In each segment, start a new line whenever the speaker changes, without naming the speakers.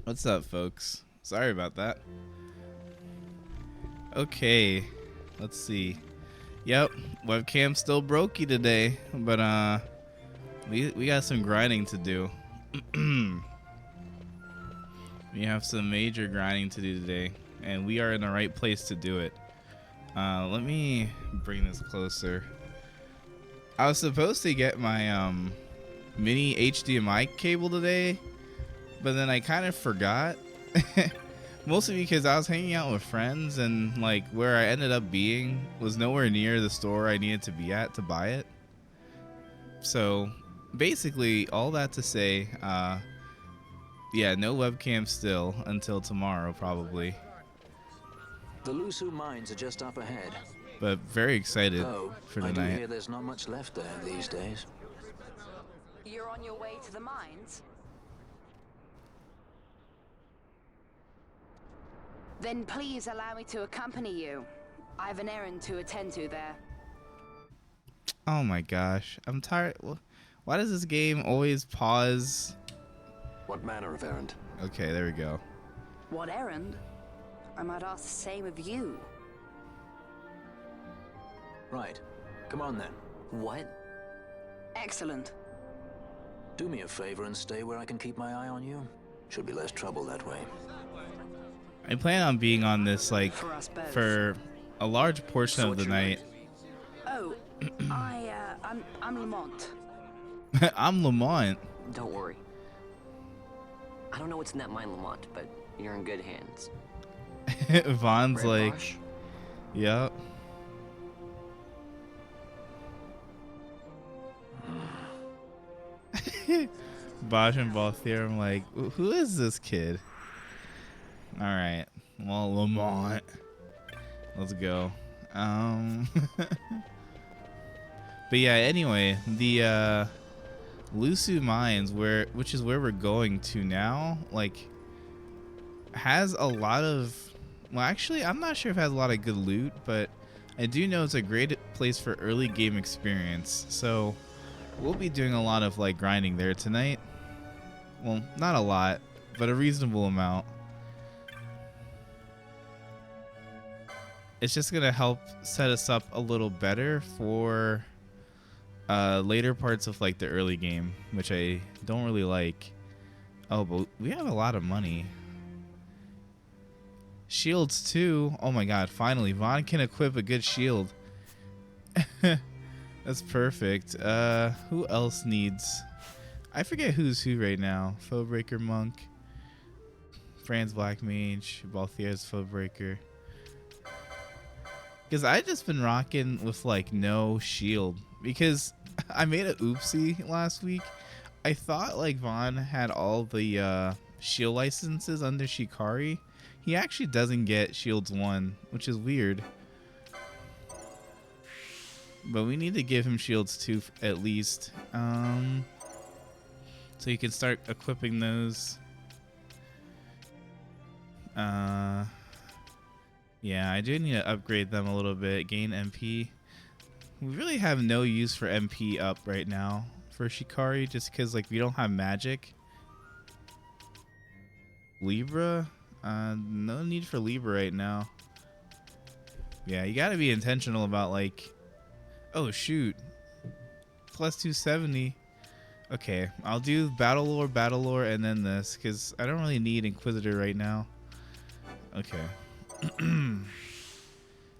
What's up, folks? Sorry about that. Okay, let's see. Yep, webcam still brokey today, but we got some grinding to do. We have some major grinding to do today, and we are in the right place to do it. Let me bring this closer. I was supposed to get my mini HDMI cable today, but then I kind of forgot. Mostly because I was hanging out with friends, and like where I ended up being was nowhere near the store I needed to be at to buy it. So basically all that to say, yeah, no webcam still until tomorrow probably.
The Lusu mines are just up ahead.
But very excited for
I do
tonight.
hear there's not much left there these days.
You're on your way to the mines? Then please allow me to accompany you. I have an errand to attend to there.
Oh my gosh, I'm tired. Why does this game always pause?
What manner of errand?
Okay, there we go.
What errand? I might ask the same of you.
Right. Come on then.
What?
Excellent.
Do me a favor and stay where I can keep my eye on you. Should be less trouble that way.
I plan on being on this like
For us both.
for a large portion
So
of the
what you
night.
Oh, I'm Lamont.
I'm Lamont.
Don't worry. I don't know what's in that mine, Lamont, but you're in good hands.
Vaughn's
Red
like,
Bosch?
yep. Bosch and Balthier, I'm like, who is this kid? All right, well, Lamont, let's go. But yeah, anyway, the Lusu Mines, which is where we're going to now, like, has a lot of, well, actually, I'm not sure if it has a lot of good loot, but I do know it's a great place for early game experience. So we'll be doing a lot of like grinding there tonight. Well, not a lot, but a reasonable amount. It's just gonna help set us up a little better for later parts of like the early game, which I don't really like. Oh, but we have a lot of money. Shields too. Oh my god, finally Vaughn can equip a good shield. That's perfect. Who else needs, I forget who's who right now. Foebreaker Monk, Franz Black Mage, Balthier's Foebreaker. Because I just been rocking with like no shield because I made a oopsie last week. I thought like Vaughn had all the shield licenses under Shikari. He actually doesn't get Shields 1, which is weird. But we need to give him Shields 2 at least. So you can start equipping those. Yeah, I do need to upgrade them a little bit. Gain MP. We really have no use for MP up right now for Shikari just because like we don't have magic. Libra? No need for Libra right now. Yeah, you gotta be intentional about like, oh shoot, plus 270. Okay, I'll do Battle Lore, and then this, because I don't really need Inquisitor right now. Okay.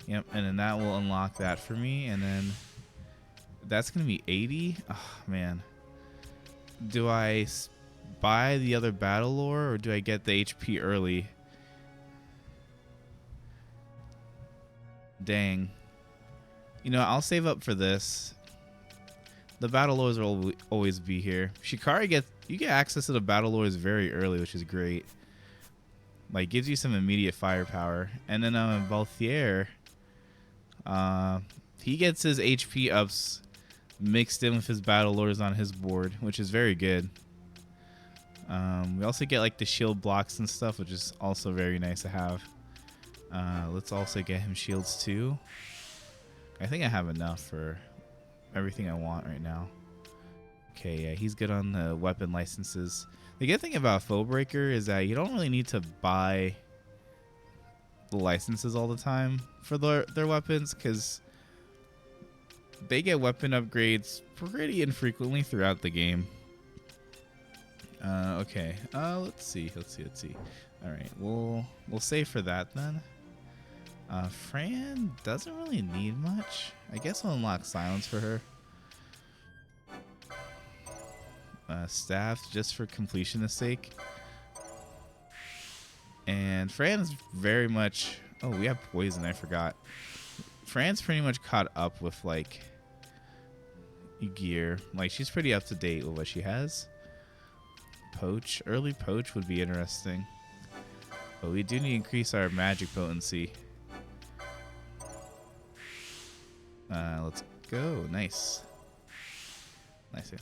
Yep, and then that will unlock that for me, and then that's gonna be 80. Oh man, do I buy the other Battle Lore or do I get the HP early? Dang. You know, I'll save up for this. The Battle Lores will always be here. Shikari you get access to the Battle Lores very early, which is great. Like, gives you some immediate firepower. And then Balthier, he gets his HP ups mixed in with his Battle Lores on his board, which is very good. We also get like the shield blocks and stuff, which is also very nice to have. Let's also get him shields too. I think I have enough for everything I want right now. Okay, yeah, he's good on the weapon licenses. The good thing about Foebreaker is that you don't really need to buy the licenses all the time for their weapons, because they get weapon upgrades pretty infrequently throughout the game. Okay. Let's see. All right, we'll save for that then. Fran doesn't really need much. I guess I'll unlock silence for her. Staff just for completionist sake. And Fran's very much... Oh, we have poison. I forgot. Fran's pretty much caught up with like gear. Like, she's pretty up to date with what she has. Poach. Early poach would be interesting. But we do need to increase our magic potency. Let's go. Nice. Nice.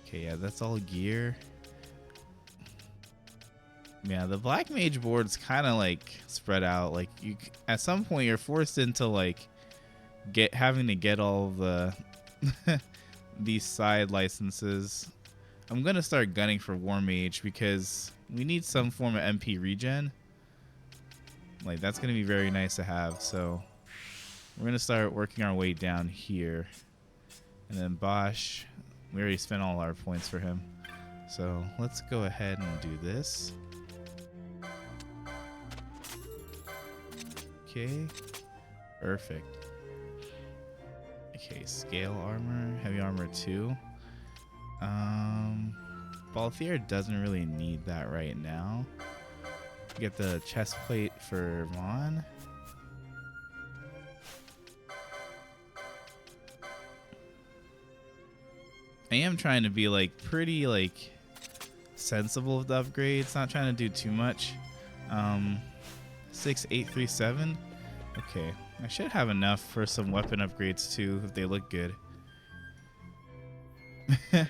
Okay, yeah, that's all gear. Yeah, the black mage board's kind of like spread out. Like, you at some point you're forced into like having to get all the these side licenses. I'm gonna start gunning for war mage because we need some form of MP regen. Like, that's gonna be very nice to have. So we're gonna start working our way down here, and then Bosch. We already spent all our points for him, so let's go ahead and do this. Okay, perfect. Okay, scale armor, heavy armor 2. Balthier doesn't really need that right now. Get the chest plate for Vaughn. I am trying to be like pretty like sensible with the upgrades, not trying to do too much. 6837. Okay, I should have enough for some weapon upgrades too if they look good. I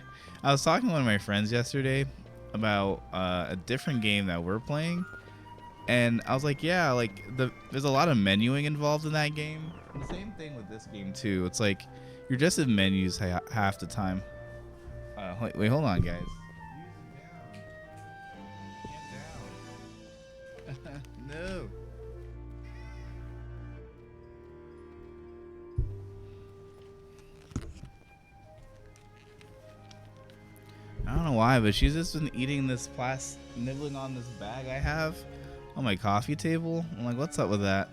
was talking to one of my friends yesterday about a different game that we're playing, and I was like, yeah, like there's a lot of menuing involved in that game. And the same thing with this game too. It's like you're just in menus half the time. Wait, hold on, guys. No. I don't know why, but she's just been eating this nibbling on this bag I have on my coffee table. I'm like, what's up with that?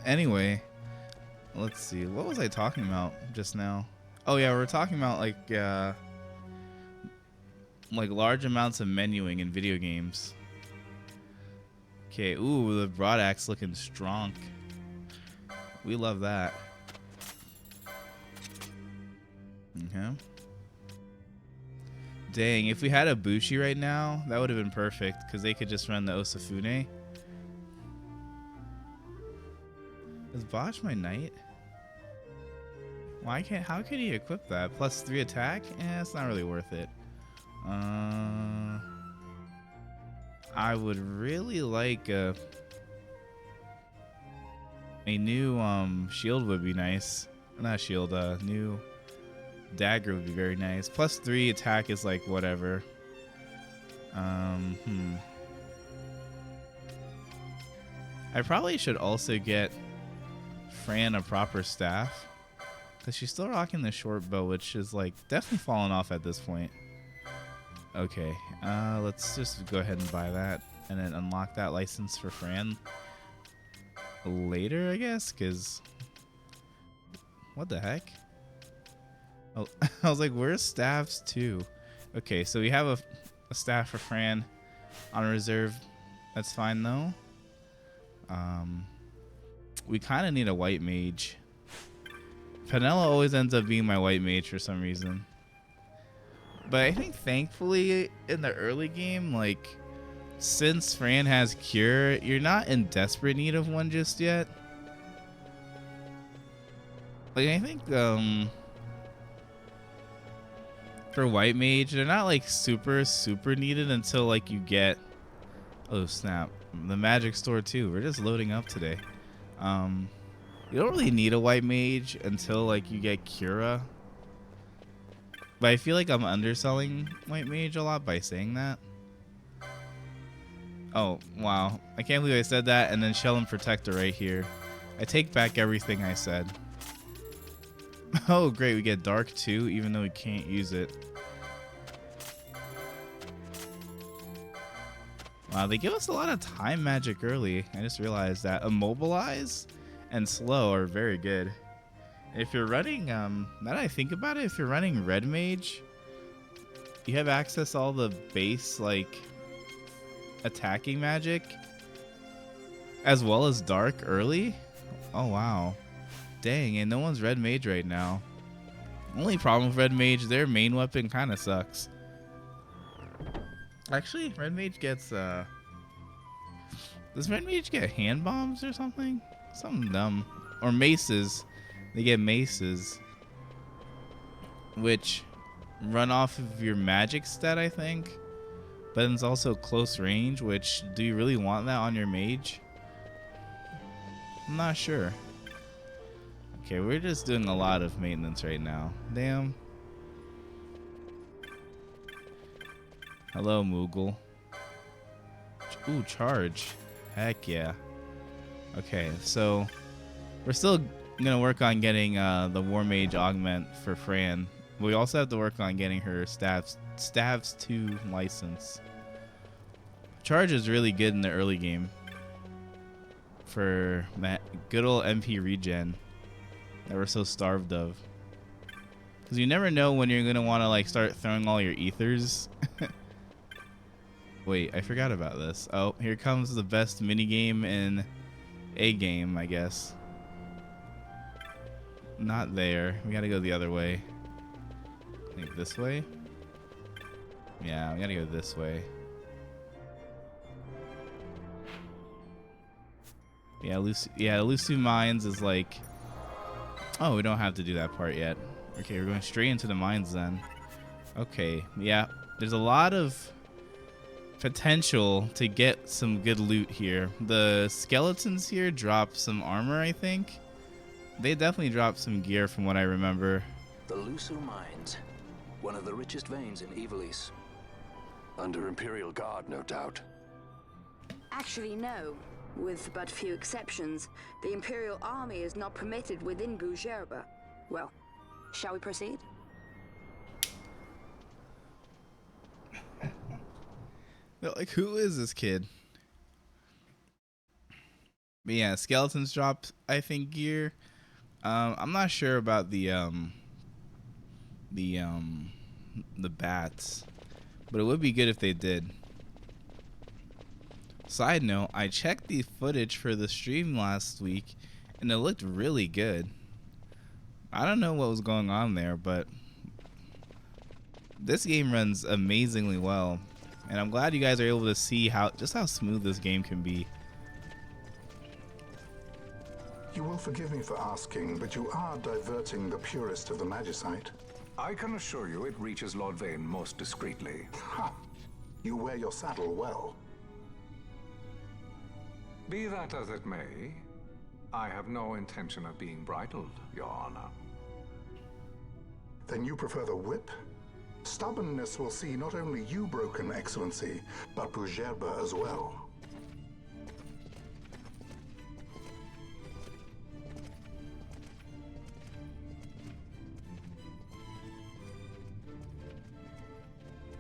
Anyway, let's see. What was I talking about just now? Oh yeah, we were talking about like large amounts of menuing in video games. Okay, ooh, the broad axe looking strong. We love that. Okay. Dang, if we had a Bushi right now, that would have been perfect because they could just run the Osafune. Is Bosch my knight? Why can't? How could he equip that? +3 attack? It's not really worth it. I would really like a new shield would be nice. Not shield, new dagger would be very nice. +3 attack is like whatever. I probably should also get Fran a proper staff, because she's still rocking the short bow, which is like definitely falling off at this point. Okay, let's just go ahead and buy that and then unlock that license for Fran later, I guess, because what the heck? Oh, I was like, where's staffs too? Okay, so we have a staff for Fran on reserve. That's fine though. We kind of need a white mage. Penella always ends up being my white mage for some reason. But I think thankfully in the early game, like, since Fran has Cure, you're not in desperate need of one just yet. Like, I think for white mage, they're not like super needed until like you get, oh snap, the magic store too. We're just loading up today. You don't really need a white mage until like you get Cura. But I feel like I'm underselling white mage a lot by saying that. Oh, wow. I can't believe I said that and then Shell and Protector right here. I take back everything I said. Oh, great. We get Dark too, even though we can't use it. Wow, they give us a lot of time magic early. I just realized that Immobilize and Slow are very good. If you're running, now that I think about it, if you're running Red Mage, you have access to all the base, like, attacking magic, as well as Dark early. Oh, wow. Dang, and no one's Red Mage right now. Only problem with Red Mage, their main weapon kind of sucks. Actually, Red Mage gets, does Red Mage get hand bombs or something? Something dumb. Or maces. They get maces, which run off of your magic stat, I think. But it's also close range, which, do you really want that on your mage? I'm not sure. Okay, we're just doing a lot of maintenance right now. Damn. Hello, Moogle. Ooh, charge. Heck yeah. Okay, so we're still gonna work on getting the War Mage augment for Fran. We also have to work on getting her Staves 2 license. Charge is really good in the early game for that good old MP regen that we're so starved of. Because you never know when you're gonna want to like start throwing all your ethers. Wait, I forgot about this. Oh, here comes the best minigame in a game, I guess. Not there. We gotta go the other way. I think this way? Yeah, we gotta go this way. Yeah, Lusu Mines is like... Oh, we don't have to do that part yet. Okay, we're going straight into the mines then. Okay, yeah. There's a lot of potential to get some good loot here. The skeletons here drop some armor, I think. They definitely dropped some gear from what I remember.
The Lusu Mines, one of the richest veins in Ivalice.
Under Imperial Guard, no doubt.
Actually, no. With but few exceptions, the Imperial Army is not permitted within Bougerba. Well, shall we proceed?
They're like, who is this kid? But yeah, skeletons dropped, I think, gear. I'm not sure about the bats, but it would be good if they did. Side note, I checked the footage for the stream last week, and it looked really good. I don't know what was going on there, but this game runs amazingly well, and I'm glad you guys are able to see just how smooth this game can be.
You will forgive me for asking, but you are diverting the purest of the magicite.
I can assure you it reaches Lord Vane most discreetly.
Ha! You wear your saddle well.
Be that as it may, I have no intention of being bridled, Your Honor.
Then you prefer the whip? Stubbornness will see not only you broken, Excellency, but Bougerba as well.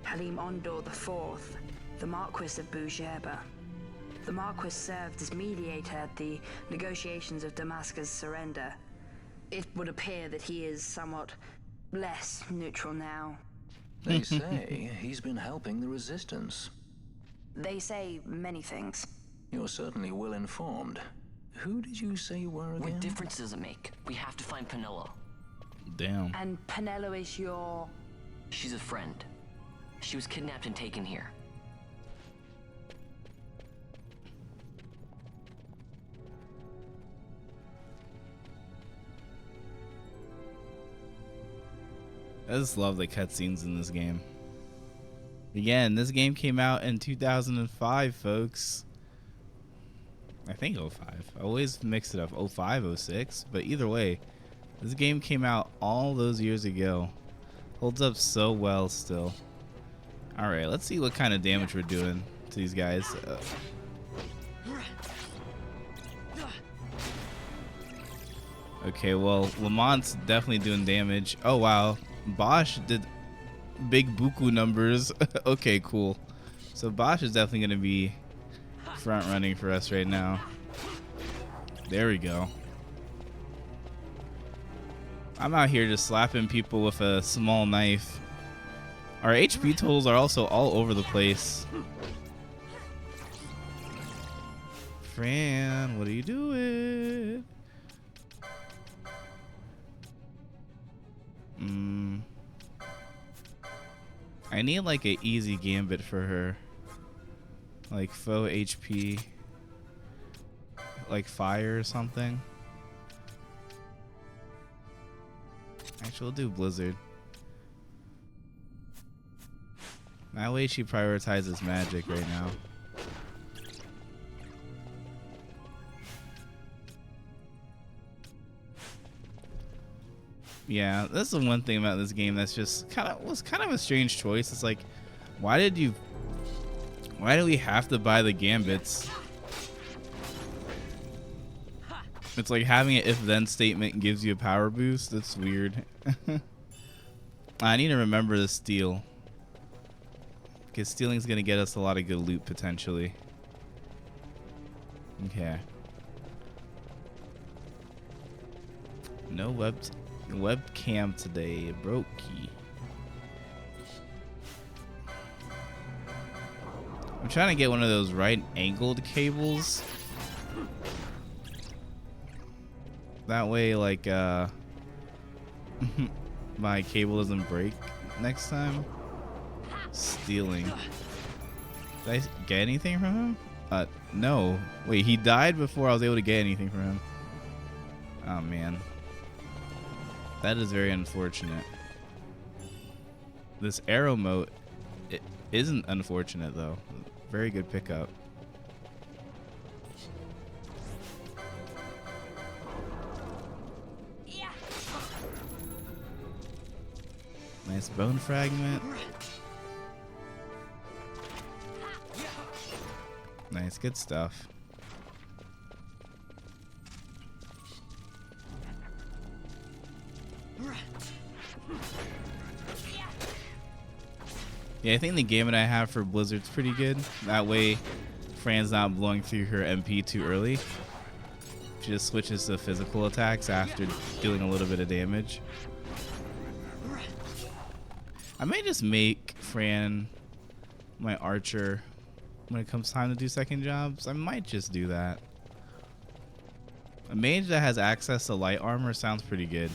Halim Ondor IV, the Marquis of Bougerba. The Marquis served as mediator at the negotiations of Damascus' surrender. It would appear that he is somewhat less neutral now.
They say he's been helping the resistance.
They say many things.
You're certainly well informed. Who did you say you were again?
What difference does it make? We have to find Penelo.
Damn.
And Penelo is your...
She's a friend. She was kidnapped and taken here.
I just love the cutscenes in this game. Again, this game came out in 2005, folks. I think 05. I always mix it up. 05, 06. But either way, this game came out all those years ago. Holds up so well still. Alright, let's see what kind of damage we're doing to these guys. Okay, well, Lamont's definitely doing damage. Oh, wow. Bosch did big buku numbers. Okay, cool. So Bosch is definitely going to be front running for us right now. There we go. I'm out here just slapping people with a small knife. Our HP totals are also all over the place. Fran, what are you doing? I need like an easy gambit for her. Like faux HP. Like fire or something. Actually, we'll do Blizzard. That way she prioritizes magic right now. Yeah, that's the one thing about this game that's just was kind of a strange choice. It's like, why do we have to buy the gambits? It's like having an if-then statement gives you a power boost. That's weird. I need to remember to steal. Because stealing's going to get us a lot of good loot, potentially. Okay. No webcam today. Brokey. I'm trying to get one of those right-angled cables. That way, like, my cable doesn't break next time. Stealing. Did I get anything from him? No. Wait, he died before I was able to get anything from him. Oh, man. That is very unfortunate. This arrow moat, it isn't unfortunate, though. Very good pickup. Nice bone fragment. Nice, good stuff. Yeah, I think the game that I have for Blizzard's pretty good. That way, Fran's not blowing through her MP too early. She just switches to physical attacks after dealing a little bit of damage. I may just make Fran my archer when it comes time to do second jobs. I might just do that. A mage that has access to light armor sounds pretty good.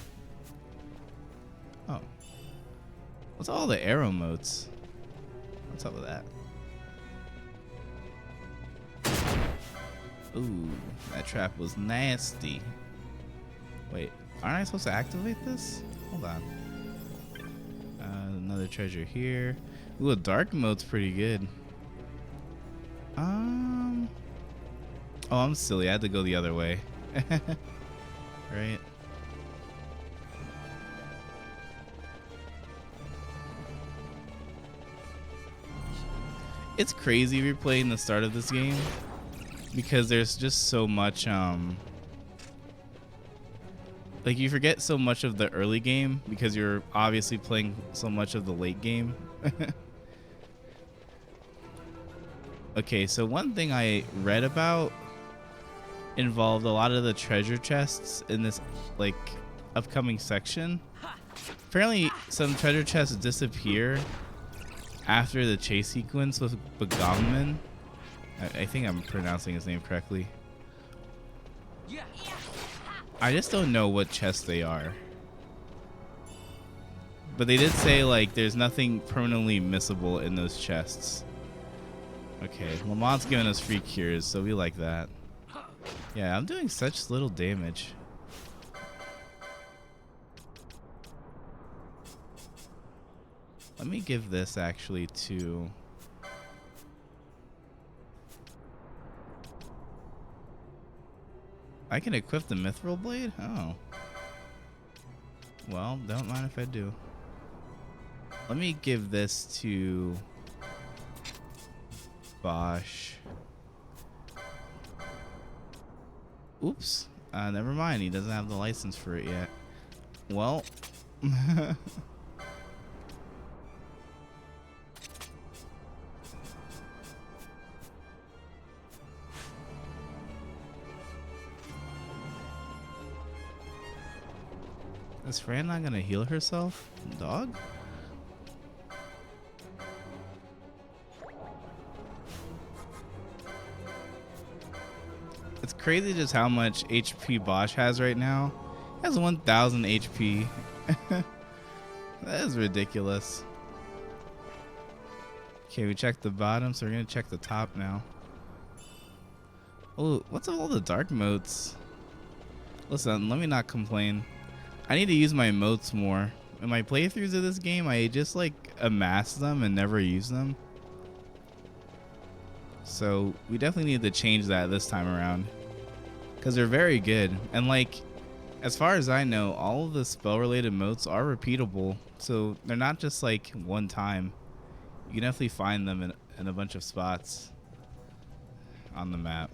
Oh. What's all the arrow motes? What's up with that? Ooh, that trap was nasty. Wait, aren't I supposed to activate this? Hold on. Another treasure here. Ooh, a dark mode's pretty good. Oh, I'm silly. I had to go the other way. Right. It's crazy replaying the start of this game because there's just so much like you forget so much of the early game because you're obviously playing so much of the late game. Okay, so one thing I read about involved a lot of the treasure chests in this like upcoming section. Apparently some treasure chests disappear after the chase sequence with Begomman. I think I'm pronouncing his name correctly. I just don't know what chests they are. But they did say like there's nothing permanently missable in those chests. Okay, Lamont's giving us free cures, so we like that. Yeah, I'm doing such little damage. Let me give this actually to... I can equip the Mithril Blade? Oh. Well, don't mind if I do. Let me give this to Bosch. Oops. Never mind. He doesn't have the license for it yet. Well. Is Fran not gonna heal herself? Dog? It's crazy just how much HP Bosch has right now. He has 1000 HP. That is ridiculous. Okay, we checked the bottom, so we're gonna check the top now. Oh, what's all the dark motes? Listen, let me not complain. I need to use my motes more. In my playthroughs of this game, I just like amass them and never use them. So we definitely need to change that this time around, because they're very good. And like, as far as I know, all of the spell related motes are repeatable, so they're not just like one time. You can definitely find them in a bunch of spots on the map.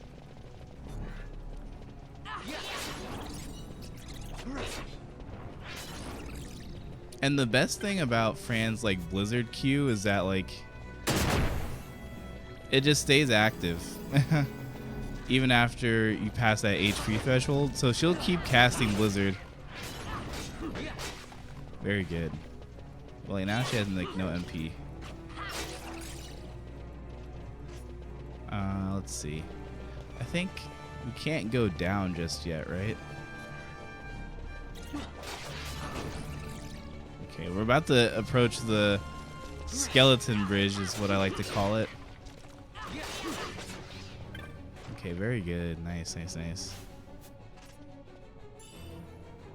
And the best thing about Fran's like Blizzard Q is that like it just stays active even after you pass that HP threshold. So she'll keep casting Blizzard. Very good. Well, like, now she has like no MP. Let's see. I think we can't go down just yet, right? Okay, we're about to approach the skeleton bridge, is what I like to call it. Okay, very good. Nice, nice, nice.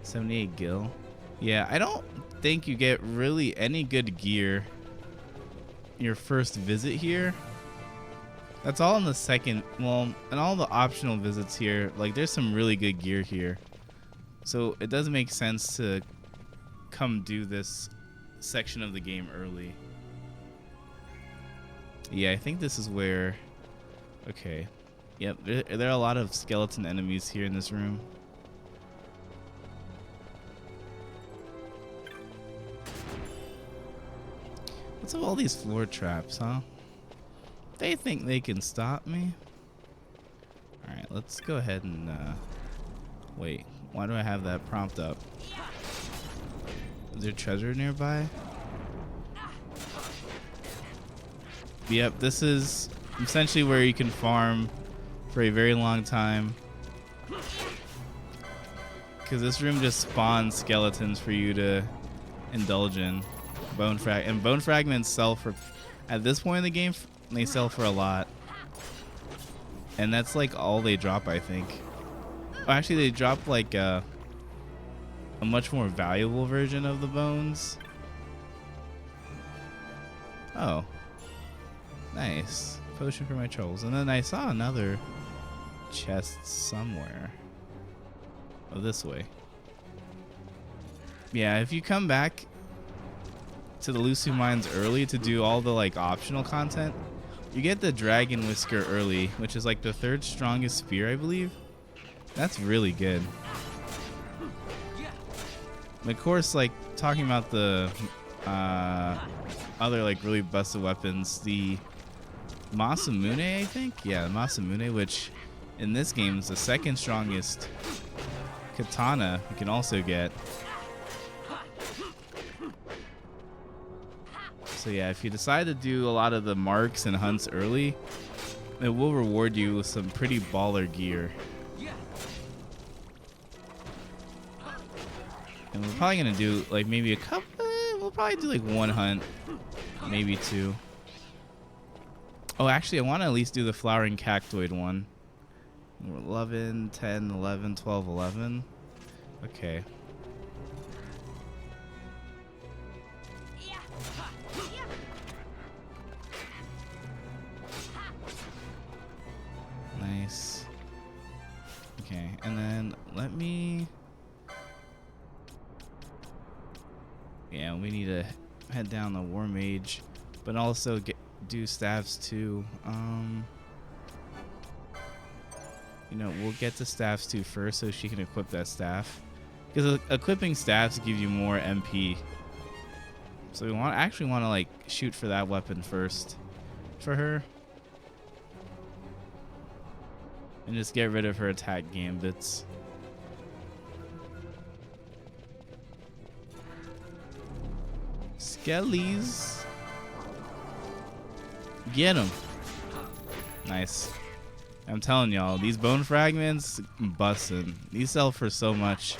78 gil. Yeah, I don't think you get really any good gear your first visit here. That's all in the second. Well, and all the optional visits here, like there's some really good gear here. So it does make sense to come do this section of the game early. Yeah, I think this is where... Okay. Yep, there are a lot of skeleton enemies here in this room. What's with all these floor traps, huh? They think they can stop me? Alright, let's go ahead and... Wait, why do I have that prompt up? Is there treasure nearby? Yep, this is essentially where you can farm for a very long time, because this room just spawns skeletons for you to indulge in. Bone fragments sell for, at this point in the game, they sell for a lot, and that's like all they drop, I think. Oh, actually, they drop like a much more valuable version of the bones. Oh, nice. Potion for my troubles. And then I saw another chest somewhere. Oh, this way. Yeah, if you come back to the Lusu Mines early to do all the like optional content, you get the Dragon Whisker early, which is like the 3rd strongest spear, I believe. That's really good. And of course, like talking about the other like really busted weapons, the Masamune, I think? Yeah, the Masamune, which in this game is the 2nd strongest katana you can also get. So yeah, if you decide to do a lot of the marks and hunts early, it will reward you with some pretty baller gear. And we're probably gonna do like maybe a couple. We'll probably do like 1 hunt, maybe 2. Oh, actually, I want to at least do the flowering cactoid one. 11, 10, 11, 12, 11. Okay. Nice. Okay, and then let me... Yeah, we need to head down the War Mage, but also do staffs too. You know, we'll get to staffs too first so she can equip that staff. Because equipping staffs gives you more MP. So we actually want to like shoot for that weapon first for her. And just get rid of her attack gambits. Skellies. Get him. Nice. I'm telling y'all, these bone fragments, bussin'. These sell for so much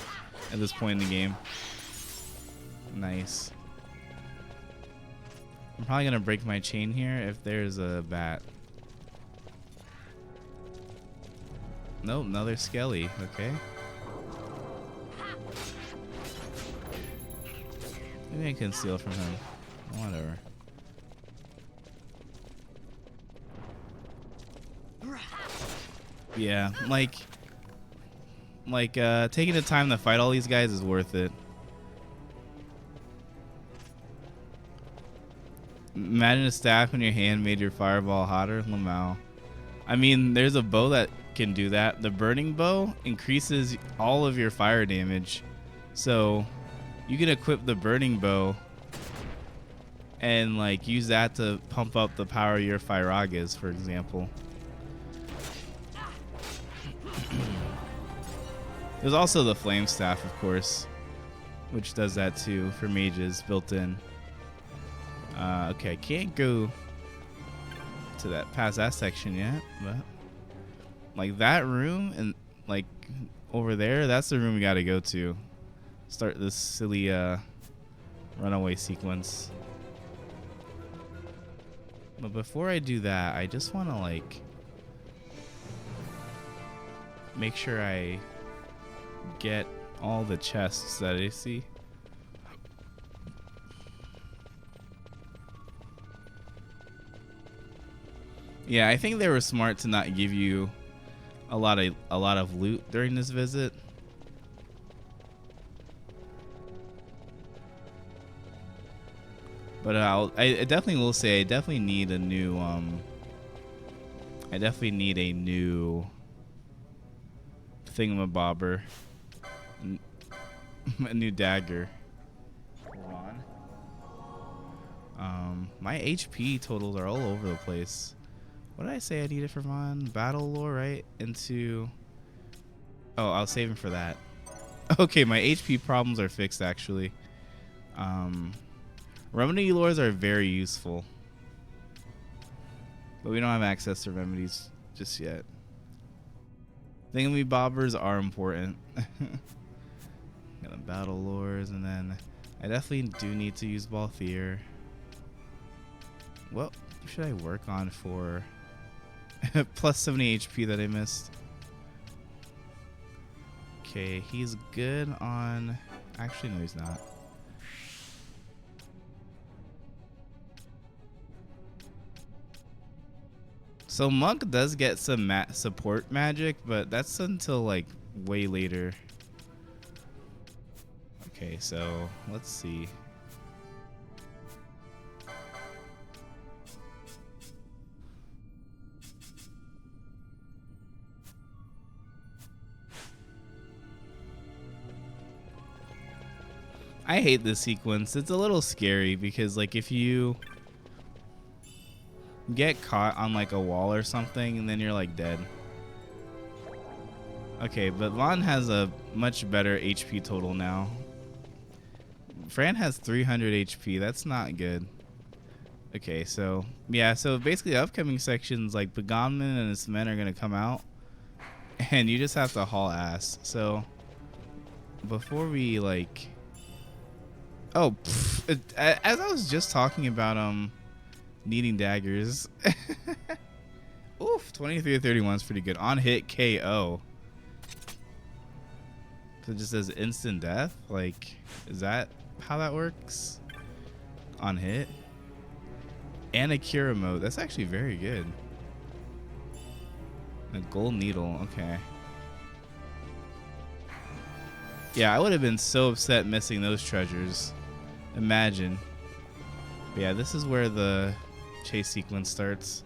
at this point in the game. Nice. I'm probably gonna break my chain here if there's a bat. Nope, another skelly. Okay. Maybe I can steal from him. Whatever. Yeah, like taking the time to fight all these guys is worth it. Imagine a staff in your hand made your fireball hotter. Lamau. I mean, there's a bow that can do that. The burning bow increases all of your fire damage. So you can equip the burning bow and like use that to pump up the power of your Firagas, for example. There's also the flame staff, of course, which does that too for mages built in. Okay, I can't go to that past that section yet, but like that room and like over there, that's the room we got to go to. Start this silly runaway sequence. But before I do that, I just want to like make sure I get all the chests that I see. Yeah, I think they were smart to not give you a lot of loot during this visit. But I definitely will say I definitely need a new thingamabobber. A new dagger. Hold on. My HP totals are all over the place. What did I say I needed for Vaughn? Battle lore, right? Into... Oh, I was saving for that. Okay, my HP problems are fixed, actually. Remedy lores are very useful. But we don't have access to remedies just yet. Thingamabobbers are important. Got the battle lores, and then I definitely do need to use Balthier. What should I work on for plus 70 HP that I missed? Okay, he's good on... Actually, no, he's not. So Monk does get some support magic, but that's until like way later. Okay, so let's see. I hate this sequence. It's a little scary because like if you get caught on like a wall or something and then you're like dead. Okay, but Vaughn has a much better HP total now. Fran has 300 HP. That's not good. Okay, so yeah, so basically the upcoming sections like Begonman and his men are gonna come out and you just have to haul ass. So before we like as I was just talking about needing daggers. Oof, 23 to 31 is pretty good. On hit KO. So it just says instant death? Like, is that how that works? On hit? And a cure mode. That's actually very good. A gold needle, okay. Yeah, I would have been so upset missing those treasures. Imagine. But yeah, this is where the chase sequence starts.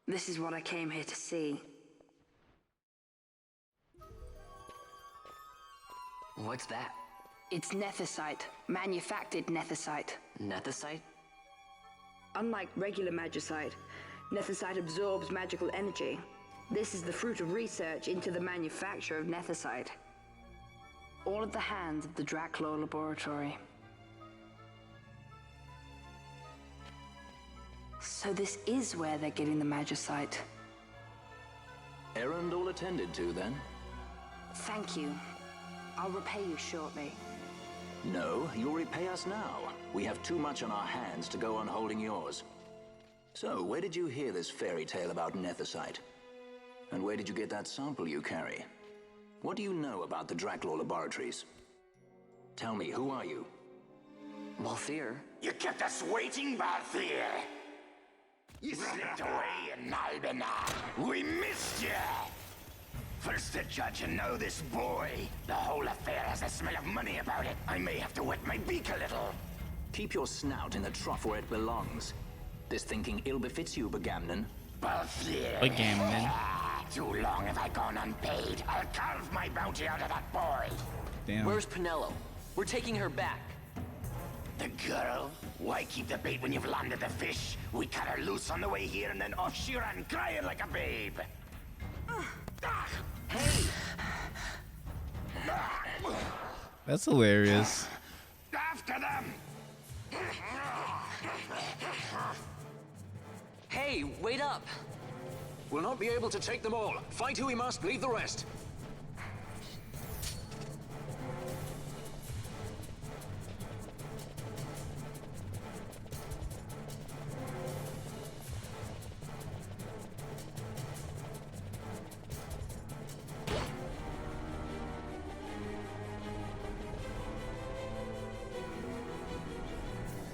This is what I came here to see.
What's that?
It's nethicite, manufactured nethicite.
Nethicite?
Unlike regular magicite, nethicite absorbs magical energy. This is the fruit of research into the manufacture of nethicite. All at the hands of the Draclaw Laboratory. So this is where they're getting the magicite.
Errand all attended to, then?
Thank you. I'll repay you shortly.
No, you'll repay us now. We have too much on our hands to go on holding yours. So, where did you hear this fairy tale about nethicite? And where did you get that sample you carry? What do you know about the Draclaw Laboratories? Tell me, who are you?
Balthier?
You kept us waiting, Balthier! You slipped away in Nalbina! We missed you! First the judge and now this boy. The whole affair has a smell of money about it. I may have to wet my beak a little.
Keep your snout in the trough where it belongs. This thinking ill befits you, Begamnon.
Balthier!
Begamnon.
Too long have I gone unpaid. I'll carve my bounty out of that boy.
Damn.
Where's Penelo? We're taking her back.
The girl? Why keep the bait when you've landed the fish? We cut her loose on the way here and then off she ran crying like a babe.
Hey!
That's hilarious.
After them!
Hey, wait up!
We'll not be able to take them all. Fight who we must, leave the rest.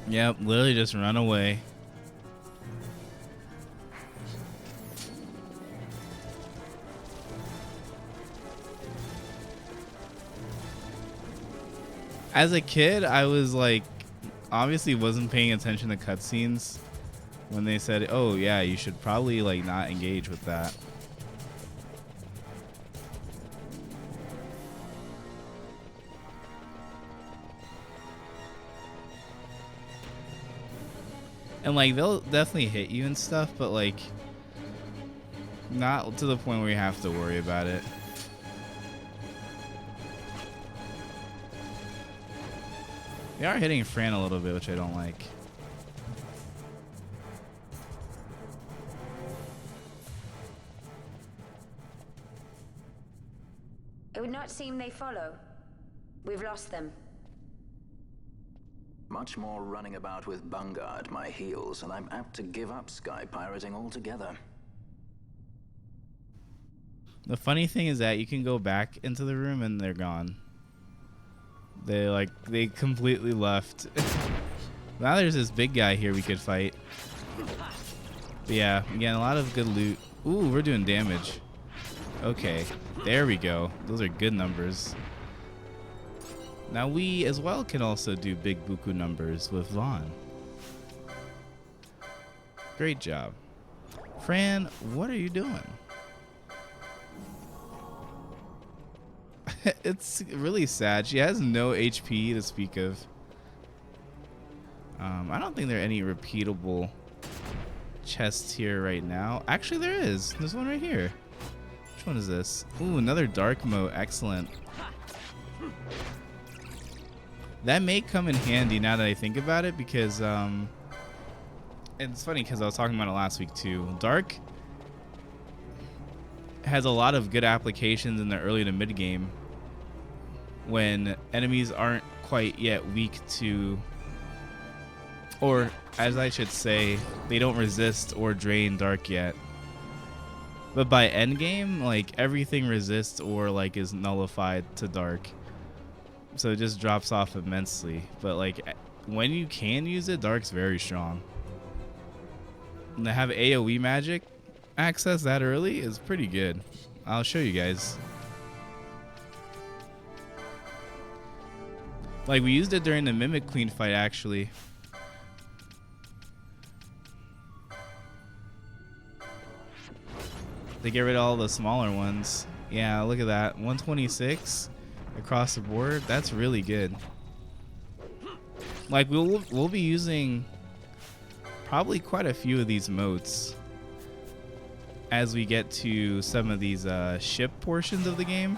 Yep, literally just run away. As a kid, I was like, obviously wasn't paying attention to cutscenes when they said, oh yeah, you should probably like not engage with that. And like they'll definitely hit you and stuff, but like not to the point where you have to worry about it. They are hitting Fran a little bit, which I don't like.
It would not seem they follow. We've lost them.
Much more running about with Bunga at my heels, and I'm apt to give up sky pirating altogether.
The funny thing is that you can go back into the room and they're gone. They completely left. Now there's this big guy here we could fight. But yeah, again, a lot of good loot. Ooh, we're doing damage. Okay, there we go. Those are good numbers. Now we as well can also do big buku numbers with Vaughn. Great job. Fran, what are you doing? It's really sad. She has no HP to speak of. I don't think there are any repeatable chests here right now. Actually, there is. There's one right here. Which one is this? Ooh, another dark moat. Excellent. That may come in handy now that I think about it, because it's funny because I was talking about it last week too. Dark has a lot of good applications in the early to mid game when enemies aren't quite yet weak to, or as I should say, they don't resist or drain dark yet. But by end game, like everything resists or like is nullified to dark. So it just drops off immensely. But like when you can use it, dark's very strong. And to have AoE magic access that early is pretty good. I'll show you guys. Like, we used it during the Mimic Queen fight, actually. To get rid of all the smaller ones. Yeah, look at that. 126 across the board. That's really good. Like, we'll be using probably quite a few of these motes as we get to some of these ship portions of the game,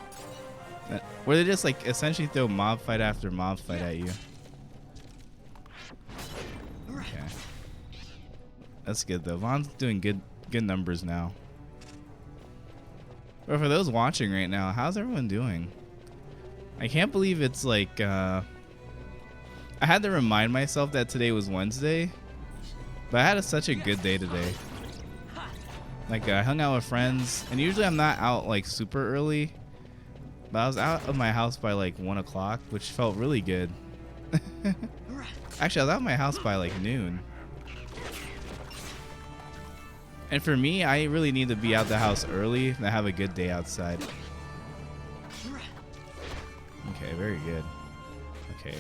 where they just like essentially throw mob fight after mob fight at you. Okay, that's good though. Vaughn's doing good numbers now. But for those watching right now, how's everyone doing? I can't believe it's like I had to remind myself that today was Wednesday, but I had such a good day today. Like, I hung out with friends, and usually I'm not out like super early, but I was out of my house by like 1 o'clock, which felt really good. Actually, I was out of my house by like noon. And for me, I really need to be out the house early to have a good day outside. Okay, very good. Okay.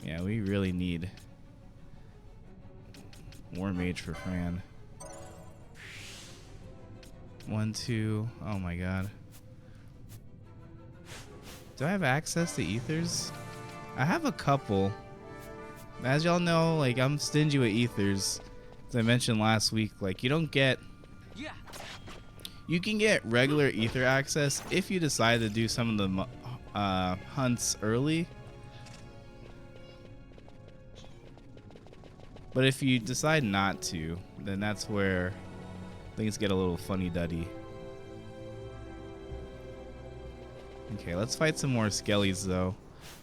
Yeah, we really need War Mage for Fran. 1, 2. Oh my god. Do I have access to ethers? I have a couple. As y'all know, like, I'm stingy with ethers. As I mentioned last week, like, you don't get... You can get regular ether access if you decide to do some of the hunts early. But if you decide not to, then that's where things get a little funny-duddy. Okay, let's fight some more skellies, though.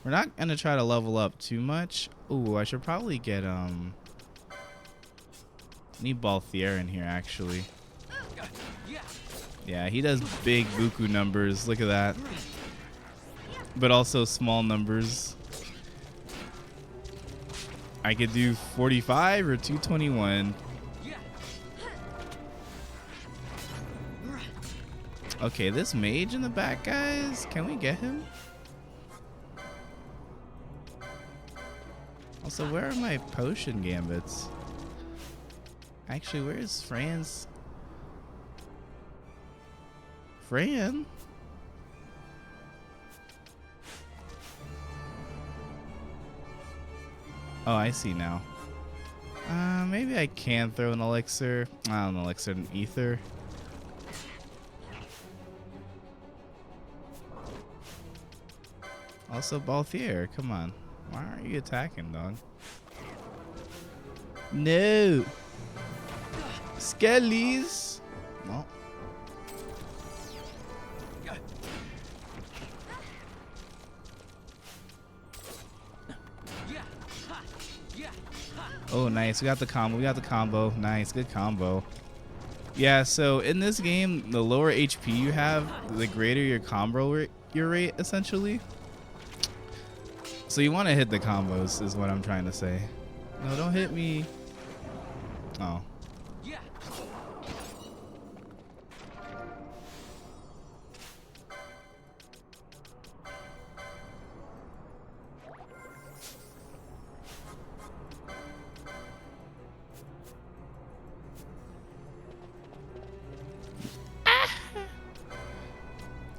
We're not going to try to level up too much. Ooh, I should probably get, need Balthier in here, actually. Yeah, he does big buku numbers. Look at that. But also small numbers. I could do 45 or 221. Okay, this mage in the back, guys. Can we get him? Also, where are my potion gambits? Actually, where's Fran's? Fran? Oh, I see now. Maybe I can throw an elixir. I don't know, elixir, an ether. Also, Balthier, come on. Why aren't you attacking, dog? No! Skellies! Well. Oh, nice. We got the combo. We got the combo. Nice. Good combo. Yeah, so in this game, the lower HP you have, the greater your combo rate, essentially. So you want to hit the combos, is what I'm trying to say. No, don't hit me. Oh.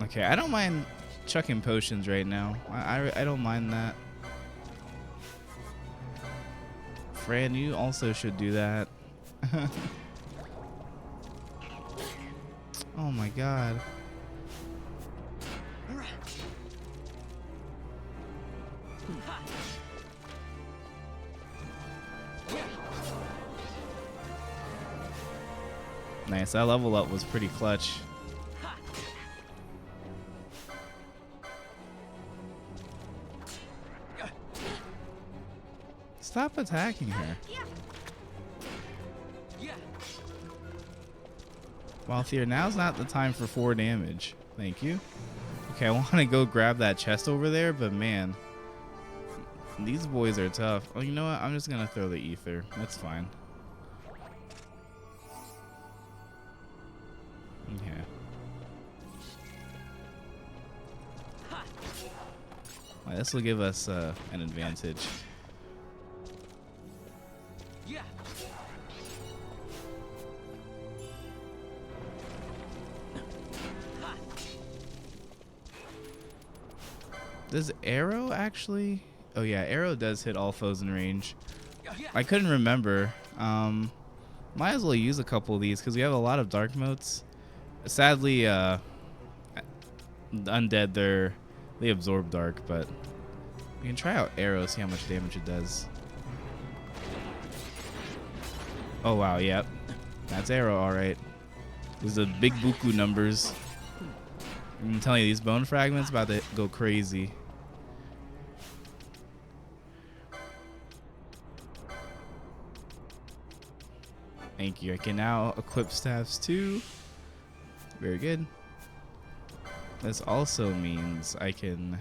Okay, I don't mind chucking potions right now. I don't mind that. Fran, you also should do that. Oh my god. Nice, that level up was pretty clutch. Stop attacking her. Balthier, now's not the time for 4 damage. Thank you. Okay, I want to go grab that chest over there, but man, These boys are tough. Oh, you know what? I'm just gonna throw the ether. That's fine. Okay. Well, this will give us an advantage.
Yeah.
Does arrow actually? Oh yeah, arrow does hit all foes in range. I couldn't remember. Might as well use a couple of these because we have a lot of dark motes. Sadly, undead they absorb dark, but we can try out arrow, see how much damage it does. Oh wow, yep, that's arrow, all right. These are big buku numbers. I'm telling you, these bone fragments about to go crazy. Thank you. I can now equip staffs too. Very good. This also means I can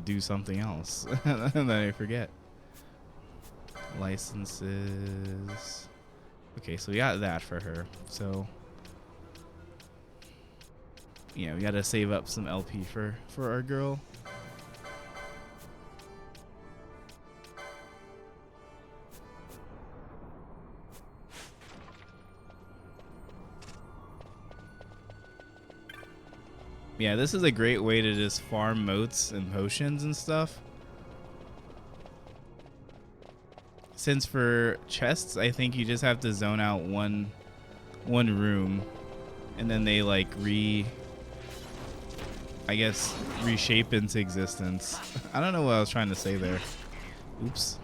do something else that I forget. Licenses. Okay, so we got that for her. So yeah, we gotta save up some LP for our girl. Yeah, this is a great way to just farm motes and potions and stuff. Since for chests, I think you just have to zone out one room, and then they like reshape into existence. I don't know what I was trying to say there. Oops.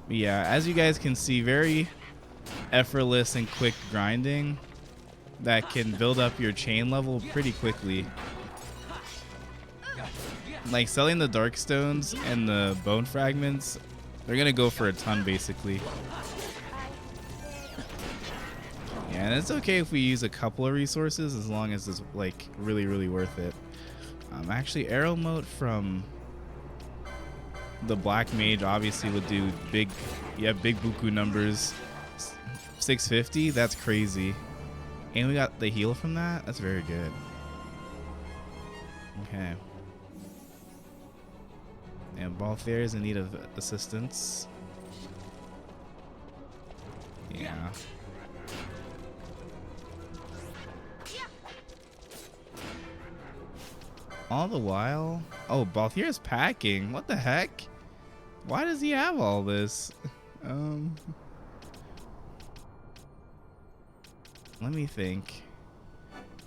Yeah, as you guys can see, very effortless and quick grinding that can build up your chain level pretty quickly. Like selling the dark stones and the bone fragments, they're gonna go for a ton basically. Yeah, and it's okay if we use a couple of resources as long as it's like really worth it. Actually, arrow mote from the black mage obviously would do big buku numbers. 650, that's crazy. And we got the heal from that. That's very good. Okay. And Balthier is in need of assistance. Yeah. All the while, oh, Balthier is packing. What the heck? Why does he have all this? Let me think.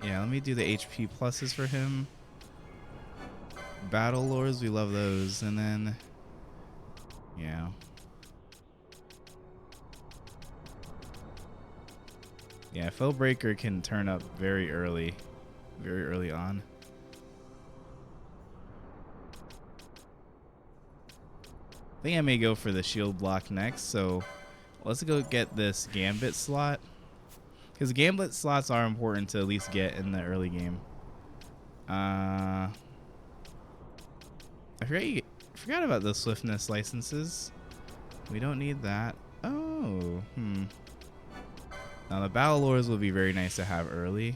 Yeah, let me do the HP pluses for him. Battle lores, we love those. And then, yeah. Yeah, Foebreaker can turn up very early on. I think I may go for the shield block next, so let's go get this gambit slot. Because gambit slots are important to at least get in the early game. I forgot about the swiftness licenses. We don't need that. Oh, Now the battle lores will be very nice to have early.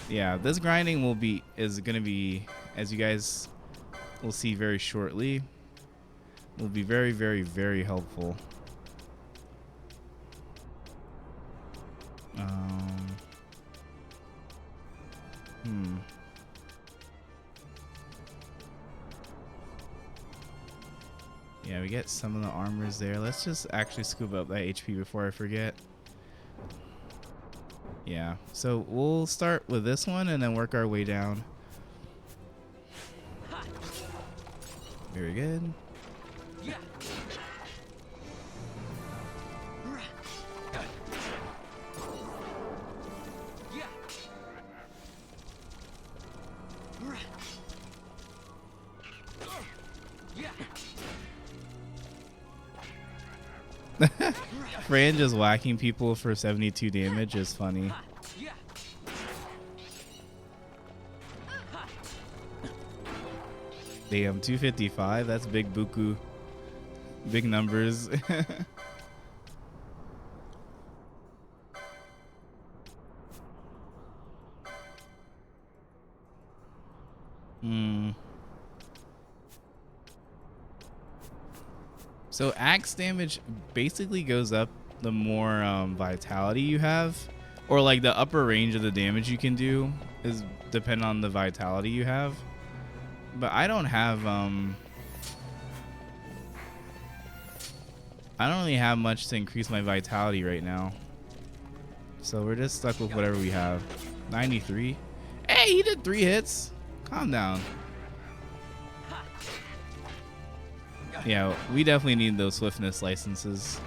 Yeah, this grinding is gonna be, as you guys will see very shortly, will be very helpful. Yeah, we get some of the armors there. Let's just actually scoop up that HP before I forget. Yeah, so we'll start with this one and then work our way down. Very good. Fran just whacking people for 72 damage is funny. Damn, 255. That's big buku. Big numbers. So axe damage basically goes up the more vitality you have, or like the upper range of the damage you can do is depend on the vitality you have. But I don't have I don't really have much to increase my vitality right now, so we're just stuck with whatever we have. 93. Hey, he did 3 hits. Calm down. Yeah, we definitely need those swiftness licenses.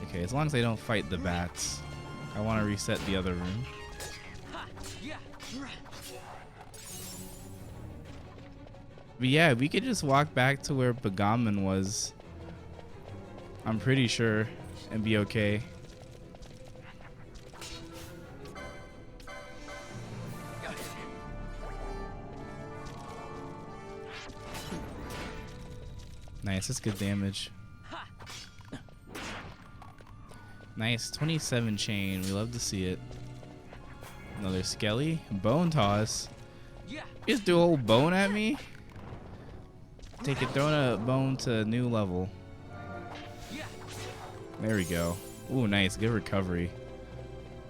Okay, as long as they don't fight the bats. I want to reset the other room. But yeah, we could just walk back to where Bagaman was, I'm pretty sure, and be okay. Nice, that's good damage. Nice, 27 chain. We love to see it. Another Skelly. Bone toss. You just do a whole bone at me? Take it, throwing a bone to a new level. There we go. Ooh, nice. Good recovery.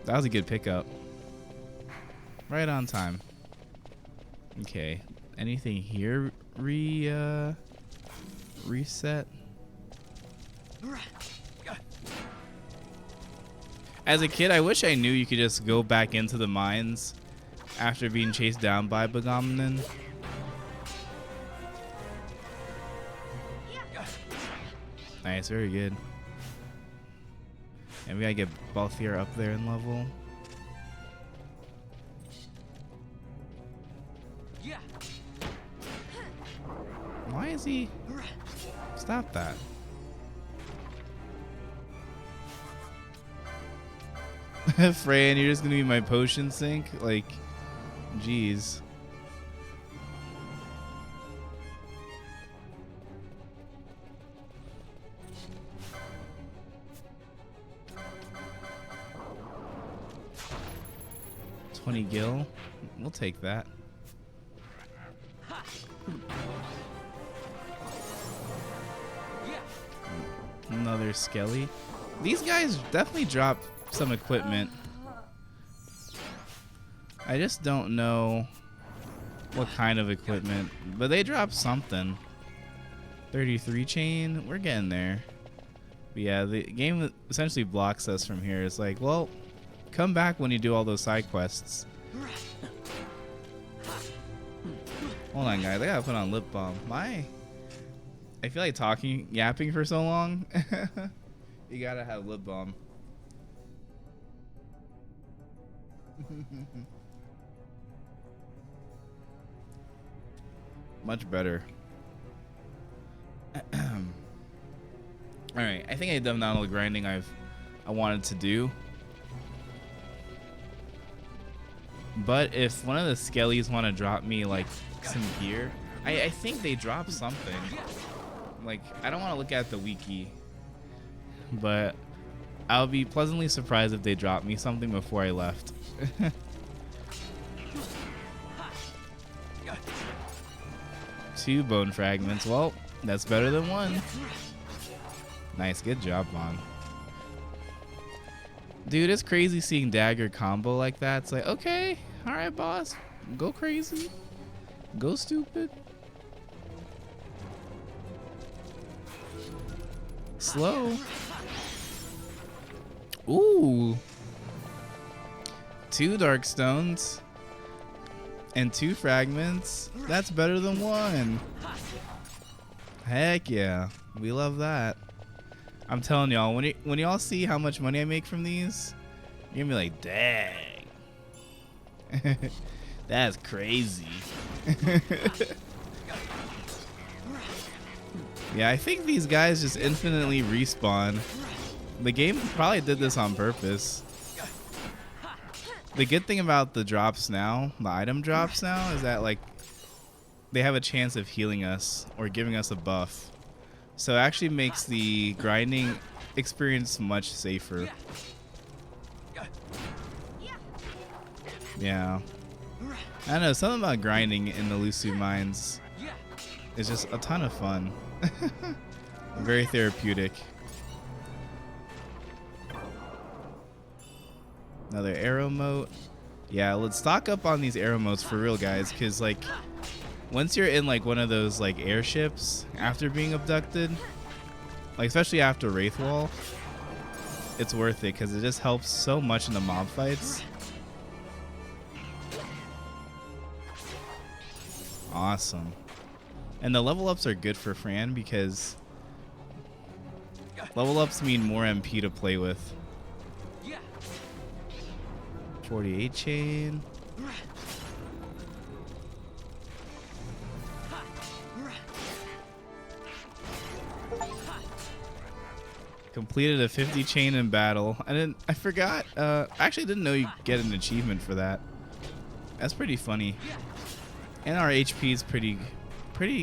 That was a good pickup. Right on time. Okay. Anything here reset? As a kid, I wish I knew you could just go back into the mines after being chased down by Bagaman. Nice, very good. And we gotta get Balthier up there in level. Why is he? Stop that. Fran, you're just gonna be my potion sink? Like, jeez. Gil, we'll take that. Another Skelly. These guys definitely drop some equipment. I just don't know what kind of equipment, but they drop something. 33 chain, we're getting there. But yeah, the game essentially blocks us from here. It's like, well, come back when you do all those side quests. Hold on, guys. I gotta put on lip balm. I feel like yapping for so long. You gotta have lip balm. Much better. Alright, I think I've done all the grinding I wanted to do. But if one of the Skellies want to drop me like some gear, I think they drop something. Like, I don't want to look at the wiki, but I'll be pleasantly surprised if they drop me something before I left. 2 bone fragments. Well, that's better than 1. Nice, good job, Vaughn. Dude, it's crazy seeing dagger combo like that. It's like, okay, all right, boss, go crazy, go stupid, slow. Ooh, 2 dark stones and 2 fragments. That's better than 1. Heck yeah, we love that. I'm telling y'all, when y'all see how much money I make from these, you're gonna be like, dang. That's crazy. Yeah, I think these guys just infinitely respawn The game probably did this on purpose. The good thing about the drops now, the item drops now, is that like they have a chance of healing us or giving us a buff. So it actually makes the grinding experience much safer. Yeah. I don't know, something about grinding in the Lusu mines is just a ton of fun. Very therapeutic. Another arrow mote. Yeah, let's stock up on these arrow motes for real, guys, because like once you're in like one of those like airships after being abducted, like especially after Wraithwall, it's worth it because it just helps so much in the mob fights. Awesome. And the level ups are good for Fran because level ups mean more MP to play with. 48 chain. Completed a 50 chain in battle. I forgot. I actually didn't know you get an achievement for that. That's pretty funny. And our HP is pretty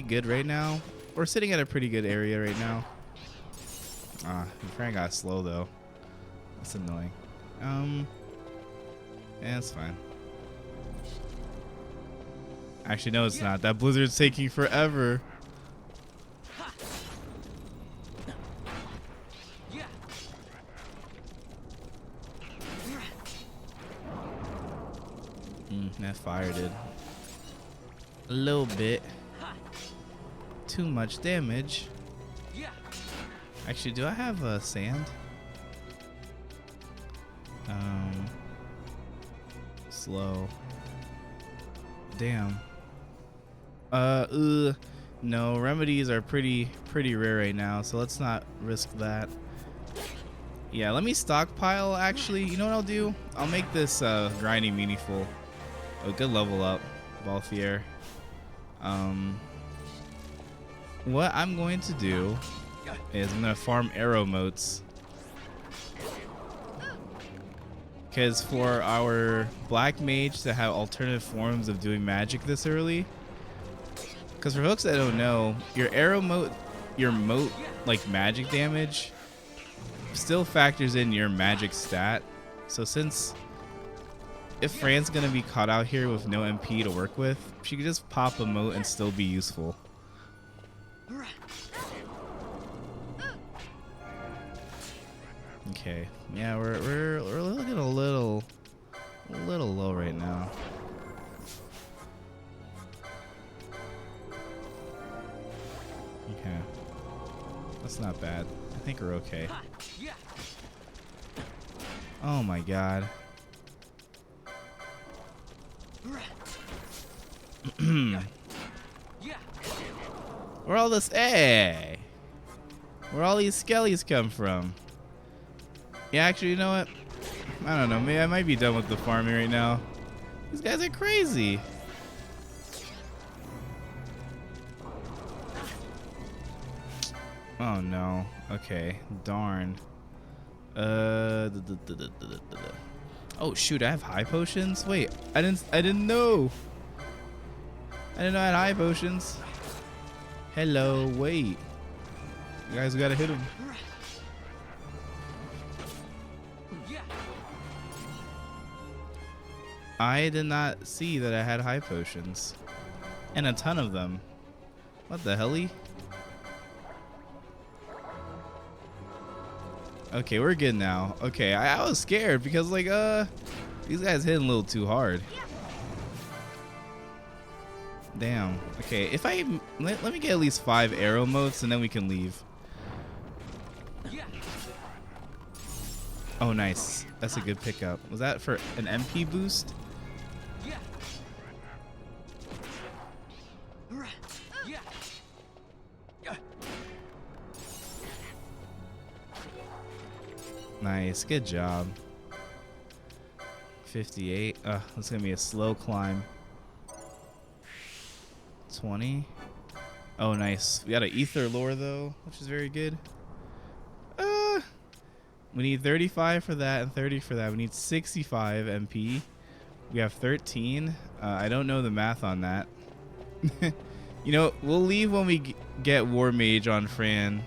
good right now. We're sitting at a pretty good area right now. Fran got slow though. That's annoying. Yeah, it's fine. Actually, no, it's not. That blizzard's taking forever. That fire did a little bit too much damage. Actually, do I have sand? Slow. Damn. No, remedies are pretty rare right now, so let's not risk that. Yeah, let me stockpile actually. You know what I'll do? I'll make this grinding meaningful. A good level up, Balthier. What I'm going to do is I'm gonna farm arrow motes. Because for our black mage to have alternative forms of doing magic this early, because for folks that don't know, your arrow mote, your mote like magic damage still factors in your magic stat. So since if Fran's gonna be caught out here with no MP to work with, she could just pop a mote and still be useful. Okay, yeah, we're looking a little low right now. Okay, that's not bad. I think we're okay. Oh my god. Where all this? Hey, where all these skellies come from? Yeah, actually, you know what? I don't know. Maybe I might be done with the farming right now. These guys are crazy. Oh no. Okay. Darn. Oh shoot! I have high potions. Wait, I didn't know. I didn't know I had high potions. Hello. Wait. You guys gotta hit him. I did not see that I had high potions. And a ton of them. What the helly? Okay, we're good now. Okay, I was scared because like these guys hitting a little too hard. Damn. Okay, if I let me get at least 5 arrow motes and then we can leave. Oh nice. That's a good pickup. Was that for an MP boost? Nice, good job. 58. That's gonna be a slow climb. 20. Oh, nice. We got an ether lore though, which is very good. We need 35 for that and 30 for that. We need 65 MP. We have 13. I don't know the math on that. You know, we'll leave when we get War Mage on Fran.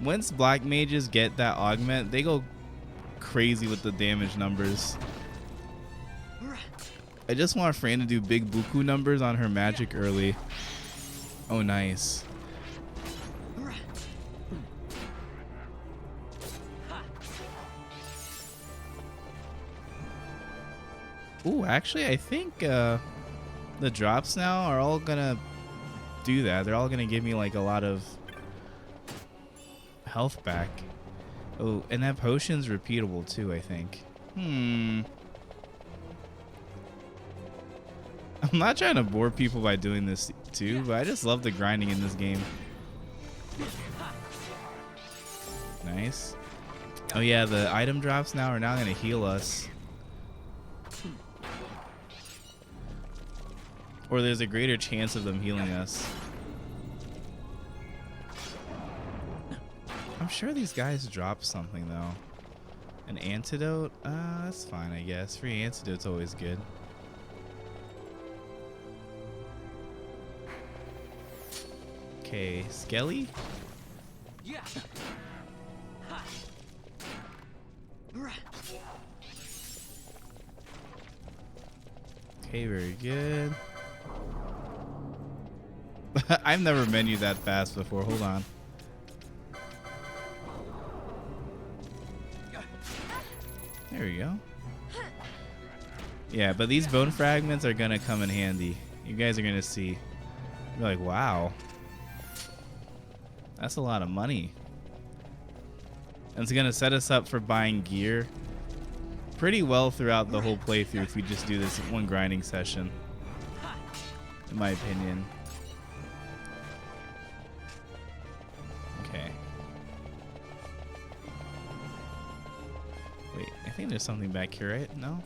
Once Black Mages get that augment, they go crazy with the damage numbers. I just want Fran to do big buku numbers on her magic early. Oh, nice. Ooh, actually, I think the drops now are all gonna do that. They're all gonna give me like a lot of health back. Oh, and that potion's repeatable too, I think. I'm not trying to bore people by doing this too, but I just love the grinding in this game. Nice. Oh yeah, the item drops now are now gonna heal us. Or there's a greater chance of them healing us. I'm sure these guys drop something though. An antidote? That's fine, I guess. Free antidote's always good. Okay, Skelly?
Yeah.
Okay, very good. I've never menued that fast before. Hold on. There we go. Yeah, but these bone fragments are gonna come in handy. You guys are gonna see. You're like, wow. That's a lot of money. And it's gonna set us up for buying gear pretty well throughout the whole playthrough if we just do this one grinding session. In my opinion. Okay. Wait, I think there's something back here, right? No?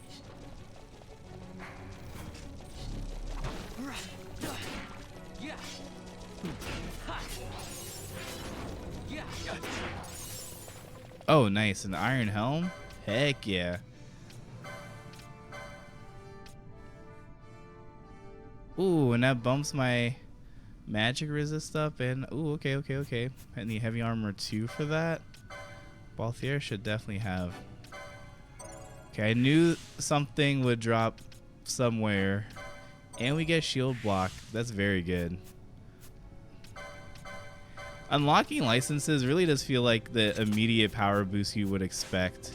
Oh, nice. An iron helm? Heck yeah. Ooh, and that bumps my magic resist up. And, ooh, okay. I need heavy armor 2 for that. Balthier should definitely have. Okay, I knew something would drop somewhere. And we get shield block. That's very good. Unlocking licenses really does feel like the immediate power boost you would expect.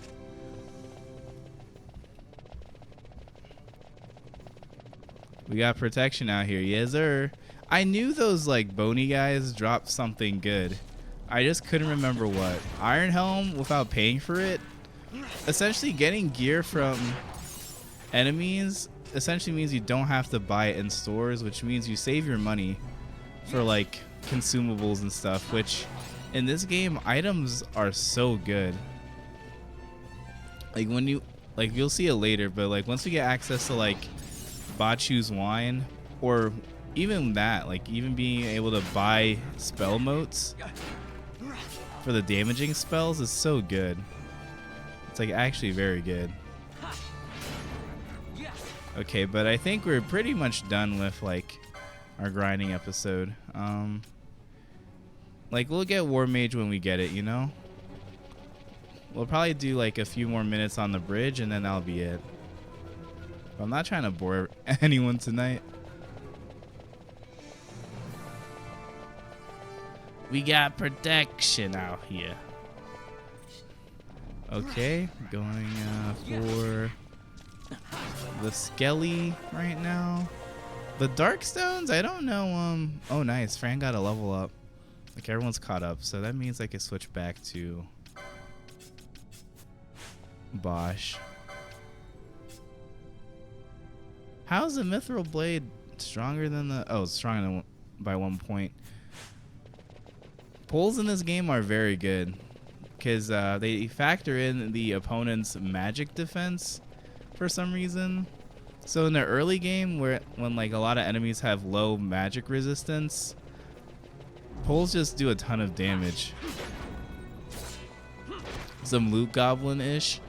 We got protection out here. Yes, sir. I knew those like bony guys dropped something good. I just couldn't remember what. Iron Helm without paying for it. Essentially getting gear from enemies essentially means you don't have to buy it in stores, which means you save your money for like consumables and stuff, which in this game items are so good. Like when you like you'll see it later, but like once we get access to like Bachu's wine, or even that, like even being able to buy spell motes for the damaging spells is so good. It's like actually very good. Okay, but I think we're pretty much done with like our grinding episode. Like we'll get War Mage when we get it, you know? We'll probably do like a few more minutes on the bridge and then that'll be it. But I'm not trying to bore anyone tonight. We got protection out here. Okay, going for the Skelly right now. The Darkstones, I don't know. Oh, nice. Fran got a level up. Like everyone's caught up, so that means I can switch back to Bosch. How's the Mithril Blade stronger than the... Oh, it's stronger than by 1 point. Pulls in this game are very good because they factor in the opponent's magic defense for some reason. So in the early game, when like a lot of enemies have low magic resistance, pulls just do a ton of damage. some loot goblin-ish.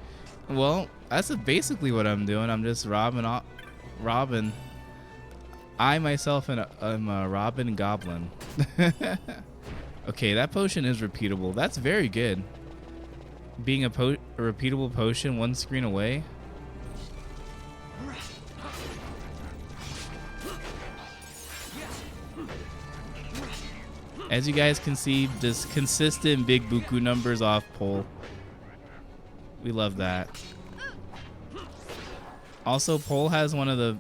Well, that's basically what I'm doing. I'm just robbing. I myself am a Robin Goblin. Okay, that potion is repeatable. That's very good. Being a repeatable potion one screen away. As you guys can see, just consistent big buku numbers off pole. We love that. Also, pole has one of the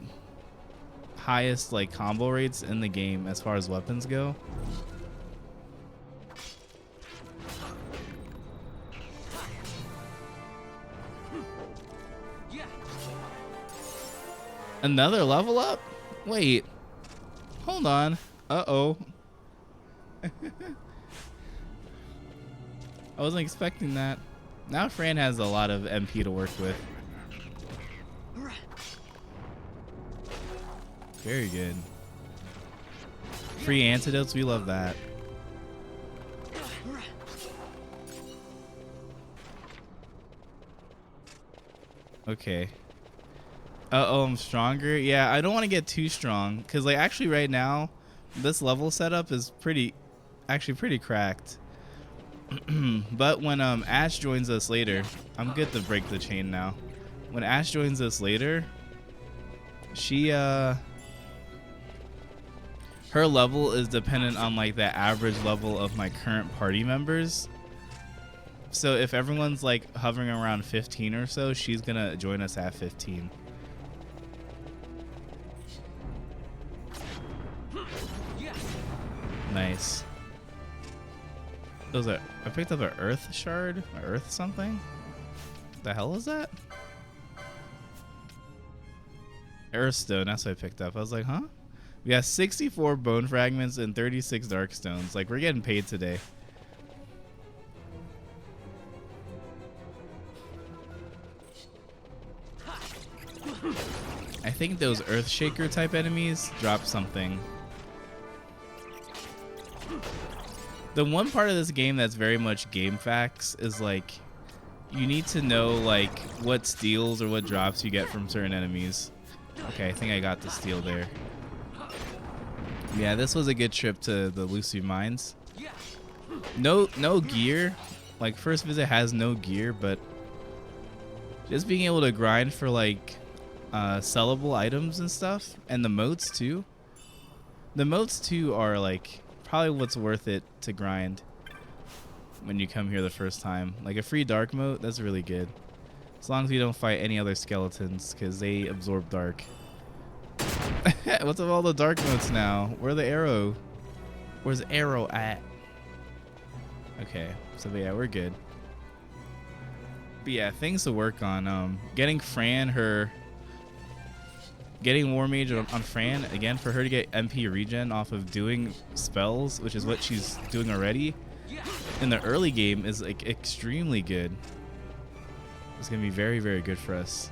highest like combo rates in the game as far as weapons go. Another level up? Wait. Hold on. Uh-oh. I wasn't expecting that. Now Fran has a lot of MP to work with. Very good. Free antidotes, we love that. Okay. Uh-oh, I'm stronger. Yeah, I don't want to get too strong because like actually right now this level setup is pretty cracked. But when Ash joins us later, I'm good to break the chain now. When Ash joins us later, she her level is dependent on like the average level of my current party members. So if everyone's like hovering around 15 or so, she's gonna join us at 15. Nice. Those are, I picked up an earth shard, or earth something. The hell is that? Earthstone, that's what I picked up. I was like, huh? We got 64 bone fragments and 36 dark stones. Like, we're getting paid today. I think those earth shaker type enemies drop something. The one part of this game that's very much game facts is like you need to know like what steals or what drops you get from certain enemies. Okay, I think I got the steal there. Yeah, this was a good trip to the Lucy Mines. No gear. Like first visit has no gear, but just being able to grind for like sellable items and stuff, and the moats too. The moats too are like probably what's worth it to grind when you come here the first time. Like a free dark moat, that's really good. As long as you don't fight any other skeletons, because they absorb dark. What's with all the dark moats now? Where's the arrow? Where's the arrow at? Okay, so yeah, we're good. But yeah, things to work on. Getting Fran getting War Mage on Fran, again, for her to get MP regen off of doing spells, which is what she's doing already, in the early game is like extremely good. It's going to be very, very good for us.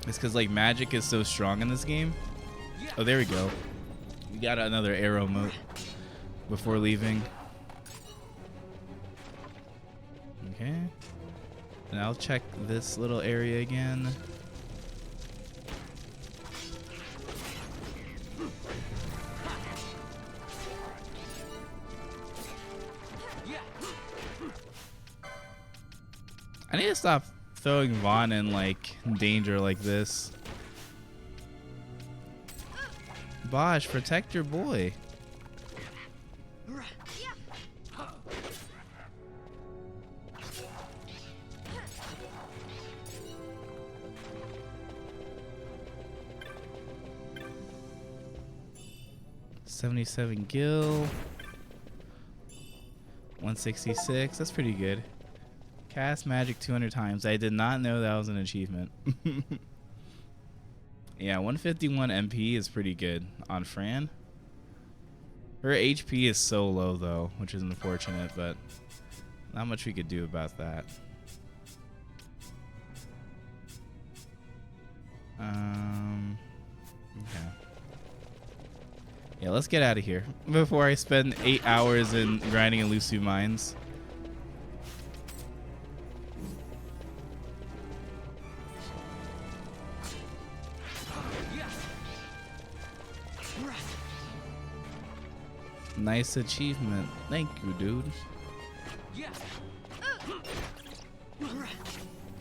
It's because like magic is so strong in this game. Oh, there we go. We got another arrow moat before leaving. Okay. And I'll check this little area again. I need to stop throwing Vaughn in like danger like this. Bosh, protect your boy. $77 gil. 166. That's pretty good. Cast magic 200 times. I did not know that was an achievement. Yeah, 151 MP is pretty good on Fran. Her HP is so low though, which is unfortunate, but not much we could do about that. Okay. Yeah, let's get out of here before I spend 8 hours in grinding elusive mines. Nice achievement. Thank you, dude.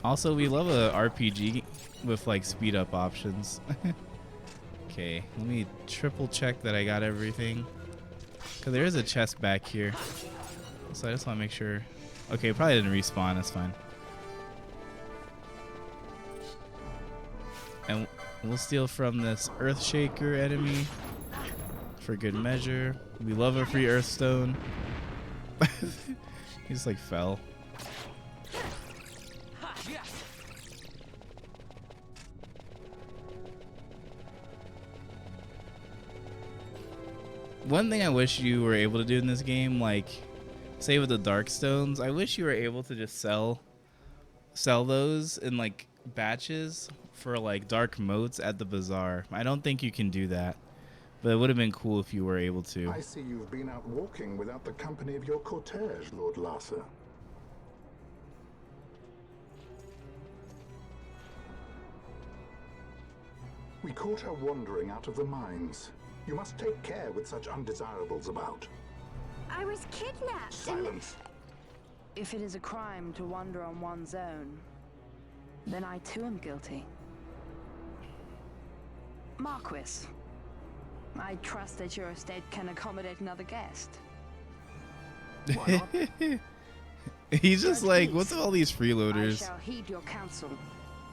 Also, we love a RPG with like speed up options. Okay, let me triple check that I got everything. Cause there is a chest back here. So I just want to make sure. Okay, probably didn't respawn, that's fine. And we'll steal from this Earthshaker enemy for good measure. We love a free Earthstone. He just like fell. One thing I wish you were able to do in this game, like say with the dark stones, I wish you were able to just sell those in like batches for like dark motes at the bazaar. I don't think you can do that, but it would have been cool if you were able to.
I see you've been out walking without the company of your cortege, Lord Larsa. We caught her wandering out of the mines. You must take care with such undesirables about.
I was kidnapped.
Silence.
If it is a crime to wander on one's own, then I too am guilty. Marquis, I trust that your estate can accommodate another guest.
Why not?
He's just like, what's all these
I
freeloaders?
shall heed your counsel.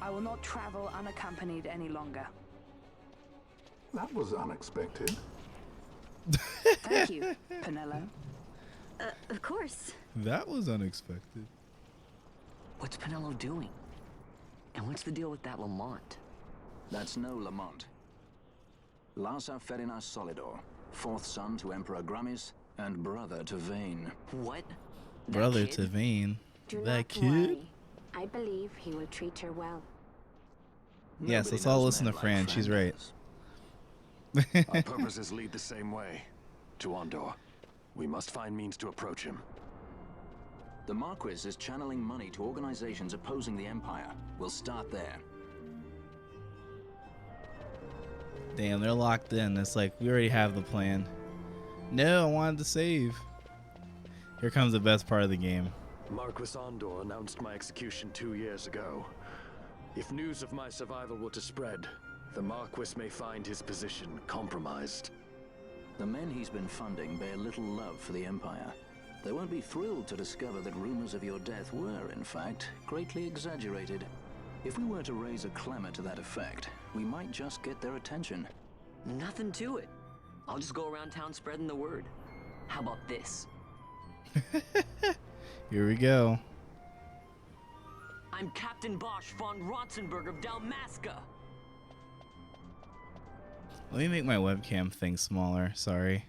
I will not travel unaccompanied any longer.
That was unexpected.
Thank you, Penello.
Of course.
That was unexpected.
What's Penello doing? And what's the deal with that Lamont?
That's no Lamont. Larsa Ferinas Solidor, fourth son to Emperor Gramis and brother to Vayne.
What? That
Brother
kid?
to Vayne.
Do
That
not
kid?
worry. I believe he will treat her well.
Yes,
Nobody
let's all
knows
listen
men
to
like
Fran. She's right.
Flanders.
Our purposes lead the same way. To Ondor. We must find means to approach him.
The Marquis is channeling money to organizations opposing the Empire. We'll start there.
Damn, they're locked in. It's like, we already have the plan. No, I wanted to save. Here comes the best part of the game.
Marquis Ondor announced my execution 2 years ago. If news of my survival were to spread, the Marquis may find his position compromised.
The men he's been funding bear little love for the Empire. They won't be thrilled to discover that rumors of your death were, in fact, greatly exaggerated. If we were to raise a clamor to that effect, we might just get their attention.
Nothing to it. I'll just go around town spreading the word. How about this?
Here we go.
I'm Captain Bosch von Rotzenberg of Dalmasca.
Let me make my webcam thing smaller. Sorry.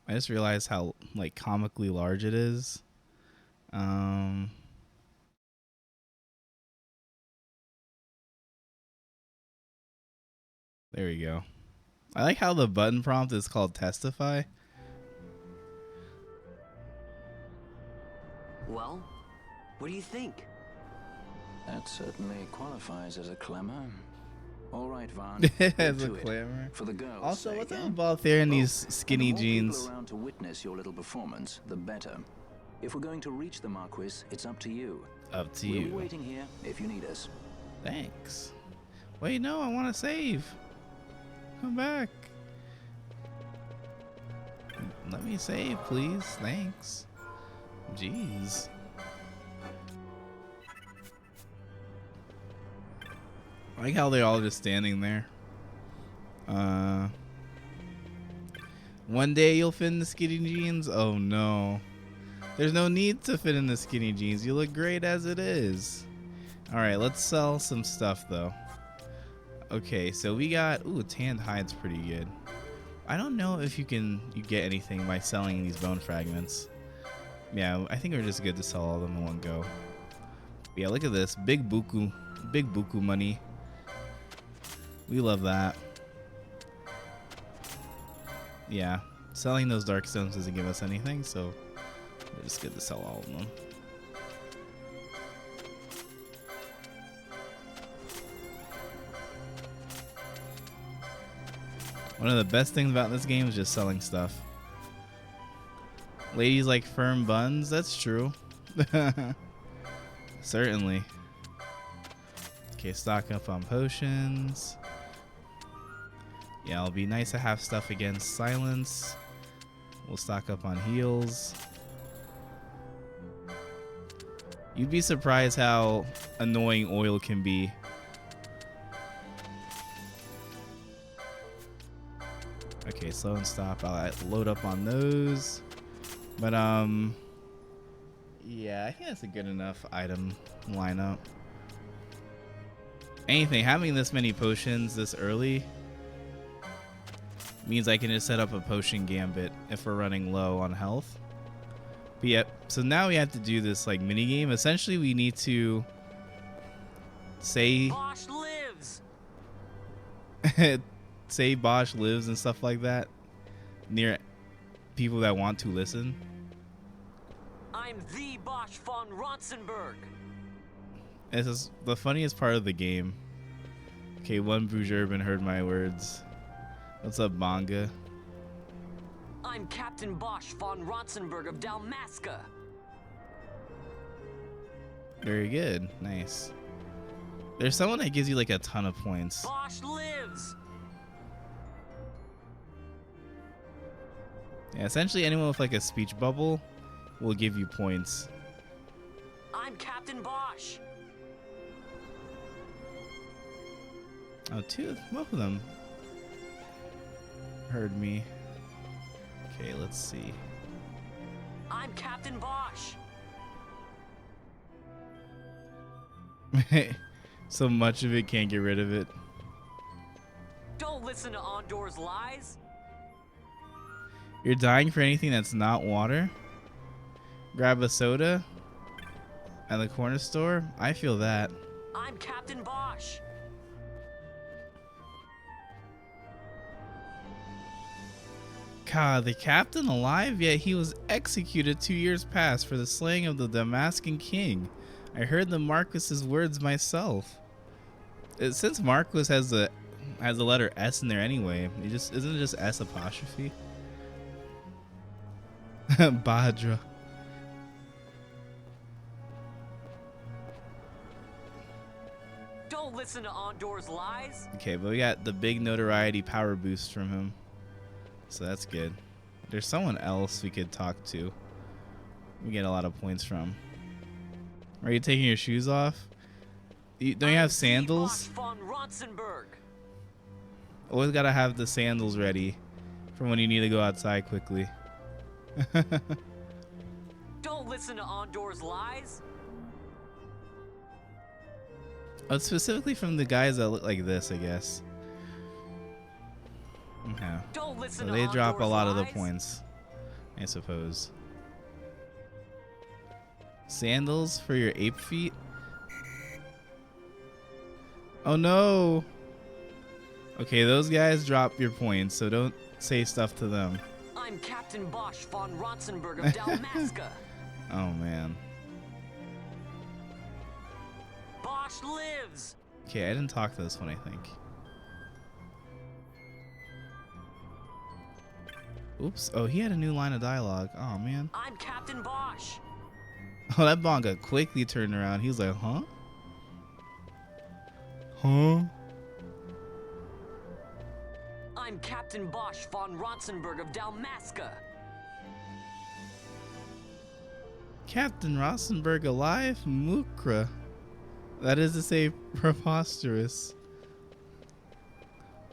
I just realized how like comically large it is. There we go. I like how the button prompt is called testify.
Well, what do you think?
That certainly qualifies as a clamor. All right, Vaughn.
As
get
a
to it.
clamor.
For the girls'
Also,
sake,
what's
eh?
up about there in these
And
skinny
the more
jeans?
people around to witness your little performance, the better. If we're going to reach the Marquis, it's up to you.
Up to
We'll be
you.
waiting here if you need us.
Thanks. Wait, no, I want to save. Come back. Let me save, please. Thanks. Jeez. I like how they're all just standing there. One day you'll fit in the skinny jeans? Oh no. There's no need to fit in the skinny jeans. You look great as it is. Alright, let's sell some stuff though. Okay, so we got... Ooh, tanned hide's pretty good. I don't know if you get anything by selling these bone fragments. Yeah, I think we're just good to sell all of them in one go. Yeah, look at this. Big buku money. We love that. yeah, selling those dark stones doesn't give us anything, so it's good to sell all of them. One of the best things about this game is just selling stuff. Ladies like firm buns, that's true. Certainly. Okay, stock up on potions. Yeah, it'll be nice to have stuff against silence. We'll stock up on heals. You'd be surprised how annoying oil can be. Okay, slow and stop. I'll load up on those. But yeah, I think that's a good enough item lineup. Anything, having this many potions this early means I can just set up a potion gambit if we're running low on health. But yeah, so now we have to do this like mini game. Essentially, we need to say
Bosch lives.
say Bosch lives and stuff like that near people that want to listen.
I'm the Bosch von Ronsenberg.
This is the funniest part of the game. Okay, one Brugerban heard my words. What's up, Bonga?
I'm Captain Bosch von Ronsenberg of Dalmasca.
Very good. Nice. There's someone that gives you like a ton of points.
Bosch lives.
Yeah, essentially anyone with like a speech bubble will give you points.
I'm Captain Bosch.
Oh, both of them heard me. Okay, let's see.
I'm Captain Bosch.
So much of it, can't get rid of it.
Don't listen to Ondor's lies.
You're dying for anything that's not water? Grab a soda at the corner store? I feel that.
I'm Captain Bosch.
God, the captain alive? Yet he was executed 2 years past for the slaying of the Damascan king. I heard the Marquis's words myself. Since Marquis has the letter S in there anyway, isn't it just S apostrophe? Badra.
Don't listen to Ondor's lies.
Okay, but we got the big notoriety power boost from him. So that's good. There's someone else we could talk to. We get a lot of points from. Are you taking your shoes off? Don't you have sandals?
Von Ronsenberg.
Always gotta have the sandals ready for when you need to go outside quickly.
Don't listen to Ondor's lies.
Oh, specifically from the guys that look like this, I guess. Okay.
Don't listen
So
to
they drop a
Ondor's
lot of the
lies.
points, I suppose. Sandals for your ape feet? Oh no! Okay, those guys drop your points, so don't say stuff to them.
I'm Captain Bosch von Ronsenberg of Dalmasca.
Oh man.
Bosch lives.
Okay, I didn't talk to this one, I think. Oops. Oh, he had a new line of dialogue. Oh man.
I'm Captain Bosch.
Oh, that Bonga quickly turned around. He was like, huh? Huh?
I'm Captain Bosch von Ronsenberg of Dalmasca.
Captain Rosenberg alive? Mukra. That is to say, preposterous.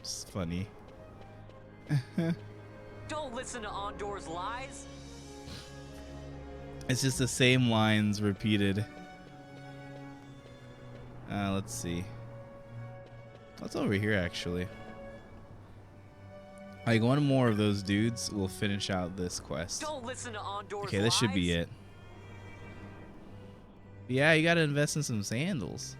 It's funny.
Don't listen to Ondor's lies.
It's just the same lines repeated. Let's see. What's over here, actually? Like, one more of those dudes will finish out this quest.
Don't listen to Ondor's
Okay, this should be
lies.
it. Yeah, you gotta invest in some sandals.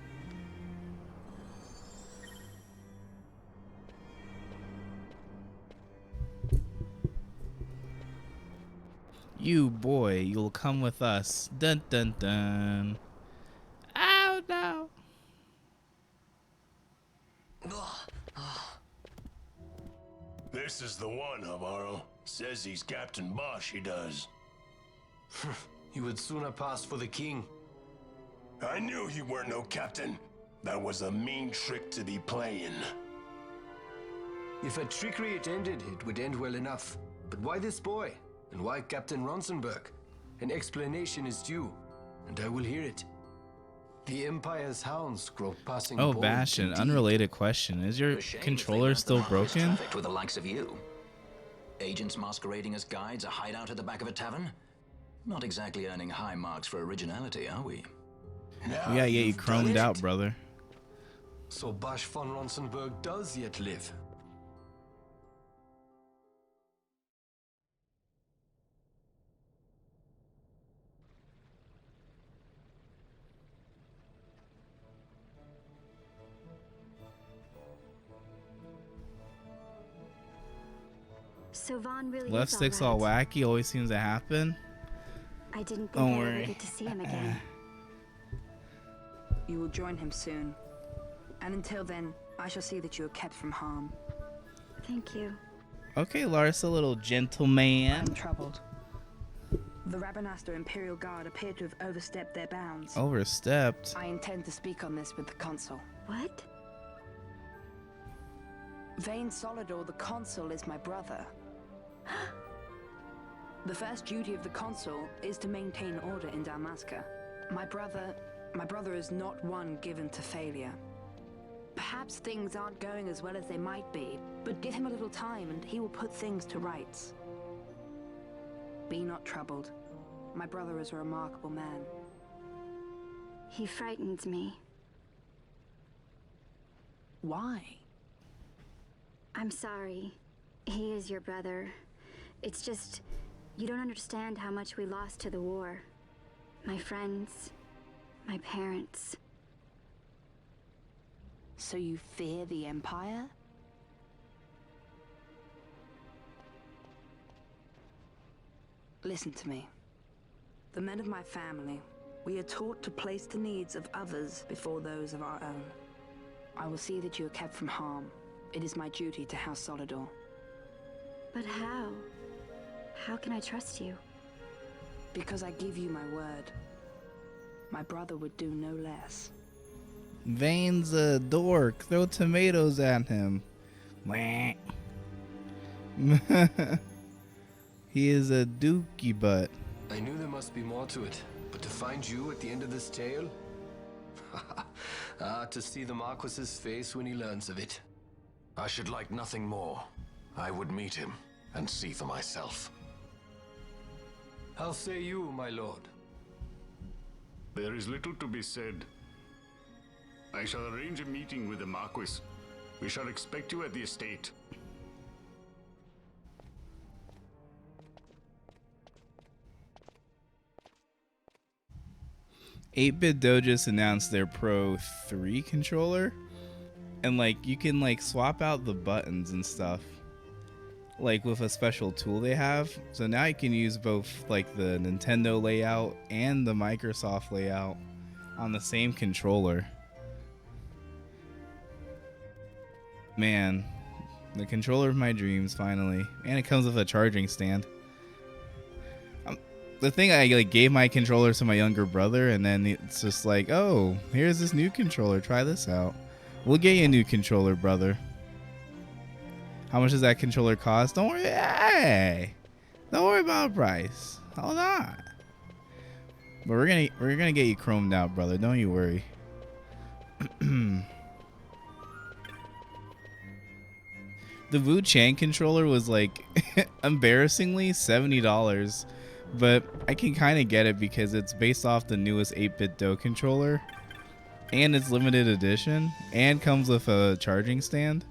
You boy, you'll come with us. Dun dun dun. Oh no.
This is the one, Amaro. Says he's Captain Bosch, he does.
You would sooner pass for the king.
I knew you weren't no captain. That was a mean trick to be playing.
If a trickery it ended, it would end well enough. But why this boy? And why Captain Ronsenberg? An explanation is due, and I will hear it. The Empire's hounds grow passing
Oh,
bold
Bastion,
indeed.
unrelated question. Is your controller still broken?
Trafficked with the likes of you. Agents masquerading as guides, a hideout at the back of a tavern? Not exactly earning high marks for originality, are we?
We gotta get you chromed out, brother.
So Bosch von Ronsenberg does yet live.
So Vaughn really
Left
is
stick's
all
all
right.
wacky, always seems to happen.
I didn't think
Don't
I'd ever
worry.
get to see him again.
You will join him soon. And until then, I shall see that you are kept from harm.
Thank you.
Okay, Lars, a little gentleman.
I'm troubled. The Rabanastor Imperial Guard appear to have overstepped their bounds.
Overstepped.
I intend to speak on this with the consul.
What?
Vane Solidor, the consul, is my brother. The first duty of the consul is to maintain order in Dalmasca. My brother is not one given to failure. Perhaps things aren't going as well as they might be, but give him a little time and he will put things to rights. Be not troubled. My brother is a remarkable man.
He frightens me.
Why?
I'm sorry. He is your brother. It's just, you don't understand how much we lost to the war. My friends, my parents.
So you fear the Empire? Listen to me. The men of my family, we are taught to place the needs of others before those of our own. I will see that you are kept from harm. It is my duty to House Solidor.
But how? How can I trust you?
Because I give you my word. My brother would do no less.
Vane's a dork. Throw tomatoes at him. Wah. He is a dookie butt.
I knew there must be more to it, but to find you at the end of this tale? To see the Marquis's face when he learns of it.
I should like nothing more. I would meet him and see for myself.
How say you, my lord?
There is little to be said. I shall arrange a meeting with the Marquis. We shall expect you at the estate.
8-Bit Do just announced their Pro 3 controller, and like you can like swap out the buttons and stuff like with a special tool they have. So now you can use both like the Nintendo layout and the Microsoft layout on the same controller. Man, the controller of my dreams finally, and it comes with a charging stand. The thing, I like gave my controller to my younger brother, and then it's just like, oh, here's this new controller, try this out. We'll get you a new controller, brother. How much does that controller cost? Don't worry, hey, don't worry about price. Hold on. But we're gonna get you chromed out, brother. Don't you worry. The Wu Chang controller was like embarrassingly $70. But I can kind of get it because it's based off the newest 8-Bit Do controller, and it's limited edition, and comes with a charging stand.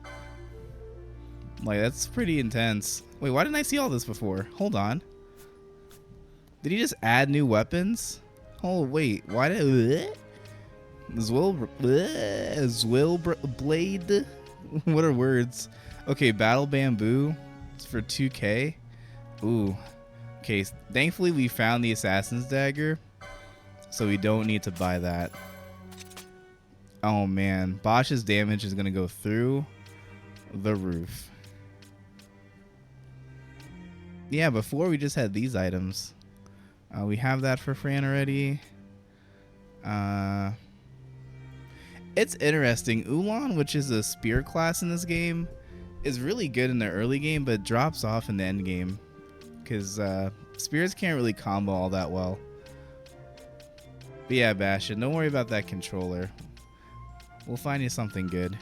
Like, that's pretty intense. Wait, why didn't I see all this before? Hold on. Did he just add new weapons? Oh, wait. Why did... Zwill Blade? What are words? Okay, Battle Bamboo. It's for 2K. Ooh. Okay, thankfully we found the assassin's dagger, so we don't need to buy that. Oh man, Bosch's damage is gonna go through the roof. Yeah, before we just had these items. We have that for Fran already. It's interesting. Ulan, which is a spear class in this game, is really good in the early game, but drops off in the end game. Because spears can't really combo all that well. But yeah, Bastion, don't worry about that controller. We'll find you something good.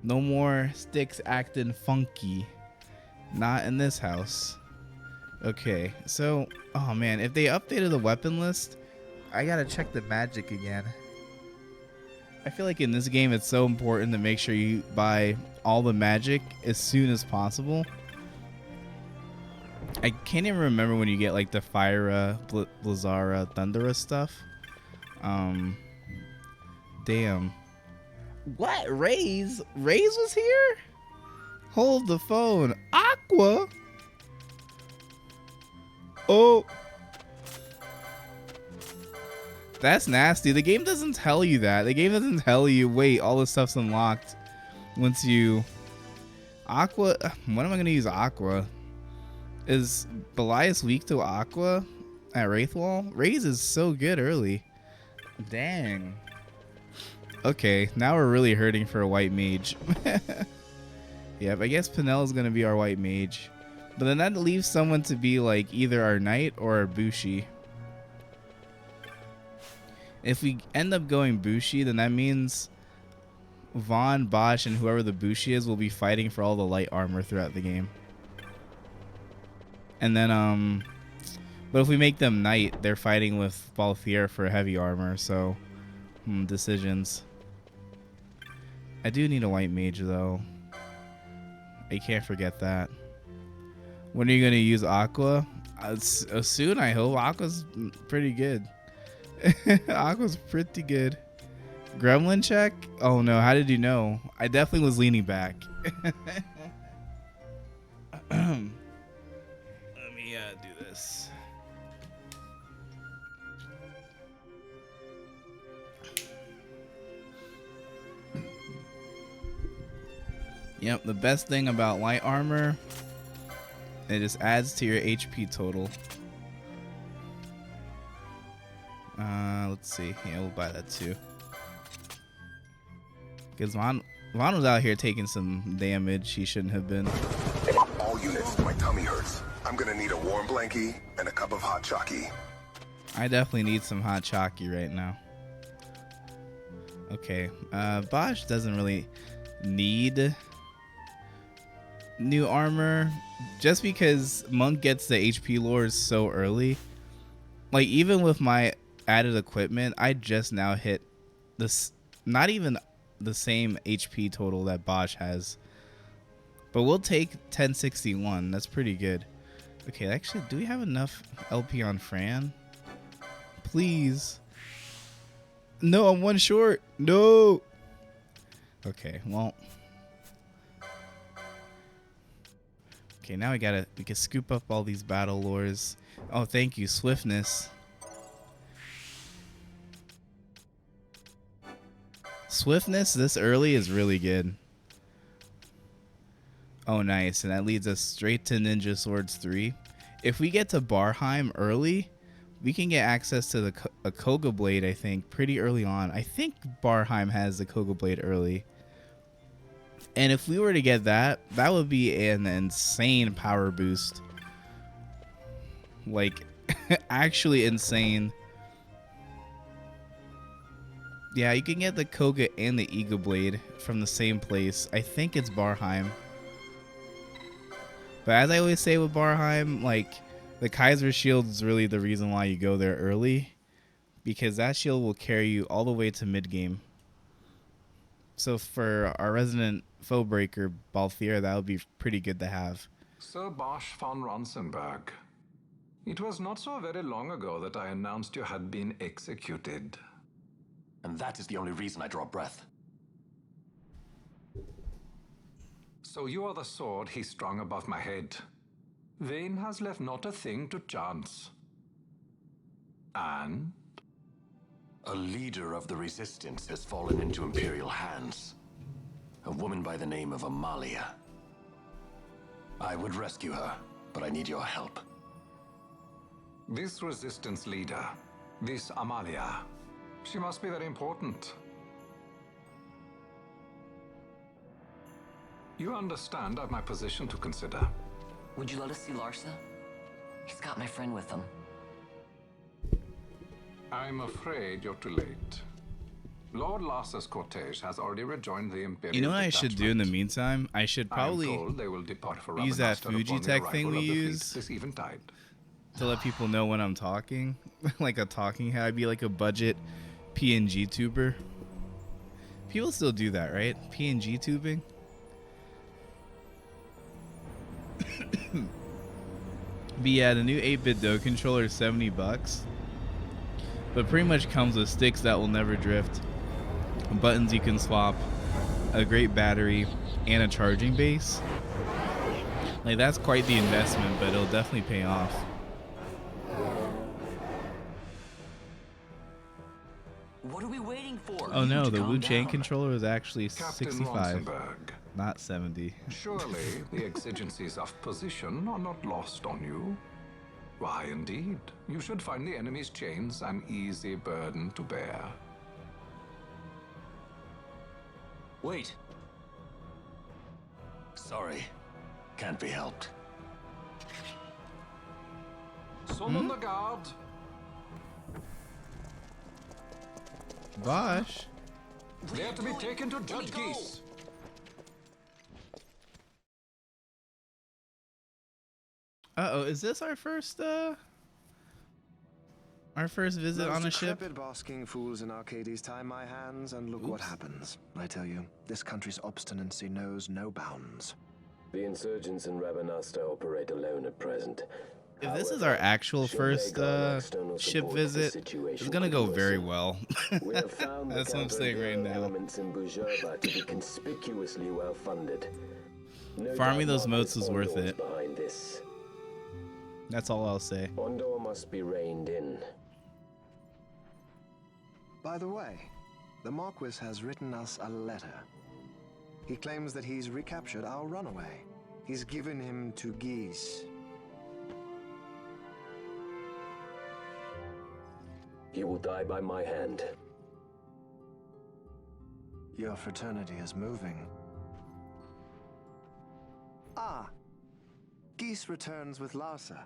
No more sticks acting funky. Not in this house. Okay, so, oh man, if they updated the weapon list, I gotta check the magic again. I feel like in this game it's so important to make sure you buy all the magic as soon as possible. I can't even remember when you get like the Fyra, Blizzara, Thundera stuff. Damn. What? Raze? Raze was here? Hold the phone. Aqua? Oh. That's nasty. The game doesn't tell you that. The game doesn't tell you, wait, all this stuff's unlocked once you... Aqua? When am I going to use Aqua? Is Belias weak to Aqua at Wraithwall? Raze is so good early. Dang. Okay, now we're really hurting for a white mage. Yep, I guess Penella's going to be our white mage. But then that leaves someone to be like either our knight or our Bushi. If we end up going Bushi, then that means Vaughn, Bosch, and whoever the Bushi is will be fighting for all the light armor throughout the game. And then, but if we make them knight, they're fighting with Balthier for heavy armor, so, decisions. I do need a white mage, though. I can't forget that. When are you going to use Aqua? Soon, I hope. Aqua's pretty good. Aqua's pretty good. Gremlin check? Oh no, how did you know? I definitely was leaning back. Let me do this. Yep, the best thing about light armor, it just adds to your HP total. Let's see. Yeah, we'll buy that too. Because Vaughn was out here taking some damage he shouldn't have been.
All units, my tummy hurts. I'm gonna need a warm blankie and a cup of hot chalky.
I definitely need some hot chalky right now. Okay, Bosch doesn't really need new armor just because Monk gets the HP lures so early. Like, even with my added equipment, I just now hit this, not even the same HP total that Bosch has. But we'll take 1061. That's pretty good. Okay, actually, do we have enough LP on Fran? Please. No, I'm one short. No. Okay, well. Okay, now we can scoop up all these battle lures. Oh, thank you, Swiftness. Swiftness this early is really good. Oh, nice. And that leads us straight to Ninja Swords 3. If we get to Barheim early, we can get access to a Koga Blade, I think, pretty early on. I think Barheim has the Koga Blade early. And if we were to get that, that would be an insane power boost. Like, actually insane. Yeah, you can get the Koga and the Ego Blade from the same place. I think it's Barheim. But as I always say with Barheim, like, the Kaiser Shield is really the reason why you go there early. Because that shield will carry you all the way to mid-game. So for our resident foe breaker, Balthier, that would be pretty good to have.
Sir Bosch von Ronsenberg, it was not so very long ago that I announced you had been executed.
And that is the only reason I draw breath.
So you are the sword he strung above my head. Vane has left not a thing to chance. And?
A leader of the Resistance has fallen into Imperial hands. A woman by the name of Amalia. I would rescue her, but I need your help.
This Resistance leader, this Amalia, she must be very important. You understand I've my position to consider.
Would you let us see Larsa? He's got my friend with him.
I'm afraid you're too late. Lord Larsa's cortege has already rejoined the Imperial.
You know what I should do in the meantime? I should probably
they will depart for
use that
Ravenastor upon the
Fujitech thing we
arrival of the fleet
use
this eventide.
to let people know when I'm talking. Like a talking head. I'd be like a budget PNG tuber. People still do that, right? PNG tubing? But yeah, the new 8-bit Do controller is $70. But pretty much comes with sticks that will never drift, buttons you can swap, a great battery, and a charging base. Like, that's quite the investment, but it'll definitely pay off.
What are we waiting for?
Oh no, the
Calm
Wu Chang
down.
controller is actually
Captain
65,
Ronsenberg.
not 70.
Surely the exigencies of position are not lost on you. Why, indeed. You should find the enemy's chains an easy burden to bear.
Wait. Sorry. Can't be helped.
Summon the guard.
Bosh.
They are to be taken to Judge Geese.
Uh-oh, is this our first visit on a ship?
Those decrepit basking fools in Arcades tie my hands, and look what happens. I tell you, this country's obstinacy knows no bounds.
The insurgents in Ravenastor operate alone at present.
If this is our actual first ship visit, it's gonna go very well.
We have found
That's what I'm saying right now.
elements in Bujerba to be conspicuously well funded. No
Farming
doubt
those motes
Marcus
is worth
Ondor's
it.
behind this.
That's all I'll say.
Ondor must be reined in.
By the way, the Marquis has written us a letter. He claims that he's recaptured our runaway. He's given him to Geese.
He will die by my hand.
Your fraternity is moving. Ah, Geese returns with Larsa.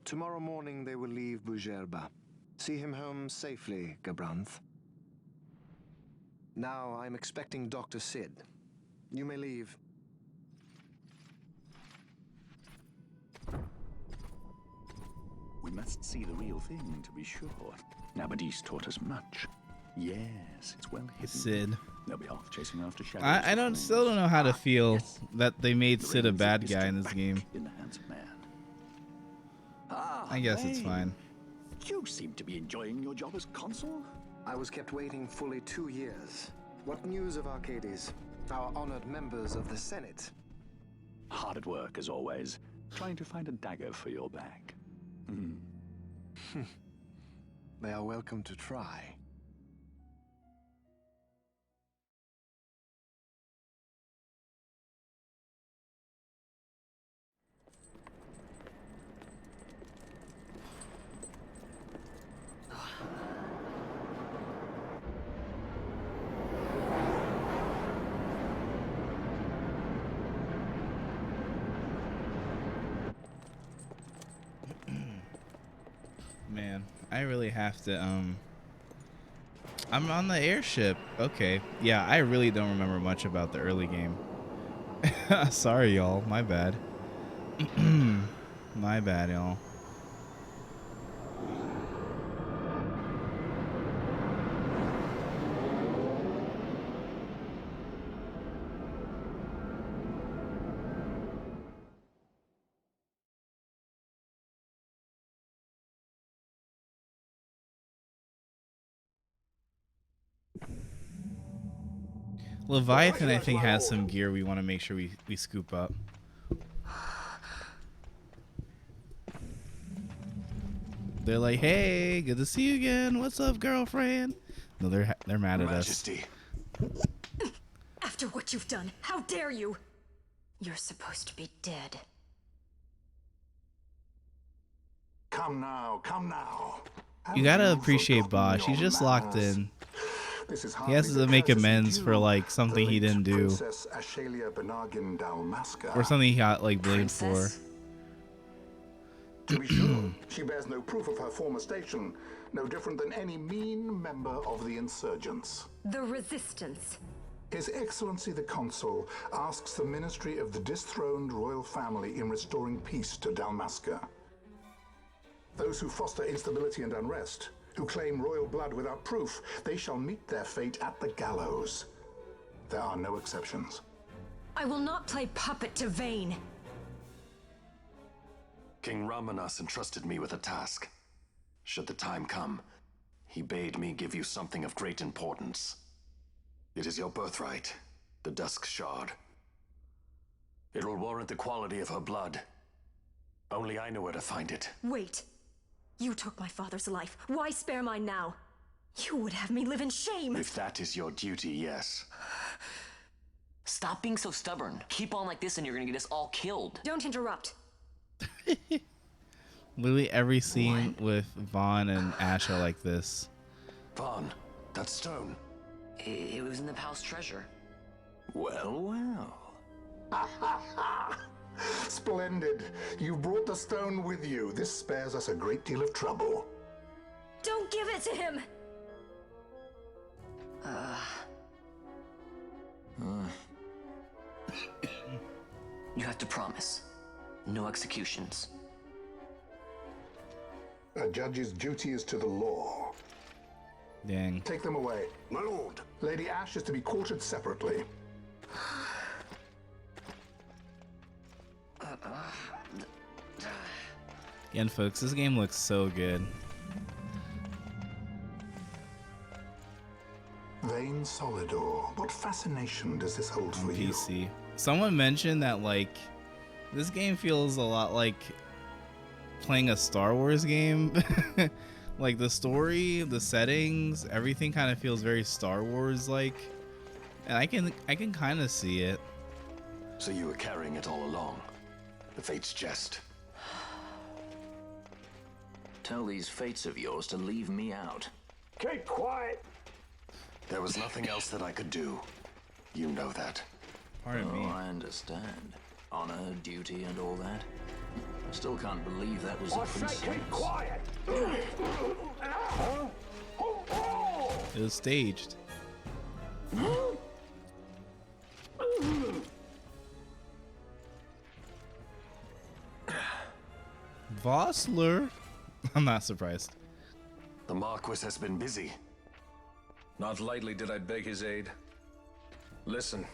Tomorrow morning they will leave Bujerba. See him home safely, Gabranth. Now I'm expecting Dr. Sid. You may leave.
We must see the real thing to be sure. Nabadis taught us much. Yes, it's well hidden.
Sid.
They'll be off chasing after shadows.
I still don't know how to feel that they made Sid a bad guy in this game.
In the hands of man.
I guess it's fine.
You seem to be enjoying your job as consul.
I was kept waiting fully 2 years. What news of Arcades? Our honored members of the Senate.
Hard at work, as always, trying to find a dagger for your back.
They are welcome to try.
Man, I really have to, I'm on the airship. Okay. Yeah, I really don't remember much about the early game. Sorry, y'all. My bad. My bad, y'all. Leviathan, I think, has some gear we want to make sure we scoop up. They're like, "Hey, good to see you again. What's up, girlfriend?" No, they're mad at
Majesty.
us. After what you've done, how dare you? You're supposed to be dead.
Come now, come now.
You gotta appreciate Bosch. He's just locked in. He has to make amends for like something he didn't do, or something he got like blamed for.
To be sure, she bears no proof of her former station, no different than any mean member of the insurgents.
The Resistance.
His Excellency the Consul asks the ministry of the dethroned royal family in restoring peace to Dalmasca. Those who foster instability and unrest, who claim royal blood without proof, they shall meet their fate at the gallows. There are no exceptions.
I will not play puppet to Vayne.
King Ramanas entrusted me with a task. Should the time come, he bade me give you something of great importance. It is your birthright, the Dusk Shard. It will warrant the quality of her blood. Only I know where to find it.
Wait. You took my father's life. Why spare mine now? You would have me live in shame.
If that is your duty, yes.
Stop being so stubborn. Keep on like this and you're gonna get us all killed.
Don't interrupt.
Literally every scene with Vaughn and Ash are like this.
Vaughn, that stone.
It was in the palace treasure.
Well, well.
Splendid. You brought the stone with you. This spares us a great deal of trouble.
Don't give it to him!
You have to promise. No executions.
A judge's duty is to the law.
Dang.
Take them away.
My lord.
Lady Ash is to be quartered separately.
Again, folks, this game looks so good.
Vayne Solidor. What fascination does this hold for you?
PC. Someone mentioned that like this game feels a lot like playing a Star Wars game. Like the story, the settings, everything kind of feels very Star Wars like, and I can kind of see it.
So you were carrying it all along. The Fate's jest.
Tell these fates of yours to leave me out.
Keep quiet.
There was nothing else that I could do. You know that.
Pardon me.
I understand. Honor, duty, and all that. I still can't believe that was a
I say
princess.
keep quiet.
It was staged. Vossler? I'm not surprised.
The Marquis has been busy.
Not lightly did I beg his aid. Listen,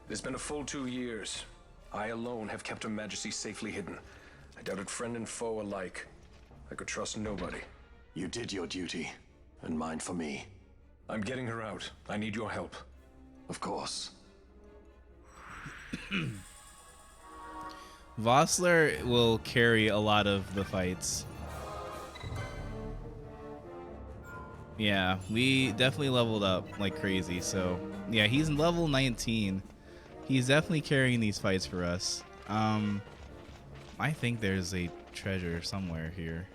it's been a full 2 years. I alone have kept Her Majesty safely hidden. I doubted friend and foe alike. I could trust nobody.
You did your duty, and mine for me.
I'm getting her out. I need your help.
Of course.
Vossler will carry a lot of the fights. Yeah, we definitely leveled up like crazy. So yeah, he's level 19. He's definitely carrying these fights for us. I think there's a treasure somewhere here.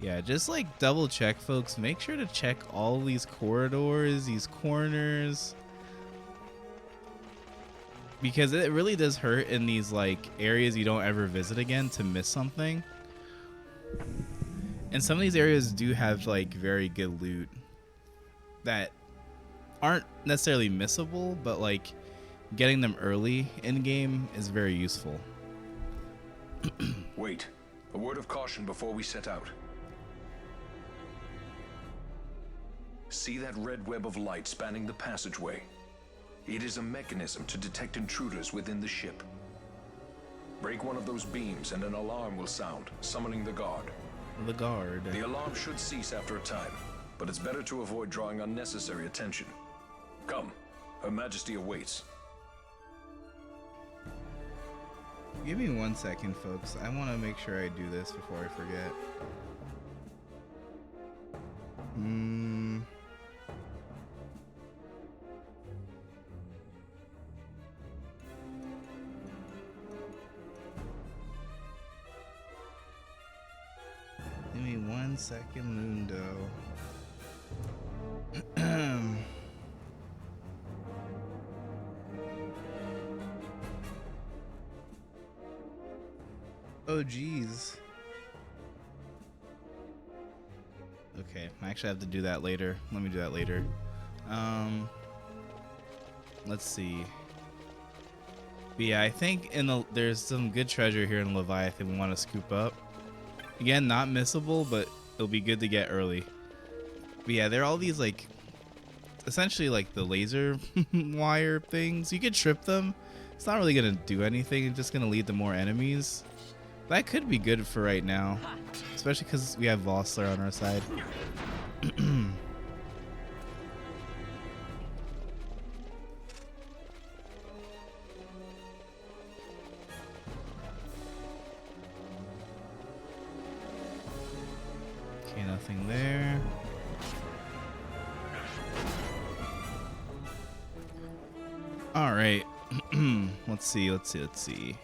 Yeah, just like double check, folks. Make sure to check all these corridors, these corners, because it really does hurt in these like areas you don't ever visit again to miss something. And some of these areas do have like very good loot that aren't necessarily missable, but like getting them early in game is very useful.
Wait, a word of caution before we set out. See that red web of light spanning the passageway? It is a mechanism to detect intruders within the ship. Break one of those beams and an alarm will sound, summoning the guard.
The guard.
The alarm should cease after a time, but it's better to avoid drawing unnecessary attention. Come, Her Majesty awaits.
Give me 1 second, folks. I want to make sure I do this before I forget. Hmm. Give me 1 second, Mundo. Oh, geez. Okay, I actually have to do that later. Let me do that later. Let's see. But yeah, I think there's some good treasure here in Leviathan we want to scoop up. Again, not missable, but it'll be good to get early. But yeah, there are all these like, essentially like the laser wire things. You could trip them. It's not really gonna do anything. It's just gonna lead to more enemies. That could be good for right now, especially because we have Vossler on our side. Okay, nothing there. All right. Let's see.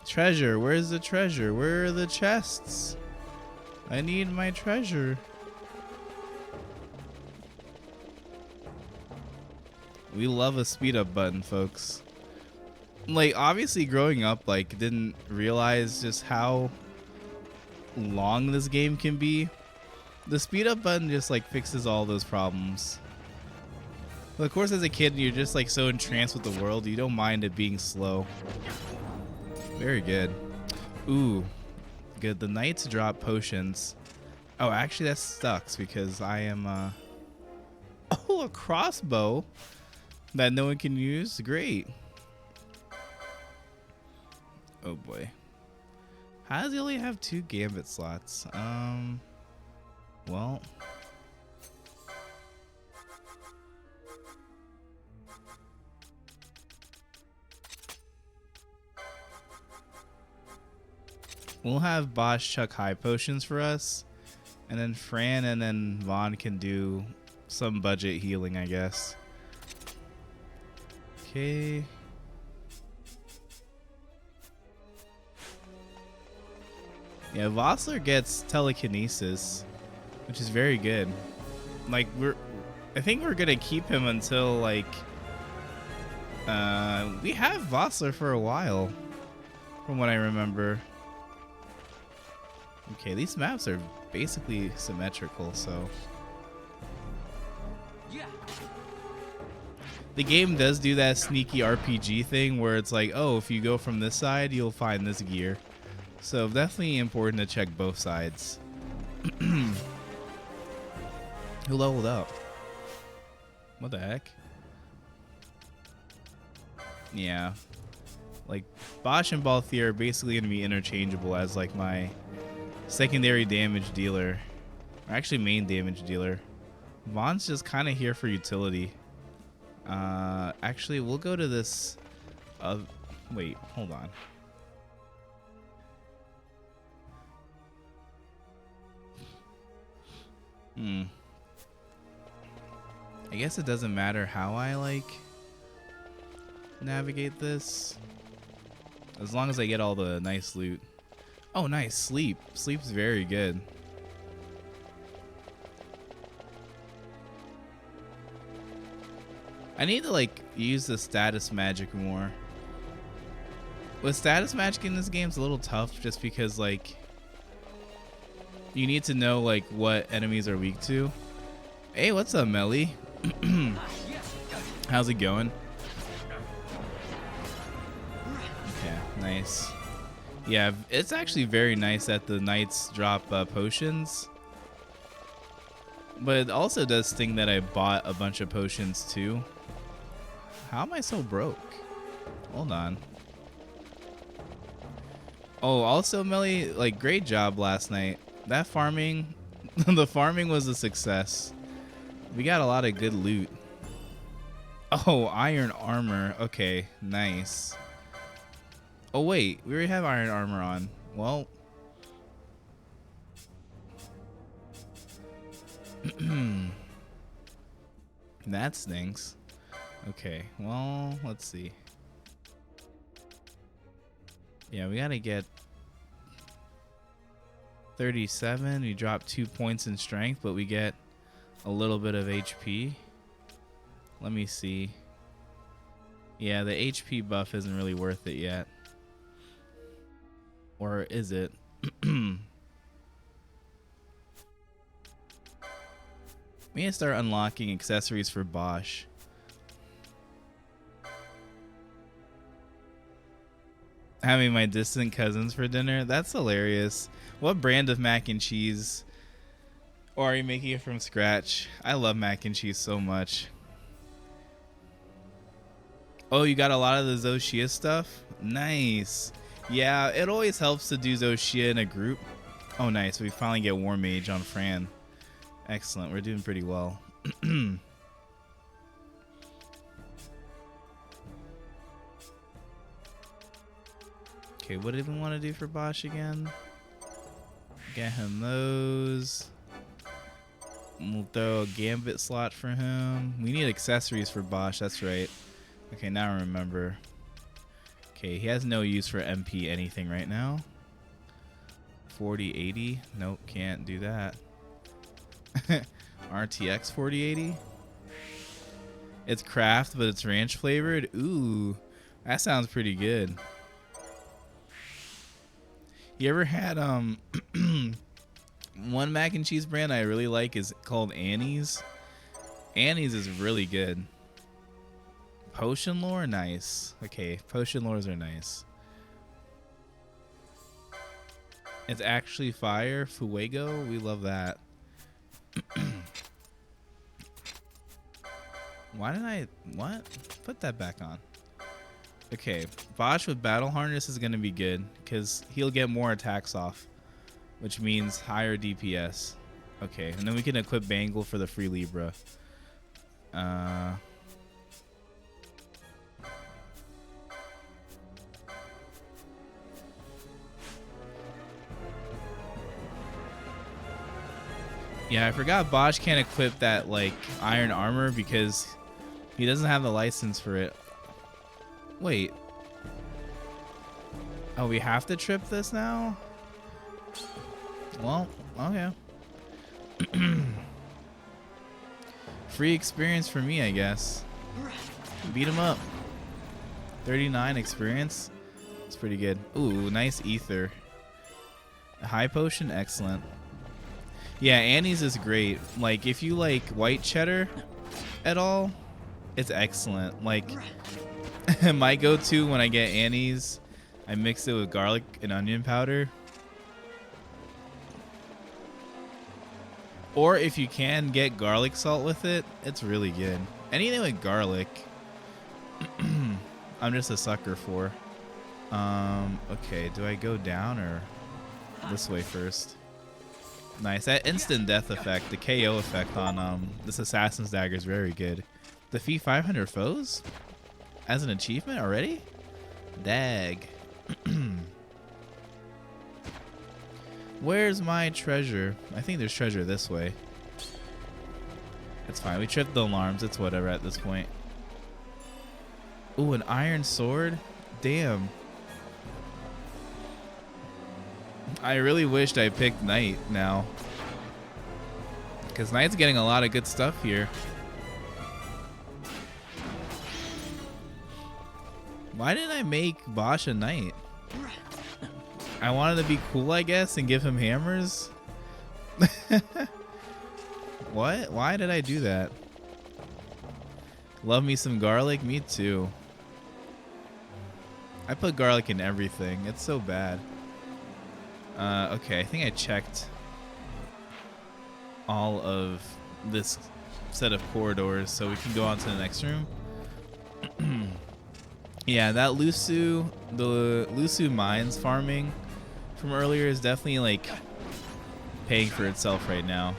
Treasure. Where's the treasure? Where are the chests? I need my treasure. We love a speed up button, folks. Like, obviously growing up, like, didn't realize just how long this game can be. The speed up button just like fixes all those problems. But of course, as a kid, you're just like so entranced with the world, you don't mind it being slow. Very good. Ooh, good. The knights drop potions. Oh, actually, that sucks because I am. Oh, a crossbow that no one can use. Great. Oh boy. How does he only have 2 gambit slots? Well. We'll have Bosch chuck high potions for us, and then Fran and then Vaughn can do some budget healing, I guess. Okay. Yeah, Vossler gets telekinesis, which is very good. Like, I think we're gonna keep him until like we have Vossler for a while, from what I remember. Okay, these maps are basically symmetrical, so
yeah.
The game does do that sneaky RPG thing where it's like, oh, if you go from this side, you'll find this gear. So definitely important to check both sides. Who leveled up? What the heck? Yeah. Like, Bosch and Balthier are basically going to be interchangeable as like my secondary damage dealer. Or actually main damage dealer. Vaughn's just kind of here for utility. Actually, we'll go to this. Wait, hold on. I guess it doesn't matter how I like navigate this, as long as I get all the nice loot. Oh, nice. Sleep's very good. I need to like use the status magic more. With status magic in this game, it's a little tough just because like you need to know like what enemies are weak to. Hey, what's up, Melly? How's it going? Okay, nice. Yeah, it's actually very nice that the knights drop potions. But it also does sting that I bought a bunch of potions too. How am I so broke? Hold on. Oh, also, Melly, like, great job last night. That farming, the farming was a success. We got a lot of good loot. Oh, iron armor. Okay, nice. Oh, wait, we already have iron armor on. Well. That stinks. Okay, well, let's see. Yeah, we gotta get 37. We drop 2 points in strength, but we get a little bit of HP. Let me see. Yeah, the HP buff isn't really worth it yet. Or is it? We need to start unlocking accessories for Bosch. Having my distant cousins for dinner? That's hilarious. What brand of mac and cheese? Or are you making it from scratch? I love mac and cheese so much. Oh, you got a lot of the Zoshia stuff? Nice. Yeah, it always helps to do Zoshia in a group. Oh, nice. We finally get War Mage on Fran. Excellent. We're doing pretty well. Okay, what did we want to do for Bosch again? Get him those. We'll throw a Gambit slot for him. We need accessories for Bosch, that's right. Okay, now I remember. Okay, he has no use for MP anything right now. 4080. Nope, can't do that. RTX 4080. It's craft, but it's ranch flavored. Ooh, that sounds pretty good. You ever had one mac and cheese brand I really like is called Annie's. Annie's is really good. Potion lore, nice. Okay, potion lores are nice. It's actually fire. Fuego, we love that. Why did I, what? Put that back on. Okay, Bosch with Battle Harness is going to be good because he'll get more attacks off, which means higher DPS. Okay, and then we can equip Bangle for the free Libra. Yeah, I forgot Bosch can't equip that, like, iron armor because he doesn't have the license for it. Wait. Oh, we have to trip this now? Well, okay. Free experience for me, I guess. Beat him up. 39 experience. It's pretty good. Ooh, nice ether. A high potion, excellent. Yeah, Annie's is great. Like, if you like white cheddar at all, it's excellent. Like, my go-to when I get Annie's, I mix it with garlic and onion powder. Or if you can get garlic salt with it, it's really good. Anything with garlic, I'm just a sucker for. Okay, do I go down or this way first? Nice. That instant death effect, the KO effect on this Assassin's Dagger is very good. Defeat 500 foes? As an achievement already? Dag. Where's my treasure? I think there's treasure this way. It's fine. We tripped the alarms. It's whatever at this point. Ooh, an iron sword? Damn. I really wished I picked Knight now. Because Knight's getting a lot of good stuff here. Why didn't I make Bosch a Knight? I wanted to be cool, I guess, and give him hammers. What? Why did I do that? Love me some garlic? Me too. I put garlic in everything. It's so bad. Okay, I think I checked all of this set of corridors, so we can go on to the next room. Yeah, that the Lusu mines farming from earlier is definitely like paying for itself right now.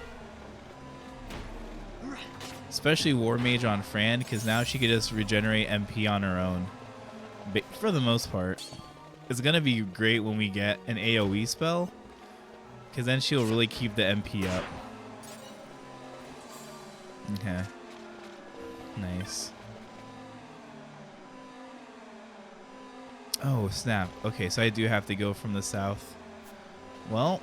Especially War Mage on Fran, because now she could just regenerate MP on her own. For the most part. It's going to be great when we get an AoE spell, because then she'll really keep the MP up. Okay. Nice. Oh, snap. Okay, so I do have to go from the south. Well.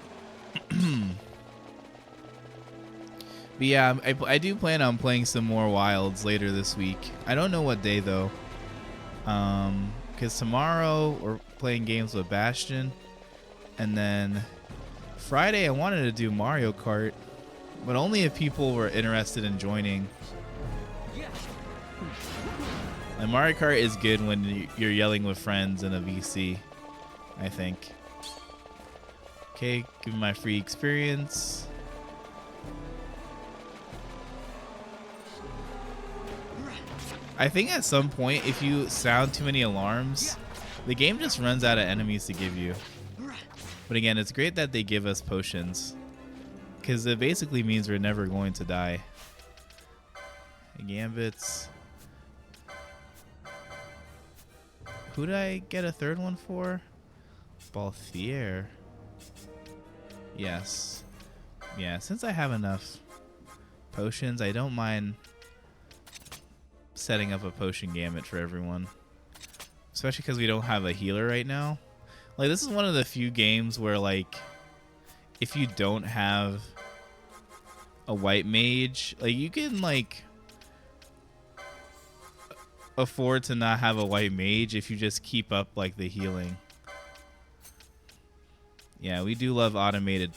But yeah, I do plan on playing some more Wilds later this week. I don't know what day, though. Because tomorrow we're playing games with Bastion. And then Friday I wanted to do Mario Kart. But only if people were interested in joining. And Mario Kart is good when you're yelling with friends in a VC, I think. Okay, give me my free experience. I think at some point, if you sound too many alarms, the game just runs out of enemies to give you. But again, it's great that they give us potions, because it basically means we're never going to die. Gambits. Who did I get a third one for? Balthier. Yes. Yeah, since I have enough potions, I don't mind setting up a potion gambit for everyone. Especially because we don't have a healer right now. Like, this is one of the few games where, like, if you don't have a white mage, like, you can, like, afford to not have a white mage if you just keep up, like, the healing. Yeah, we do love automated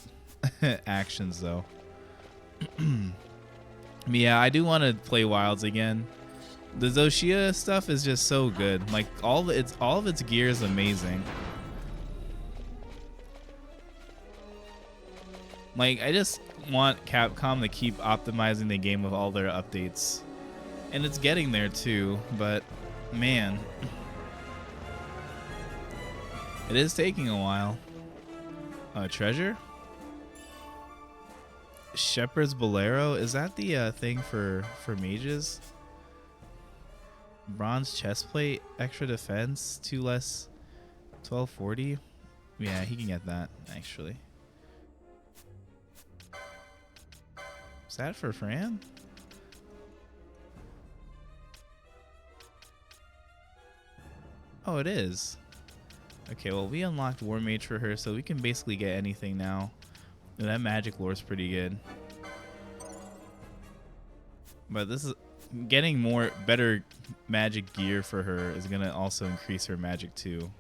actions, though. Yeah, I do want to play Wilds again. The Zoshia stuff is just so good. Like, all of its gear is amazing. Like, I just want Capcom to keep optimizing the game with all their updates. And it's getting there too, but man, it is taking a while. Treasure? Shepherd's Bolero? Is that the thing for mages? Bronze chestplate, extra defense, 2 less, 1240. Yeah, he can get that actually. Is that for Fran? Oh, it is. Okay, well, we unlocked War Mage for her, so we can basically get anything now. And that magic lore is pretty good. But this is getting better magic gear for her is gonna also increase her magic too.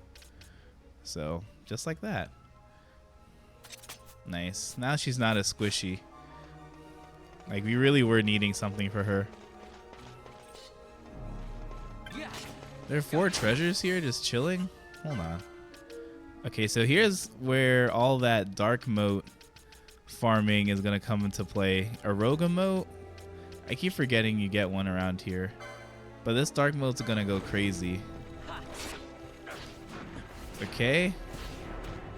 So just like that. Nice. Now she's not as squishy. Like, we really were needing something for her. There are 4 treasures here just chilling. Hold on. Okay, so here's where all that dark moat farming is gonna come into play. Aroga moat. I keep forgetting you get one around here. But this dark moat's gonna go crazy. Okay.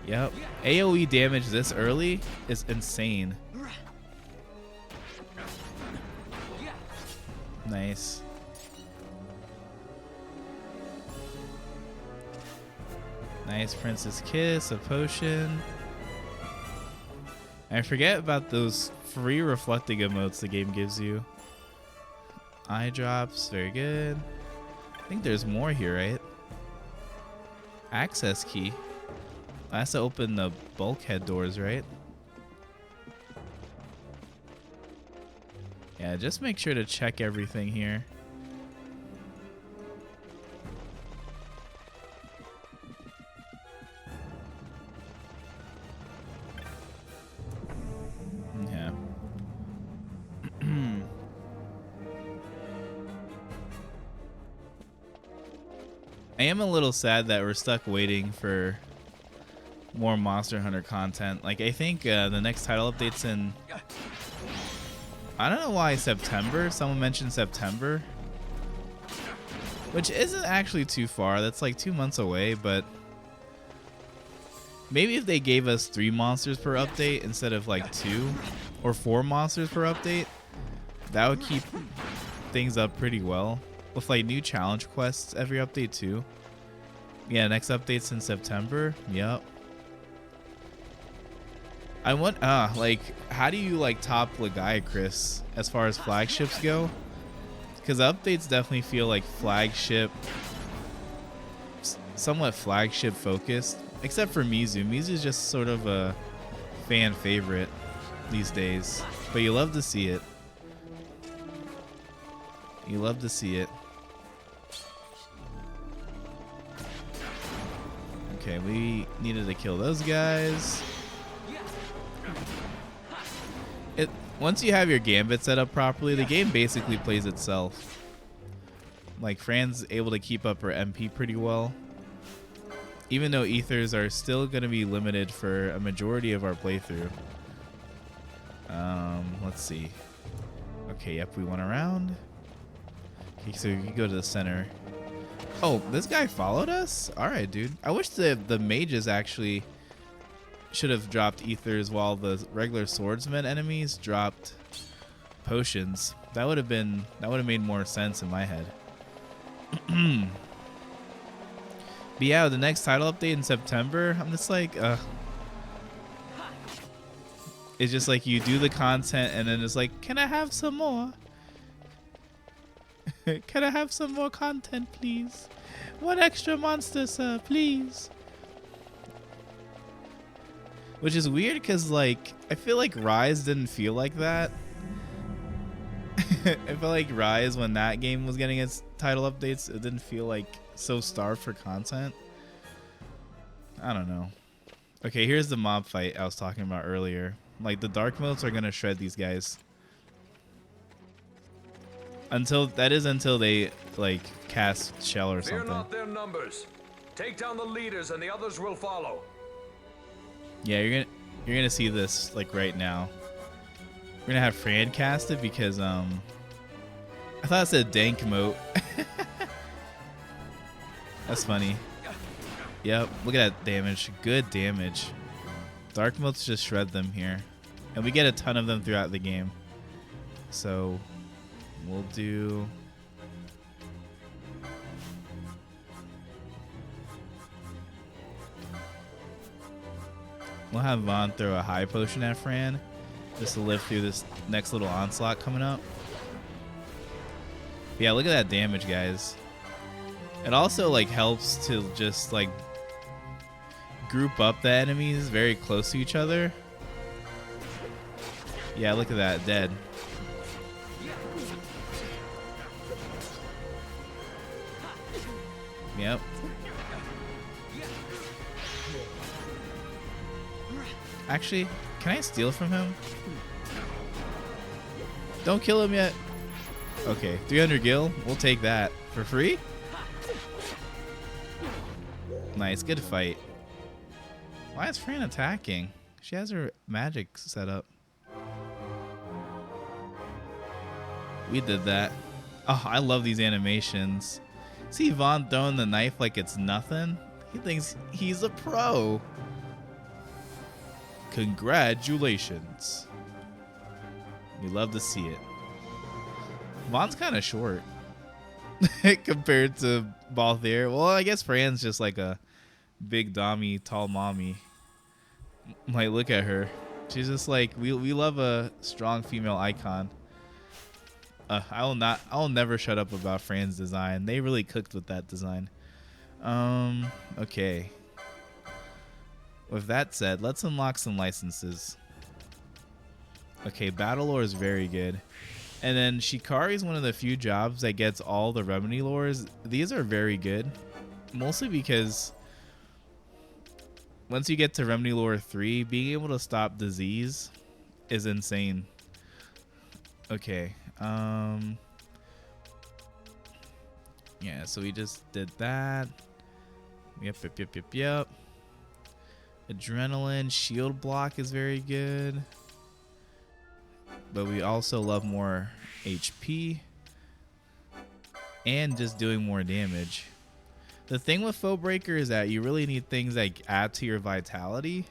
Yep. AoE damage this early is insane. Nice. Nice Princess Kiss, a potion. I forget about those free reflecting emotes the game gives you. Eye drops, very good. I think there's more here, right? Access key. Has to open the bulkhead doors, right? Yeah, just make sure to check everything here. Yeah. I am a little sad that we're stuck waiting for more Monster Hunter content. Like, I think the next title update's in... I don't know why September. Someone mentioned September. Which isn't actually too far. That's like 2 months away, but... maybe if they gave us 3 monsters per update instead of like 2 or 4 monsters per update, that would keep things up pretty well. With like new challenge quests every update too. Yeah, next update's in September. Yep. I want like how do you like top Legiacris as far as flagships go? Because updates definitely feel like flagship, somewhat flagship focused, except for Mizu. Mizu's just sort of a fan favorite these days, but you love to see it. You love to see it. Okay, we needed to kill those guys. Once you have your gambit set up properly, the game basically plays itself. Like, Fran's able to keep up her MP pretty well. Even though ethers are still going to be limited for a majority of our playthrough. Let's see. Okay, yep, we went around. Okay, so you go to the center. Oh, this guy followed us? Alright, dude. I wish the mages actually should have dropped ethers while the regular swordsman enemies dropped potions. That would have made more sense in my head. But yeah, the next title update in September, I'm just like, it's just like you do the content and then it's like, can I have some more? Can I have some more content, please? One extra monster, sir, please. Which is weird because, like, I feel like Rise didn't feel like that. I feel like Rise, when that game was getting its title updates, it didn't feel like so starved for content. I don't know. Okay, here's the mob fight I was talking about earlier. Like, the dark motes are gonna shred these guys. Until they like cast shell or something.
Fear not their numbers. Take down the leaders and the others will follow.
Yeah, you're gonna see this like right now. We're gonna have Fran cast it because I thought it said dank moat. That's funny. Yep, look at that damage. Good damage. Dark motes just shred them here. And we get a ton of them throughout the game. So we'll do... We'll have Vaughn throw a high potion at Fran just to live through this next little onslaught coming up. But yeah, look at that damage, guys. It also like helps to just like group up the enemies very close to each other. Yeah, look at that, dead. Yep. Actually, can I steal from him? Don't kill him yet. Okay, 300 gil. We'll take that. For free? Nice, good fight. Why is Fran attacking? She has her magic set up. We did that. Oh, I love these animations. See Vaughn throwing the knife like it's nothing? He thinks he's a pro. Congratulations. We love to see it. Vaughn's kind of short compared to Balthier. Well, I guess Fran's just like a big dommy, tall mommy. Like, look at her. She's just like, we love a strong female icon. I'll never shut up about Fran's design. They really cooked with that design. Okay. With that said, let's unlock some licenses. Okay, Battle Lore is very good. And then Shikari is one of the few jobs that gets all the remedy lores. These are very good. Mostly because once you get to remedy lore 3, being able to stop disease is insane. Okay. Yeah, so we just did that. Yep. Adrenaline, shield block is very good. But we also love more HP. And just doing more damage. The thing with Foe Breaker is that you really need things like add to your vitality.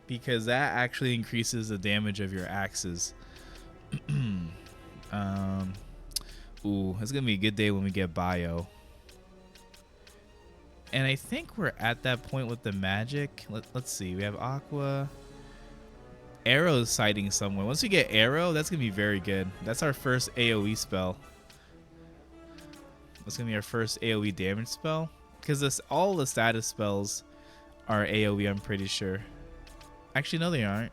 Because that actually increases the damage of your axes. Ooh, it's gonna be a good day when we get bio. And I think we're at that point with the magic. Let's see. We have Aqua. Arrow's sighting somewhere. Once we get Arrow, that's going to be very good. That's our first AoE spell. That's going to be our first AoE damage spell. Because all the status spells are AoE, I'm pretty sure. Actually, no, they aren't.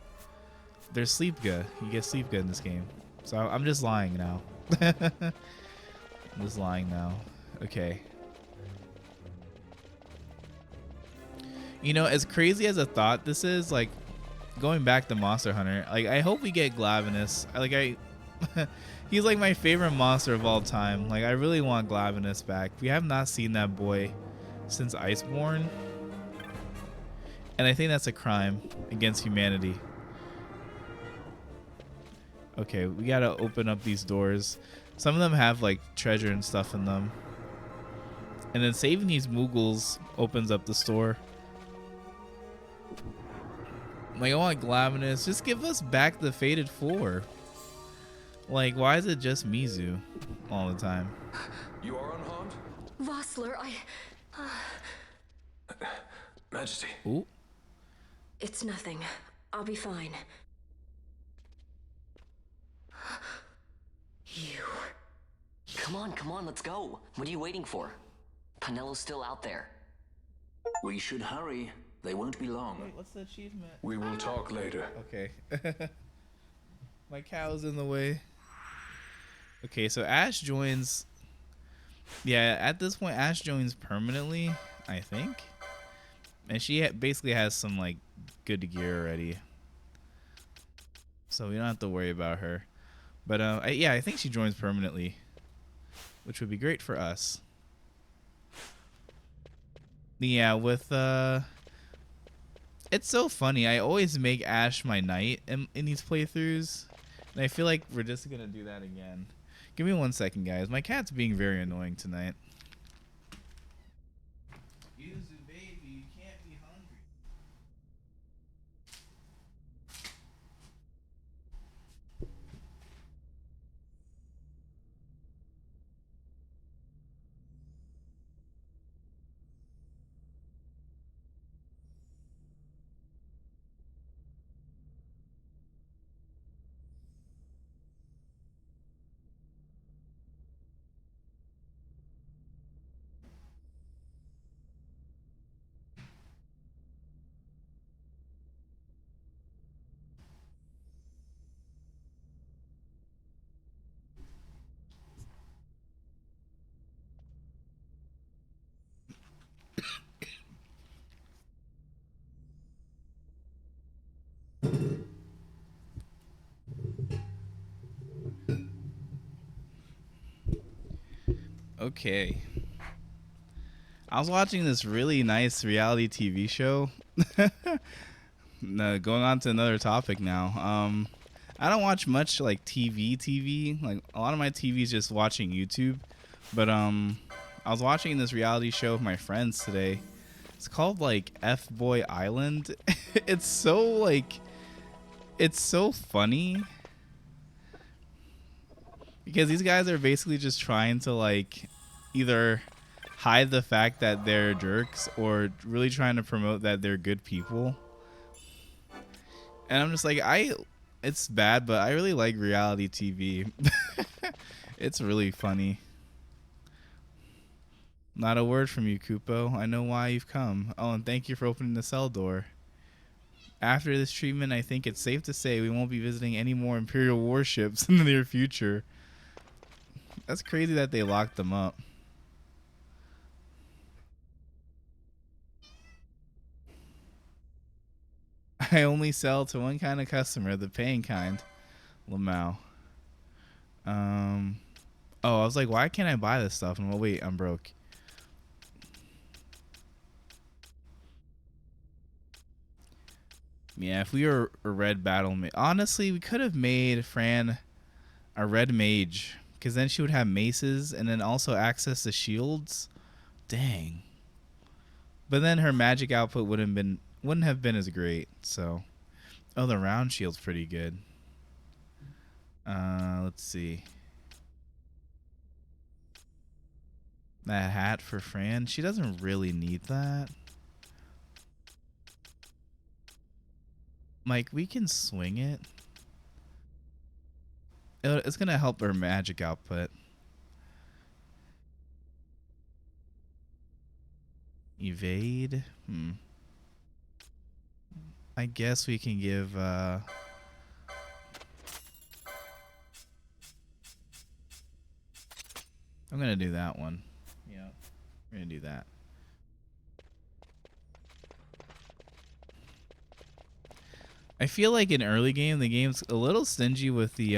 They're Sleepga. You get Sleepga in this game. So I'm just lying now. I'm just lying now. Okay. You know, as crazy as a thought this is, like, going back to Monster Hunter, like, I hope we get Glavenus. He's like my favorite monster of all time. Like, I really want Glavenus back. We have not seen that boy since Iceborne. And I think that's a crime against humanity. Okay, we gotta open up these doors. Some of them have, like, treasure and stuff in them. And then saving these Moogles opens up the store. Like, I want Glavenus. Just give us back the Fated Four. Like, why is it just Mizu all the time?
You are unharmed?
Vossler,
Majesty.
Ooh.
It's nothing. I'll be fine.
You. Come on, let's go. What are you waiting for? Penelo's still out there.
We should hurry. They won't be long.
Wait, what's the achievement?
We will talk later.
Okay. My cow's in the way. Okay, so Ash joins. Yeah, at this point, Ash joins permanently, I think. And she basically has some, like, good gear already. So we don't have to worry about her. But, yeah, I think she joins permanently, which would be great for us. Yeah, with, it's so funny. I always make Ash my knight in these playthroughs. And I feel like we're just going to do that again. Give me 1 second, guys. My cat's being very annoying tonight. Yuzu, baby, you can't be hungry. Okay. I was watching this really nice reality TV show. No, going on to another topic now. I don't watch much like TV. Like a lot of my TV is just watching YouTube. But I was watching this reality show with my friends today. It's called like F-Boy Island. It's so funny. Because these guys are basically just trying to like either hide the fact that they're jerks or really trying to promote that they're good people. And I'm just like, it's bad, but I really like reality TV. It's really funny. Not a word from you, Kupo. I know why you've come. Oh, and thank you for opening the cell door. After this treatment, I think it's safe to say we won't be visiting any more Imperial warships in the near future. That's crazy that they locked them up. I only sell to one kind of customer, the paying kind. Lamau. Oh, I was like, why can't I buy this stuff? And well, wait, I'm broke. Yeah, if we were a red battle mage, honestly, we could have made Fran a red mage, because then she would have maces and then also access to shields. Dang. But then her magic output wouldn't have been as great. So, oh, the round shield's pretty good. Let's see. That hat for Fran. She doesn't really need that. Mike, we can swing it. It's going to help her magic output. Evade. I guess we can give... I'm going to do that one. Yeah, we're going to do that. I feel like in early game, the game's a little stingy with the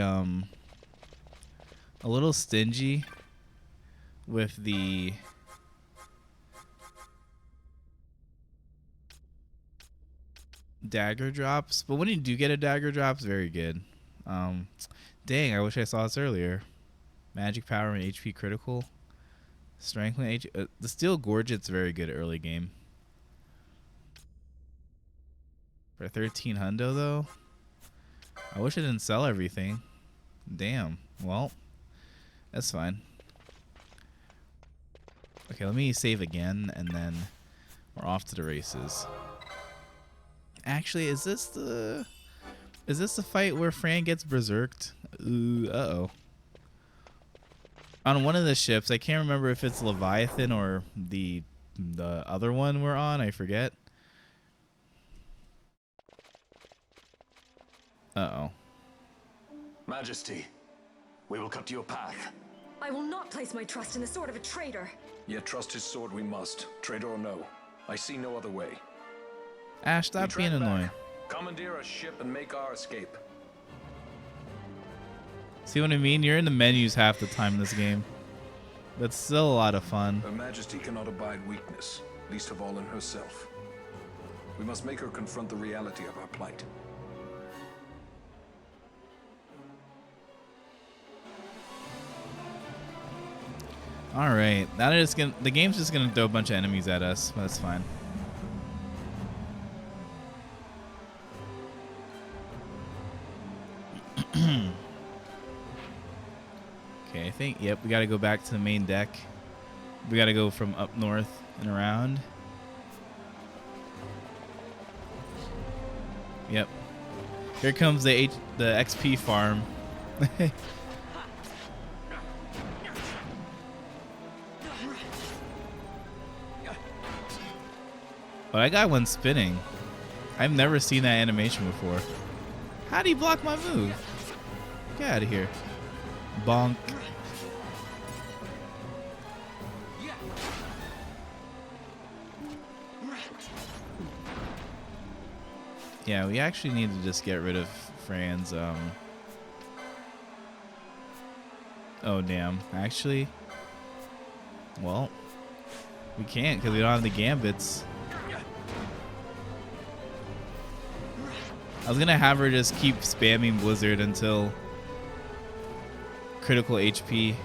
dagger drops, but when you do get a dagger drop, it's very good. Dang, I wish I saw this earlier. Magic power and HP critical. Strength and HP. The steel gorget's very good early game. For 13 hundo though, I wish I didn't sell everything. Damn. Well, that's fine. Okay, let me save again, and then we're off to the races. Actually, is this the fight where Fran gets berserked? Ooh, uh-oh. On one of the ships, I can't remember if it's Leviathan or the other one we're on. I forget. Uh-oh.
Majesty, we will cut your path.
I will not place my trust in the sword of a traitor.
Yet trust his sword we must, traitor or no. I see no other way.
Ash, stop being annoying.
Commandeer a ship and make our escape.
See what I mean? You're in the menus half the time in this game. But still a lot of fun.
Her Majesty cannot abide weakness, least of all in herself. We must make her confront the reality of our plight.
All right, now the game's just gonna throw a bunch of enemies at us. But that's fine. Okay, I think yep, we got to go back to the main deck. We got to go from up north and around. Yep. Here comes the XP farm. But I got one spinning. I've never seen that animation before. How do you block my move? Get out of here. Bonk. Yeah, we actually need to just get rid of Fran's, oh, damn. Actually, well, we can't because we don't have the gambits. I was gonna have her just keep spamming Blizzard until critical HP.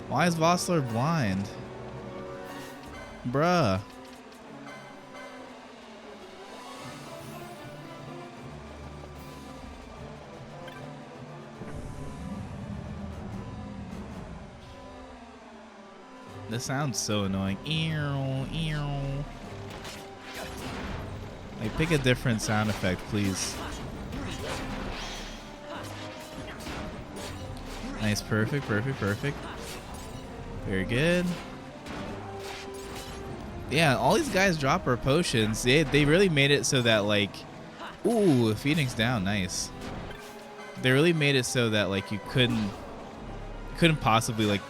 Why is Vossler blind? Bruh. This sounds so annoying. Ew, ew. Like, pick a different sound effect, please. Nice, perfect, perfect, perfect. Very good. Yeah, all these guys drop our potions. They really made it so that, like, ooh, Phoenix down, nice. They really made it so that, like, you couldn't possibly, like,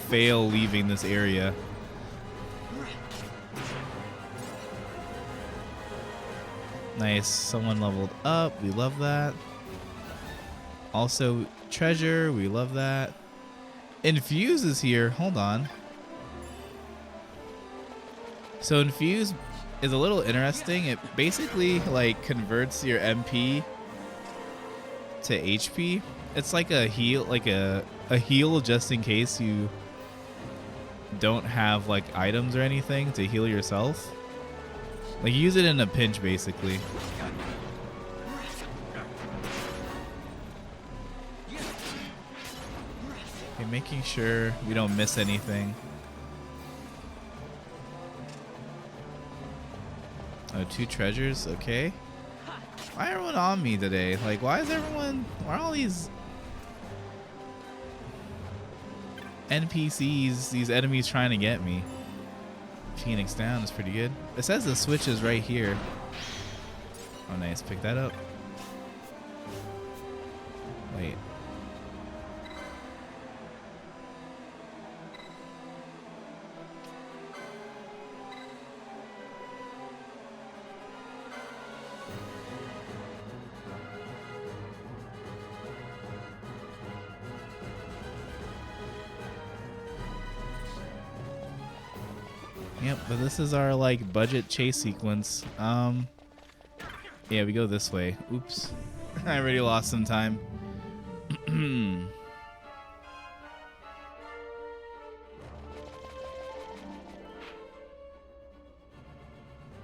fail leaving this area. Nice, someone leveled up. We love that. Also, treasure. We love that. Infuse is here. Hold on. So Infuse is a little interesting. It basically like converts your MP to HP. It's like a heal, a heal just in case you don't have like items or anything to heal yourself. Like use it in a pinch basically. Okay, making sure we don't miss anything. Oh, 2 treasures. Okay. Why everyone on me today? Like, why are all these NPCs, these enemies trying to get me? Phoenix down is pretty good. It says the switch is right here. Oh, nice. Pick that up. Wait. Yep, but this is our like budget chase sequence. Yeah, we go this way. Oops. I already lost some time.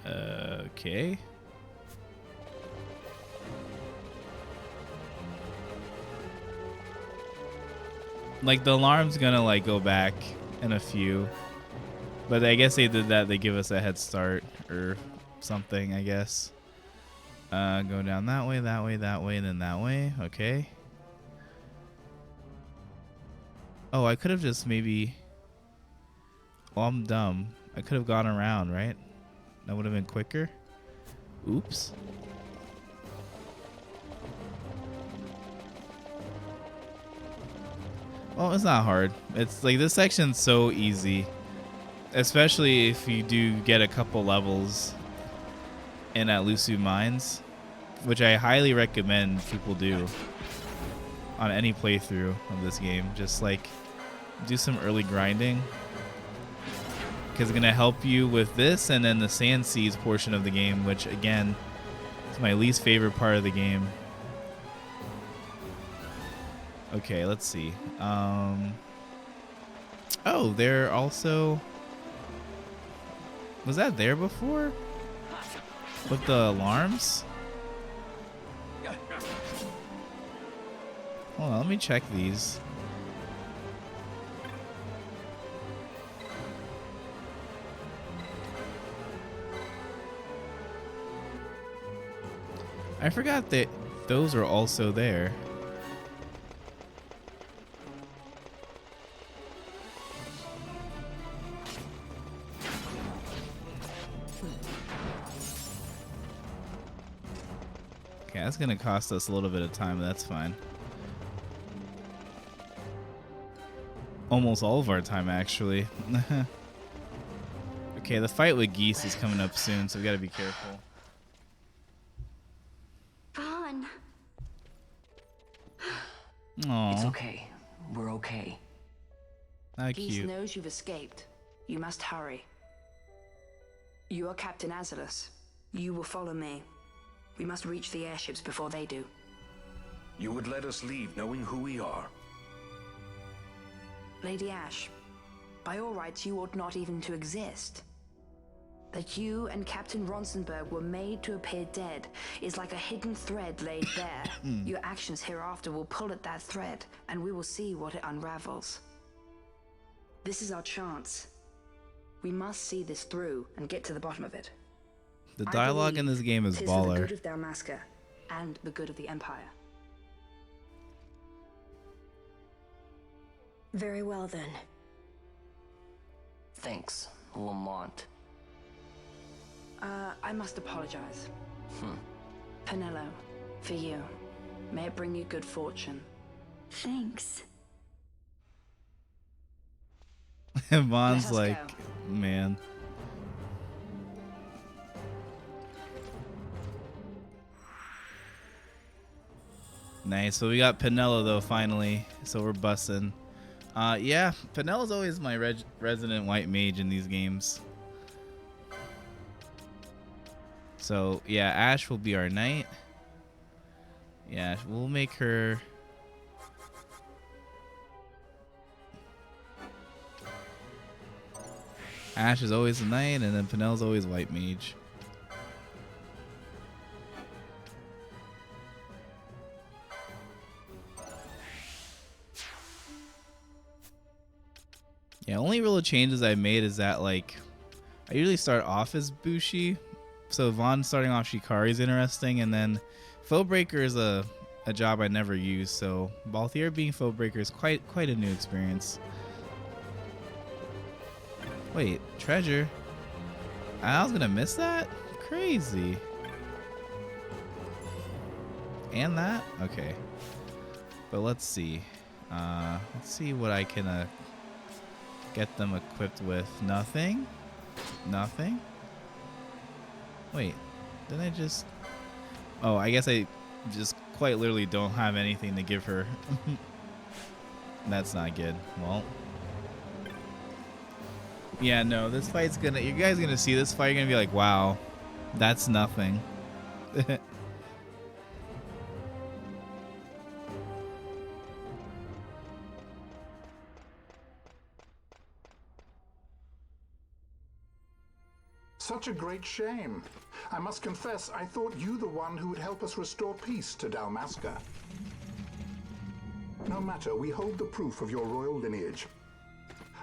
Okay. Like the alarm's gonna like go back in a few. But I guess they did that. They give us a head start or something, I guess. Go down that way, that way, that way, then that way. Okay. Oh, I could have just maybe... Oh, I'm dumb. I could have gone around, right? That would have been quicker. Oops. Well, it's not hard. It's like this section's so easy. Especially if you do get a couple levels in at Lusu Mines, which I highly recommend people do on any playthrough of this game. Just like do some early grinding because it's going to help you with this and then the Sand Seas portion of the game, which again is my least favorite part of the game. Okay, let's see. Oh, they're also... Was that there before? With the alarms? Hold on, let me check these. I forgot that those are also there. Okay, that's gonna cost us a little bit of time, but that's fine. Almost all of our time, actually. Okay, the fight with geese is coming up soon, so we gotta be careful.
Vaughn.
Aww.
It's okay. We're okay.
How
Geese
cute.
knows you've escaped. You must hurry. You are Captain Azulus. You will follow me. We must reach the airships before they do.
You would let us leave knowing who we are?
Lady Ash, by all rights, you ought not even to exist. That you and Captain Ronsenberg were made to appear dead is like a hidden thread laid bare. Your actions hereafter will pull at that thread, and we will see what it unravels. This is our chance. We must see this through and get to the bottom of it.
The dialogue in this game is
Tis for the
baller.
good of Dalmasca and the good of the Empire.
Very well then.
Thanks, Lamont.
I must apologize. Penello, for you. May it bring you good fortune.
Thanks.
Vaughn's
us
like, man. Nice. So we got Penello though finally. So we're bussing. Yeah, Penello's always my resident white mage in these games. So yeah, Ash will be our knight. Yeah, we'll make her. Ash is always a knight, and then Penello's always white mage. Yeah, only real changes I made is that like I usually start off as Bushi, So Vaughn starting off Shikari is interesting, and then Foebreaker is a job I never used. So Balthier being Foebreaker is quite a new experience. Wait, treasure? I was gonna miss that? Crazy. And that? Okay. But let's see. Let's see what I can get them equipped with. Nothing? Nothing? Wait, didn't I just... Oh, I guess I just quite literally don't have anything to give her. That's not good. Well... Yeah, no, this fight's gonna... You guys are gonna see this fight, you're gonna be like, wow, that's nothing.
Such a great shame. I must confess, I thought you the one who would help us restore peace to Dalmasca. No matter, we hold the proof of your royal lineage.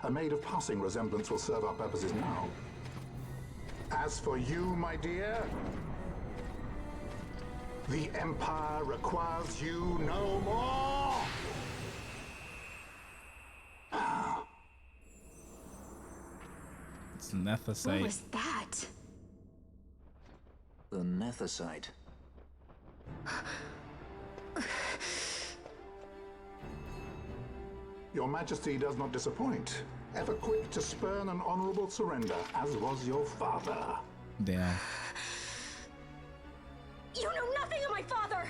A maid of passing resemblance will serve our purposes now. As for you, my dear, the Empire requires you no more!
It's Nethicite.
What was that?
The Nethicite.
Your Majesty does not disappoint. Ever quick to spurn an honorable surrender, as was your father.
Damn.
You know nothing of my father!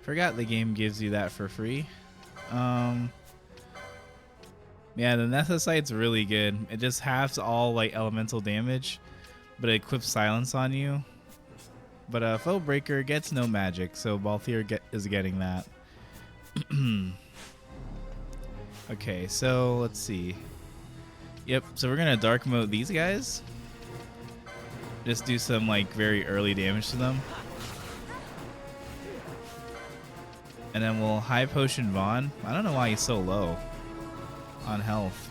Forgot the game gives you that for free. Yeah, the Nethicite's really good. It just halves all like elemental damage, but it equips silence on you. But Foebreaker gets no magic, so Balthier is getting that. Okay, so let's see. Yep, so we're gonna dark mode these guys. Just do some like very early damage to them. And then we'll high potion Vaughn. I don't know why he's so low on health.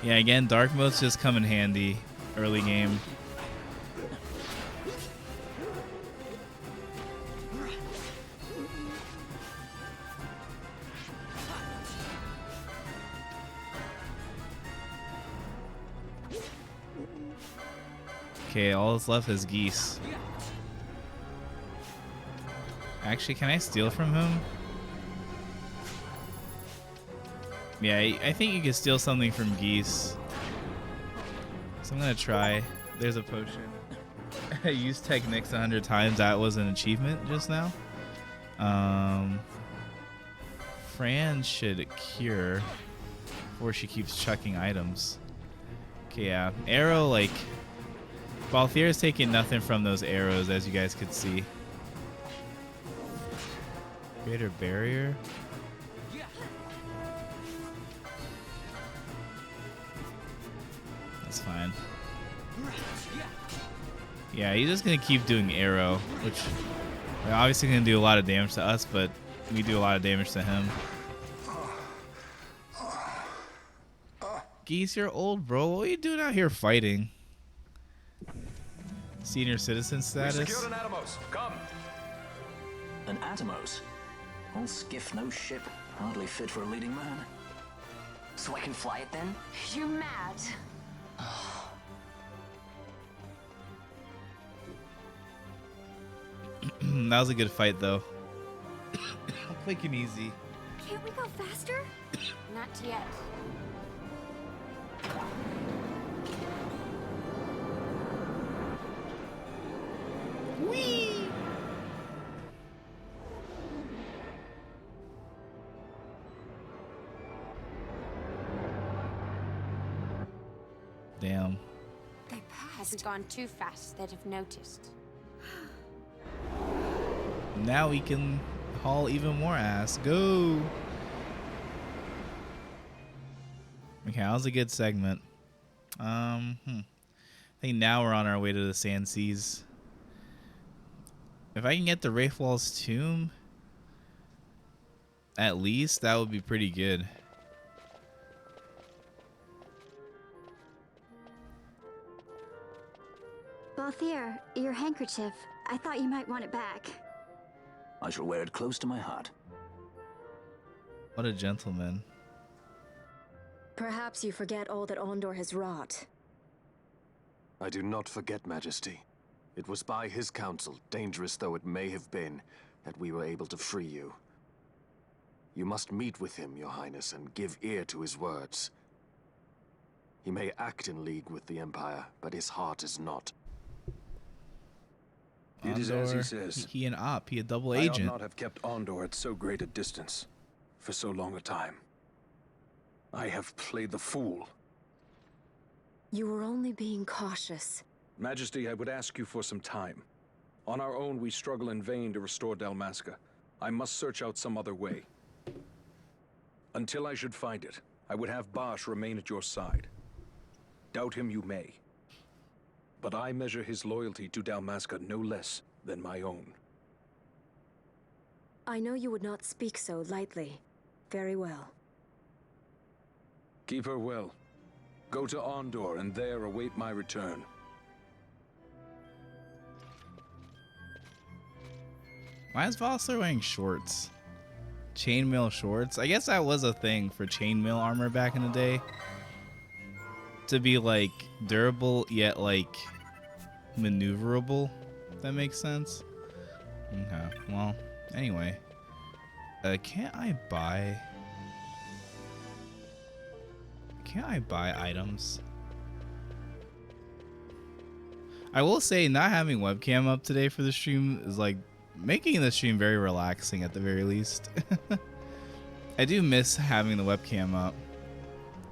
Yeah, again, dark modes just come in handy early game. Okay, all that's left is Geese. Actually, can I steal from him? Yeah, I think you can steal something from Geese. So I'm gonna try. There's a potion. I used Technics 100 times. That was an achievement just now. Fran should cure before she keeps chucking items. Okay, yeah. Arrow, like... Balthier is taking nothing from those arrows, as you guys could see. Greater barrier. That's fine. Yeah, he's just gonna keep doing arrow, which they're obviously gonna do a lot of damage to us, but we do a lot of damage to him. Geese, you're old, bro. What are you doing out here fighting? Senior citizen status.
We secured an Atomos. Come.
An Atomos? All skiff, no ship. Hardly fit for a leading man.
So I can fly it then?
You're mad.
That was a good fight, though. I'm playing easy.
Can't we go faster? Not yet.
Whee! Damn.
They passed. We've gone too fast. They'd have noticed.
Now we can haul even more ass. Go! Okay, that was a good segment. I think now we're on our way to the Sand Seas. If I can get the Wraithwall's tomb, at least, that would be pretty good.
Balthier, your handkerchief. I thought you might want it back.
I shall wear it close to my heart.
What a gentleman.
Perhaps you forget all that Ondor has wrought.
I do not forget, Majesty. It was by his counsel, dangerous though it may have been, that we were able to free you. You must meet with him, Your Highness, and give ear to his words. He may act in league with the Empire, but his heart is not.
It is as he says.
He an op. He a double
I
agent.
ought not have kept Ondor at so great a distance for so long a time. I have played the fool.
You were only being cautious.
Majesty, I would ask you for some time. On our own, we struggle in vain to restore Dalmasca. I must search out some other way. Until I should find it, I would have Bosch remain at your side. Doubt him you may. But I measure his loyalty to Dalmasca no less than my own.
I know you would not speak so lightly. Very well.
Keep her well. Go to Ondor and there await my return.
Why is Vossler wearing shorts? Chainmail shorts? I guess that was a thing for chainmail armor back in the day. To be like durable yet like maneuverable. If that makes sense. Okay. Well, anyway. Can't I buy items? I will say not having webcam up today for the stream is like making the stream very relaxing at the very least. I do miss having the webcam up,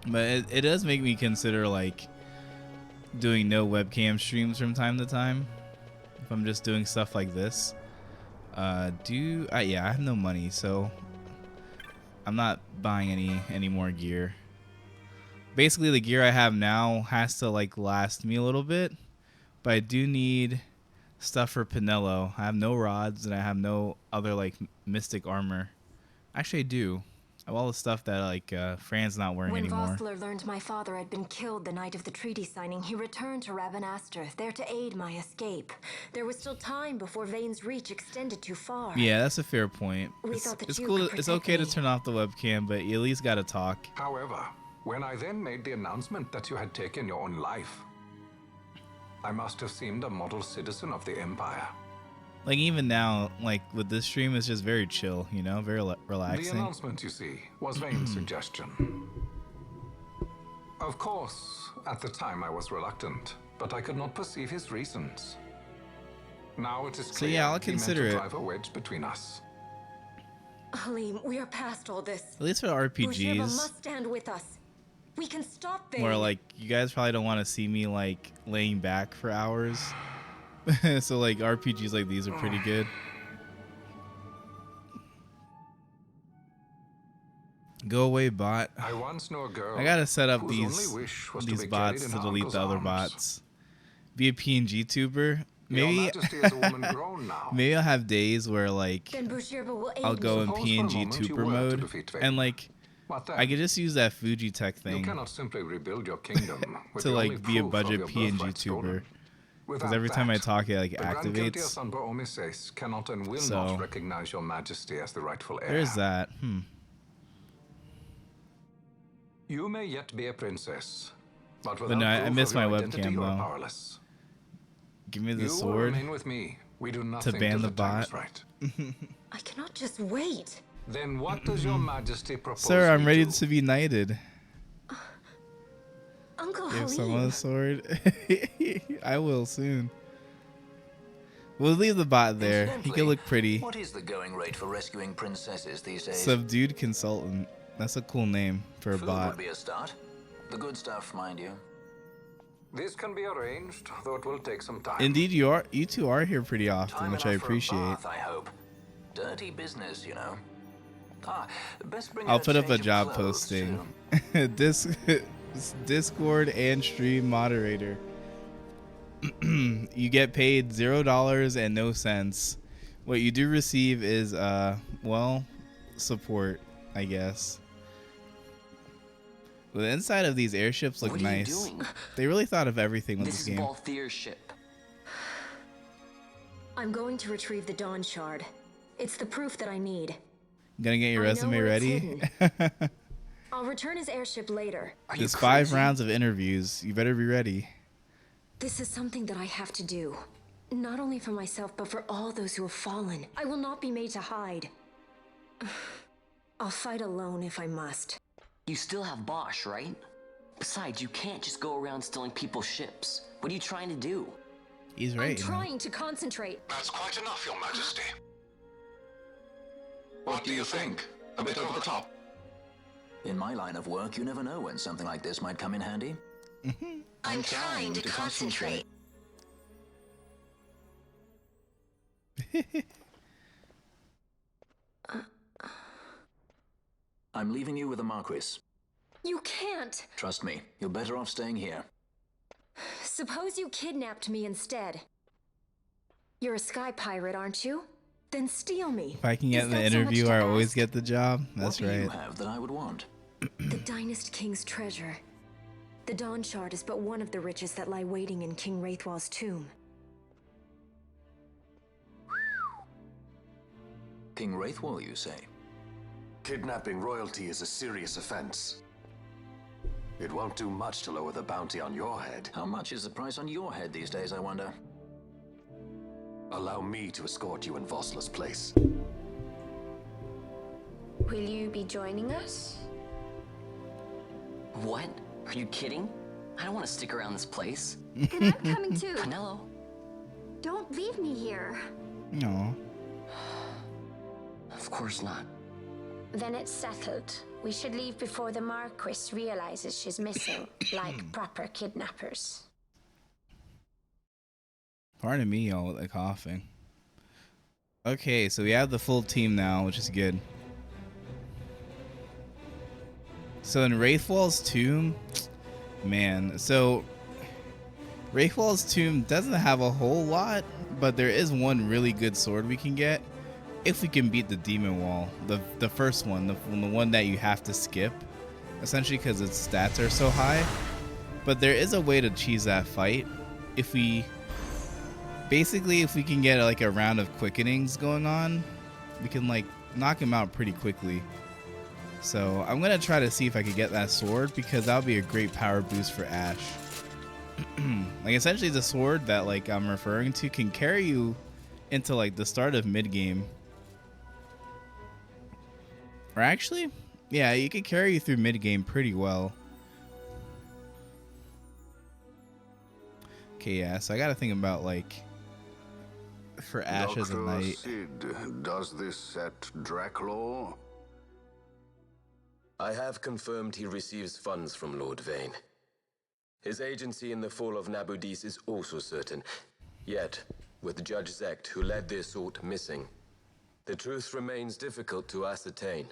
but it does make me consider like doing no webcam streams from time to time if I'm just doing stuff like this. Yeah, I have no money, so I'm not buying any more gear. Basically, the gear I have now has to like last me a little bit, but I do need stuff for Pinello. I have no rods and I have no other like mystic armor. Actually, I do. I have all the stuff that like Fran's not wearing anymore.
When Vossler learned my father had been killed the night of the treaty signing, he returned to Ravenastor, there to aid my escape. There was still time before Vane's reach extended too far.
Yeah, that's a fair point.
We thought that
It's
you
cool.
could
It's
protect
okay to
me.
turn off the webcam, but you at least got to talk.
However, when I then made the announcement that you had taken your own life, I must have seemed a model citizen of the Empire.
Like even now, like with this stream, it's just very chill, you know, very
The
relaxing.
announcement, you see, was Vane's suggestion. Of course, at the time I was reluctant, but I could not perceive his reasons. Now it is
So
clear
yeah, I'll
he meant
consider
to
it.
drive a wedge between us.
Halim, we are past all this.
At least for
Bujirba
RPGs,
must stand with us. We can stop Vane.
where like you guys probably don't want to see me like laying back for hours. So like RPGs like these are pretty good. Go away, bot.
I once knew a girl
I gotta set up
whose
these
only wish was to be
bots
carried
to
in her
delete
uncle's
the other
arms.
bots. Be a PNG tuber.
Your
Maybe
Majesty is a woman grown now.
maybe I'll have days where like
Then Bujirba will aid
I'll go in
Suppose for a
PNG
moment you
tuber
were to
mode
defeat Vane.
and like
What then?
I could just use that Fuji Tech
You
thing
cannot simply rebuild your kingdom with
to
the only
like be a
proof of
budget
your
PNG
birthright stolen.
tuber. Because
Without
every time I
that,
talk, it like
the Grand Guilty of
activates.
Sanbra Omises cannot and will
So,
not recognize your Majesty as the rightful heir.
There's that.
You may yet be a princess, but
But
without
no, I
proof
miss
of your
my
identity,
webcam
you are
though.
powerless.
Give me the
You will
sword
remain with me. We do
to
nothing
ban
till
the
time is
bot.
right.
I cannot just wait.
Then what does your Majesty propose?
Sir, I'm
we
ready
do?
to be knighted.
Uncle
Give
Halim.
someone a sword. I will soon. We'll leave the bot there. He can look pretty.
What is the going rate for rescuing princesses these days?
Subdued consultant. That's a cool name for a
Food
bot.
would be a start. The good stuff, mind you.
This can be arranged, though it will take some time.
Indeed, you two are here pretty often,
Time
which I
enough for a
appreciate.
bath, I hope. Dirty business, you know. Best bring
I'll
out
put up a
change of
job
clothes
posting. Discord and stream moderator. You get paid $0 and no cents. What you do receive is well, support, I guess. The inside of these airships look
What are you
nice.
doing?
They really thought of everything with
This
this
is
game.
Balthier's ship.
I'm going to retrieve the Dawn Shard. It's the proof that I need.
Gonna get your
I know
resume
where it's
ready.
I'll return his airship later.
There's 5 rounds of interviews. You better be ready.
This is something that I have to do. Not only for myself, but for all those who have fallen. I will not be made to hide. I'll fight alone if I must.
You still have Bosch, right? Besides, you can't just go around stealing people's ships. What are you trying to do?
He's right.
I'm trying to concentrate.
That's quite enough, Your Majesty. What do you think? A bit over the top?
In my line of work, you never know when something like this might come in handy.
I'm trying to concentrate.
I'm leaving you with the Marquis.
You can't.
Trust me, you're better off staying here.
Suppose you kidnapped me instead. You're a sky pirate, aren't you? Then steal me.
If I can get
Is
in the
that so much
interview,
to
I
ask?
always get the job. That's
What do you
right.
have that I would want?
The Dynast King's treasure. The Dawn Shard is but one of the riches that lie waiting in King Wraithwall's tomb.
King Wraithwall, you say?
Kidnapping royalty is a serious offense. It won't do much to lower the bounty on your head.
How much is the price on your head these days, I wonder?
Allow me to escort you in Vosla's place.
Will you be joining us?
What? Are you kidding? I don't want to stick around this place.
And I'm coming too.
Canelo.
Don't leave me here.
No.
Of course not.
Then it's settled. We should leave before the Marquis realizes she's missing, like proper kidnappers.
Pardon me, y'all, with the coughing. Okay, so we have the full team now, which is good. So in Wraithwall's tomb, man, so Wraithwall's tomb doesn't have a whole lot, but there is one really good sword we can get if we can beat the demon wall, the first one, the one that you have to skip, essentially because its stats are so high. But there is a way to cheese that fight if we can get like a round of quickenings going on. We can like knock him out pretty quickly. So I'm gonna try to see if I could get that sword, because that would be a great power boost for Ash. Like essentially the sword that like I'm referring to can carry you into like the start of mid game. Or actually, yeah, you can carry you through mid game pretty well. Okay, yeah, so I gotta think about like for Ash as a knight.
Sid, does this set Draclaw?
I have confirmed he receives funds from Lord Vane. His agency in the fall of Nabudis is also certain. Yet, with Judge Zekt, who led the assault, missing, the truth remains difficult to ascertain.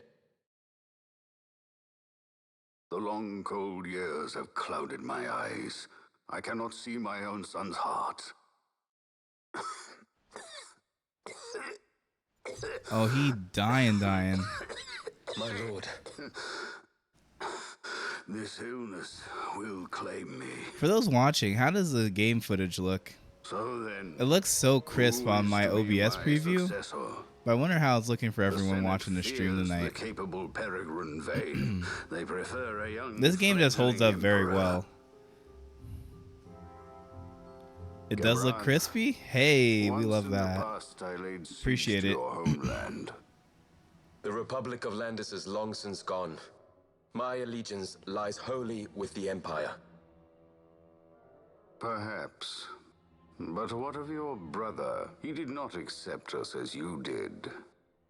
The long, cold years have clouded my eyes. I cannot see my own son's heart.
Oh, he dying.
My lord.
This illness will claim me.
For those watching, how does the game footage look?
So then,
It looks so crisp on my OBS preview,
successor?
but I wonder how it's looking for everyone
Senate
watching the stream
fears
tonight.
The capable Peregrine Vane. They prefer a young.
This game just holds up
fledgling
very
emperor.
well. It does look crispy? Hey, we love that. Appreciate it.
The Republic of Landis is long since gone. My allegiance lies wholly with the Empire.
Perhaps. But what of your brother? He did not accept us as you did.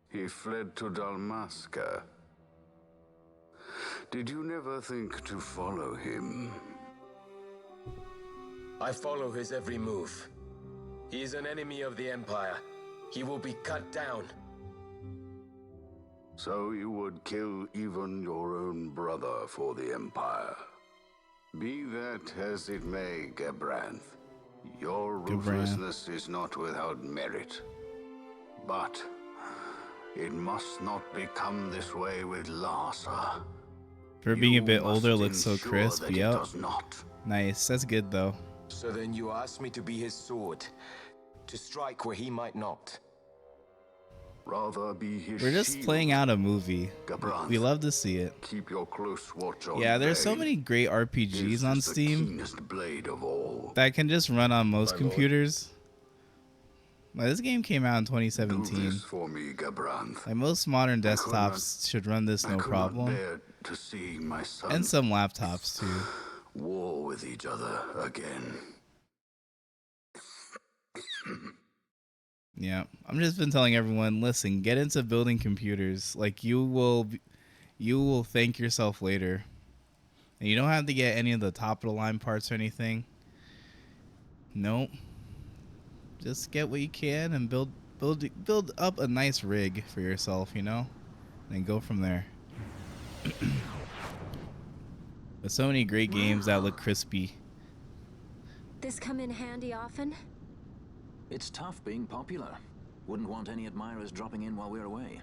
He fled to Dalmasca. Did you never think to follow him?
I follow his every move. He is an enemy of the Empire. He will be cut down.
So you would kill even your own brother for the Empire. Be that as it may, Gebranth, your ruthlessness is not without merit. But it must not become this way with Larsa.
For being a bit
You
older,
must
looks so
ensure
crisp.
that it
Yep.
does not.
Nice. That's good though.
So then you ask me to be his sword, to strike where he might not.
Rather be his
We're just
shield.
playing out a movie.
Gabranth,
We love to see it.
keep your close watch on
Yeah, there's so
Vane.
many great RPGs
His
on
is the
Steam
keenest blade of all.
that can just run on most
My lord.
computers. Like, this game came out in
Do
2017.
this for me, Gabranth.
Like, most modern
I could not-
desktops should run this
I
no
could
problem.
Not bear to see my son
And some laptops too.
war with each other again.
Yeah, I'm just been telling everyone, listen, get into building computers. Like, you will thank yourself later. And you don't have to get any of the top of the line parts or anything. Nope. Just get what you can and build up a nice rig for yourself, you know, and go from there. There's so many great games that look crispy.
This come in handy often?
It's tough being popular. Wouldn't want any admirers dropping in while we're away.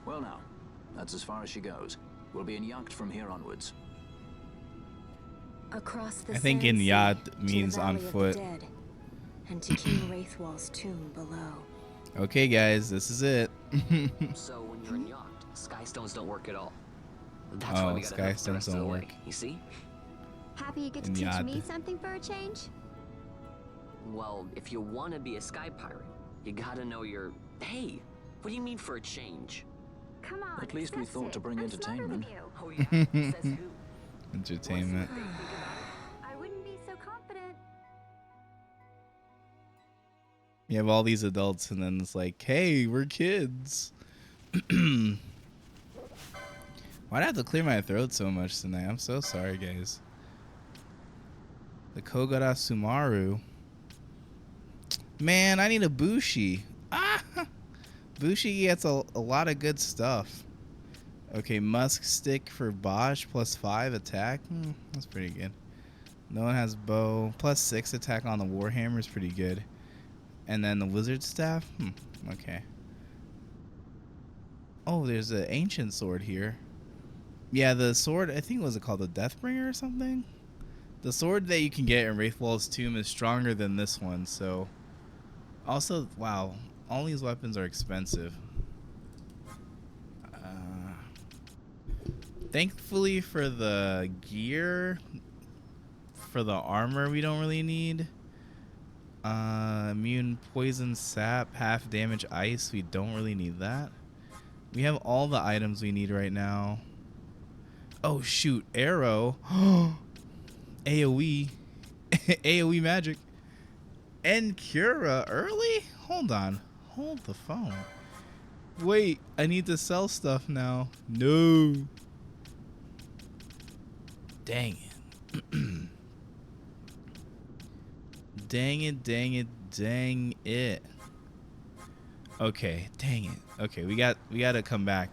Well now, that's as far as she goes. We'll be in yacht from here onwards.
Across the
I think
sand
in
sea
yacht
to the
means on
Valley of the
foot.
Dead, and to King Wraithwall's tomb below.
Okay, guys, this is it.
So when you're in yacht, skystones don't work at all. That's
Oh,
why we gotta help the
skystones
rest of the
don't
way,
work.
You see?
Happy you get to
In
teach
yacht.
me something for a change?
Well, if you want to be a sky pirate, you gotta know your... Hey, what do you mean for a change?
Come on.
At least we
accept
thought
it.
to bring
I'm smarter than
entertainment.
you.
Oh yeah? Says who?
Entertainment.
I wouldn't be so confident.
You have all these adults, and then it's like, hey, we're kids. Why'd I have to clear my throat so much tonight? I'm so sorry, guys. The Kogara Sumaru. Man, I need a Bushi. Ah! Bushi gets a lot of good stuff. Okay, Musk Stick for Bosch, +5 attack. That's pretty good. No one has bow. +6 attack on the Warhammer is pretty good. And then the Wizard Staff? Okay. Oh, there's an ancient sword here. Yeah, the sword, I think, was it called the Deathbringer or something? The sword that you can get in Wraithwall's tomb is stronger than this one, so... Also, wow, all these weapons are expensive. Thankfully for the gear, for the armor we don't really need. Immune poison sap, half damage ice, we don't really need that. We have all the items we need right now. Oh shoot, arrow. AoE. AoE magic. And Cura early? Hold on. Hold the phone. Wait, I need to sell stuff now. No. Dang it. Dang it, dang it, dang it. Okay, dang it. Okay, we gotta come back.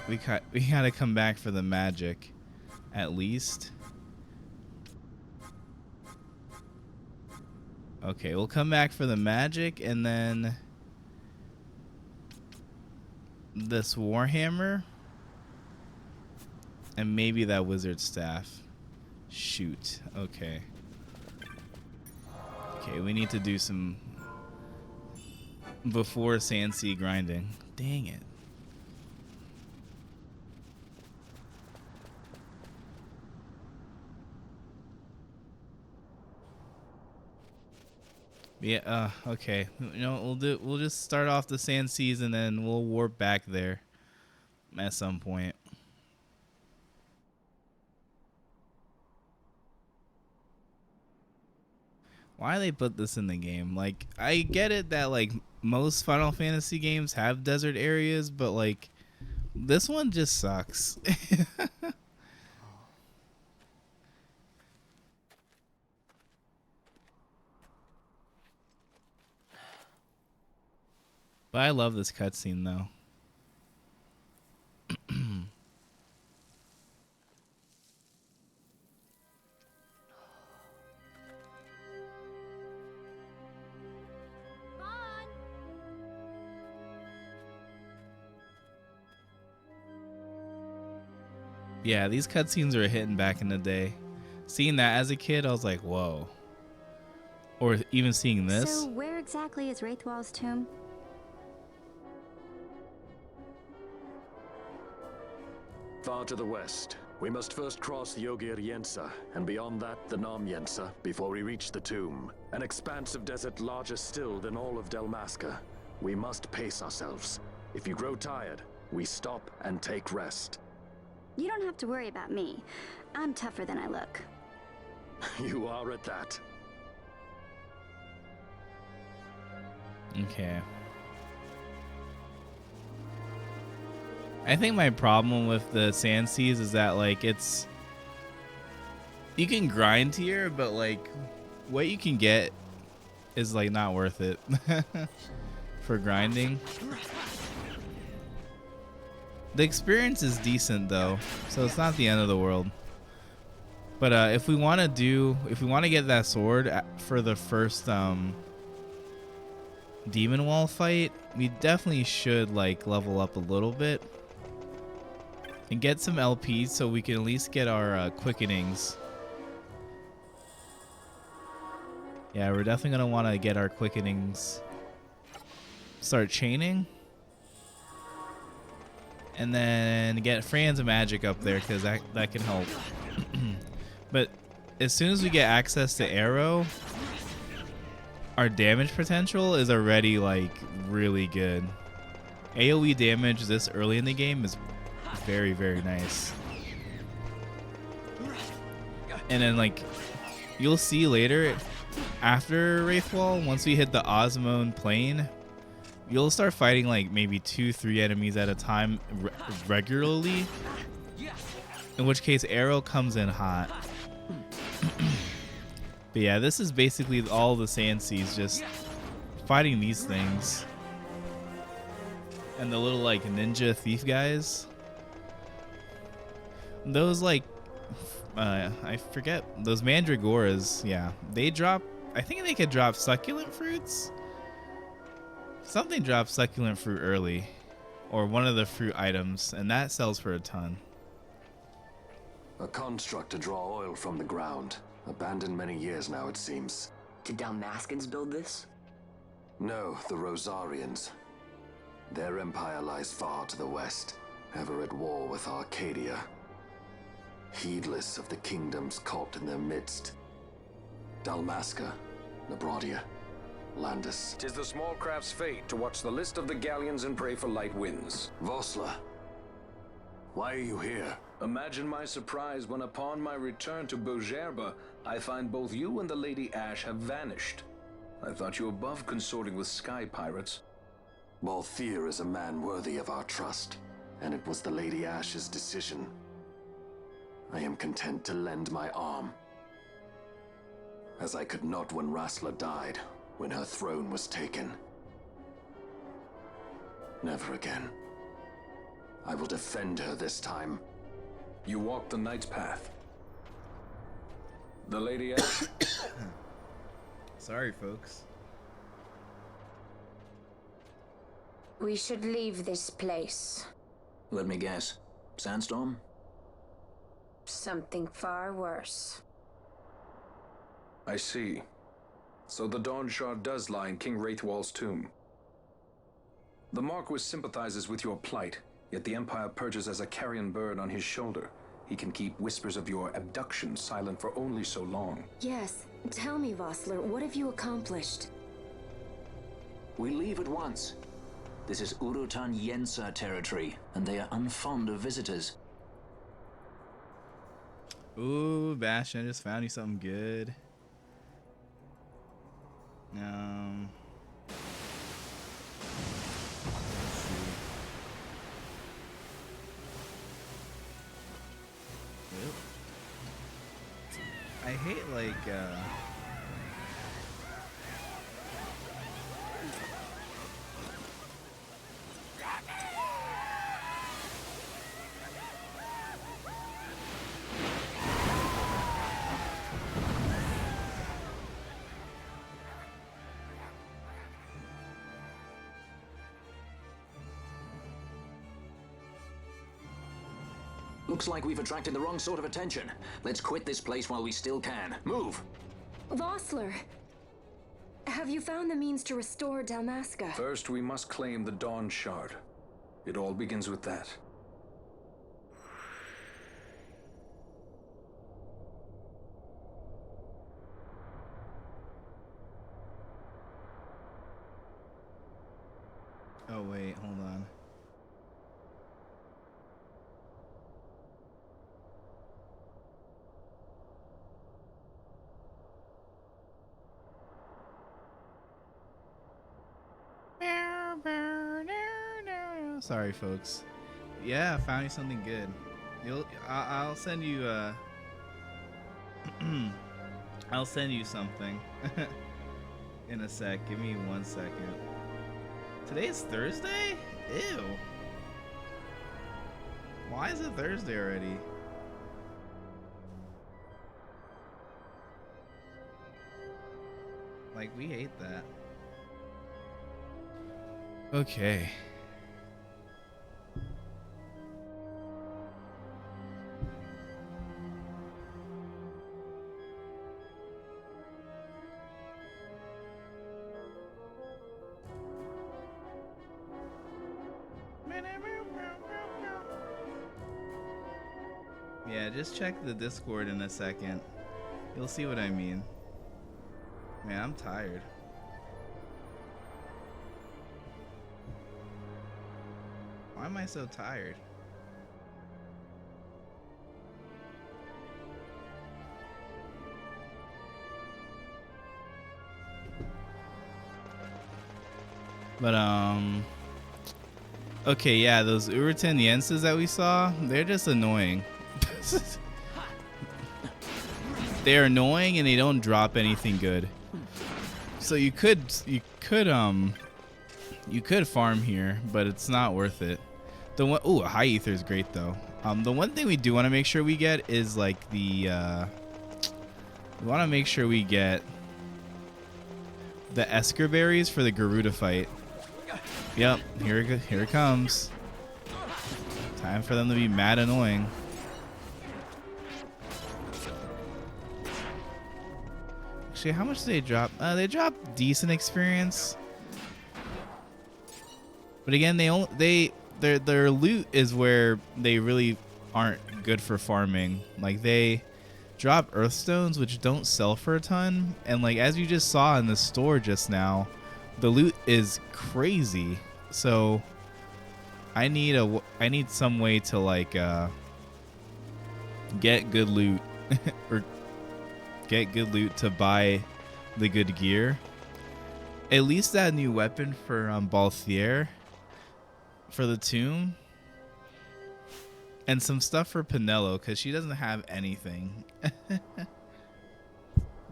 We gotta come back for the magic, at least. Okay, we'll come back for the magic and then this Warhammer and maybe that Wizard Staff. Shoot. Okay. Okay, we need to do some before Sand Sea grinding. Dang it. Yeah, okay. You know, we'll just start off the Sand Seas and then we'll warp back there at some point. Why they put this in the game? Like, I get it that like most Final Fantasy games have desert areas, but like this one just sucks. But I love this cutscene though. Yeah, these cutscenes were hitting back in the day. Seeing that as a kid, I was like, whoa. or even seeing this.
So where exactly is Wraithwall's tomb?
Far to the west. We must first cross the Yogir Yensa, and beyond that, the Nam Yensa, before we reach the tomb. An expanse of desert larger still than all of Dalmasca. We must pace ourselves. If you grow tired, we stop and take rest.
You don't have to worry about me. I'm tougher than I look.
You are at that.
Okay. I think my problem with the Sand Seas is that, like, it's... You can grind here, but, like, what you can get is, like, not worth it for grinding. The experience is decent, though, so it's not the end of the world. But if we want to get that sword for the first Demon Wall fight, we definitely should, like, level up a little bit and get some LPs so we can at least get our quickenings. Yeah, we're definitely gonna want to get our quickenings. Start chaining, and then get Fran's magic up there because that can help. But as soon as we get access to Arrow, our damage potential is already, like, really good. AoE damage this early in the game is very, very nice. And then, like, you'll see later after Wraithwall, once we hit the Osmone Plain, you'll start fighting, like, maybe 2-3 enemies at a time regularly. In which case, Arrow comes in hot. But yeah, this is basically all the Sand Seas, just fighting these things. And the little, like, ninja thief guys. Those, like, I forget, those Mandragoras, yeah. They drop, I think they could drop succulent fruits? Something drops succulent fruit early. Or one of the fruit items, and that sells for a ton.
A construct to draw oil from the ground. Abandoned many years now, it seems.
Did Dalmascans build this?
No, the Rosarians. Their empire lies far to the west, ever at war with Arcadia. Heedless of the kingdoms caught in their midst. Dalmasca, Nabradia, Landis.
'Tis the small craft's fate to watch the list of the galleons and pray for light winds.
Vossler, why are you here?
Imagine my surprise when upon my return to Beaugerbe, I find both you and the Lady Ash have vanished. I thought you above consorting with sky pirates.
Balthier is a man worthy of our trust, and it was the Lady Ash's decision. I am content to lend my arm, as I could not when Rassler died, when her throne was taken. Never again. I will defend her this time.
You walk the Knight's path. The Lady Ash.
Sorry, folks.
We should leave this place.
Let me guess. Sandstorm?
Something far worse.
I see. So the Dawn Shard does lie in King Wraithwall's tomb. The Marquis sympathizes with your plight, yet the Empire perches as a carrion bird on his shoulder. He can keep whispers of your abduction silent for only so long.
Yes. Tell me, Vossler, what have you accomplished?
We leave at once. This is Urutan Yensa territory, and they are unfond of visitors.
Ooh, Bastion, I just found you something good. I hate, like,
Looks like we've attracted the wrong sort of attention. Let's quit this place while we still can. Move!
Vossler! Have you found the means to restore Dalmasca?
First, we must claim the Dawn Shard. It all begins with that.
Oh wait, hold on. Sorry, folks. Yeah, I found you something good. I'll send you. I'll send you something in a sec. Give me 1 second. Today is Thursday? Ew. Why is it Thursday already? Like, we hate that. Okay. Yeah, just check the Discord in a second. You'll see what I mean. Man, I'm tired. Why am I so tired? But okay, yeah, those Uritan Yenses that we saw, they're just annoying. They're annoying and they don't drop anything good. So you could farm here, but it's not worth it. The one, ooh, a high ether is great though. The one thing we do want to make sure we get is like the we want to make sure we get the Esker berries for the Garuda fight. Yep, here it comes. Time for them to be mad annoying. Actually, how much did they drop? They dropped decent experience. But again, their loot is where they really aren't good for farming. Like, they drop earthstones, which don't sell for a ton, and like as you just saw in the store just now, the loot is crazy. So I need some way to like get good loot or get good loot to buy the good gear. At least that new weapon for Balthier for the tomb, and some stuff for Pinello because she doesn't have anything.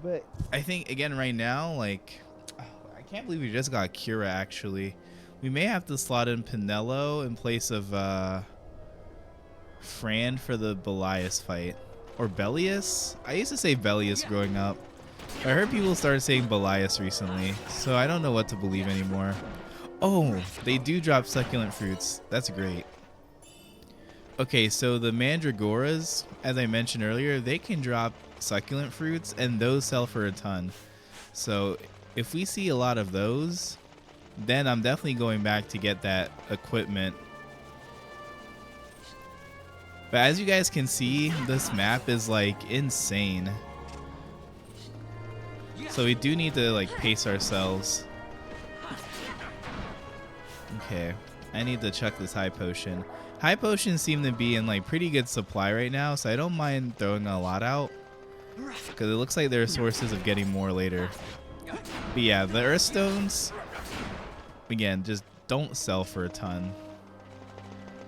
But I think again right now, like, I can't believe we just got Kira. Actually, we may have to slot in Pinello in place of Fran for the Belias fight, or Belias. I used to say Belias growing up. I heard people started saying Belias recently, so I don't know what to believe anymore. Oh, they do drop succulent fruits. That's great. Okay, so the Mandragoras, as I mentioned earlier, they can drop succulent fruits, and those sell for a ton. So if we see a lot of those, then I'm definitely going back to get that equipment. But as you guys can see, this map is like insane. So we do need to like pace ourselves. Okay, I need to chuck this high potion. High potions seem to be in like pretty good supply right now, so I don't mind throwing a lot out, because it looks like there are sources of getting more later. But yeah, the Earthstones, again, just don't sell for a ton.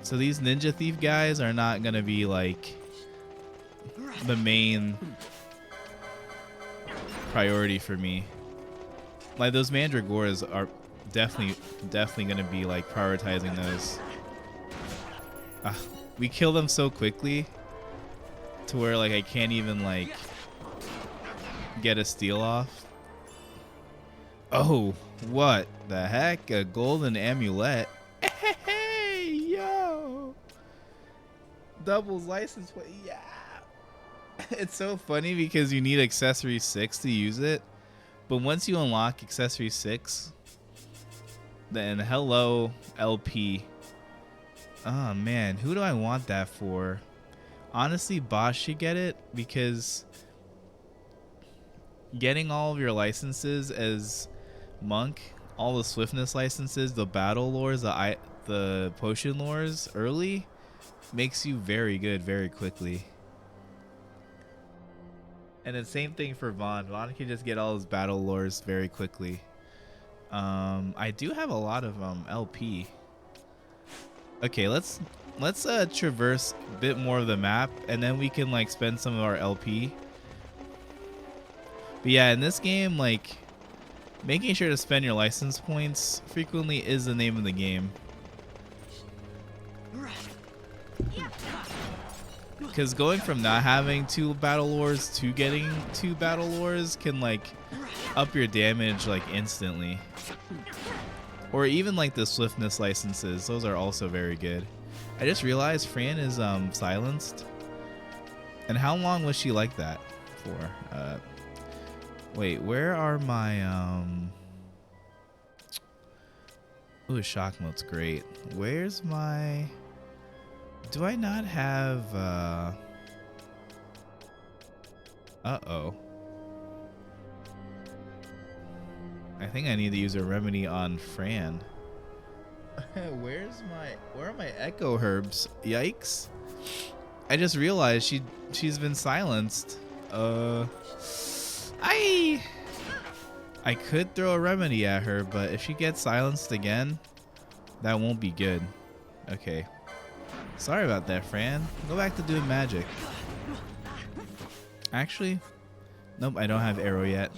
So these Ninja Thief guys are not going to be like the main priority for me. Like those Mandragoras are definitely going to be like prioritizing those. We kill them so quickly to where like I can't even like get a steal off. Oh, what the heck? A golden amulet. Hey, yo. Doubles license plate. Yeah. It's so funny because you need accessory 6 to use it. But once you unlock accessory 6, then hello LP. Oh man, who do I want that for? Honestly, Boss should get it, because getting all of your licenses as Monk, all the swiftness licenses, the battle lores, the potion lores early, makes you very good very quickly. And the same thing for Vaughn. Vaughn can just get all his battle lores very quickly. I do have a lot of LP. Okay, let's traverse a bit more of the map, and then we can like spend some of our LP. But yeah, in this game, like, making sure to spend your license points frequently is the name of the game. Because going from not having 2 battle lores to getting 2 battle lores can like up your damage like instantly. Or even like the swiftness licenses, those are also very good. I just realized Fran is silenced. And how long was she like that for? Wait, where are my ooh, shock mode's great. Where's my... Do I not have uh-oh. I think I need to use a remedy on Fran. Where are my echo herbs? Yikes. I just realized she's been silenced. I could throw a remedy at her, but if she gets silenced again, that won't be good. Okay. Sorry about that, Fran. Go back to doing magic. Actually, nope, I don't have arrow yet.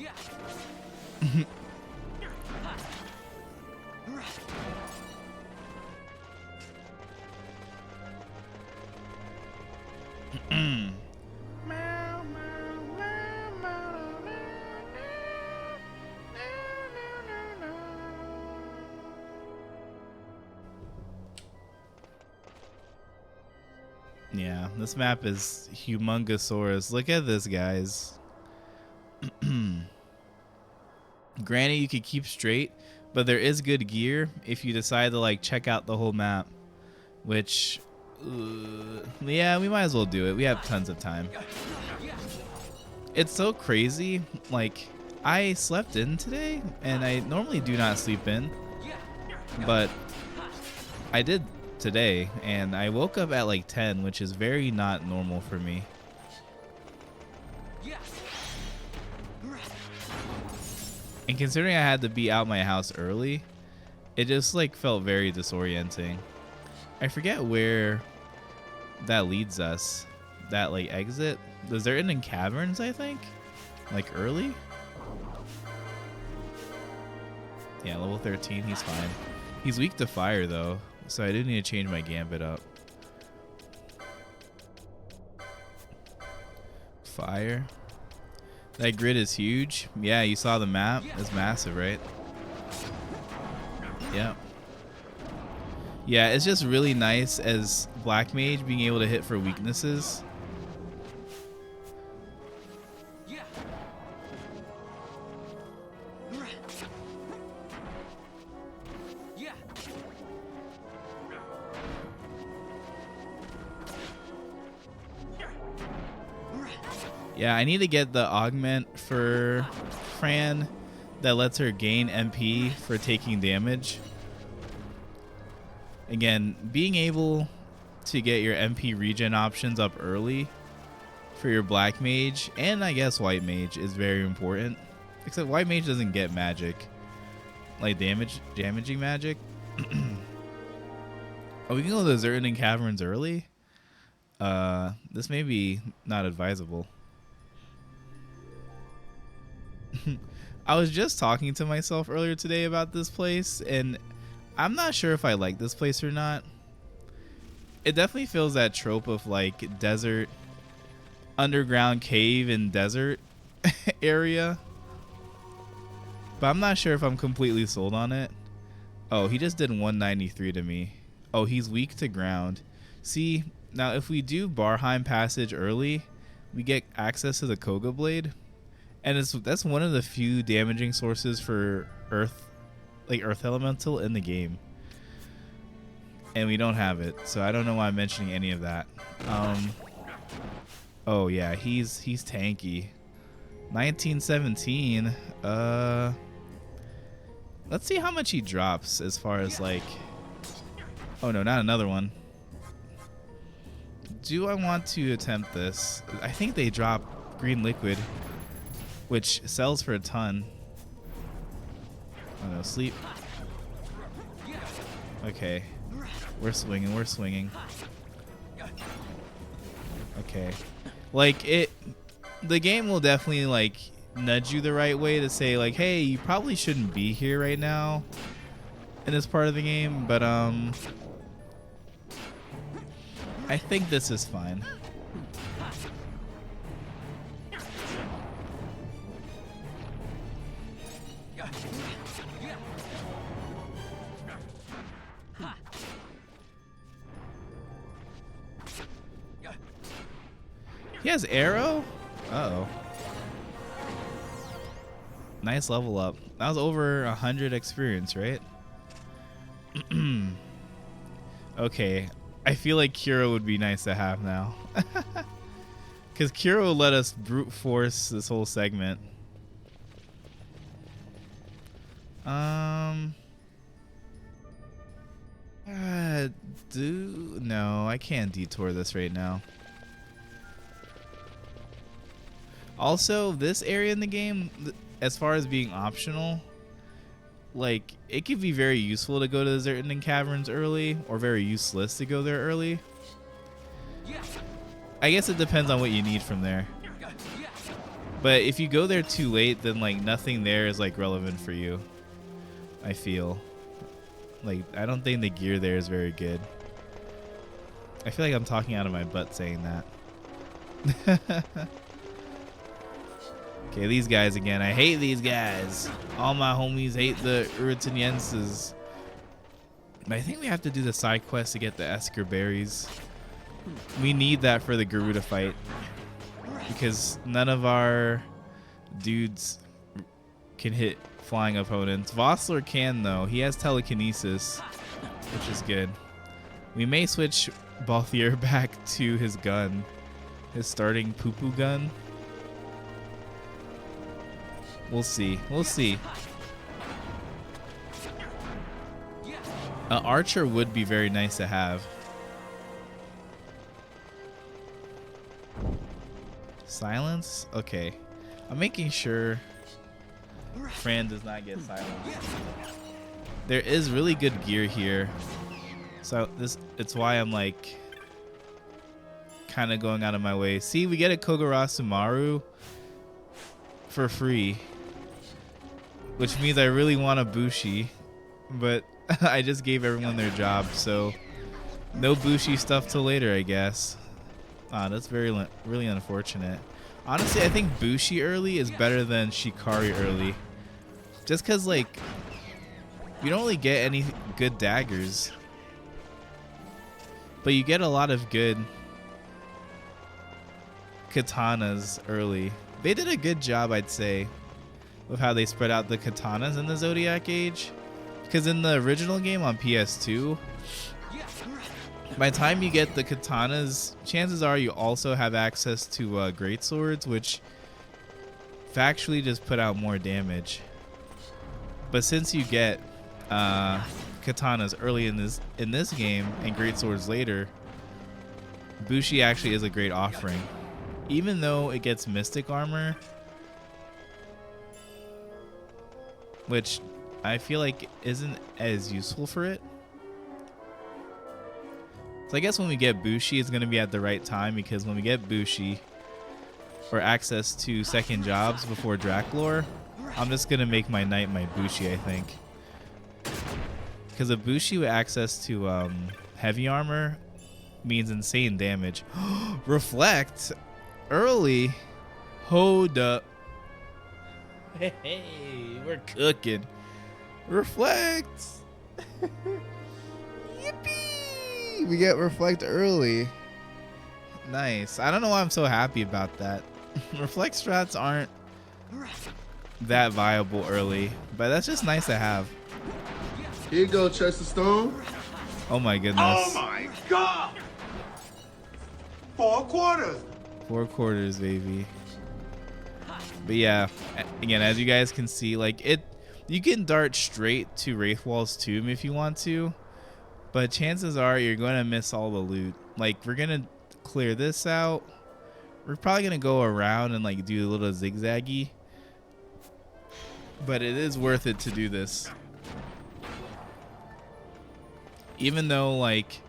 Yeah, this map is humongousaurus. Look at this, guys. Granted, you could keep straight, but there is good gear if you decide to like check out the whole map, which yeah, we might as well do it. We have tons of time. It's so crazy. Like, I slept in today, and I normally do not sleep in, but I did today, and I woke up at like 10, which is very not normal for me. And considering I had to be out my house early, it just like felt very disorienting. I forget where that leads us. That like exit. Those are in caverns, I think. Like early. Yeah, level 13, he's fine. He's weak to fire though, so I do need to change my gambit up. Fire. That grid is huge. Yeah, you saw the map. It's massive, right? Yeah. Yeah, it's just really nice as Black Mage being able to hit for weaknesses. Yeah, I need to get the augment for Fran that lets her gain MP for taking damage. Again, being able to get your MP regen options up early for your Black Mage and I guess White Mage is very important. Except White Mage doesn't get magic. Like damaging magic. Oh, we can go to the Zertan Caverns early? This may be not advisable. I was just talking to myself earlier today about this place, and I'm not sure if I like this place or not. It definitely feels that trope of like desert, underground cave and desert area. But I'm not sure if I'm completely sold on it. Oh, he just did 193 to me. Oh, he's weak to ground. See, now if we do Barheim Passage early, we get access to the Koga Blade. And that's one of the few damaging sources for Earth, like Earth Elemental in the game. And we don't have it, so I don't know why I'm mentioning any of that. Oh yeah, he's tanky. 1917. Let's see how much he drops as far as like. Oh no, not another one. Do I want to attempt this? I think they drop green liquid, which sells for a ton. Oh no, sleep. Okay. We're swinging, we're swinging. Okay. Like, the game will definitely, like, nudge you the right way to say, like, hey, you probably shouldn't be here right now in this part of the game, but, I think this is fine. He has arrow? Uh-oh. Nice level up. That was over 100 experience, right? Okay. I feel like Kuro would be nice to have now. Because Kuro let us brute force this whole segment. No, I can't detour this right now. Also, this area in the game, as far as being optional, like, it could be very useful to go to the Zertanden Caverns early, or very useless to go there early. I guess it depends on what you need from there. But if you go there too late, then, like, nothing there is, like, relevant for you, I feel. Like, I don't think the gear there is very good. I feel like I'm talking out of my butt saying that. Okay, these guys again. I hate these guys. All my homies hate the Urutanenses. But I think we have to do the side quest to get the Esker berries. We need that for the Garuda fight. Because none of our dudes can hit flying opponents. Vossler can, though. He has telekinesis, which is good. We may switch Balthier back to his gun. His starting poo-poo gun. We'll see. We'll see. An archer would be very nice to have. Silence? Okay. I'm making sure Fran does not get silenced. There is really good gear here. So it's why I'm like kind of going out of my way. See, we get a Kogarasu for free. Which means I really want a Bushi, but I just gave everyone their job, so no Bushi stuff till later, I guess. Ah, that's really unfortunate. Honestly, I think Bushi early is better than Shikari early. Just because, like, you don't really get any good daggers. But you get a lot of good katanas early. They did a good job, I'd say, with how they spread out the katanas in the Zodiac Age. Because in the original game on PS2, by the time you get the katanas, chances are you also have access to greatswords, which factually just put out more damage. But since you get katanas early in this game and greatswords later, Bushi actually is a great offering. Even though it gets mystic armor, which I feel like isn't as useful for it. So I guess when we get Bushi, it's going to be at the right time, because when we get Bushi or access to second jobs before Draklor, I'm just going to make my knight my Bushi, I think. Because a Bushi with access to heavy armor means insane damage. Reflect early. Hold up. Hey, we're cooking. Reflect. Yippee! We get Reflect early. Nice. I don't know why I'm so happy about that. Reflect strats aren't that viable early, but that's just nice to have.
Here you go, Chester Stone.
Oh my goodness.
Oh my God! 4 quarters.
4 quarters, baby. But yeah, again, as you guys can see, like you can dart straight to Wraithwall's tomb if you want to, but chances are you're going to miss all the loot. Like, we're going to clear this out. We're probably going to go around and like do a little zigzaggy, but it is worth it to do this. Even though like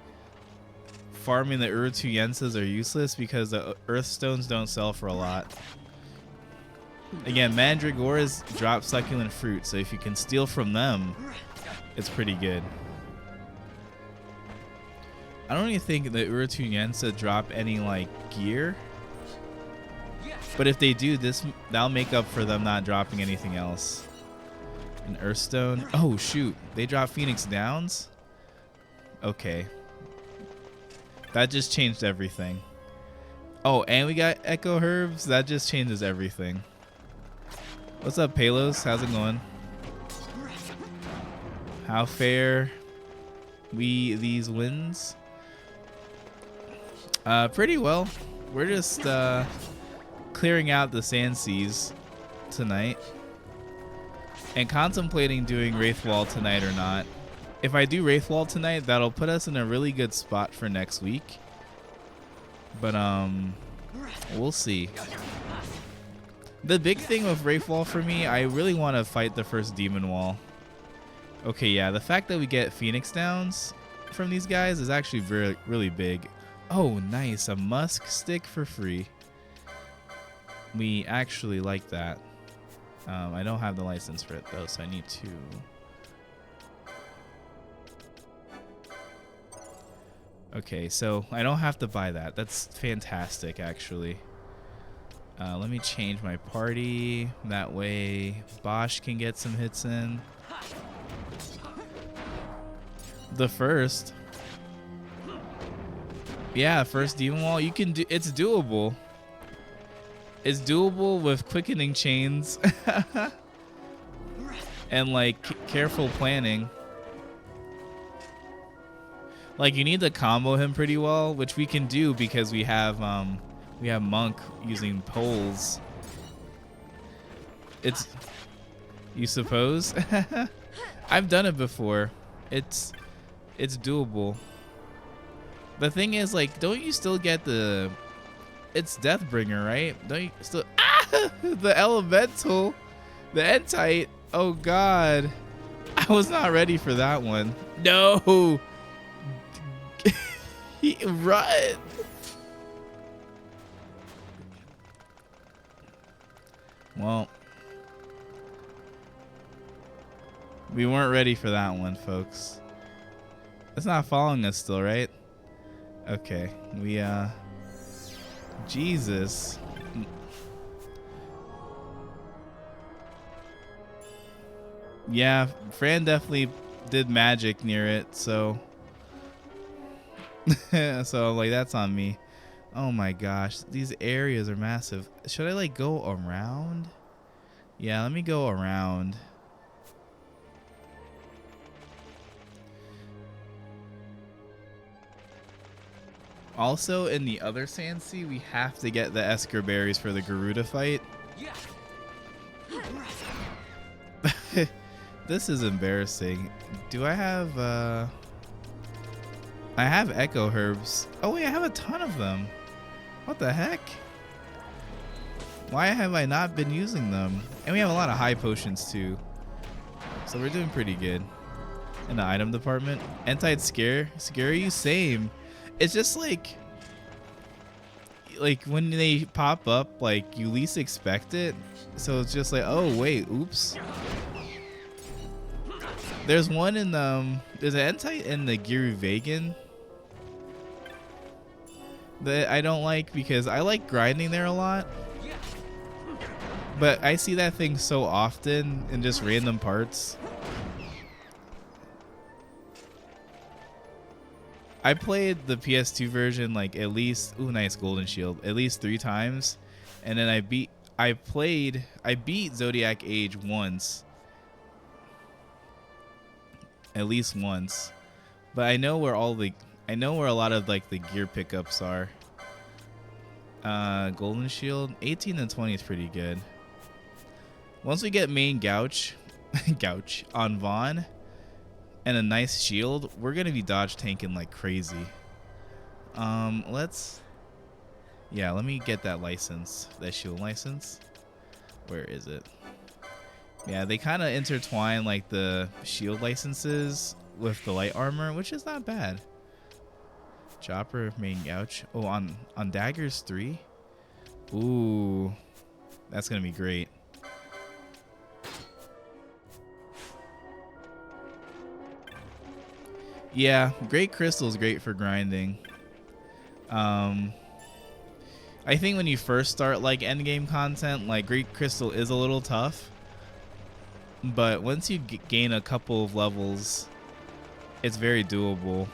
farming the Urutu Yensas are useless because the earth stones don't sell for a lot. Again, Mandragoras drop succulent fruit, so if you can steal from them, it's pretty good. I don't even think the Urutu Yensa drop any like gear, but if they do, that'll make up for them not dropping anything else. An Earthstone. Oh shoot, they drop Phoenix Downs. Okay, that just changed everything. Oh, and we got Echo Herbs. That just changes everything. What's up, Palos? How's it going? How fare these wins? Pretty well. We're just clearing out the Sand Seas tonight and contemplating doing Wraithwall tonight or not. If I do Wraithwall tonight, that'll put us in a really good spot for next week. But we'll see. The big thing with Wraithwall for me, I really want to fight the first Demon Wall. Okay, yeah, the fact that we get Phoenix Downs from these guys is actually really big. Oh, nice, a Musk stick for free. We actually like that. I don't have the license for it though, so I need to. Okay, so I don't have to buy that. That's fantastic, actually. Let me change my party. That way Bosch can get some hits in. The first. Yeah, first Demon Wall. You can do. It's doable. It's doable with quickening chains and like careful planning. Like, you need to combo him pretty well, which we can do because we have Monk using poles. It's, you suppose? I've done it before. It's doable. The thing is, like, don't you still get the, it's Deathbringer, right? Don't you still, the elemental, the Entite. Oh God, I was not ready for that one. No. Run! Well, we weren't ready for that one, folks. It's not following us still, right? Okay, we Jesus. Yeah, Fran definitely did magic near it, so so like that's on me. Oh my gosh, these areas are massive. Should I like go around? Yeah, let me go around. Also, in the other Sand Sea, we have to get the Esker berries for the Garuda fight. This is embarrassing. Do I have I have Echo Herbs. Oh wait, I have a ton of them. What the heck? Why have I not been using them? And we have a lot of high potions too. So we're doing pretty good. In the item department. Entite scare you? Same. It's just like when they pop up, like you least expect it. So it's just like, oh wait, oops. There's one in there's an Entite in the Giruvegan that I don't like because I like grinding there a lot. But I see that thing so often in just random parts. I played the PS2 version like at least, ooh, nice golden shield, at least 3 times. And then I beat I beat Zodiac Age once. At least once. But I know where a lot of like the gear pickups are. Golden Shield, 18 and 20 is pretty good. Once we get main Gouch on Vaughn and a nice shield, we're gonna be dodge tanking like crazy. Let me get that license, that shield license. Where is it? Yeah, they kind of intertwine like the shield licenses with the light armor, which is not bad. Chopper, main Gouch. Oh, on Daggers 3? Ooh, that's gonna be great. Yeah, Great Crystal is great for grinding. I think when you first start like endgame content, like Great Crystal is a little tough. But once you gain a couple of levels, it's very doable.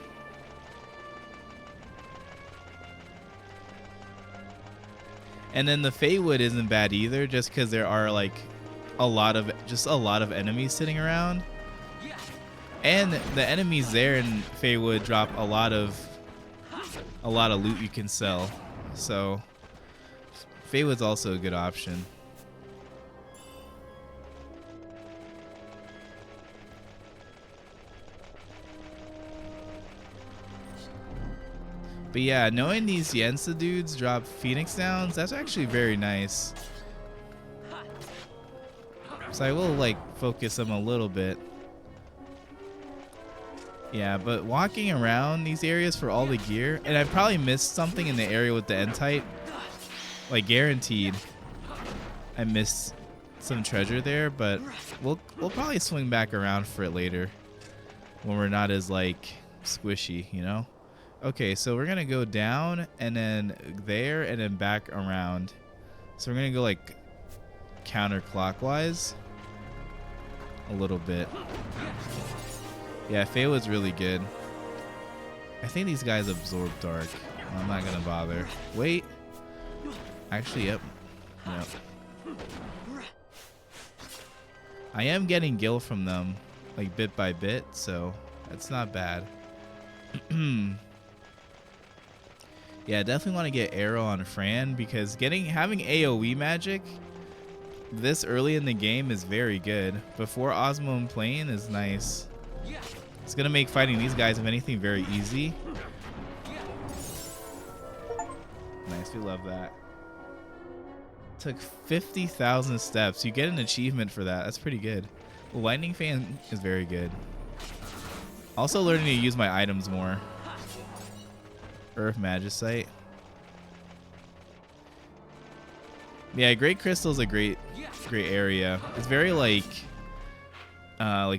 And then the Feywood isn't bad either, just because there are like a lot of enemies sitting around. And the enemies there in Feywood drop a lot of loot you can sell. So Feywood's also a good option. But yeah, knowing these Yensa dudes drop Phoenix Downs, that's actually very nice. So I will like focus them a little bit. Yeah, but walking around these areas for all the gear, and I probably missed something in the area with the N-type. Like guaranteed, I missed some treasure there, but we'll probably swing back around for it later when we're not as like squishy, you know? Okay, so we're gonna go down and then there and then back around. So we're gonna go like counterclockwise a little bit. Yeah, Feywood's really good. I think these guys absorb dark. I'm not gonna bother. Wait. Actually, yep. I am getting gil from them, like bit by bit, so that's not bad. Yeah, definitely want to get arrow on Fran because having AoE magic this early in the game is very good. Before Osmo and Plane is nice. It's gonna make fighting these guys, if anything, very easy. Nice, we love that. Took 50,000 steps. You get an achievement for that. That's pretty good. Lightning Fan is very good. Also learning to use my items more. Earth Magicite. Yeah, Great Crystal is a great area. It's very like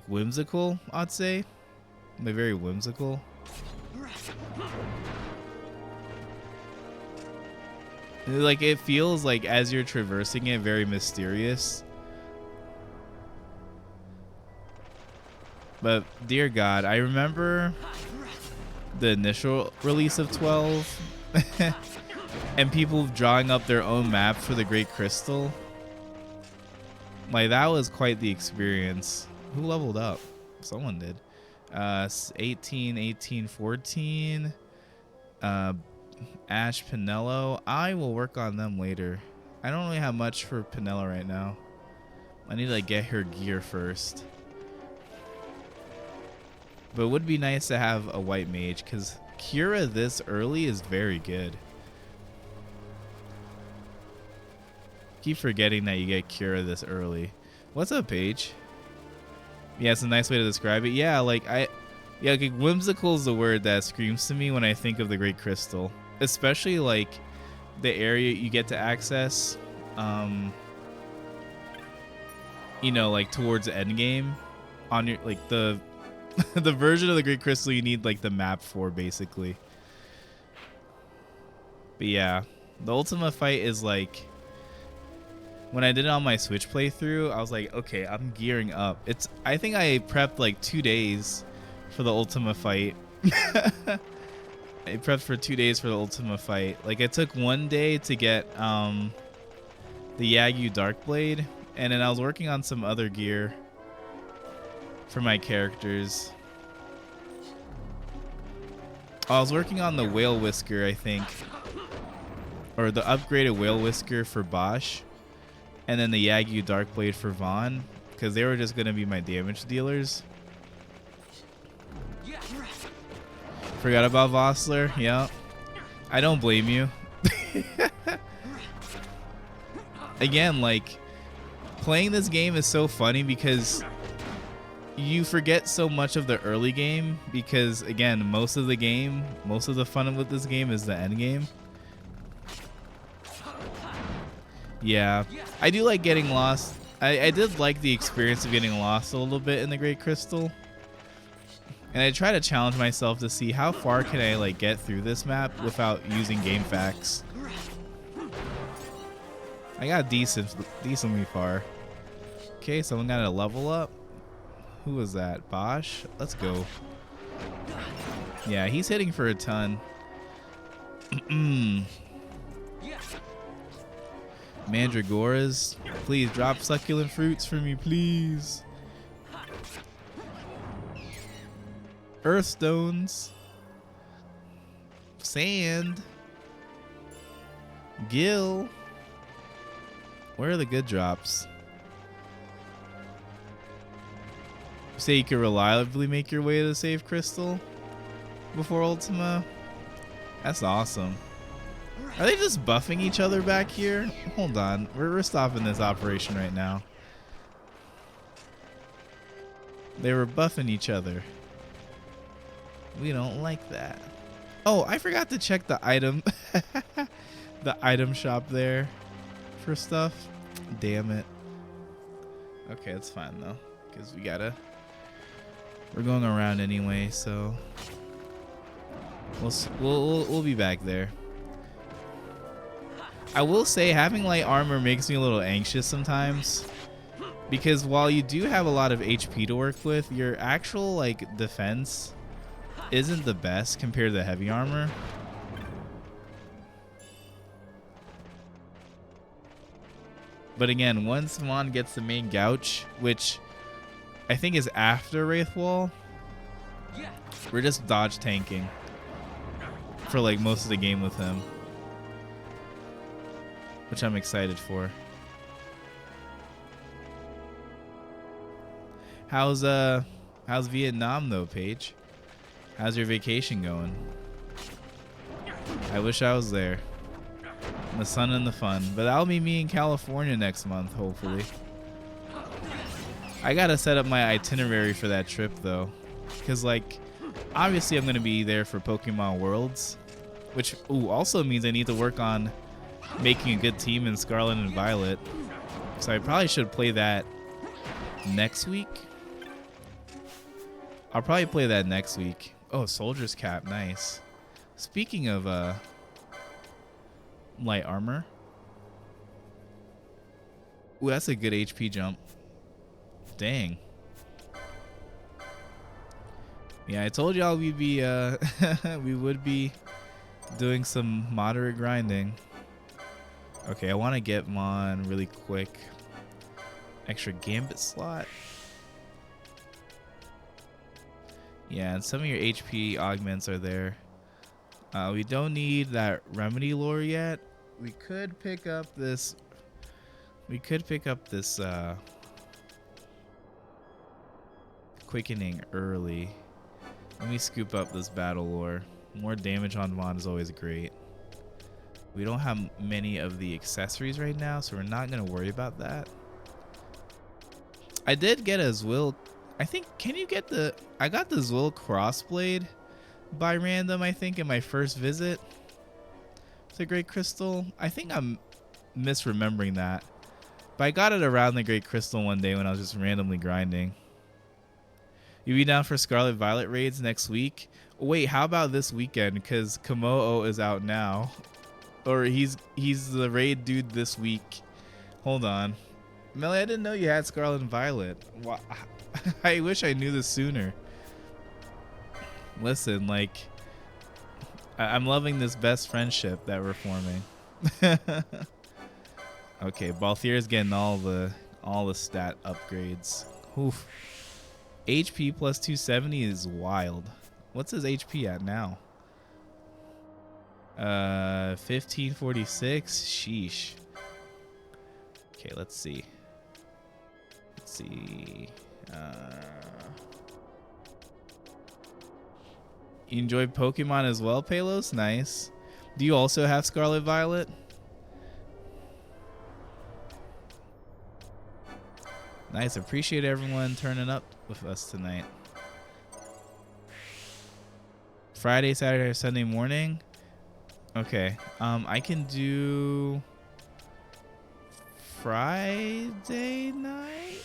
whimsical, I'd say. Like very whimsical. Like it feels like as you're traversing it, very mysterious. But dear God, I remember the initial release of 12 and people drawing up their own map for the Great Crystal. Like that was quite the experience. Who leveled up? Someone did. 18, 14. Ash, Pinello. I will work on them later. I don't really have much for Pinello right now. I need to like get her gear first. But it would be nice to have a white mage because Cura this early is very good. Keep forgetting that you get Cura this early. What's up, Paige? Yeah, it's a nice way to describe it. Yeah, like whimsical is the word that screams to me when I think of the Great Crystal. Especially like the area you get to access, you know, like towards the end game on your like the the version of the Great Crystal you need like the map for basically. But yeah, the Ultima fight is like when I did it on my Switch playthrough, I was like, okay, I'm gearing up. I think I prepped like 2 days for the Ultima fight. I prepped for 2 days for the Ultima fight. Like it took 1 day to get the Yagyu Darkblade, and then I was working on some other gear for my characters. I was working on the Whale Whisker, I think, or the upgraded Whale Whisker for Bosch, and then the Yagyu Darkblade for Vaughn, because they were just going to be my damage dealers. Forgot about Vossler. Yeah, I don't blame you. Again, like, playing this game is so funny because you forget so much of the early game, because again, most of the fun with this game is the end game. Yeah, I do like getting lost. I did like the experience of getting lost a little bit in the Great Crystal. And I try to challenge myself to see how far can I like get through this map without using game facts. I got decently far. Okay, someone got a level up. Who was that? Bosch? Let's go. Yeah, he's hitting for a ton. Mandragoras, please drop succulent fruits for me, please. Earthstones, sand, Gil. Where are the good drops? You say you can reliably make your way to the save crystal before Ultima? That's awesome. Are they just buffing each other back here? Hold on, we're stopping this operation right now. They were buffing each other. We don't like that. Oh, I forgot to check the item the item shop there for stuff. Damn it. Okay, it's fine though, because we're going around anyway, so we'll be back there. I will say having light armor makes me a little anxious sometimes, because while you do have a lot of HP to work with, your actual like defense isn't the best compared to the heavy armor. But again, once Mon gets the main gouch, which I think is after Wraithwall, we're just dodge tanking for like most of the game with him, which I'm excited for. How's Vietnam though, Paige? How's your vacation going? I wish I was there. The sun and the fun. But that'll be me in California next month, hopefully. I gotta set up my itinerary for that trip though, because like obviously I'm gonna be there for Pokemon Worlds, which also means I need to work on making a good team in Scarlet and Violet. So I probably should play that next week. I'll probably play that next week. Oh, Soldier's Cap, nice. Speaking of light armor. Ooh, that's a good HP jump. Dang. Yeah, I told y'all we'd be we would be doing some moderate grinding. Okay, I want to get Mon really quick. Extra Gambit slot. Yeah, and some of your HP augments are there. We don't need that Remedy lore yet. We could pick up this. Quickening early. Let me scoop up this battle lore. More damage on Vaughn is always great. We don't have many of the accessories right now, so we're not gonna worry about that. I did get a Zwill. I think, can you get the, I got the Zwill Crossblade by random, I think, in my first visit to Great Crystal. I think I'm misremembering that. But I got it around the Great Crystal one day when I was just randomly grinding. You be down for Scarlet Violet raids next week? Wait, how about this weekend? Because Komo'o is out now. Or he's the raid dude this week. Hold on. Melly, I didn't know you had Scarlet and Violet. I wish I knew this sooner. Listen, like, I'm loving this best friendship that we're forming. Okay, Balthier's getting all the stat upgrades. Oof. HP plus 270 is wild. What's his HP at now? 1546. Sheesh. Okay, let's see. Let's see. You enjoy Pokemon as well, Palos? Nice. Do you also have Scarlet Violet? Nice. Appreciate everyone turning up with us tonight. Friday, Saturday, or Sunday morning? Okay. I can do Friday night?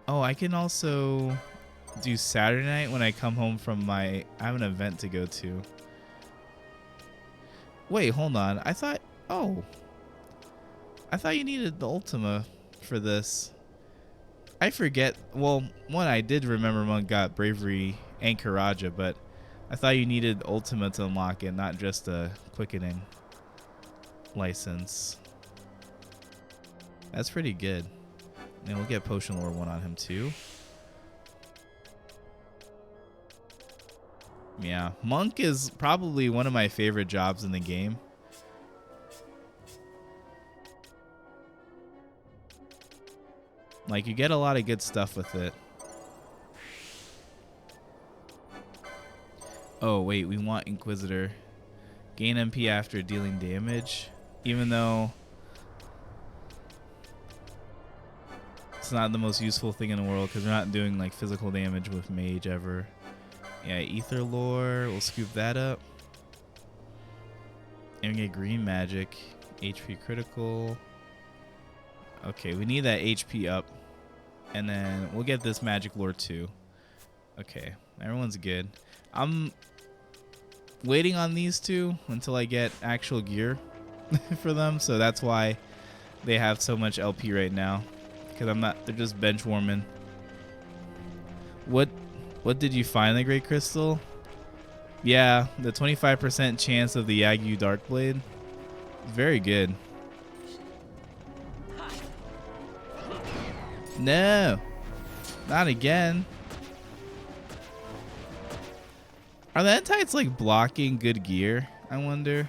Oh, I can also do Saturday night when I come home from I have an event to go to. Wait, hold on. I thought you needed the Ultima for this. I forget. Well, one, I did remember Monk got Bravery and Karaja, but I thought you needed Ultima to unlock it, not just a quickening license. That's pretty good. And we'll get Potion Lore 1 on him too. Yeah, Monk is probably one of my favorite jobs in the game. Like, you get a lot of good stuff with it. Oh, wait, we want Inquisitor. Gain MP after dealing damage. Even though it's not the most useful thing in the world because we're not doing, like, physical damage with Mage ever. Yeah, Ether Lore. We'll scoop that up. And we get Green Magic. HP critical. Okay, we need that HP up. And then we'll get this Magic Lore too. Okay, everyone's good. I'm waiting on these two until I get actual gear for them. So that's why they have so much LP right now. Because they're just bench warming. What did you find, the Great Crystal? Yeah, the 25% chance of the Yagyu Darkblade. Very good. No, not again. Are the Entites like blocking good gear? I wonder.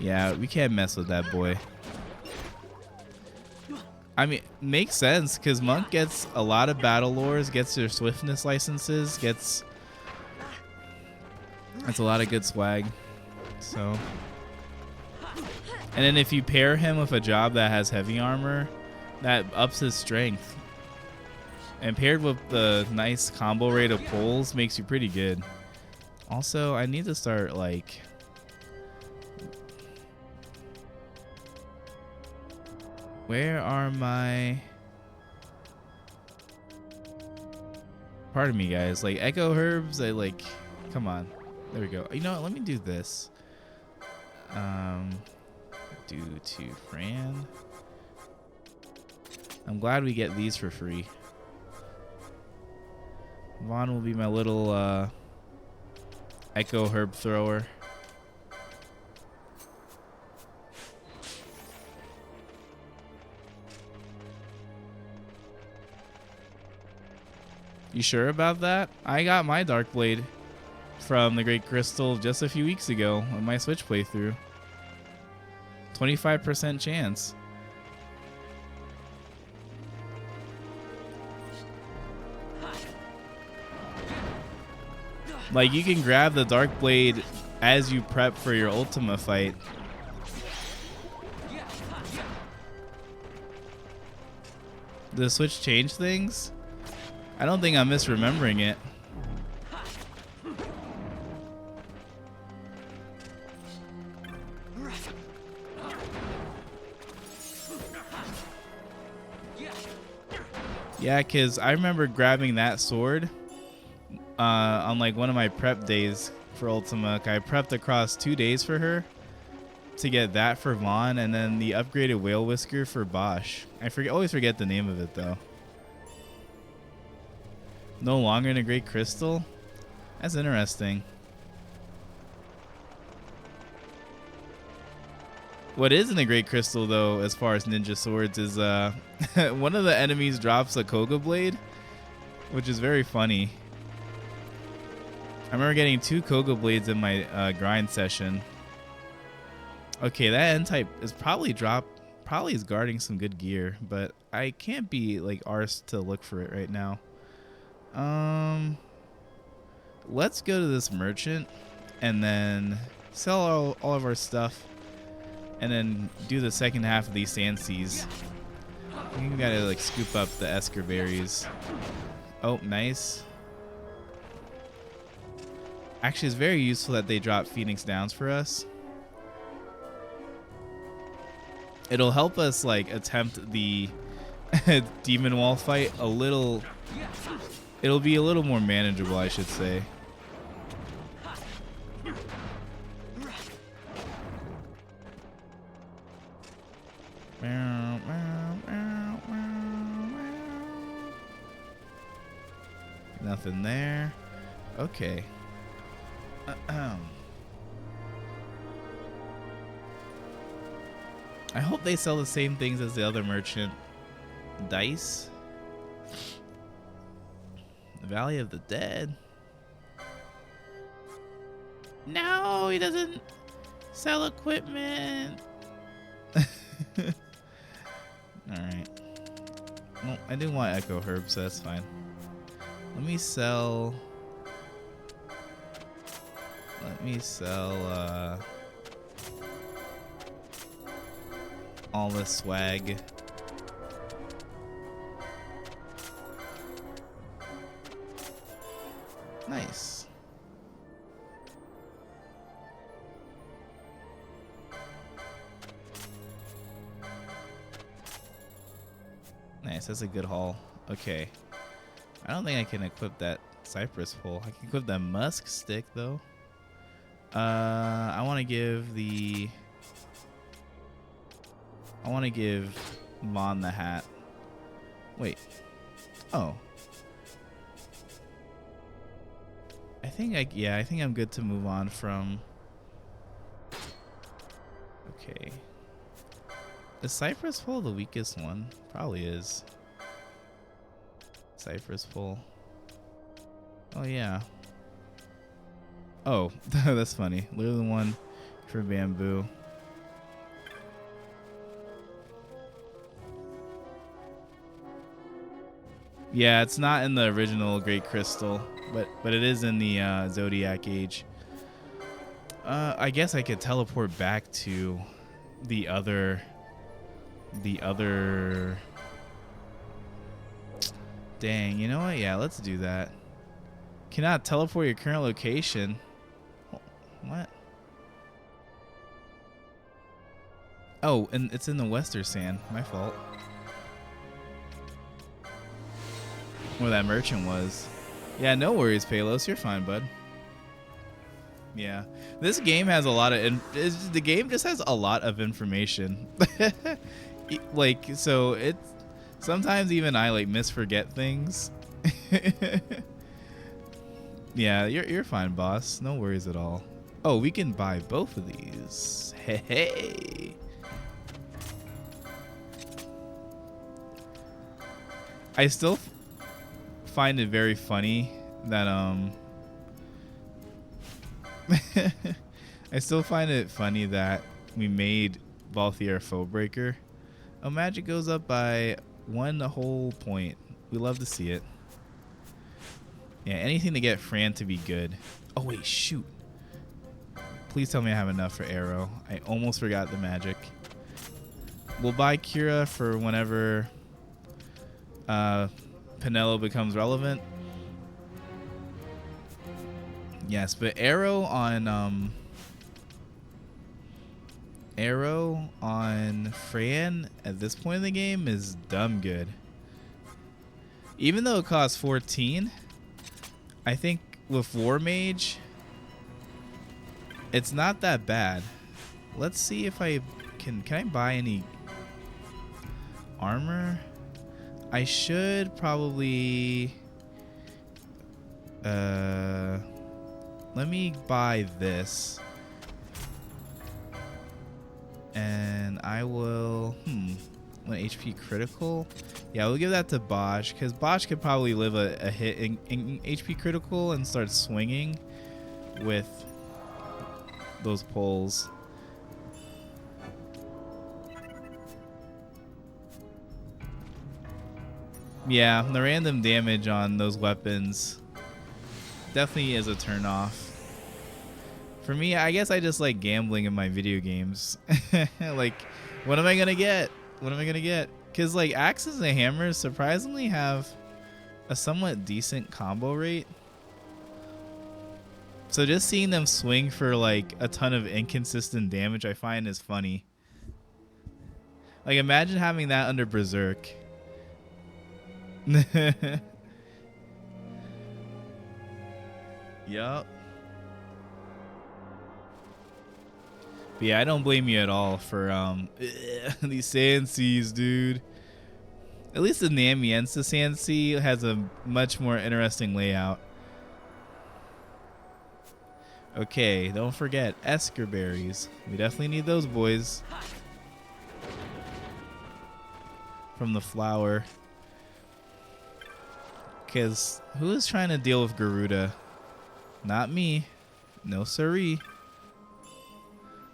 Yeah, we can't mess with that boy. I mean, makes sense because Monk gets a lot of battle lores, gets their swiftness licenses, that's a lot of good swag. So, and then if you pair him with a job that has heavy armor, that ups his strength. And paired with the nice combo rate of pulls makes you pretty good. Also, I need to start like where are my... Pardon me, guys. Like, Echo Herbs, I like... Come on. There we go. You know what? Let me do this. Do to Fran. I'm glad we get these for free. Vaughn will be my little Echo Herb thrower. You sure about that? I got my Darkblade from the Great Crystal just a few weeks ago on my Switch playthrough. 25% chance. Like, you can grab the Darkblade as you prep for your Ultima fight. Did the Switch change things? I don't think I'm misremembering it. Yeah, because I remember grabbing that sword on like one of my prep days for Ultima. I prepped across 2 days for her to get that for Vaughn, and then the upgraded Whale Whisker for Bosch. Always forget the name of it though. No longer in a Great Crystal? That's interesting. What is in the Great Crystal, though, as far as ninja swords, is one of the enemies drops a Koga blade, which is very funny. I remember getting 2 Koga blades in my grind session. Okay, that N-type is probably is guarding some good gear, but I can't be like arsed to look for it right now. Let's go to this merchant and then sell all of our stuff. And then do the second half of these sand seas. I think we gotta like scoop up the Esker berries. Oh, nice. Actually, it's very useful that they drop Phoenix Downs for us. It'll help us like attempt the demon wall fight a little. It'll be a little more manageable, I should say. Nothing there. Okay. I hope they sell the same things as the other merchant. Dice. The Valley of the Dead. No, he doesn't sell equipment. Alright. Well, I do want Echo Herb, so that's fine. Let me sell all the swag. Nice. Nice, that's a good haul. Okay. I don't think I can equip that cypress pole. I can equip that musk stick though. I want to give Vaughn the hat. Wait. Oh. I think I'm good to move on from. Okay. Is cypress pole the weakest one? Probably is. Cypress pole. Oh yeah. Oh, that's funny. Literally the one for bamboo. Yeah, it's not in the original Great Crystal, but it is in the Zodiac Age. I guess I could teleport back to the other. Dang, you know what? Yeah, let's do that. Cannot teleport your current location. What? Oh, and it's in the Western Sand. My fault. Where that merchant was. Yeah, no worries, Palos. You're fine, bud. Yeah, this game has a lot of. The game just has a lot of information. Like, so it's sometimes even I like misforget things. Yeah, you're fine, boss. No worries at all. Oh, we can buy both of these. Hey. I still find it very funny that I still find it funny that we made Balthier Foebreaker. Oh, magic goes up by 1 whole point. We love to see it. Yeah, anything to get Fran to be good. Oh wait, shoot. Please tell me I have enough for arrow. I almost forgot the magic. We'll buy Kira for whenever Pinello becomes relevant. Yes, but arrow on Fran at this point in the game is dumb good. Even though it costs 14, I think with War Mage, it's not that bad. Let's see if I can I buy any armor? I should probably let me buy this. And I will, 1 HP critical. Yeah, we'll give that to Bosch, because Bosch could probably live a hit in HP critical and start swinging with those poles. Yeah, the random damage on those weapons definitely is a turn off. For me, I guess I just like gambling in my video games. Like, what am I gonna get? What am I gonna get? Because like axes and hammers surprisingly have a somewhat decent combo rate. So just seeing them swing for like a ton of inconsistent damage, I find is funny. Like, imagine having that under Berserk. Yup. But yeah, I don't blame you at all for these Sanseas, dude. At least the Namiensa Sansea has a much more interesting layout. Okay, don't forget Esker berries. We definitely need those boys. From the flower. Because who is trying to deal with Garuda? Not me. No siree.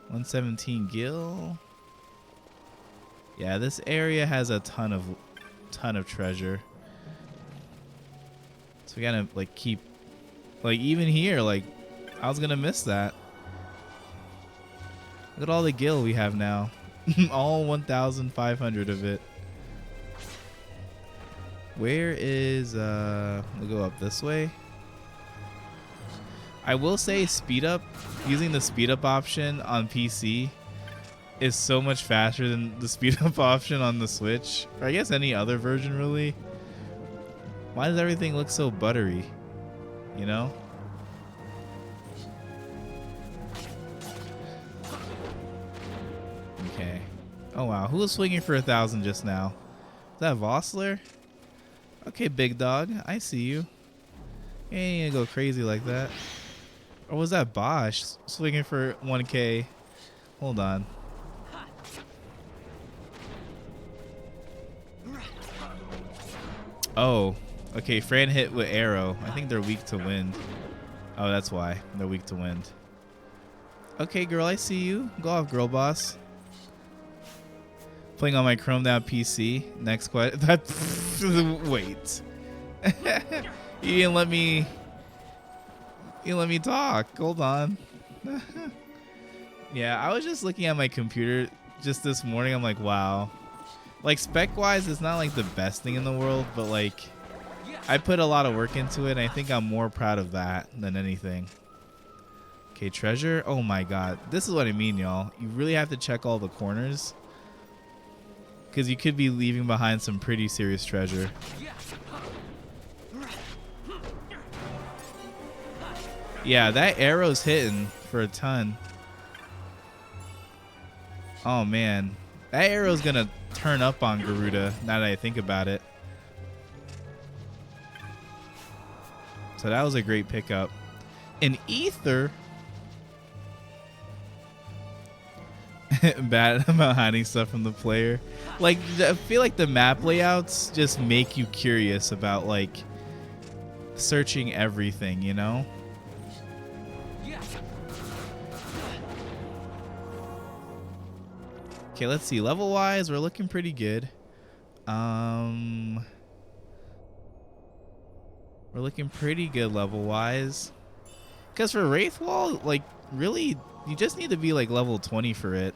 117 gil. Yeah, this area has a ton of treasure. So we gotta like keep, like, even here, like, I was gonna miss that. Look at all the gil we have now. All 1,500 of it. Where is we'll go up this way. I will say speed up, using the speed up option on PC is so much faster than the speed up option on the Switch, or I guess any other version really. Why does everything look so buttery, you know? Okay. Oh wow, who was swinging for 1,000 just now? Is that Vossler? Okay, big dog, I see you. You ain't gonna go crazy like that. Or was that Bosch swinging for 1K? Hold on. Oh, okay. Fran hit with arrow. I think they're weak to wind. Oh, that's why. They're weak to wind. Okay, girl, I see you. Go off, girl boss. Playing on my chromed down PC. Next question. Wait. You didn't let me... You let me talk. Hold on. Yeah, I was just looking at my computer just this morning. I'm like, wow. Like, spec-wise, it's not like the best thing in the world, but like, I put a lot of work into it, and I think I'm more proud of that than anything. Okay, treasure. Oh my god. This is what I mean, y'all. You really have to check all the corners, because you could be leaving behind some pretty serious treasure. Yeah, that arrow's hitting for a ton. Oh man, that arrow's gonna turn up on Garuda now that I think about it. So that was a great pickup. An ether. Bad about hiding stuff from the player. Like, I feel like the map layouts just make you curious about like searching everything, you know? Okay, let's see. Level wise, we're looking pretty good. We're looking pretty good level wise. Because for Wraithwall, like, really, you just need to be like level 20 for it.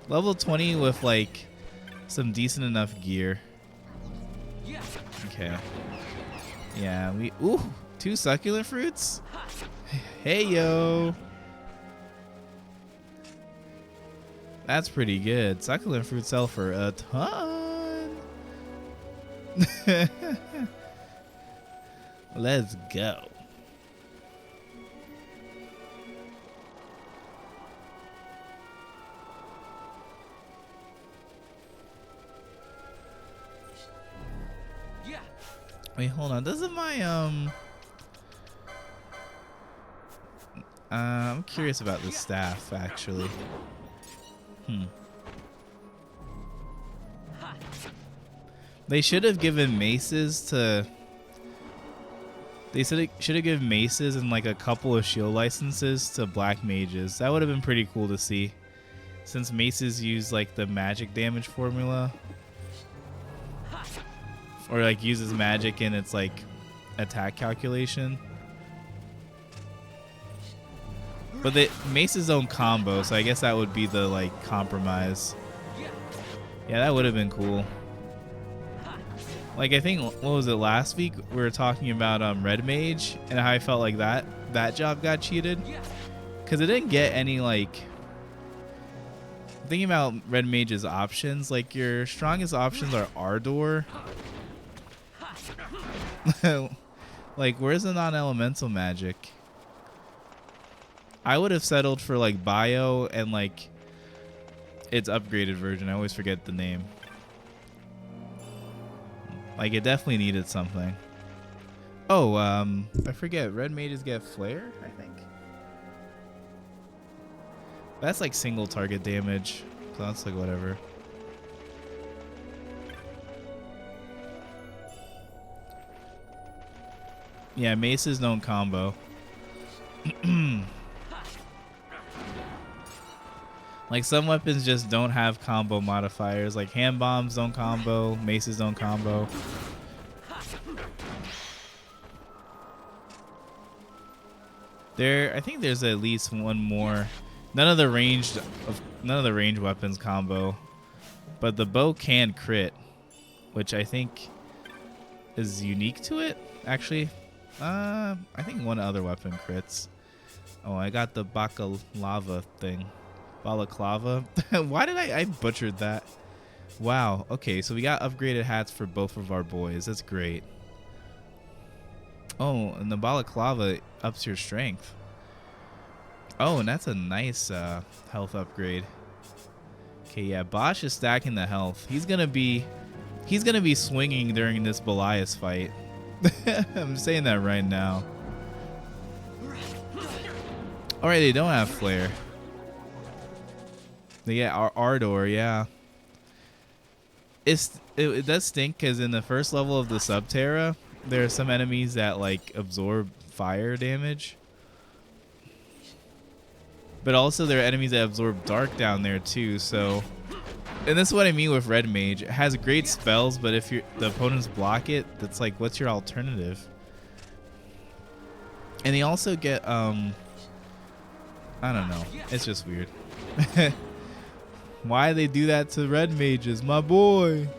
Level 20 with like some decent enough gear. Okay. Yeah, we... Ooh, 2 succulent fruits? Hey, yo. That's pretty good. Succulent fruits sell for a ton. Let's go. Wait, hold on. Doesn't my I'm curious about the staff actually. They should have given maces to... They should have given maces and like a couple of shield licenses to black mages. That would have been pretty cool to see. Since maces use like the magic damage formula. Or like uses magic in its like attack calculation. But maces don't combo, so I guess that would be the like compromise. Yeah, that would have been cool. Like I think, what was it, last week we were talking about Red Mage and how I felt like that job got cheated because it didn't get any like. Thinking about Red Mage's options, like your strongest options are Ardor. Like where's the non-elemental magic? I would have settled for like Bio and like its upgraded version. I always forget the name. Like it definitely needed something. Oh, I forget. Red mages get flare, I think. That's like single target damage, so that's like whatever. Yeah, maces don't combo. Like some weapons just don't have combo modifiers. Like hand bombs don't combo, maces don't combo. I think there's at least one more. None of the ranged weapons combo, but the bow can crit, which I think is unique to it. Actually, I think one other weapon crits. Oh, I got the baklava thing. Balaclava. Why did I butchered that? Wow. Okay, so we got upgraded hats for both of our boys. That's great. Oh, and the balaclava ups your strength. Oh, and that's a nice health upgrade. Okay, yeah, Bosch is stacking the health. He's gonna be swinging during this Belias fight. I'm saying that right now. All right, they don't have flare. They get Ardor, yeah. It does stink because in the first level of the Subterra, there are some enemies that like absorb fire damage. But also there are enemies that absorb dark down there too, so... And this is what I mean with Red Mage. It has great spells, but if the opponents block it, that's like, what's your alternative? And they also get, I don't know. It's just weird. Why they do that to Red Mages? My boy!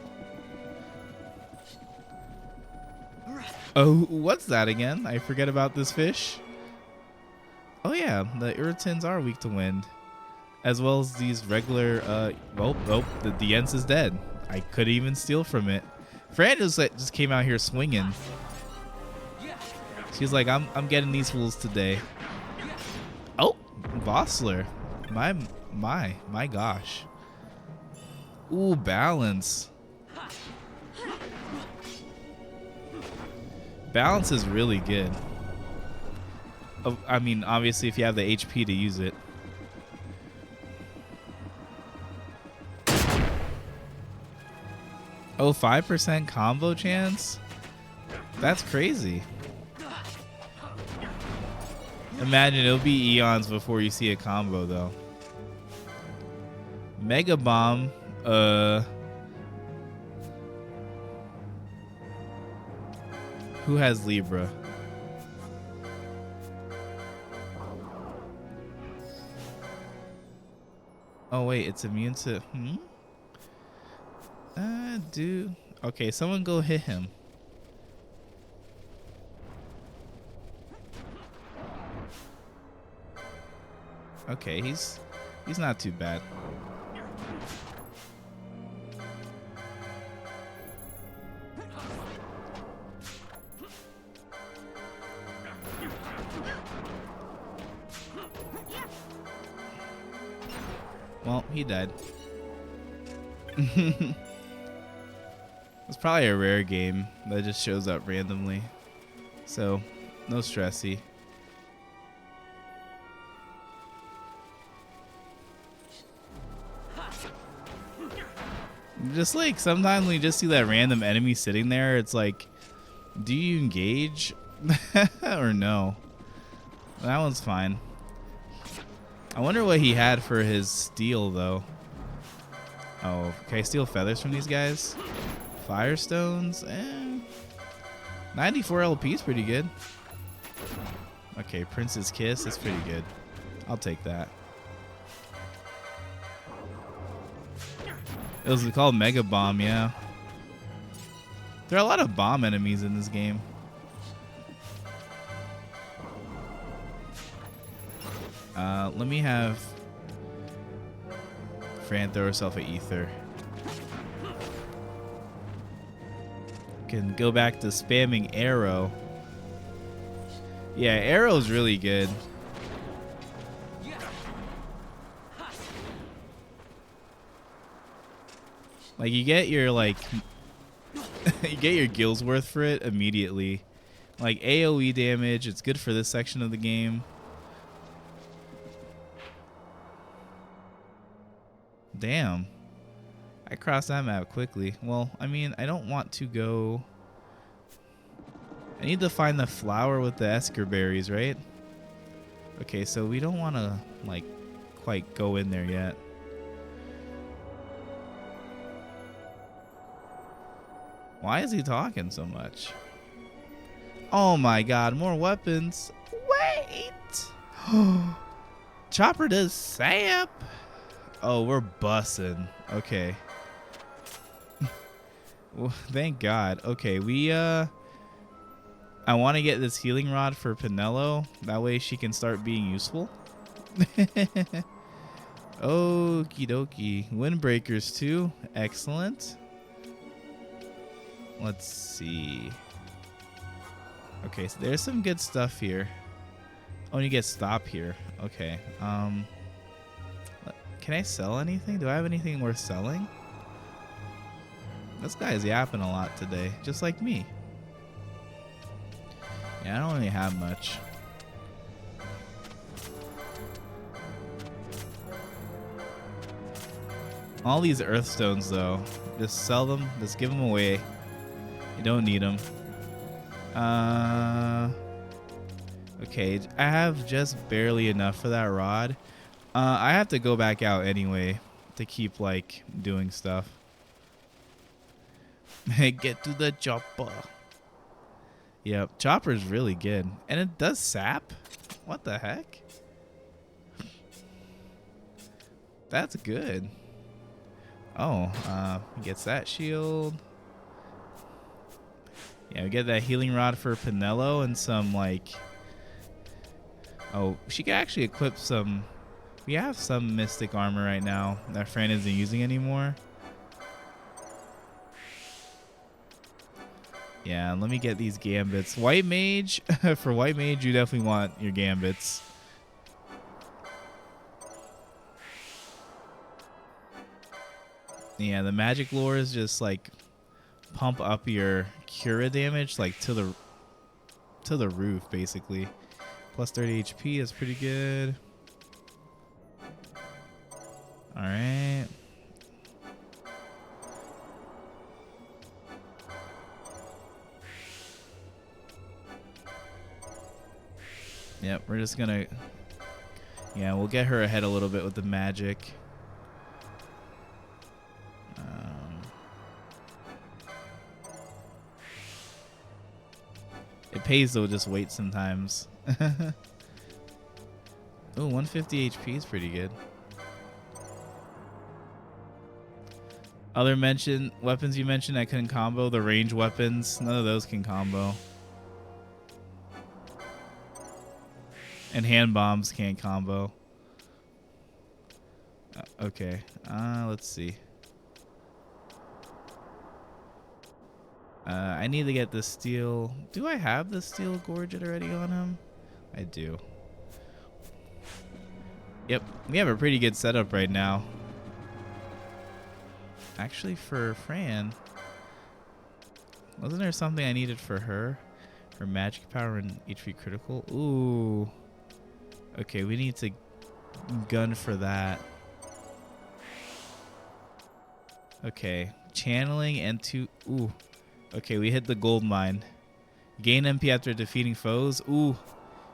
Oh, what's that again? I forget about this fish. Oh yeah, the Irritants are weak to wind. As well as these regular, the Dience is dead. I couldn't even steal from it. Fran just came out here swinging. She's like, I'm getting these fools today. Oh, Vossler. My gosh. Ooh, balance. Balance is really good. I mean, obviously, if you have the HP to use it. Oh, 5% combo chance? That's crazy. Imagine it'll be eons before you see a combo, though. Mega Bomb, who has Libra? Oh wait, it's immune to okay, someone go hit him. Okay, he's not too bad. Well, he died. It's probably a rare game that just shows up randomly. So, no stressy. Just like sometimes when you just see that random enemy sitting there, it's like, do you engage or no? That one's fine. I wonder what he had for his steel though. Oh, can I steal feathers from these guys? Firestones? 94 LP is pretty good. Okay, Prince's Kiss is pretty good. I'll take that. It was called Mega Bomb, yeah. There are a lot of bomb enemies in this game. Let me have Fran throw herself an ether. Can go back to spamming arrow. Yeah, arrow's really good. Like you get your you get your gills worth for it immediately. Like AoE damage, it's good for this section of the game. Damn. I crossed that map quickly. Well, I mean, I don't want to go... I need to find the flower with the Esker berries, right? Okay, so we don't want to, like, quite go in there yet. Why is he talking so much? Oh my god, more weapons. Wait! Chopper does sap. Oh, we're bussing. Okay. Well, thank God. Okay, we I want to get this healing rod for Pinello. That way she can start being useful. Okie dokie. Windbreakers too. Excellent. Let's see. Okay, so there's some good stuff here. Oh, and you get stop here. Okay. Can I sell anything? Do I have anything worth selling? This guy's yapping a lot today, just like me. Yeah, I don't really have much. All these earthstones, though, just sell them. Just give them away. You don't need them. Okay, I have just barely enough for that rod. I have to go back out anyway to keep like doing stuff. Get to the chopper. Yep, chopper's really good, and it does sap. What the heck? That's good. Oh, he gets that shield. Yeah, we get that healing rod for Pinello and some like. Oh, she can actually equip some. We have some mystic armor right now that Fran isn't using anymore. Yeah, let me get these gambits. White mage. For white mage, you definitely want your gambits. Yeah, the magic lore is just like pump up your cura damage like to the roof basically. Plus 30 HP is pretty good. All right. Yep, we're just gonna. Yeah, we'll get her ahead a little bit with the magic. It pays though, just wait sometimes. Oh, 150 HP is pretty good. Other weapons you mentioned I couldn't combo. The range weapons, none of those can combo. And hand bombs can't combo. Okay, let's see. I need to get the steel. Do I have the steel gorget already on him? I do. Yep, we have a pretty good setup right now. Actually, for Fran, wasn't there something I needed for her? Her magic power and HP critical? Ooh. Okay, we need to gun for that. Okay, channeling into... Ooh. Okay, we hit the gold mine. Gain MP after defeating foes. Ooh.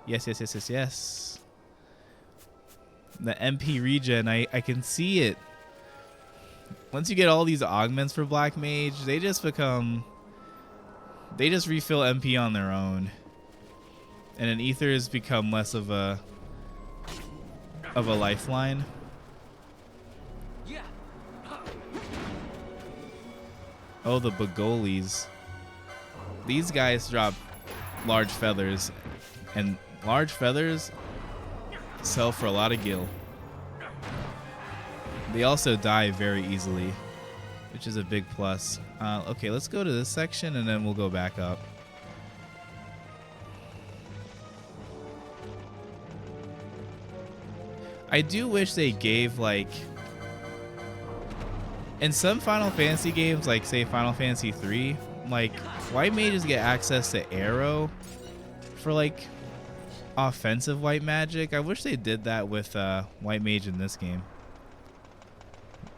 Yes, yes, yes, yes, yes. The MP regen, I can see it. Once you get all these augments for Black Mage, they just become... They just refill MP on their own. And an Ether has become less of a lifeline. Oh, the Bagolis. These guys drop large feathers, and large feathers sell for a lot of gil. They also die very easily, which is a big plus. Okay, let's go to this section and then we'll go back up. I do wish they gave, like, in some Final Fantasy games, like say Final Fantasy III, like white mages get access to arrow for like offensive white magic. I wish they did that with white mage in this game.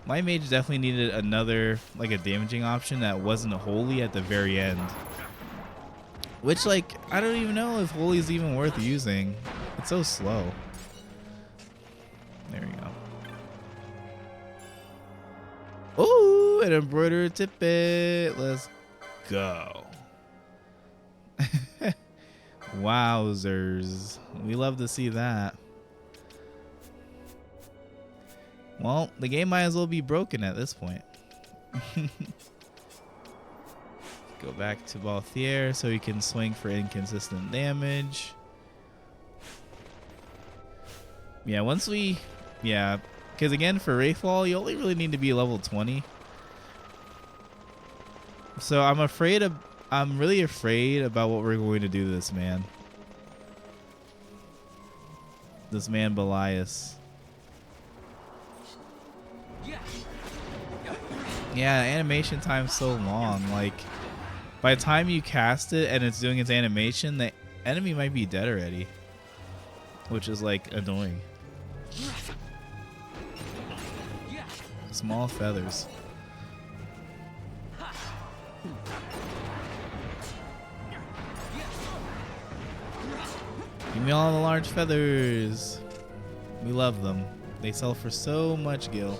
White mage definitely needed another, like, a damaging option that wasn't holy at the very end. Which, like, I don't even know if holy is even worth using. It's so slow. There we go. Ooh, an embroidered tippet. Let's go. Wowzers. We love to see that. Well, the game might as well be broken at this point. Go back to Balthier so he can swing for inconsistent damage. Yeah, once we... Yeah, because again, for Wraithwall, you only really need to be level 20. So I'm really afraid about what we're going to do to this man. This man Belias. Yeah, animation time's so long. Like, by the time you cast it and it's doing its animation, the enemy might be dead already, which is like annoying. Small feathers. Give me all the large feathers. We love them. They sell for so much gil.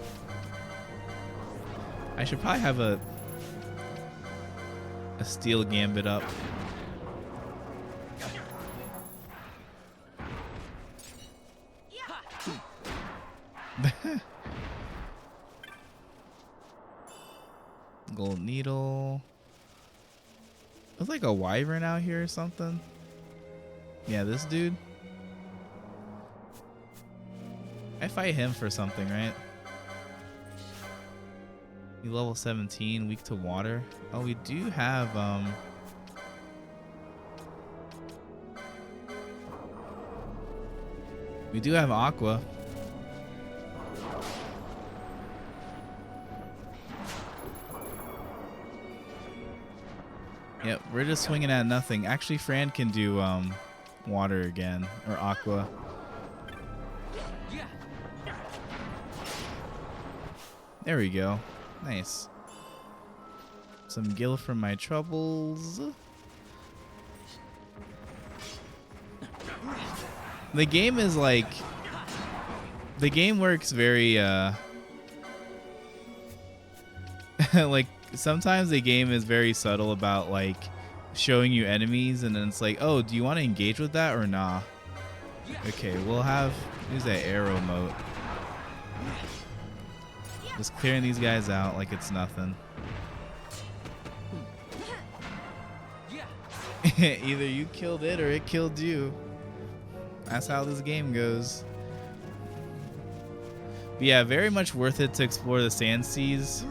I should probably have a steel gambit up. Gold needle. There's like a wyvern out here or something. Yeah, this dude. I fight him for something, right? You level 17, weak to water. Oh, we do have aqua. Yep, we're just swinging at nothing. Actually, Fran can do water again, or aqua. There we go. Nice. Some gil from my troubles. The game is like... The game works very, like, sometimes the game is very subtle about, like, showing you enemies, and then it's like, oh, do you want to engage with that or nah? Okay, we'll use that arrow mote. Just clearing these guys out like it's nothing. Either you killed it or it killed you. That's how this game goes. But yeah, very much worth it to explore the Sand Seas.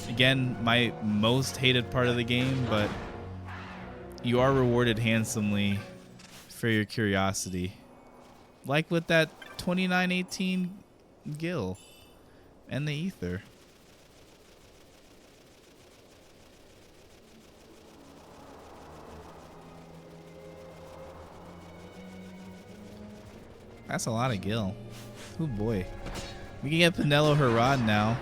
Again, my most hated part of the game, but you are rewarded handsomely for your curiosity. Like with that 2918 gil. And the ether. That's a lot of gil. Oh boy. We can get Penelo Harad now.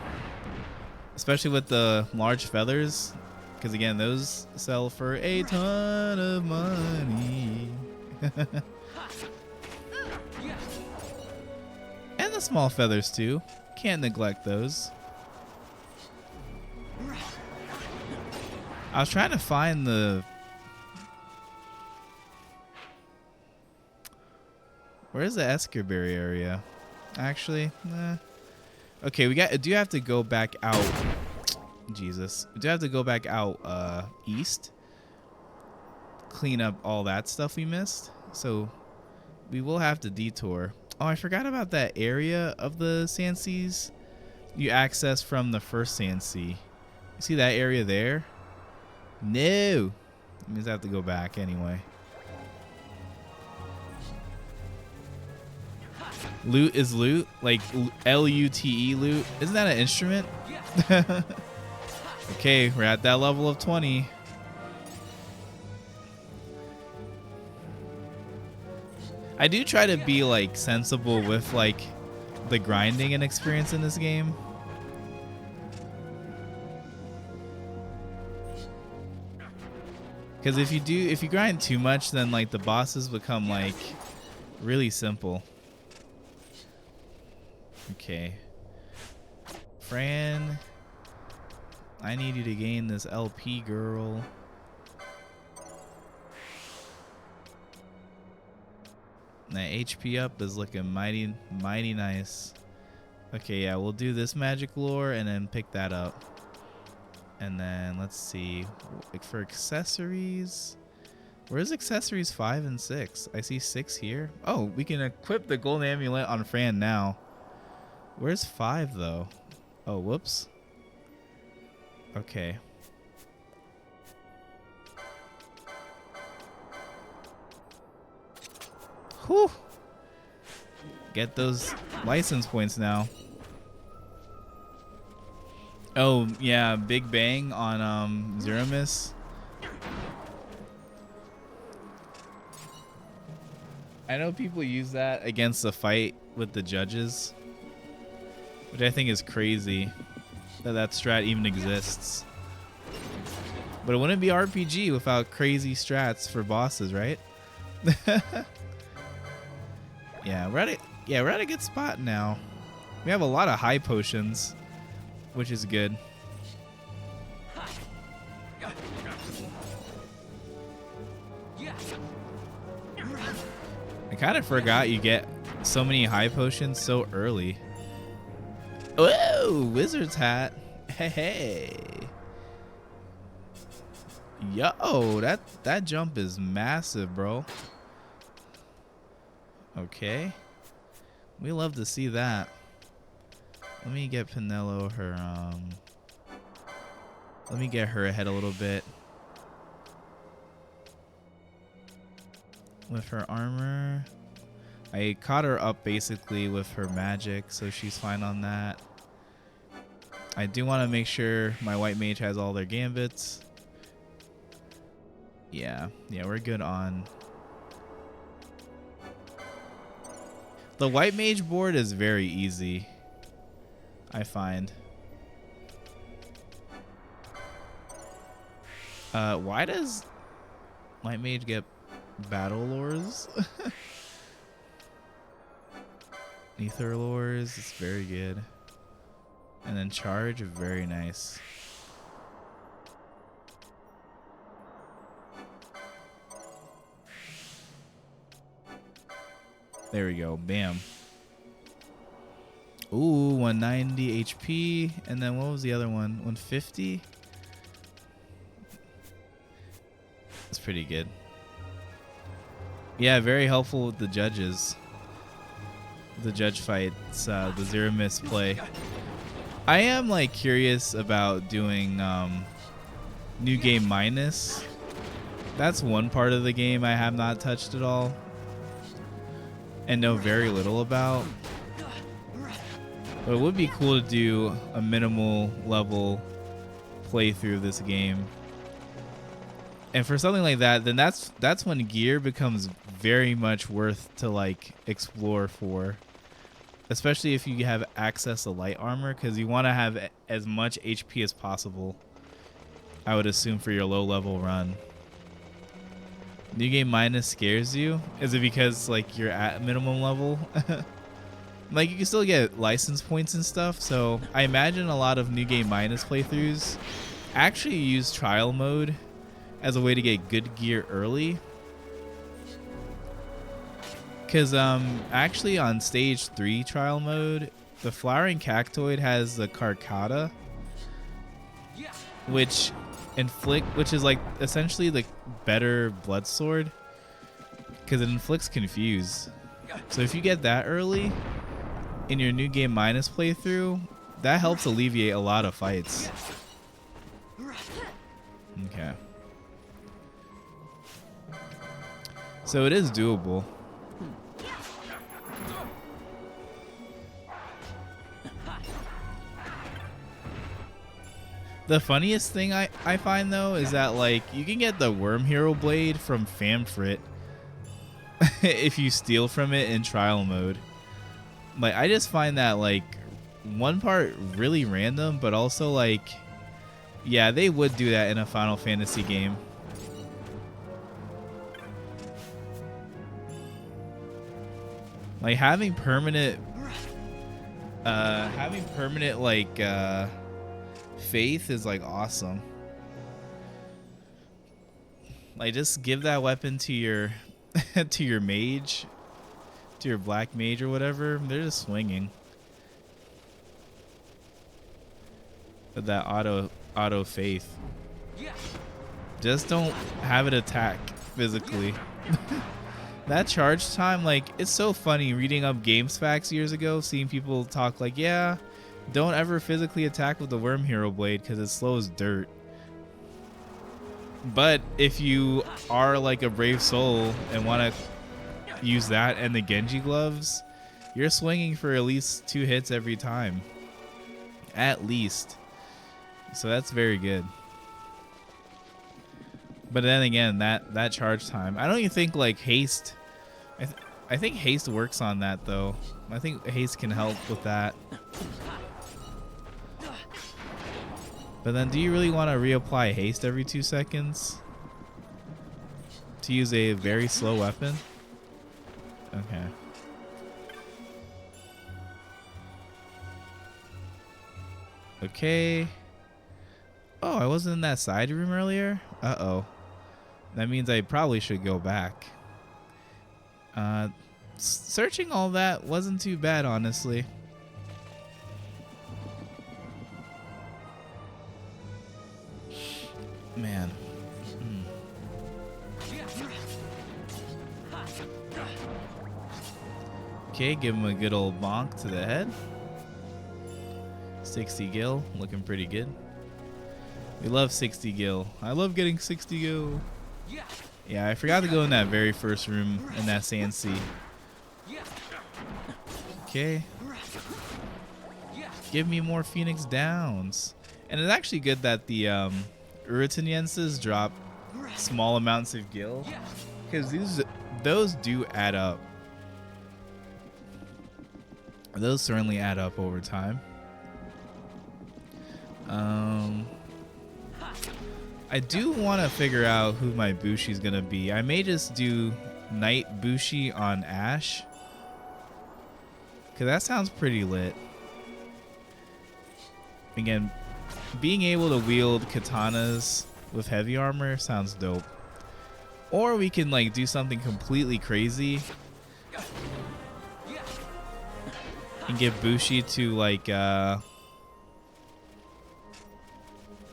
especially with the large feathers, because again, those sell for a ton of money. And the small feathers too. Can't neglect those. I was trying to find the... Where's the Escarberry area? Actually, nah. Okay, do have to go back out. Jesus. We do have to go back out east. Clean up all that stuff we missed. So we will have to detour. Oh, I forgot about that area of the Sand Seas you access from the first Sand Sea. You see that area there? No. That means I have to go back anyway. Loot is loot, like L-U-T-E loot. Isn't that an instrument? Okay, we're at that level of 20. I do try to be like sensible with like the grinding and experience in this game. Because if you grind too much, then like the bosses become like really simple. Okay. Fran, I need you to gain this LP, girl. That HP up is looking mighty nice. Okay, yeah, we'll do this magic lore and then pick that up. And then let's see, like for accessories, where's accessories 5 and 6? I see 6 here. Oh, we can equip the golden amulet on Fran now. Where's 5 though? Oh, whoops. Okay. Whew. Get those license points now. Oh, yeah, Big Bang on Zeramis. I know people use that against the fight with the judges, which I think is crazy that that strat even exists. But it wouldn't be RPG without crazy strats for bosses, right? Yeah, we're at a good spot now. We have a lot of high potions, which is good. I kind of forgot you get so many high potions so early. Whoa, wizard's hat. Hey, hey. Yo, that jump is massive, bro. Okay. We love to see that. Let me get Pinello her let me get her ahead a little bit with her armor. I caught her up basically with her magic, so she's fine on that. I do want to make sure my white mage has all their gambits. Yeah, we're good on. The white mage board is very easy, I find. Why does white mage get battle lores? Ether lores is very good. And then charge, very nice. There we go. Bam. Ooh, 190 HP. And then what was the other one? 150? That's pretty good. Yeah, very helpful with the judges. The judge fights, the Zeramis play. I am like curious about doing New Game Minus. That's one part of the game I have not touched at all and know very little about. But it would be cool to do a minimal level playthrough of this game. And for something like that, then that's when gear becomes very much worth to like explore for. especially if you have access to light armor, because you want to have as much HP as possible, I would assume, for your low level run. New game minus scares you? Is it because like you're at minimum level? Like you can still get license points and stuff, so I imagine a lot of new game minus playthroughs actually use trial mode as a way to get good gear early. Because actually on stage 3 trial mode, the flowering cactoid has the Carcata, which is like essentially the better blood sword, because it inflicts confuse. So if you get that early in your new game minus playthrough, that helps alleviate a lot of fights. Okay. So it is doable. The funniest thing I find though is that like you can get the Worm Hero Blade from Famfrit if you steal from it in trial mode. Like I just find that like one part really random, but also like, yeah, they would do that in a Final Fantasy game. Like having permanent like faith is like awesome. Like just give that weapon to your to your mage, to your black mage or whatever. They're just swinging. With that auto faith. Just don't have it attack physically. That charge time, like, it's so funny reading up games facts years ago, seeing people talk like, yeah, don't ever physically attack with the Worm Hero Blade because it slows dirt. But if you are like a brave soul and want to use that and the Genji gloves, you're swinging for at least 2 hits every time. At least. So that's very good. But then again, that charge time, I don't even think like haste. I think haste works on that though. I think haste can help with that. But then do you really want to reapply haste every 2 seconds to use a very slow weapon? Okay. Okay. Oh, I wasn't in that side room earlier? Uh-oh. That means I probably should go back. Searching all that wasn't too bad, honestly. Man. Okay, give him a good old bonk to the head. 60 gil, looking pretty good. We love 60 gil. I love getting 60 gil. Yeah, I forgot to go in that very first room in that sand sea. Okay. Give me more Phoenix Downs. And it's actually good that the Uritenyenses drop small amounts of gil, because those do add up. Those certainly add up over time. I do want to figure out who my Bushi's gonna be. I may just do Knight Bushi on Ash, because that sounds pretty lit. Again, being able to wield katanas with heavy armor sounds dope. Or we can like do something completely crazy and get Bushi to like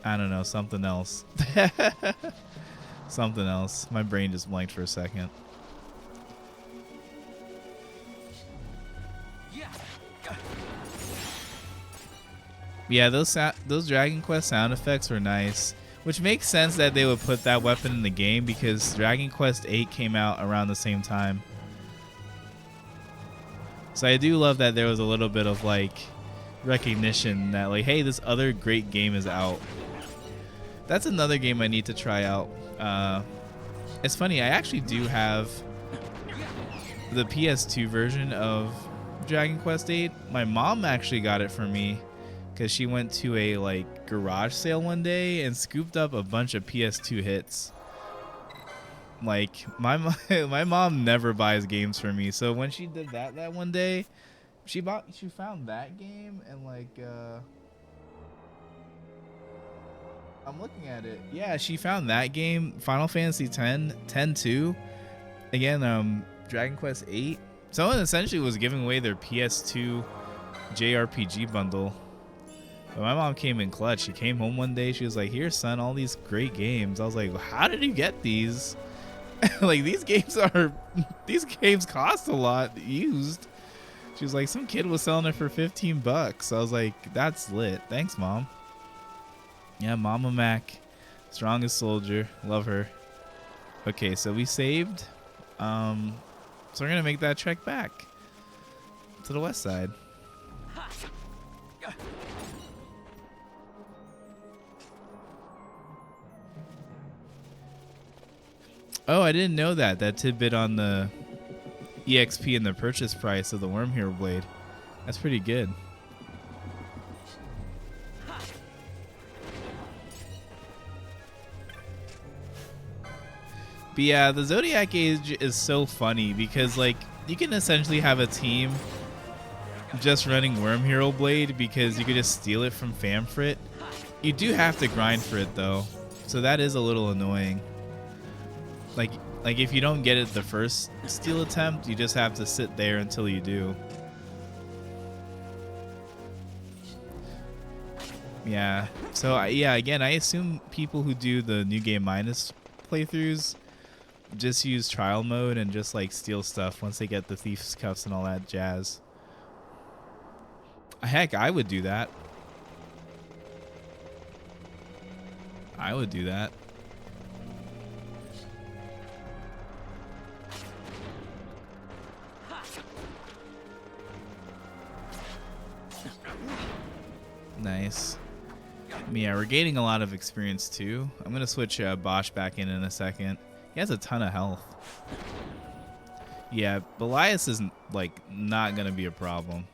I don't know, something else. Something else. My brain just blanked for a second. Yeah, those Dragon Quest sound effects were nice, which makes sense that they would put that weapon in the game because Dragon Quest VIII came out around the same time. So I do love that there was a little bit of like recognition that like, hey, this other great game is out. That's another game I need to try out. It's funny, I actually do have the PS2 version of Dragon Quest VIII. My mom actually got it for me because she went to a like garage sale one day and scooped up a bunch of PS2 hits. Like my mom never buys games for me, so when she did that one day, she found that game and like I'm looking at it. Yeah, she found that game, Final Fantasy X, 10-2. Again, Dragon Quest VIII. Someone essentially was giving away their PS2 JRPG bundle. But my mom came in clutch. She came home one day. She was like, "Here, son, all these great games." I was like, "How did you get these?" Like these games cost a lot used. She was like, "Some kid was selling it for $15." I was like, "That's lit. Thanks, Mom." Yeah, Mama Mac, strongest soldier. Love her. Okay, so we saved. So we're gonna make that trek back to the west side. Oh, I didn't know that tidbit on the EXP and the purchase price of the Worm Hero Blade. That's pretty good. But yeah, the Zodiac Age is so funny because like you can essentially have a team just running Worm Hero Blade because you could just steal it from Famfrit. You do have to grind for it though, so that is a little annoying. Like if you don't get it the first steal attempt, you just have to sit there until you do. Yeah. So yeah, again, I assume people who do the New Game Minus playthroughs just use trial mode and just like steal stuff once they get the Thief's Cuffs and all that jazz. Heck, I would do that. I would do that. Nice. Yeah, we're gaining a lot of experience too. I'm gonna switch Bosch back in a second. He has a ton of health. Yeah, Belias is like not gonna be a problem.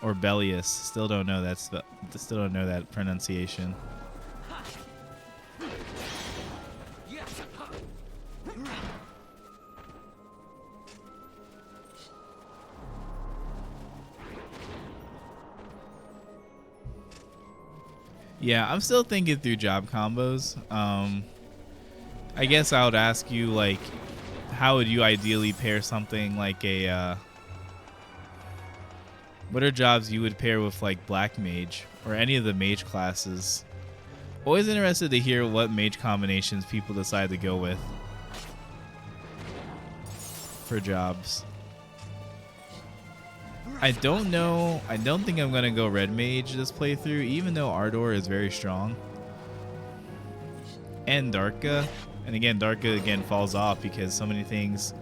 Or Bellius. Still don't know that pronunciation. Yeah, I'm still thinking through job combos. I guess I would ask you, like, how would you ideally pair something like a, what are jobs you would pair with, like, Black Mage or any of the mage classes? Always interested to hear what mage combinations people decide to go with for jobs. I don't know. I don't think I'm going to go Red Mage this playthrough, even though Ardor is very strong. And Darka. And again, Darka again falls off because so many things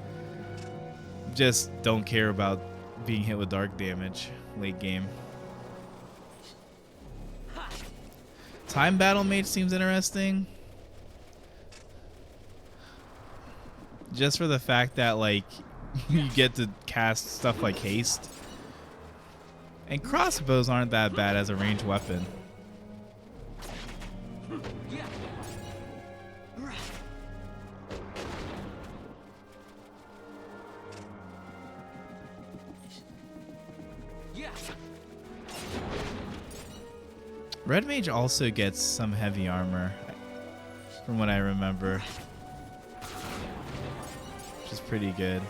just don't care about being hit with dark damage late game. Time Battle Mage seems interesting. Just for the fact that, like, you get to cast stuff like Haste. And crossbows aren't that bad as a ranged weapon. Red Mage also gets some heavy armor, from what I remember, which is pretty good.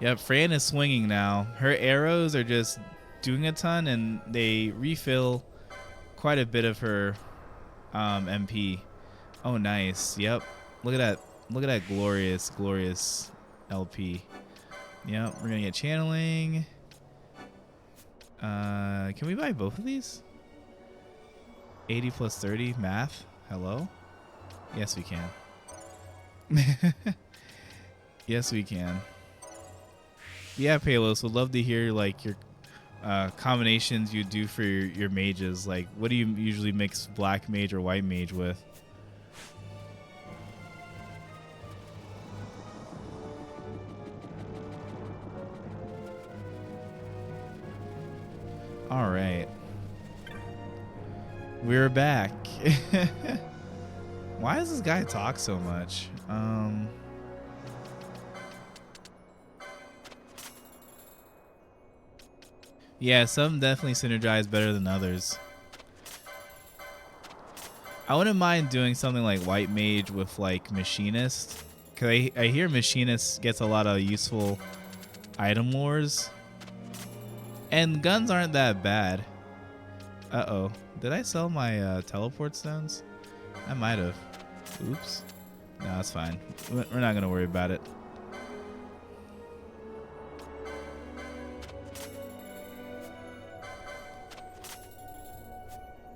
Yep, Fran is swinging now. Her arrows are just doing a ton, and they refill quite a bit of her MP. Oh, nice. Yep. Look at that. Look at that glorious, glorious LP. Yep, we're gonna get channeling. Can we buy both of these? 80 plus 30 math. Hello? Yes, we can. Yes, we can. Yeah, Palos, would love to hear like your combinations you do for your mages. Like, what do you usually mix black mage or white mage with? All right. We're back. Why does this guy talk so much? Yeah, some definitely synergize better than others. I wouldn't mind doing something like White Mage with like Machinist. Cause I hear Machinist gets a lot of useful item wars. And guns aren't that bad. Uh-oh. Did I sell my teleport stones? I might have. Oops. No, it's fine. We're not going to worry about it.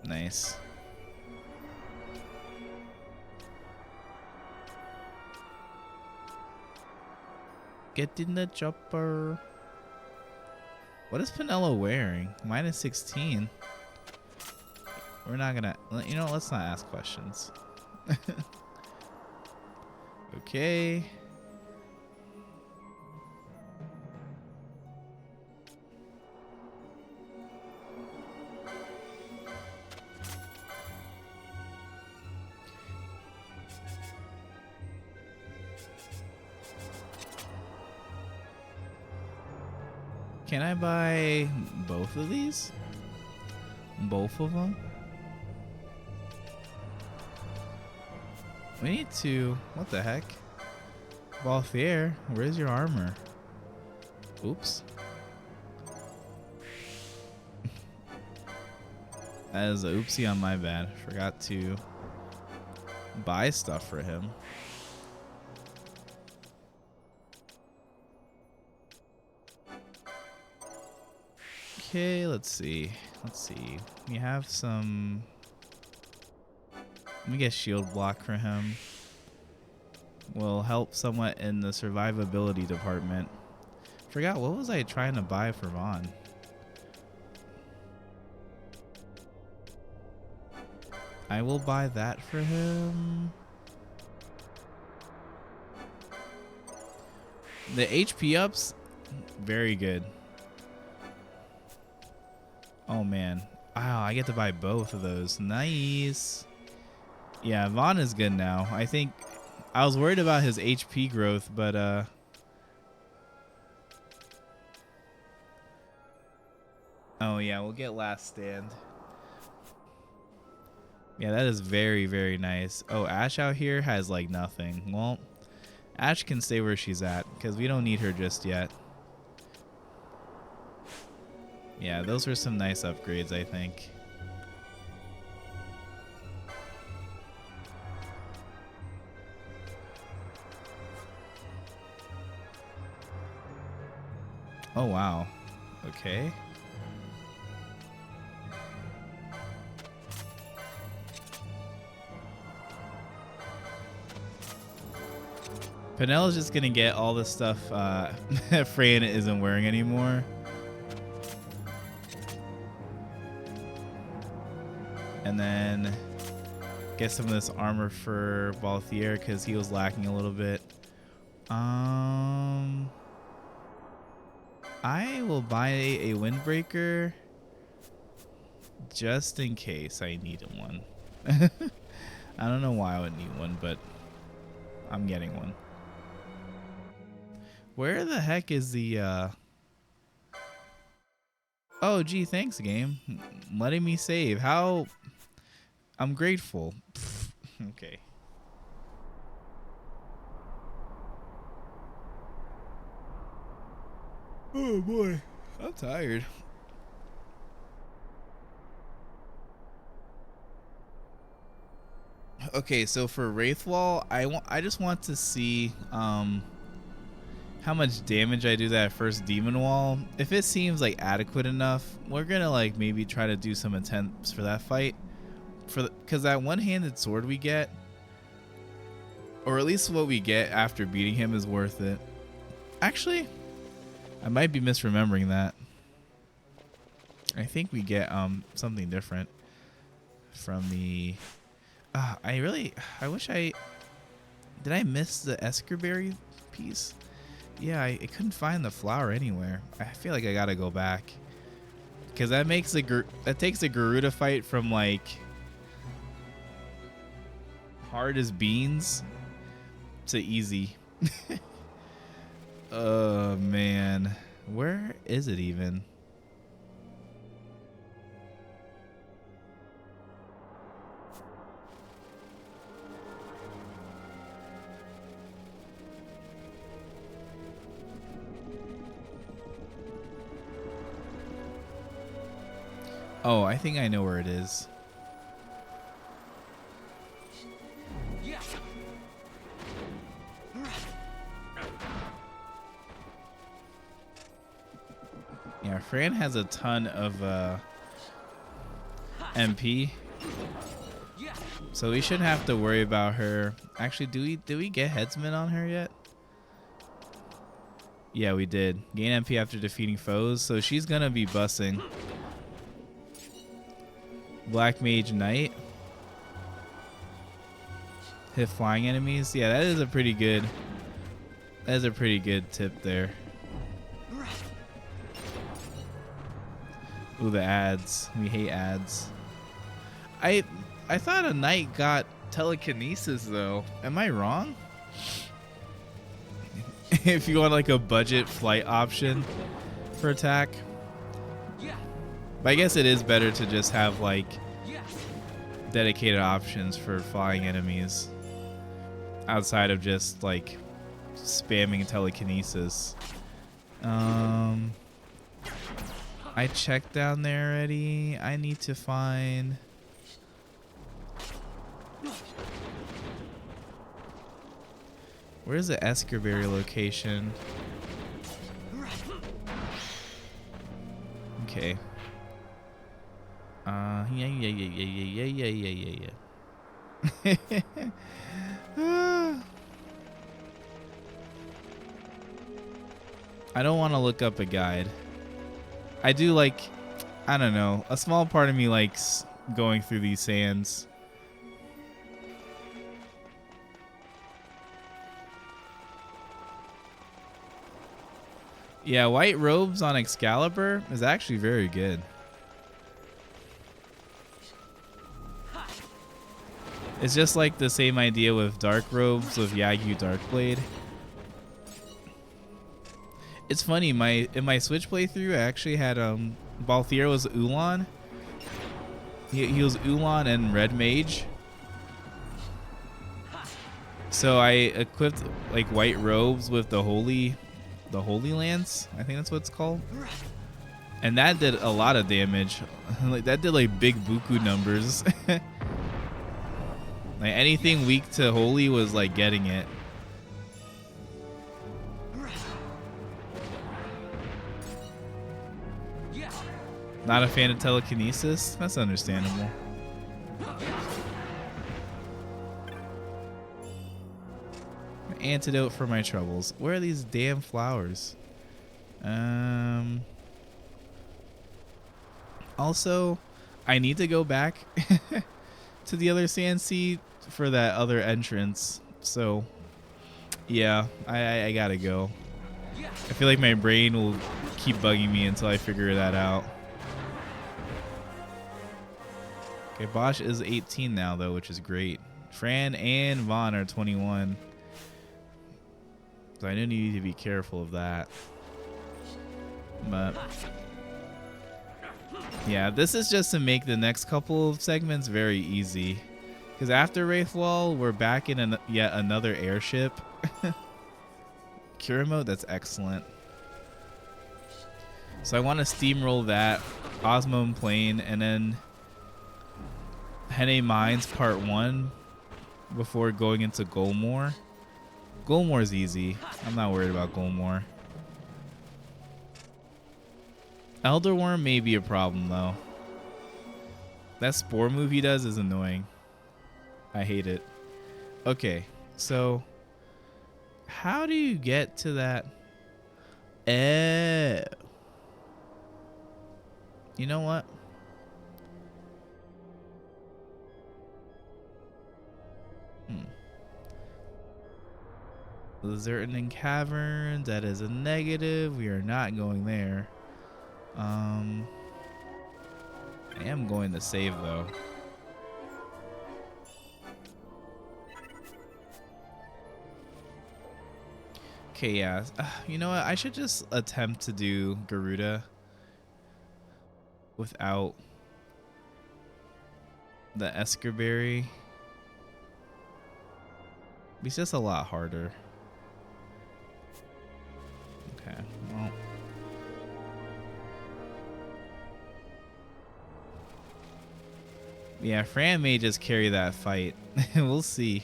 Nice. Get in the chopper. What is Penelo wearing? Minus 16. We're not gonna, you know, let's not ask questions. Okay. Can I buy both of these? Both of them? We need to... What the heck? Balthier, where's your armor? Oops. That is a oopsie on my bad. Forgot to buy stuff for him. Okay, let's see. Let's see. We have some... Let me get shield block for him. Will help somewhat in the survivability department. Forgot, what was I trying to buy for Vaughn? I will buy that for him. The HP ups, very good. Oh man. Wow, I get to buy both of those. Nice. Yeah, Vaughn is good now. I think I was worried about his HP growth, but oh yeah, we'll get Last Stand. Yeah, that is very, very nice. Oh, Ash out here has like nothing. Well, Ash can stay where she's at because we don't need her just yet. Yeah, those were some nice upgrades, I think. Oh, wow. Okay. Penelo's just gonna get all the stuff Freya isn't wearing anymore. And then get some of this armor for Balthier because he was lacking a little bit. I will buy a windbreaker just in case I need one. I don't know why I would need one, but I'm getting one. Where the heck is the Oh gee, thanks game. Letting me save. How I'm grateful. Okay. Oh boy, I'm tired. Okay, so for Wraithwall, I just want to see how much damage I do that first demon wall. If it seems like adequate enough, we're gonna like maybe try to do some attempts for that fight. Because that one-handed sword we get, or at least what we get after beating him, is worth it. Actually, I might be misremembering that. I think we get something different from the. I wish I did. I miss the Eskerberry piece. Yeah, I couldn't find the flower anywhere. I feel like I gotta go back because that makes that takes a Garuda fight from like hard as beans to easy. Oh man, where is it even? Oh, I think I know where it is. Yeah, Fran has a ton of MP, so we shouldn't have to worry about her. Actually, do we get headsman on her yet? Yeah, we did. Gain MP after defeating foes, so she's gonna be bussing. Black Mage Knight. Hit flying enemies. Yeah, that is a pretty good. That is a pretty good tip there. Ooh, the ads. We hate ads. I thought a knight got telekinesis though. Am I wrong? If you want like a budget flight option for attack. But I guess it is better to just have like dedicated options for flying enemies outside of just like spamming telekinesis. I checked down there already. I need to find... Where's the Escarberry location? Okay. Yeah. I don't want to look up a guide. I do like, I don't know, a small part of me likes going through these sands. Yeah, white robes on Excalibur is actually very good. It's just like the same idea with dark robes with Yagyu Darkblade. It's funny, in my Switch playthrough, I actually had Balthier was Ulan. He was Ulan and Red Mage. So I equipped like white robes with the Holy Lance. I think that's what it's called. And that did a lot of damage. Like that did like big buku numbers. Like anything weak to Holy was like getting it. Not a fan of telekinesis? That's understandable. An antidote for my troubles. Where are these damn flowers? Also, I need to go back to the other Sand Sea for that other entrance. So, yeah, I gotta go. I feel like my brain will keep bugging me until I figure that out. Okay, Bosch is 18 now, though, which is great. Fran and Vaughn are 21. So I do need to be careful of that. But yeah, this is just to make the next couple of segments very easy. Because after Wraithwall, we're back in yet another airship. Cure mode, that's excellent. So I want to steamroll that, Osmone Plain, and then Henne Mines Part 1 before going into Golmore. Golmore's easy. I'm not worried about Golmore. Elder Worm may be a problem, though. That spore move he does is annoying. I hate it. Okay, so how do you get to that? You know what? Lizarding Cavern, that is a negative. We are not going there. I am going to save though. Okay, yeah. You know what? I should just attempt to do Garuda without the Escarberry. It's just a lot harder. Okay, well. Yeah, Fran may just carry that fight. We'll see.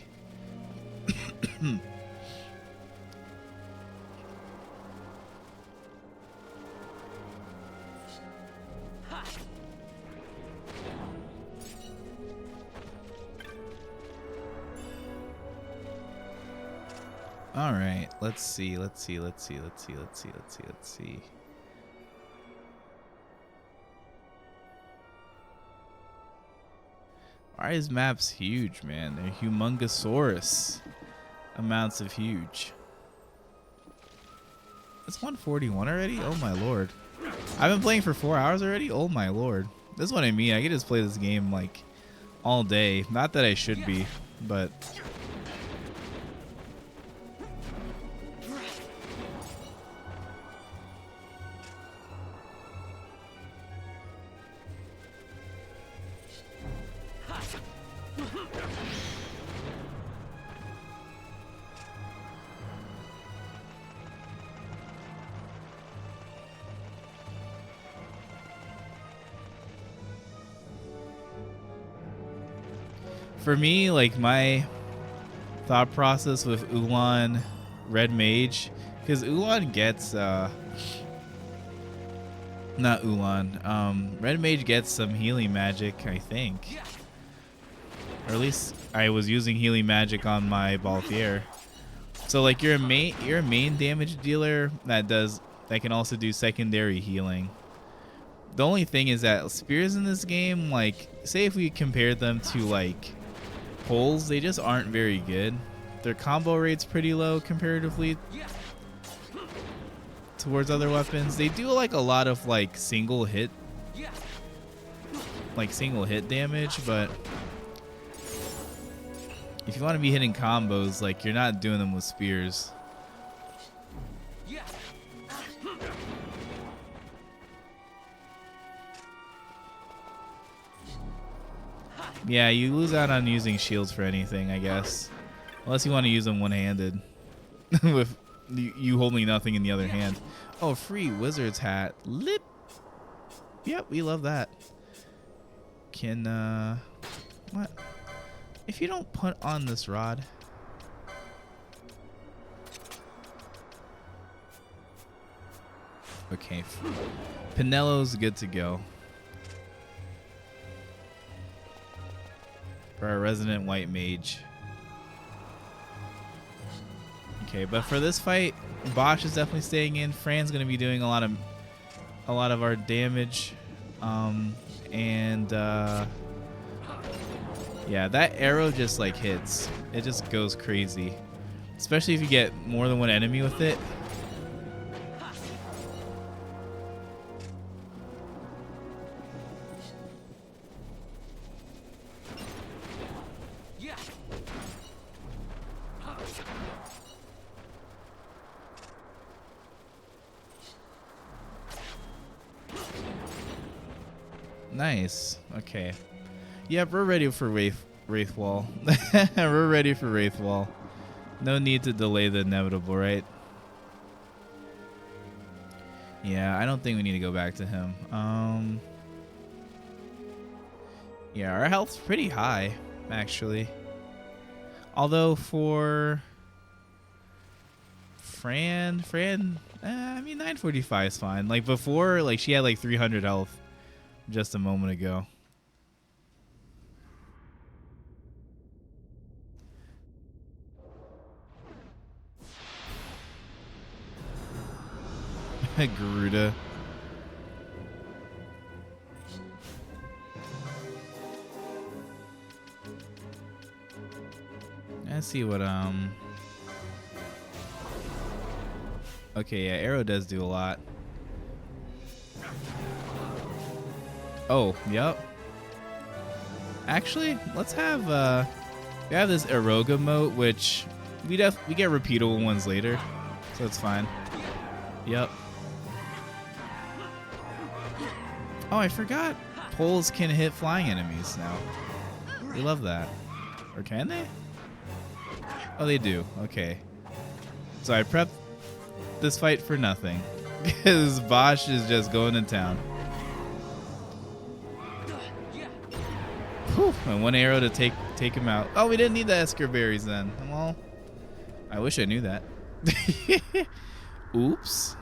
All right, let's see. Why is maps huge, man? They're humongousaurus amounts of huge. It's 141 already? Oh my lord. I've been playing for 4 hours already? Oh my lord. This is what I mean. I could just play this game like all day. Not that I should be, but for me, like my thought process with Ulan Red Mage, because Ulan gets not Ulan, Red Mage gets some healing magic, I think. Or at least I was using healing magic on my Balthier. So like you're a main damage dealer that can also do secondary healing. The only thing is that spears in this game, like say if we compared them to like poles, they just aren't very good. Their combo rate's pretty low comparatively towards other weapons. They do like a lot of like single hit damage, but if you want to be hitting combos, like you're not doing them with spears. Yeah, you lose out on using shields for anything, I guess. Unless you want to use them one-handed. With you holding nothing in the other hand. Oh, free wizard's hat. Lip. Yep, we love that. Can, what? If you don't put on this rod. Okay. Pinello's good to go. For our resident white mage. Okay, but for this fight, Bosch is definitely staying in. Fran's gonna be doing a lot of our damage. Yeah, that arrow just like hits. It just goes crazy. Especially if you get more than one enemy with it. Nice. Okay. Yep, we're ready for Wraithwall. We're ready for Wraithwall. No need to delay the inevitable, right? Yeah, I don't think we need to go back to him. Yeah, our health's pretty high, actually. Although for Fran, I mean 945 is fine. Like before, like she had like 300 health just a moment ago. Garuda. Let's see what okay, yeah, arrow does do a lot. Oh, yep. Actually, let's have we have this Eroga moat, which we get repeatable ones later, so it's fine. Yep. Oh, I forgot. Poles can hit flying enemies now. We love that. Or can they? Oh, they do. Okay. So I prepped this fight for nothing because Bosch is just going to town. Whew, and one arrow to take him out. Oh, we didn't need the Esker berries then. Well, I wish I knew that. Oops.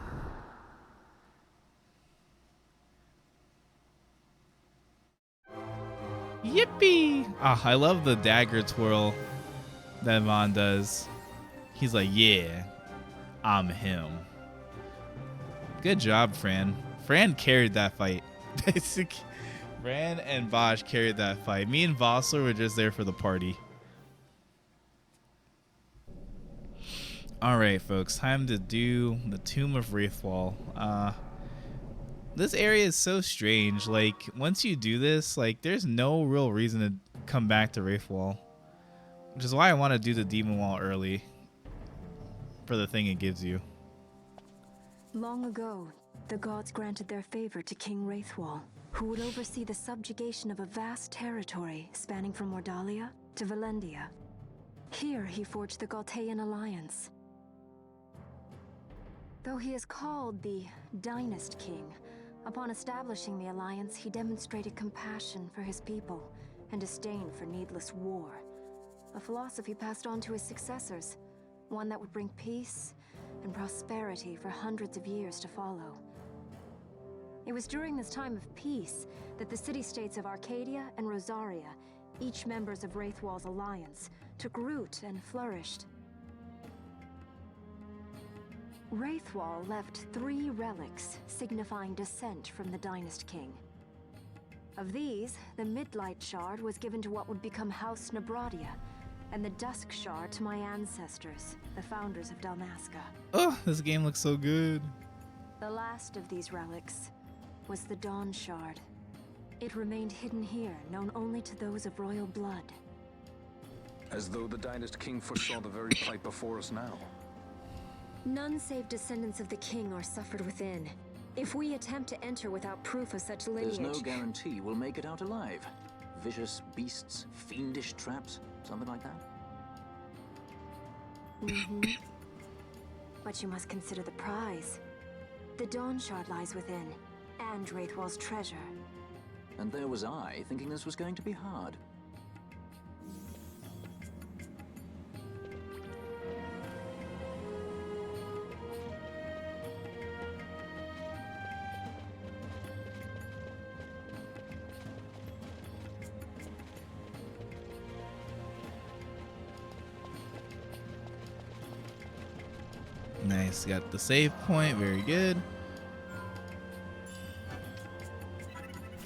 Yippee! Ah, I love the dagger twirl that Vaughn does. He's like, yeah, I'm him. Good job, Fran. Fran carried that fight. Fran and Bosch carried that fight. Me and Vossler were just there for the party. All right, folks, time to do the Tomb of Wraithwall. This area is so strange. Like, once you do this, like, there's no real reason to come back to Wraithwall, which is why I want to do the Demon Wall early for the thing it gives you.
Long ago, the gods granted their favor to King Wraithwall, who would oversee the subjugation of a vast territory spanning from Mordalia to Valendia. Here, he forged the Galtean Alliance. Though he is called the Dynast King, upon establishing the alliance, he demonstrated compassion for his people and disdain for needless war. A philosophy passed on to his successors, one that would bring peace and prosperity for hundreds of years to follow. It was during this time of peace that the city-states of Arcadia and Rosaria, each members of Wraithwall's alliance, took root and flourished. Wraithwall left 3 relics signifying descent from the Dynast King. Of these, the Midlight Shard was given to what would become House Nabradia, and the Dusk Shard to my ancestors, the founders of Dalmasca.
Oh, this game looks so good.
The last of these relics was the Dawn Shard. It remained hidden here, known only to those of royal blood.
As though the Dynast King foresaw the very plight before us now.
None save descendants of the king are suffered within. If we attempt to enter without proof of such lineage...
There's no guarantee we'll make it out alive. Vicious beasts, fiendish traps, something like that?
Mm-hmm. But you must consider the prize. The Dawn Shard lies within, and Wraithwall's treasure.
And there was I, thinking this was going to be hard.
Nice, got the save point, very good.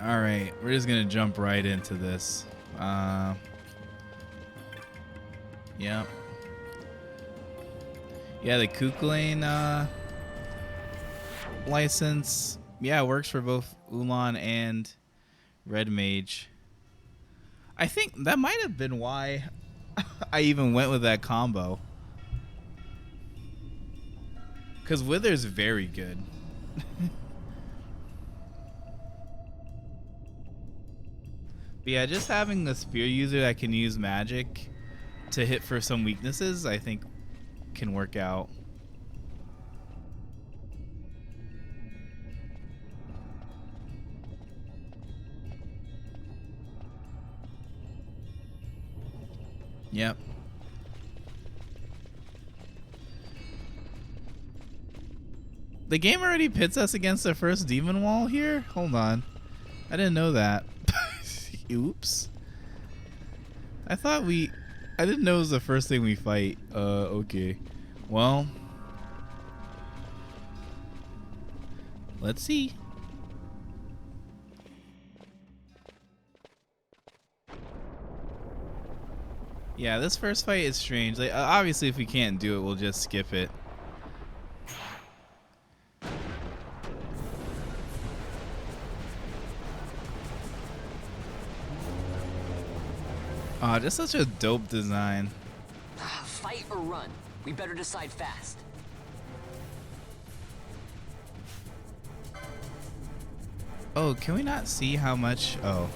All right, we're just gonna jump right into this. Yeah. Yeah, the Kukulane license, yeah, works for both Ulan and Red Mage. I think that might have been why I even went with that combo. Because Wither's very good. But yeah, just having the spear user that can use magic to hit for some weaknesses, I think can work out. Yep. The game already pits us against the first demon wall here? Hold on. I didn't know that. Oops. I didn't know it was the first thing we fight. Okay. Well. Let's see. Yeah, this first fight is strange. Like, obviously, if we can't do it, we'll just skip it. Oh, just such a dope design.
Fight or run? We better decide fast.
Oh, can we not see how much? Oh.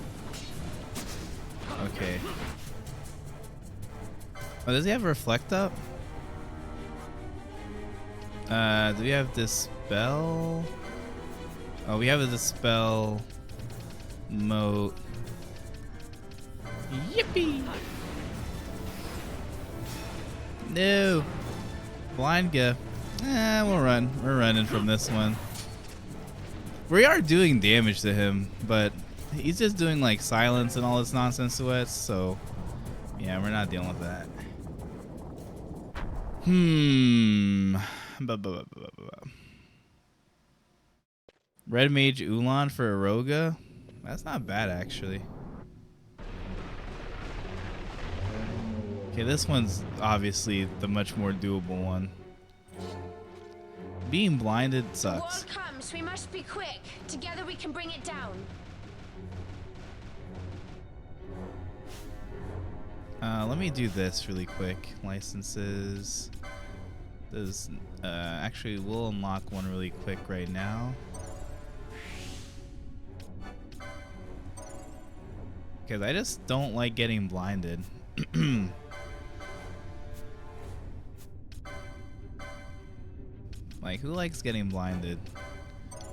Okay. Oh, does he have reflect up? Do we have dispel? Oh, we have a dispel moat. Yippee! No. Blind guy. We'll run. We're running from this one. We are doing damage to him, but he's just doing like silence and all this nonsense to us, so yeah, we're not dealing with that. Red Mage Ulan for Aroga? That's not bad, actually. Okay, this one's obviously the much more doable one. Being blinded sucks.
The war comes. We must be quick. Together we can bring it down.
Let me do this really quick. Licenses. Does actually we'll unlock one really quick right now. Because I just don't like getting blinded. Like, who likes getting blinded?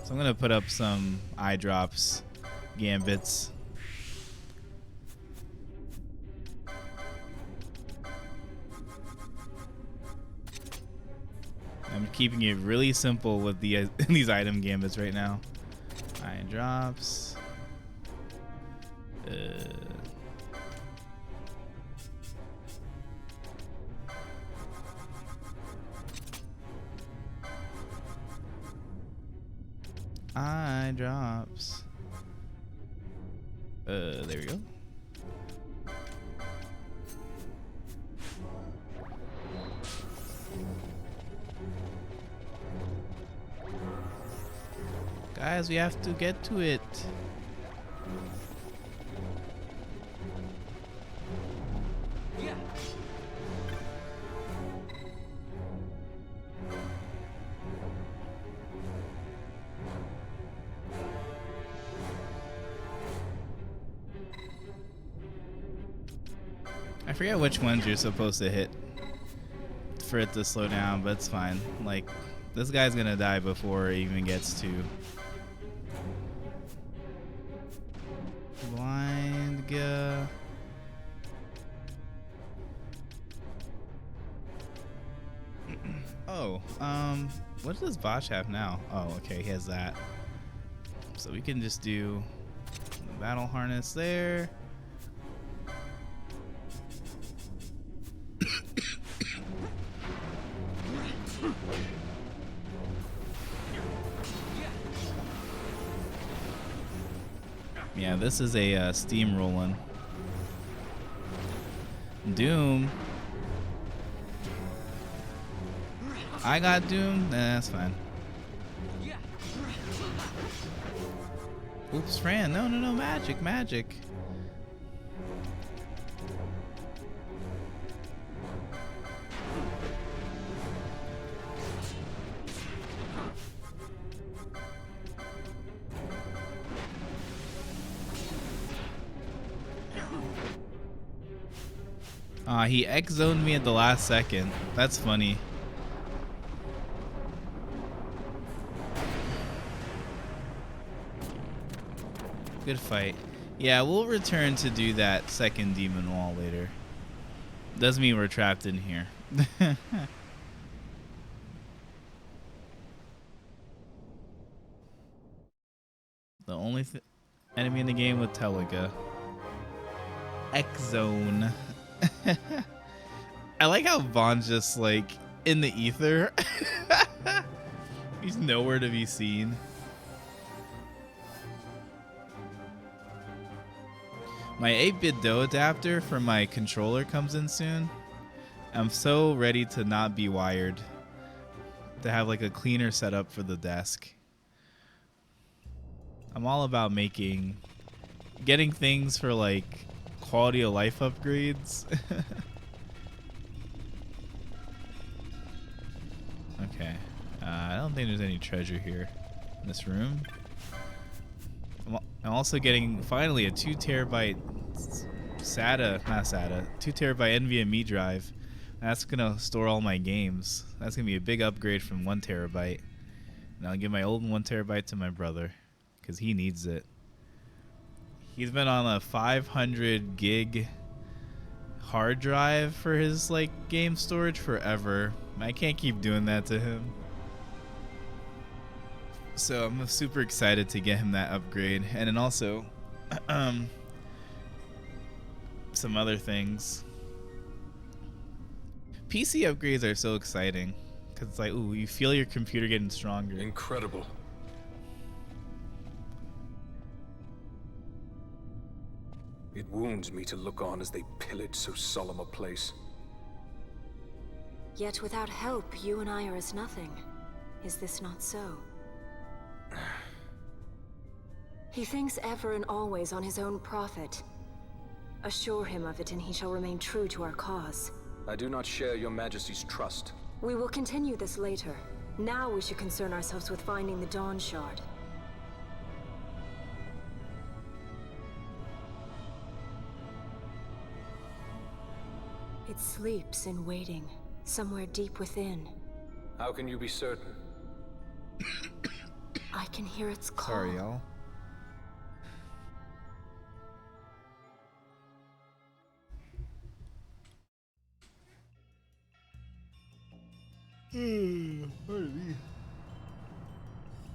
So I'm gonna put up some eye drops, gambits. I'm keeping it really simple with the these item gambits right now. Eye drops. Eye drops. There we go. Guys, we have to get to it.
Yeah.
I forget which ones you're supposed to hit for it to slow down, but it's fine. Like, this guy's gonna die before it even gets to blind guy. Oh, what does Bosch have now? Oh, okay, he has that. So we can just do the battle harness there. Yeah, this is a steamrolling. Doom. I got Doom? Nah, that's fine. Oops, Fran. No, magic, magic. He X-zoned me at the last second. That's funny. Good fight. Yeah, we'll return to do that second demon wall later. Doesn't mean we're trapped in here. The only enemy in the game with Telica. X-zone. I like how Vaughn's just like in the ether. He's nowhere to be seen. My 8-bit DOE adapter for my controller comes in soon. I'm so ready to not be wired. To have like a cleaner setup for the desk. I'm all about getting things for like quality of life upgrades. Okay. I don't think there's any treasure here in this room. I'm also getting finally a 2 terabyte SATA, not SATA, 2 terabyte NVMe drive. That's gonna store all my games. That's gonna be a big upgrade from 1 terabyte. And I'll give my old 1 terabyte to my brother because he needs it. He's been on a 500 gig hard drive for his like game storage forever. I can't keep doing that to him. So I'm super excited to get him that upgrade. And then also some other things. PC upgrades are so exciting because it's like, ooh, you feel your computer getting stronger.
Incredible. It wounds me to look on as they pillage so solemn a place.
Yet without help, you and I are as nothing. Is this not so? He thinks ever and always on his own profit. Assure him of it and he shall remain true to our cause.
I do not share your majesty's trust.
We will continue this later. Now we should concern ourselves with finding the Dawn Shard. It sleeps in waiting, somewhere deep within.
How can you be certain?
I can hear its call.
Sorry, y'all.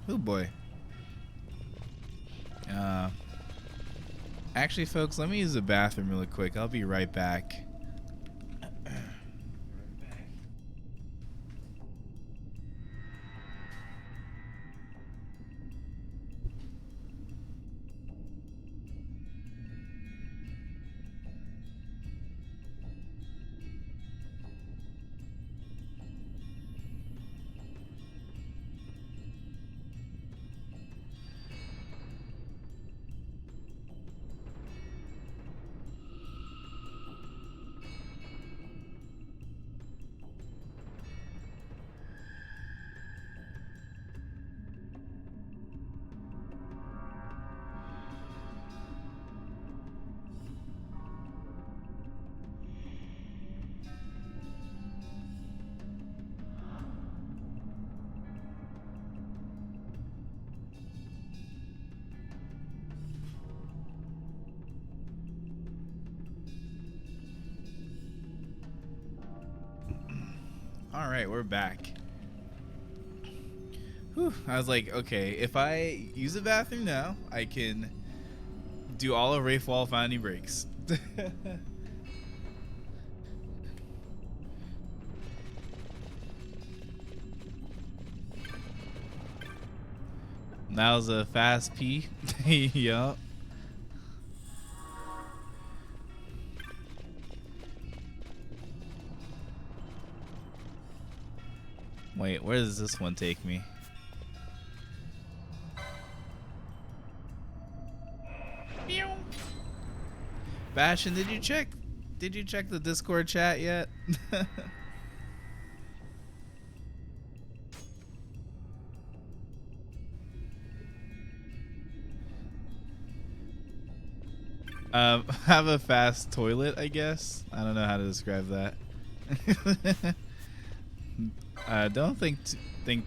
Oh boy. Actually, folks, let me use the bathroom really quick. I'll be right back. All right, we're back. Whew, I was like, okay, if I use the bathroom now, I can do all of Wraith Wall without any breaks. That was a fast pee. Yup. Wait, where does this one take me? Bastion, did you check the Discord chat yet? Have a fast toilet, I guess. I don't know how to describe that. Don't think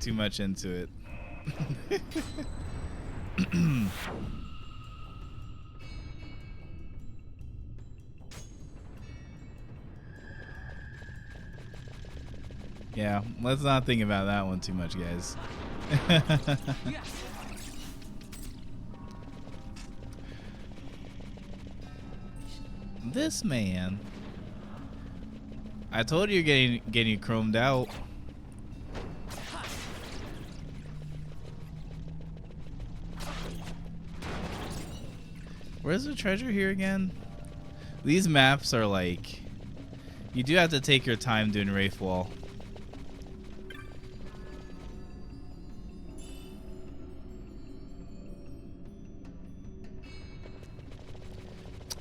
too much into it. Yeah, let's not think about that one too much, guys. This man. I told you you're getting chromed out. Where's the treasure here again? These maps are like, you do have to take your time doing Wraith Wall.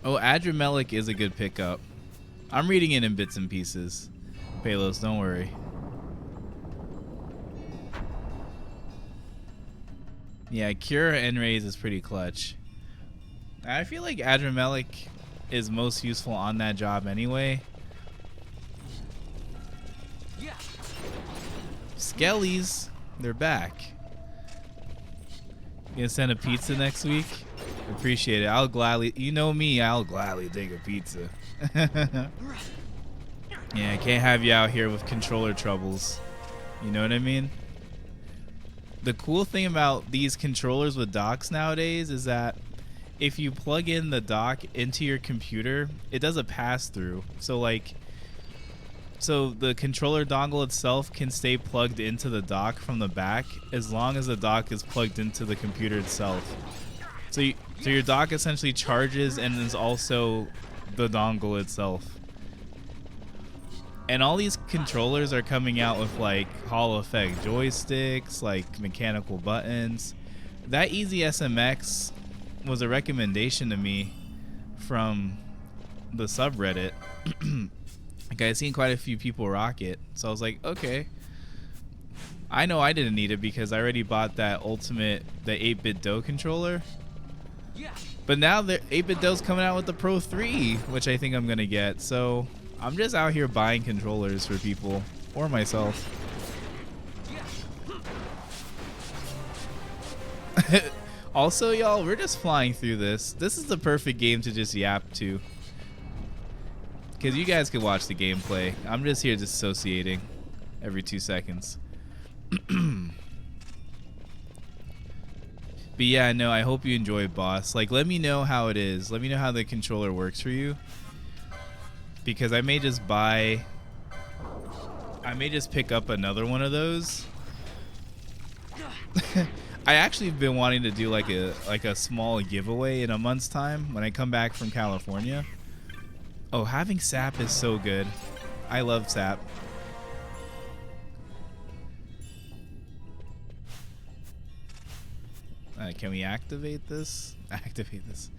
Oh, Adramelic is a good pickup. I'm reading it in bits and pieces. Palos, don't worry. Yeah, Cure and Raise is pretty clutch. I feel like Adramelic is most useful on that job anyway. Skellies, they're back. You gonna send a pizza next week? Appreciate it. I'll gladly, you know me, I'll gladly take a pizza. Yeah, I can't have you out here with controller troubles. You know what I mean? The cool thing about these controllers with docks nowadays is that if you plug in the dock into your computer, it does a pass-through. So the controller dongle itself can stay plugged into the dock from the back as long as the dock is plugged into the computer itself. So your dock essentially charges and is also the dongle itself. And all these controllers are coming out with like Hall effect joysticks, like mechanical buttons. That Easy SMX was a recommendation to me from the subreddit. Like, I've seen quite a few people rock it, so I was like, okay. I know I didn't need it because I already bought that the 8-bit Do controller. But now the 8-bit Do's coming out with the Pro 3, which I think I'm gonna get. So I'm just out here buying controllers for people or myself. Also, y'all, we're just flying through this. This is the perfect game to just yap to, because you guys can watch the gameplay. I'm just here dissociating every 2 seconds. But yeah, no, I hope you enjoy Boss. Like, let me know how it is. Let me know how the controller works for you, because I may just pick up another one of those. I actually have been wanting to do like a small giveaway in a month's time when I come back from California. Oh, having SAP is so good. I love SAP. Can we activate this? Activate this.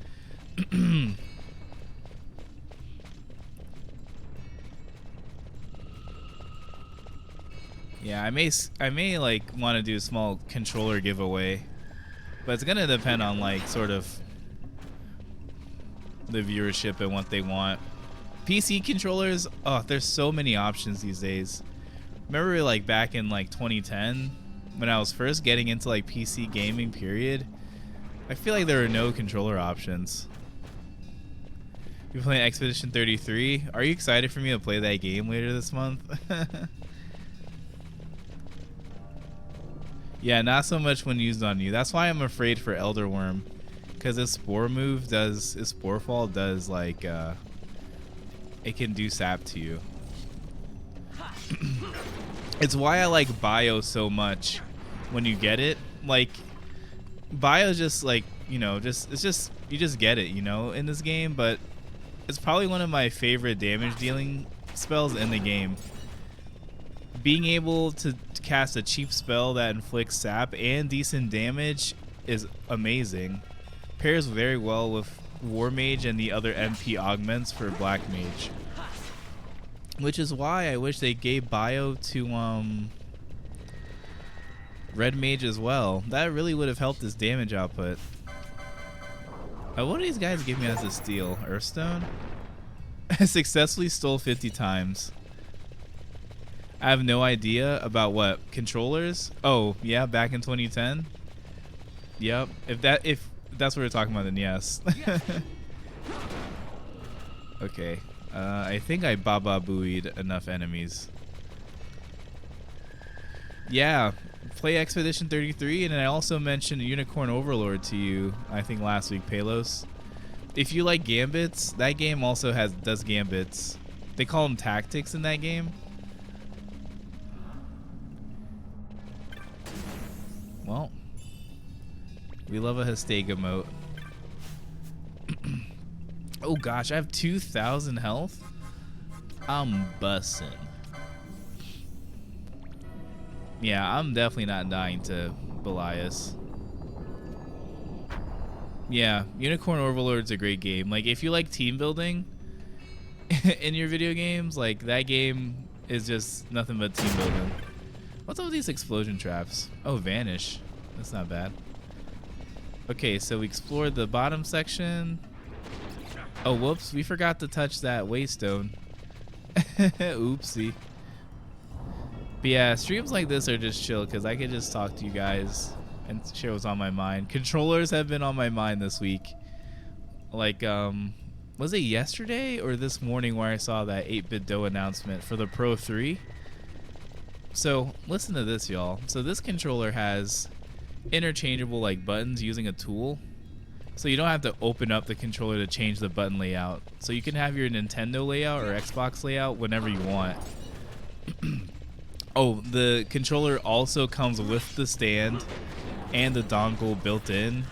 Yeah, I may like want to do a small controller giveaway, but it's gonna depend on like sort of the viewership and what they want. PC controllers, oh, there's so many options these days. Remember like back in like 2010 when I was first getting into like PC gaming period, I feel like there were no controller options. You're playing Expedition 33. Are you excited for me to play that game later this month? Yeah, not so much when used on you. That's why I'm afraid for Elder Worm, because his spore move does, his spore fall does like it can do sap to you. It's why I like Bio so much when you get it. Like, Bio's just like, you know, it's just you just get it, you know, in this game, but it's probably one of my favorite damage dealing spells in the game. Being able to cast a cheap spell that inflicts sap and decent damage is amazing. Pairs very well with War Mage and the other MP augments for Black Mage. Which is why I wish they gave Bio to Red Mage as well. That really would have helped his damage output. What do these guys give me as a steal? Earthstone? I successfully stole 50 times. I have no idea about what controllers. Oh yeah, back in 2010. Yep. If that's what we're talking about, then yes. Okay. I think I Baba Booied enough enemies. Yeah. Play Expedition 33, and I also mentioned Unicorn Overlord to you, I think last week, Palos. If you like gambits, that game also does gambits. They call them tactics in that game. Well, we love a Hastega moat. Oh gosh, I have 2,000 health. I'm bussin'. Yeah, I'm definitely not dying to Belias. Yeah, Unicorn Overlord's a great game. Like, if you like team building in your video games, like, that game is just nothing but team building. What's up with these explosion traps? Oh, Vanish. That's not bad. Okay, so we explored the bottom section. Oh, whoops. We forgot to touch that waystone. Oopsie. But yeah, streams like this are just chill because I can just talk to you guys and share what's on my mind. Controllers have been on my mind this week. Like, was it yesterday or this morning where I saw that 8-bit dough announcement for the Pro 3? So, listen to this, y'all. So this controller has interchangeable like buttons using a tool. So you don't have to open up the controller to change the button layout. So you can have your Nintendo layout or Xbox layout whenever you want. Oh, the controller also comes with the stand and the dongle built in.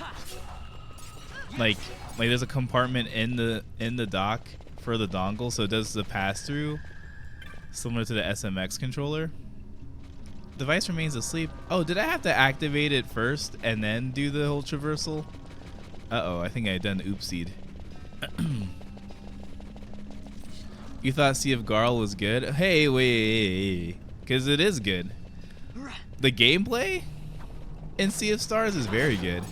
Like there's a compartment in the dock for the dongle, so it does the pass-through, similar to the SMX controller. Device remains asleep. Oh, did I have to activate it first and then do the whole traversal? Uh-oh, I think I done oopsied. You thought Sea of Garl was good? Hey, wait. Because it is good. The gameplay in Sea of Stars is very good.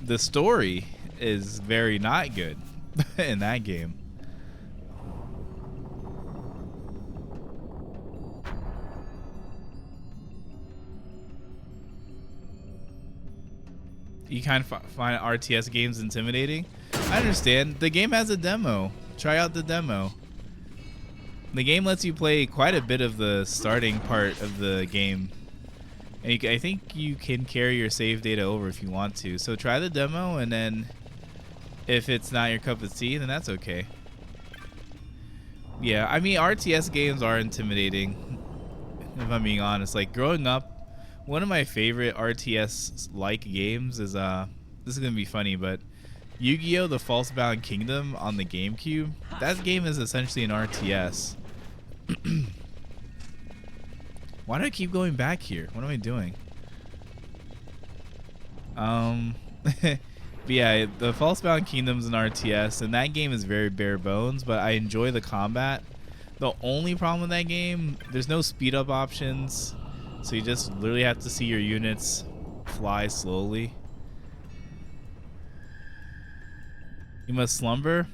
The story is very not good in that game. You kind of find RTS games intimidating. I understand. The game has a demo. Try out the demo. The game lets you play quite a bit of the starting part of the game. And I think you can carry your save data over if you want to. So try the demo, and then if it's not your cup of tea, then that's okay. Yeah, I mean, RTS games are intimidating, if I'm being honest. Like, growing up, one of my favorite RTS-like games is, this is going to be funny, but Yu-Gi-Oh! The False-Bound Kingdom on the GameCube. That game is essentially an RTS. Why do I keep going back here? What am I doing? But yeah, the False-Bound Kingdom's an RTS, and that game is very bare bones, but I enjoy the combat. The only problem with that game, there's no speed-up options, so you just literally have to see your units fly slowly. You must slumber?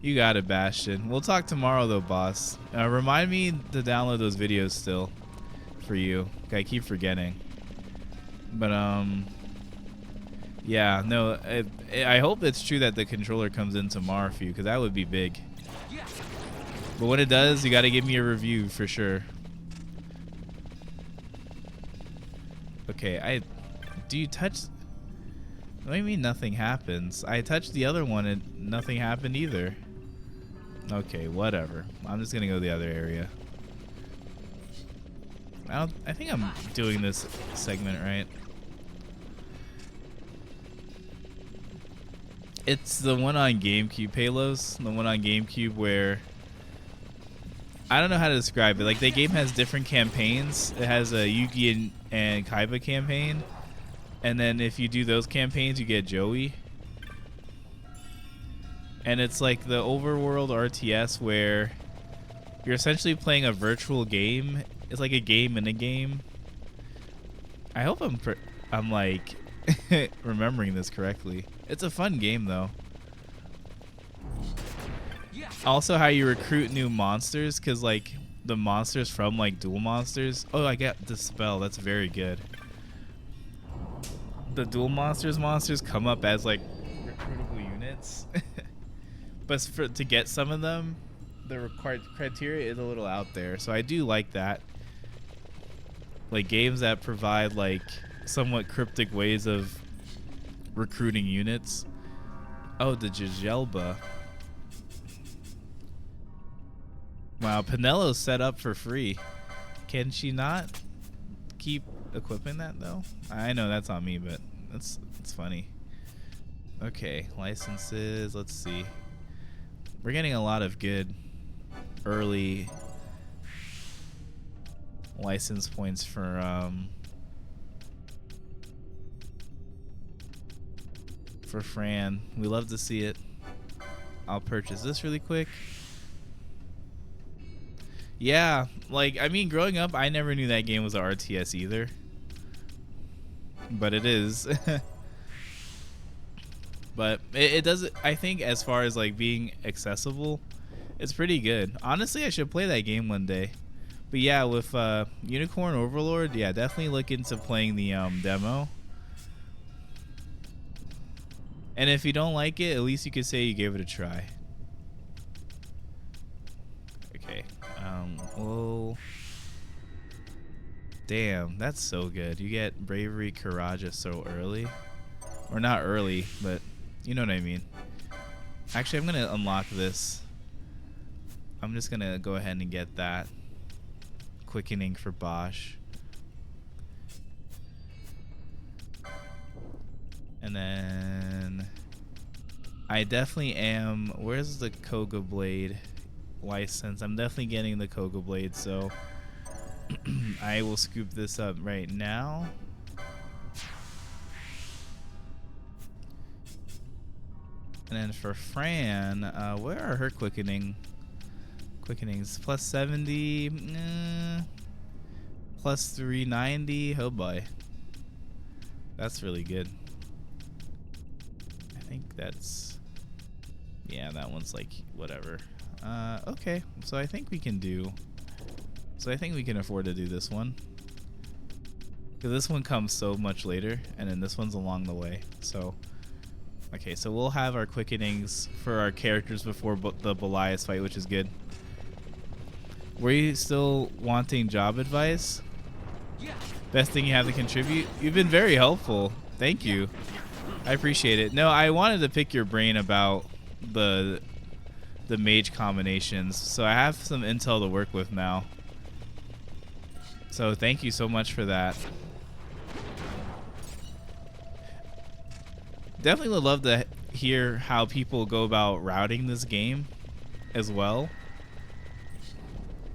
You got it, Bastion. We'll talk tomorrow, though, boss. Remind me to download those videos still for you. I keep forgetting. But, yeah, no, I hope it's true that the controller comes in tomorrow for you, because that would be big. But when it does, you got to give me a review for sure. Okay, do you touch... What do you mean nothing happens? I touched the other one and nothing happened either. Okay, whatever. I'm just gonna go to the other area. I think I'm doing this segment right. It's the one on GameCube, Palos. The one on GameCube where... I don't know how to describe it. Like, the game has different campaigns. It has a Yugi and Kaiba campaign. And then if you do those campaigns, you get Joey. And it's like the overworld RTS where you're essentially playing a virtual game. It's like a game in a game. I hope I'm like remembering this correctly. It's a fun game though. Also, how you recruit new monsters, because like the monsters from like Duel Monsters. Oh, I got the spell. That's very good. The Duel monsters come up as like recruitable units, but to get some of them, the required criteria is a little out there. So I do like that. Like games that provide like somewhat cryptic ways of recruiting units. Oh, the Jajelba. Wow, Penelo's set up for free. Can she not keep equipping that though? I know that's on me, but it's funny. Okay, licenses, let's see. We're getting a lot of good early license points for for Fran. We love to see it. I'll purchase this really quick. Yeah, like, I mean, growing up, I never knew that game was a RTS either. But it is. But it does, I think, as far as like being accessible, it's pretty good. Honestly, I should play that game one day. But yeah, with Unicorn Overlord, yeah, definitely look into playing the demo. And if you don't like it, at least you could say you gave it a try. Okay. Well, damn, that's so good. You get Bravery Karaja so early. Or not early, but you know what I mean. Actually, I'm going to unlock this. I'm just going to go ahead and get that. Quickening for Bosch. And then I definitely am. Where's the Koga Blade license? I'm definitely getting the Koga Blade, so I will scoop this up right now. And then for Fran, where are her quickenings? Plus 70, plus 390. Oh boy, that's really good. I think that's, yeah, that one's like whatever. Okay, so I think we can afford to do this one, because this one comes so much later, and then this one's along the way. So okay, so we'll have our quickenings for our characters before the Belias fight, which is good. Were you still wanting job advice? Best thing you have to contribute? You've been very helpful. Thank you. I appreciate it. No, I wanted to pick your brain about the mage combinations, so I have some intel to work with now. So thank you so much for that. Definitely would love to hear how people go about routing this game as well,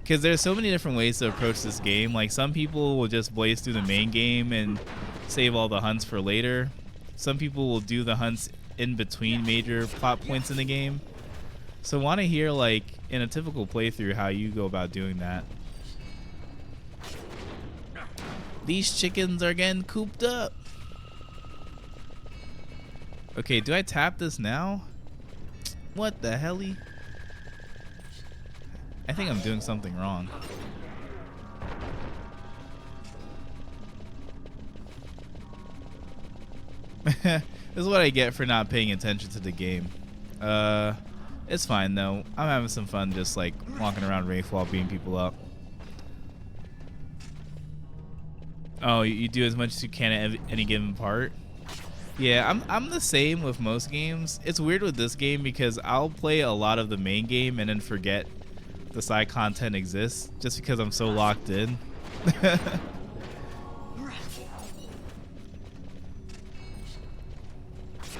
because there's so many different ways to approach this game. Like, some people will just blaze through the main game and save all the hunts for later. Some people will do the hunts in between major plot points in the game. So want to hear, like, in a typical playthrough, how you go about doing that. These chickens are getting cooped up. Okay, do I tap this now? What the helly? I think I'm doing something wrong. This is what I get for not paying attention to the game. It's fine though. I'm having some fun just like walking around Wraithwall beating people up. Oh, you do as much as you can at any given part? Yeah, I'm the same with most games. It's weird with this game because I'll play a lot of the main game and then forget the side content exists just because I'm so locked in.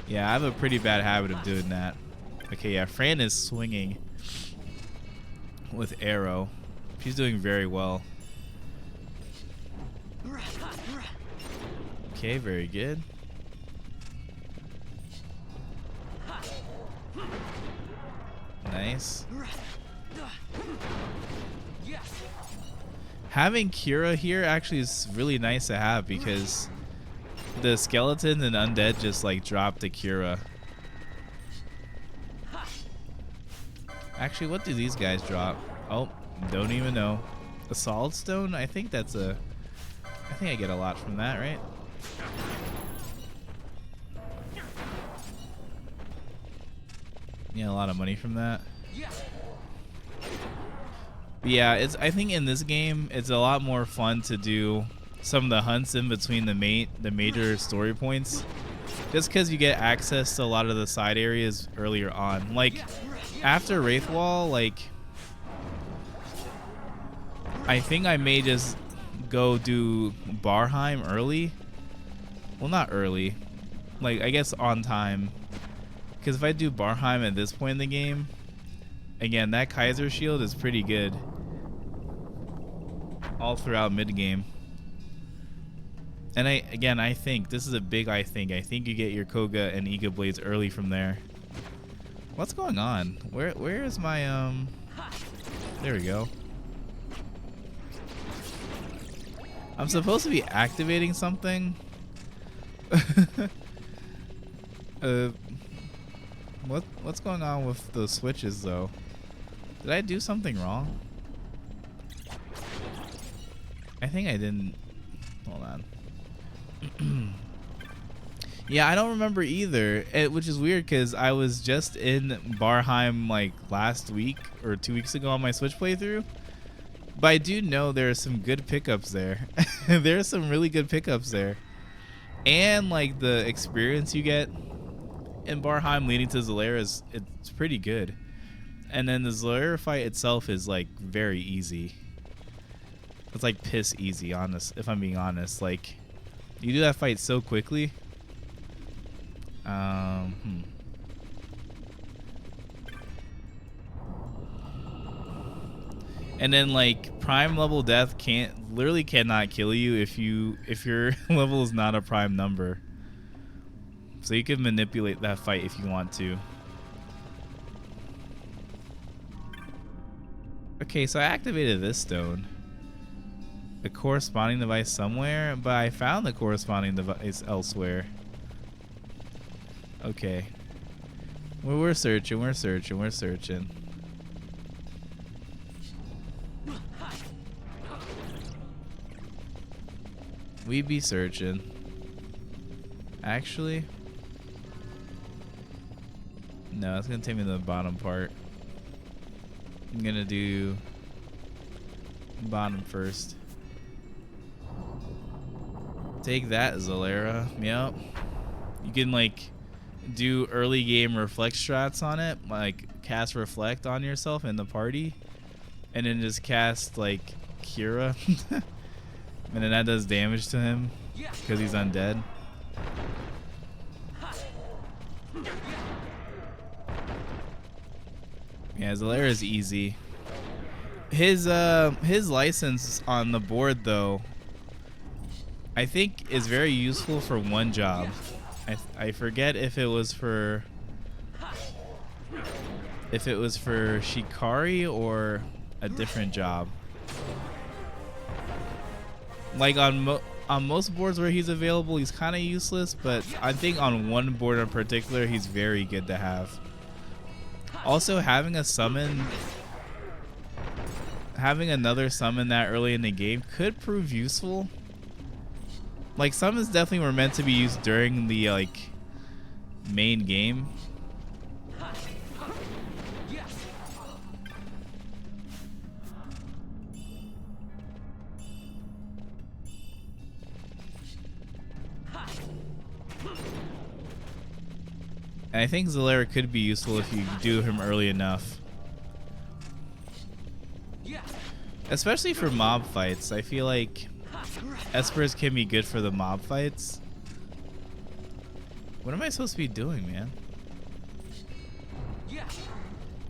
Yeah, I have a pretty bad habit of doing that. Okay, yeah, Fran is swinging with arrow. She's doing very well. Okay, very good. Nice. Having Kira here actually is really nice to have, because the skeletons and undead just like drop to Kira. Actually, what do these guys drop? Oh, don't even know. A solid stone? I think that's a... I think I get a lot from that, right? Yeah, a lot of money from that. But yeah, I think in this game it's a lot more fun to do some of the hunts in between the major story points, just because you get access to a lot of the side areas earlier on. Like after Wraithwall, like I think I may just go do Barheim early. Well, not early, like I guess on time, because if I do Barheim at this point in the game, again, that Kaiser shield is pretty good all throughout mid game. And I think this is a big I think you get your Koga and Iga blades early from there. What's going on? Where is my there we go. I'm supposed to be activating something. What's going on with the switches though? Did I do something wrong? I think I didn't. Hold on. Yeah, I don't remember either, which is weird because I was just in Barheim like last week or 2 weeks ago on my Switch playthrough. But I do know there are some good pickups there. There are some really good pickups there. And like the experience you get in Barheim leading to Zalera it's pretty good. And then the Zalera fight itself is like very easy. It's like piss easy, honest, if I'm being honest. Like you do that fight so quickly. And then like prime level death literally cannot kill you if your level is not a prime number. So you can manipulate that fight if you want to. Okay, so I activated this stone. The corresponding device somewhere, but I found the corresponding device elsewhere. Okay. Well, we're searching. We be searching. Actually, no, it's gonna take me to the bottom part. I'm gonna do bottom first. Take that, Zalera. Yep. You can like do early game reflect strats on it, like cast reflect on yourself in the party, and then just cast like Cura, and then that does damage to him because he's undead. Yeah, Zalera is easy. His license on the board though, I think is very useful for one job. I forget if it was for Shikari or a different job. Like on most boards where he's available, he's kind of useless, but I think on one board in particular, he's very good to have. Also, having another summon that early in the game could prove useful. Like, summons definitely were meant to be used during the like main game. And I think Zalera could be useful if you do him early enough. Especially for mob fights. I feel like Espers can be good for the mob fights. What am I supposed to be doing, man?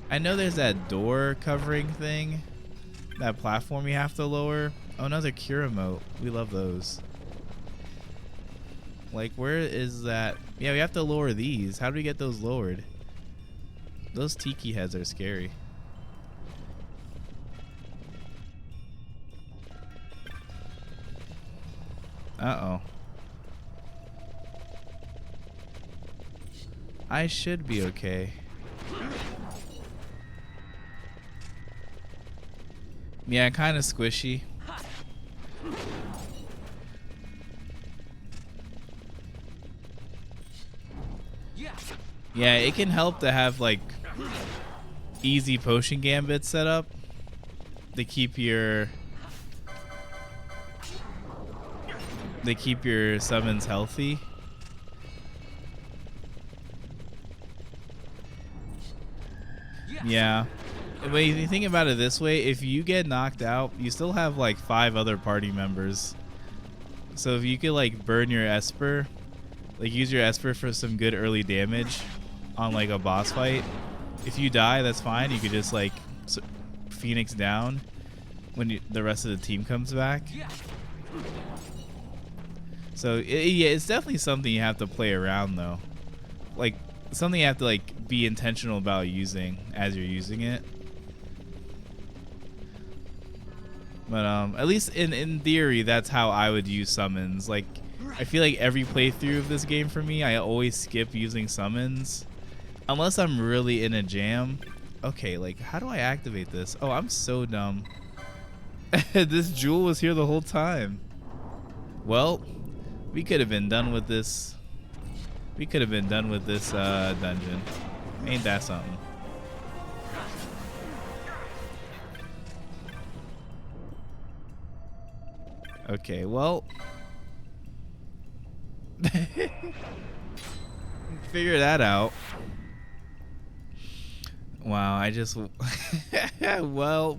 I know there's that door covering thing. That platform you have to lower. Oh, another cure emote. We love those. Like, where is that? Yeah, we have to lower these. How do we get those lowered? Those tiki heads are scary. Uh-oh. I should be okay. Yeah, kind of squishy. Yeah, it can help to have like easy potion gambits set up to keep your summons healthy. Yeah. But if you think about it this way, if you get knocked out, you still have like 5 other party members. So if you could like burn your Esper, like use your Esper for some good early damage on like a boss fight. If you die, that's fine. You could just like Phoenix down when the rest of the team comes back. So yeah, it's definitely something you have to play around though. Like something you have to like be intentional about using as you're using it. But at least in theory, that's how I would use summons. Like I feel like every playthrough of this game for me, I always skip using summons unless I'm really in a jam. Okay, like how do I activate this? Oh, I'm so dumb. This jewel was here the whole time. Well, we could have been done with this. We could have been done with this dungeon. Ain't that something? Okay, well. Figure that out. Wow, I just well,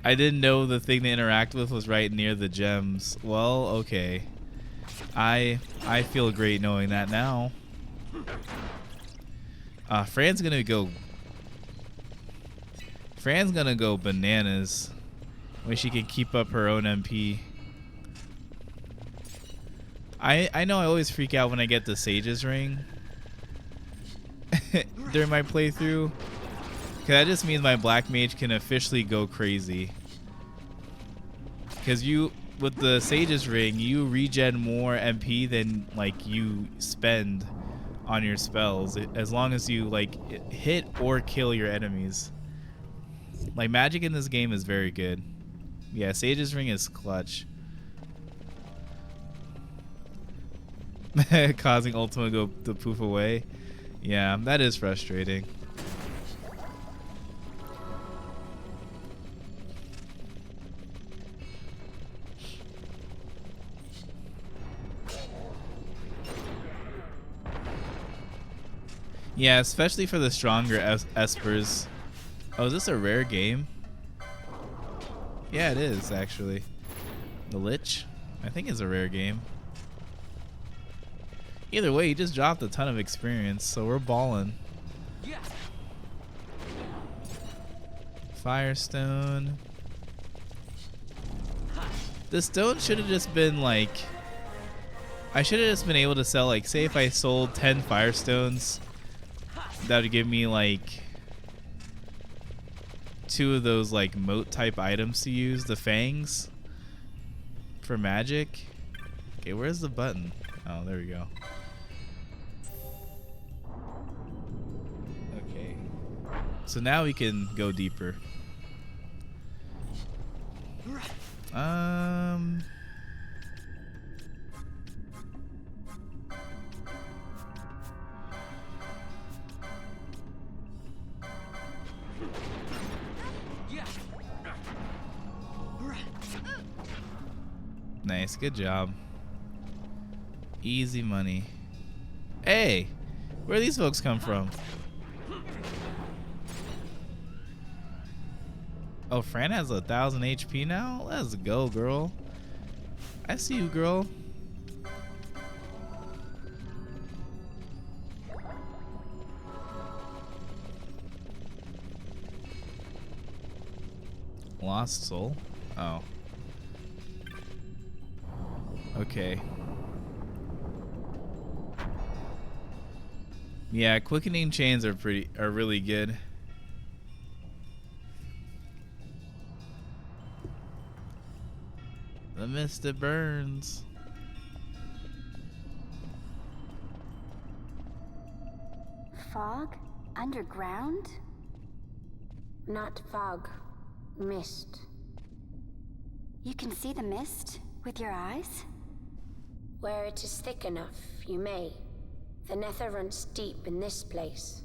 I didn't know the thing to interact with was right near the gems. Well, okay. I feel great knowing that now. Fran's gonna go bananas when she can keep up her own MP. I know I always freak out when I get the Sage's Ring during my playthrough, because that just means my Black Mage can officially go crazy. Because with the Sage's Ring, you regen more MP than like you spend on your spells, as long as you like hit or kill your enemies. Like magic in this game is very good. Yeah, Sage's Ring is clutch. Causing Ultima go to poof away. Yeah, that is frustrating. Yeah, especially for the stronger espers. Oh, is this a rare game? Yeah, it is actually. The Lich, I think, is a rare game. Either way, he just dropped a ton of experience, so we're balling. Firestone. The stone should have just been like, I should have just been able to sell, like, say if I sold 10 Firestones, that would give me like 2 of those like moat type items to use, the fangs for magic. Okay, where's the button? Oh, there we go. Okay, so now we can go deeper. Nice, good job. Easy money. Hey, where do these folks come from? Oh, Fran has 1,000 HP now? Let's go, girl. I see you, girl. Lost soul? Oh. Okay. Yeah, quickening chains are really good. The mist that burns.
Fog? Underground?
Not fog. Mist.
You can see the mist with your eyes?
Where it is thick enough, you may. The nether runs deep in this place.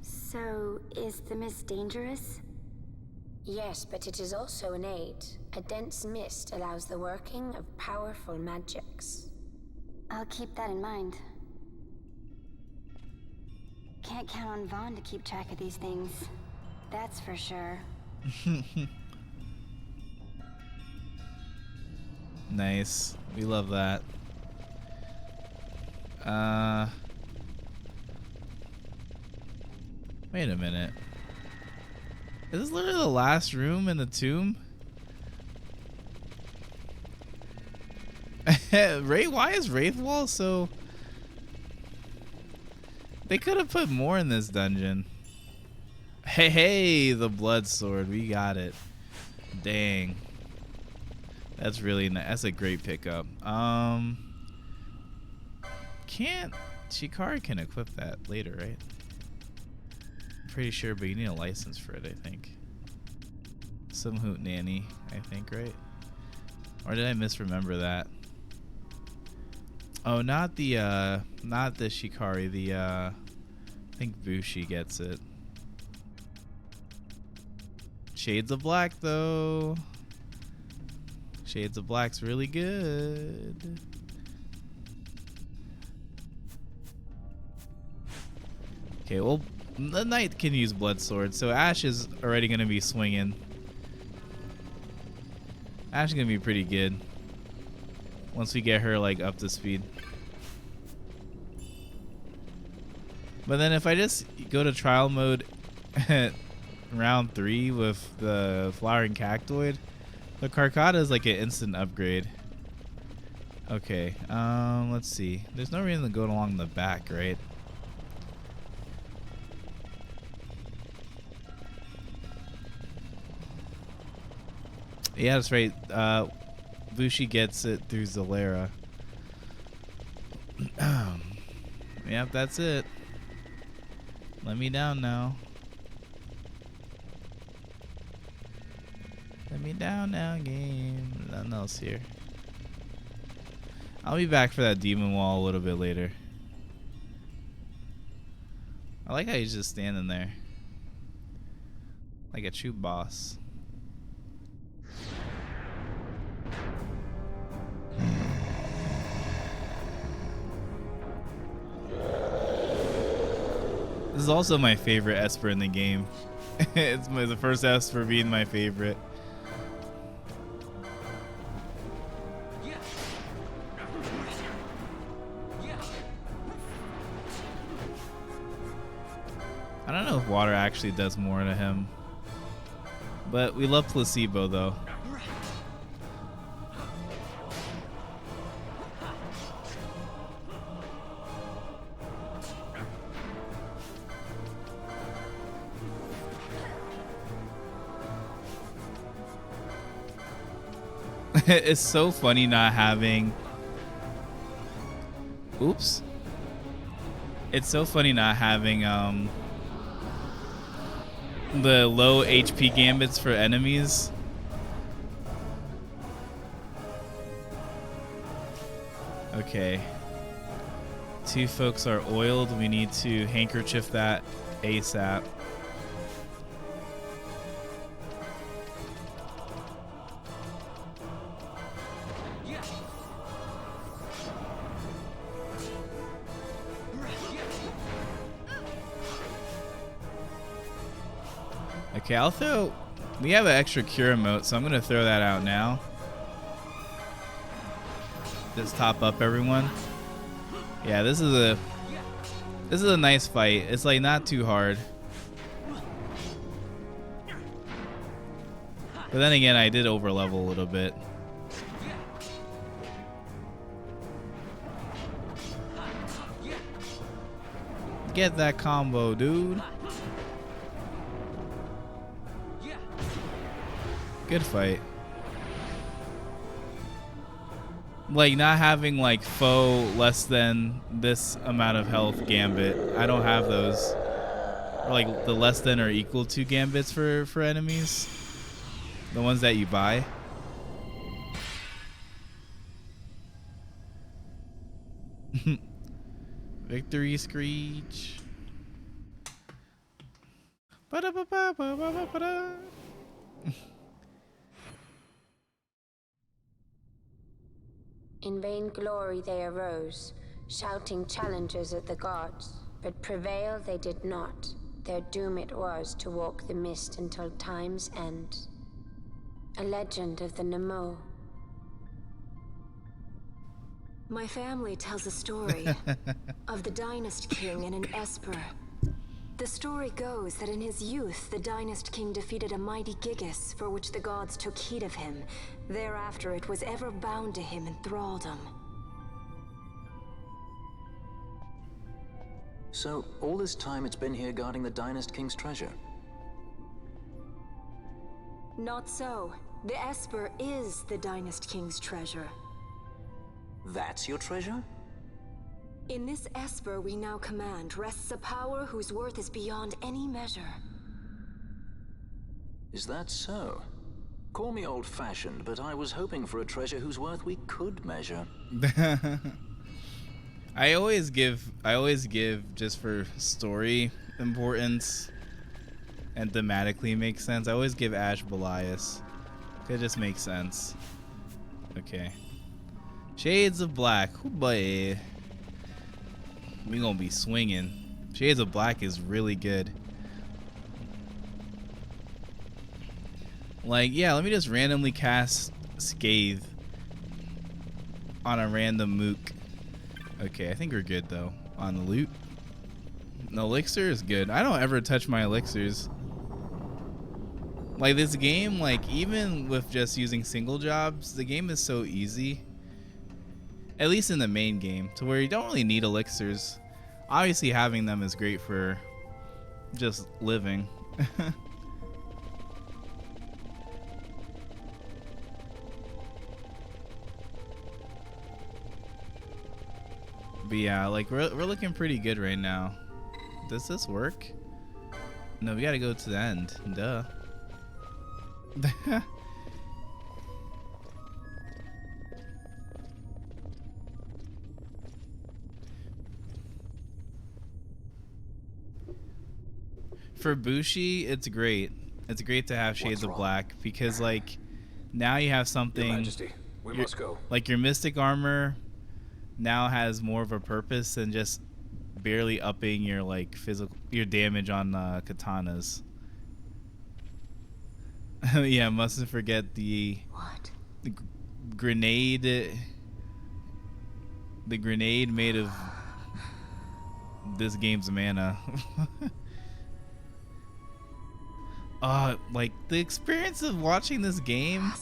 So, is the mist dangerous?
Yes, but it is also an aid. A dense mist allows the working of powerful magics.
I'll keep that in mind. Can't count on Vaughn to keep track of these things. That's for sure.
Nice. We love that. Wait a minute. Is this literally the last room in the tomb? Why is Wraithwall so... They could have put more in this dungeon. Hey, the blood sword. We got it. Dang. That's really nice. That's a great pickup. Can't... Shikari can equip that later, right? I'm pretty sure, but you need a license for it, I think. Some hoot nanny, I think, right? Or did I misremember that? Oh, not the Shikari, the I think Bushi gets it. Shades of Black though. Shades of Black's really good. Okay, well, the knight can use blood sword, so Ash is already gonna be swinging. Ash is gonna be pretty good once we get her like up to speed. But then if I just go to trial mode at round 3 with the flowering cactoid, the Carcata is like an instant upgrade. Okay, let's see. There's no reason to go along the back, right? Yeah, that's right. Bushi gets it through Zalera. Yep, that's it. Let me down now. Let me down now, game. Nothing else here. I'll be back for that demon wall a little bit later. I like how he's just standing there. Like a true boss. This is also my favorite Esper in the game. It's the first Esper being my favorite. I don't know if water actually does more to him. But we love placebo though. It's so funny not having... Oops. It's so funny not having the low HP gambits for enemies. Okay. 2 folks are oiled. We need to handkerchief that ASAP. Okay, I'll throw... We have an extra cure emote, so I'm going to throw that out now. Just top up everyone. Yeah, this is a nice fight. It's like not too hard. But then again, I did overlevel a little bit. Get that combo, dude. Good fight. Like not having like foe less than this amount of health gambit. I don't have those. Or like the less than or equal to gambits for enemies. The ones that you buy. Victory screech. Ba-da-ba-ba-ba-ba-ba-da.
In vain glory they arose, shouting challenges at the gods, but prevail they did not. Their doom it was to walk the mist until time's end. A legend of the Nemo.
My family tells a story of the Dynast King and an Esper. The story goes that in his youth, the Dynast King defeated a mighty Gigas, for which the gods took heed of him. Thereafter, it was ever bound to him in thraldom.
So, all this time it's been here guarding the Dynast King's treasure?
Not so. The Esper is the Dynast King's treasure.
That's your treasure?
In this Esper we now command rests a power whose worth is beyond any measure.
Is that so? Call me old-fashioned, but I was hoping for a treasure whose worth we could measure.
I always give just for story importance and thematically makes sense. I always give Ash Belias. It just makes sense. Okay. Shades of Black. Oh boy. We gonna be swinging. Shades of Black is really good. Like, yeah, let me just randomly cast Scathe on a random mook. Okay, I think we're good though on the loot. The elixir is good. I don't ever touch my elixirs. Like this game, like even with just using single jobs, the game is so easy. At least in the main game, to where you don't really need elixirs. Obviously having them is great for just living. But yeah, like we're looking pretty good right now. Does this work? No, we gotta go to the end. Duh. For Bushi, it's great. It's great to have Shades of Black because like now you have something.
Your Majesty, we must go.
Like your Mystic armor now has more of a purpose than just barely upping your like your damage on katanas. Yeah, mustn't forget the grenade. The grenade made of this game's mana. Like the experience of watching this game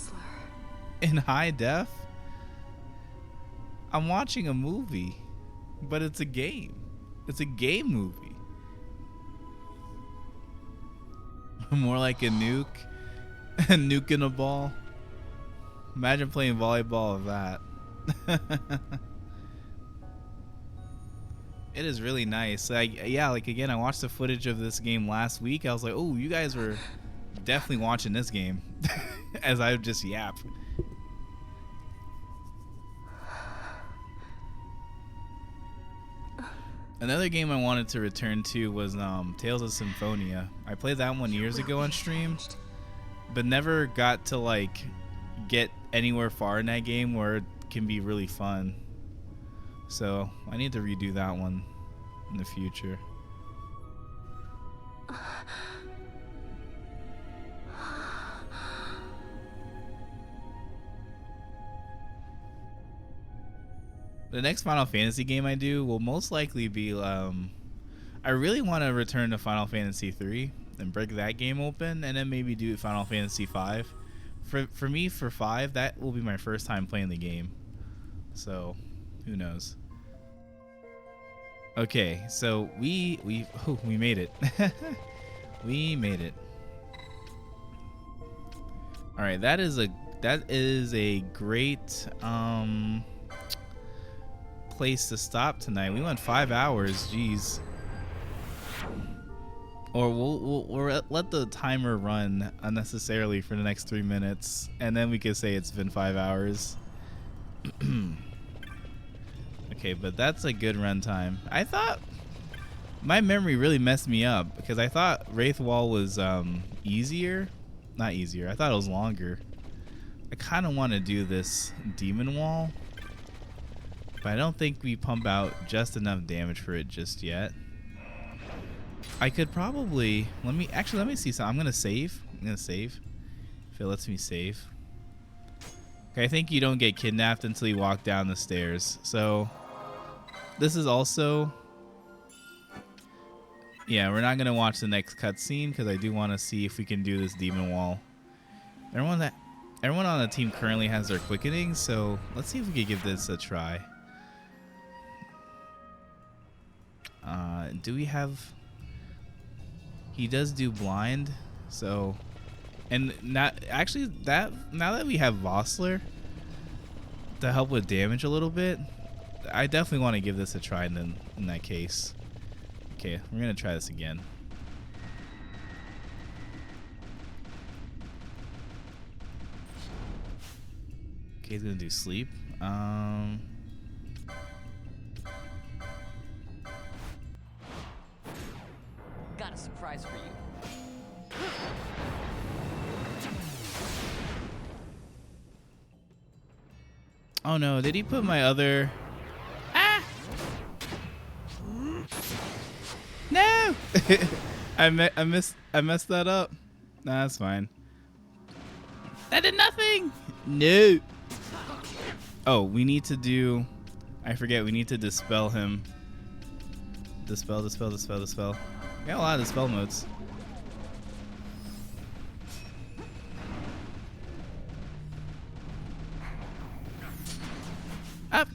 in high def. I'm watching a movie, but it's a game. It's a game movie. More like a nuke. A nuke in a ball. Imagine playing volleyball with that. It is really nice. Yeah, like again, I watched the footage of this game last week. I was like, oh, you guys were definitely watching this game. As I just yap. Another game I wanted to return to was Tales of Symphonia. I played that one years ago on stream, but never got to like get anywhere far in that game where it can be really fun. So I need to redo that one in the future. The next Final Fantasy game I do will most likely be I really want to return to Final Fantasy 3 and break that game open, and then maybe do Final Fantasy 5. For me, for 5, that will be my first time playing the game. So, who knows? Okay, so we made it. We made it. All right, that is a great place to stop tonight. We went 5 hours. Jeez. Or we'll let the timer run unnecessarily for the next 3 minutes, and then we could say it's been 5 hours. Okay, but that's a good run time. I thought my memory really messed me up because I thought Wraith Wall was easier. Not easier. I thought it was longer. I kind of want to do this Demon Wall, but I don't think we pump out just enough damage for it just yet. I could probably let me see something. I'm gonna save. If it lets me save. Okay, I think you don't get kidnapped until you walk down the stairs. So this is also, yeah, we're not gonna watch the next cutscene because I do want to see if we can do this Demon Wall. Everyone on the team currently has their quickening, so let's see if we can give this a try. Do we have... He does do blind, so... And not actually that now that we have Vossler to help with damage a little bit, I definitely want to give this a try in that case. Okay, we're gonna try this again. Okay, he's gonna do sleep.
Got a surprise for you.
Oh no, did he put my other... Ah! No! I messed that up. Nah, that's fine. That did nothing! No! Oh, we need to do... I forget, we need to dispel him. Dispel. We got a lot of dispel modes.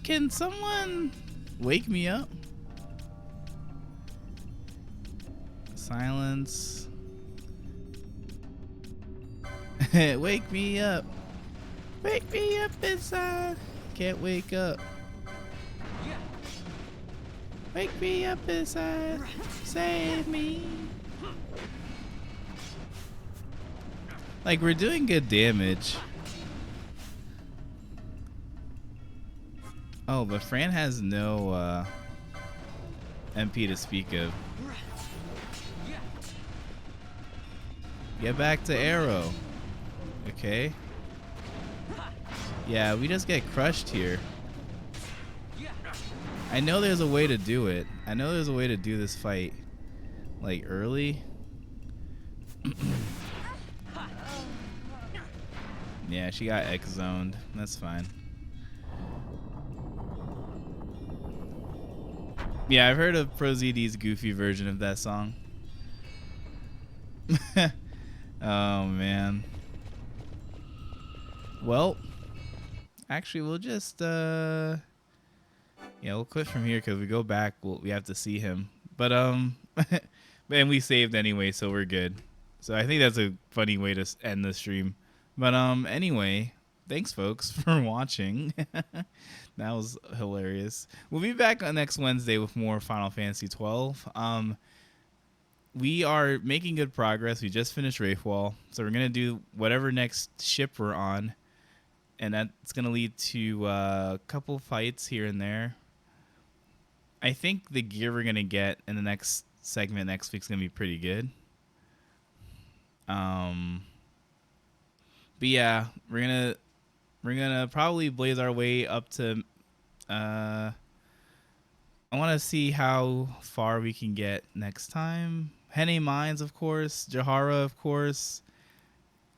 Can someone wake me up? Silence. Wake me up. Wake me up inside. Can't wake up. Wake me up inside. Save me. Like, we're doing good damage. Oh, but Fran has no MP to speak of. Get back to arrow. Okay. Yeah, we just get crushed here. I know there's a way to do it. I know there's a way to do this fight, like, early. Yeah, she got X-zoned. That's fine. Yeah, I've heard of ProZD's goofy version of that song. Oh, man. Well, actually, we'll just, yeah, we'll quit from here because we go back, we have to see him. But, and we saved anyway, so we're good. So I think that's a funny way to end the stream. But, anyway, thanks, folks, for watching. That was hilarious. We'll be back on next Wednesday with more Final Fantasy XII. We are making good progress. We just finished Wraithwall, so we're going to do whatever next ship we're on. And that's going to lead to a couple fights here and there. I think the gear we're going to get in the next segment next week's going to be pretty good. But yeah, we're gonna probably blaze our way up to I want to see how far we can get next time. Henne Mines, of course. Jahara, of course.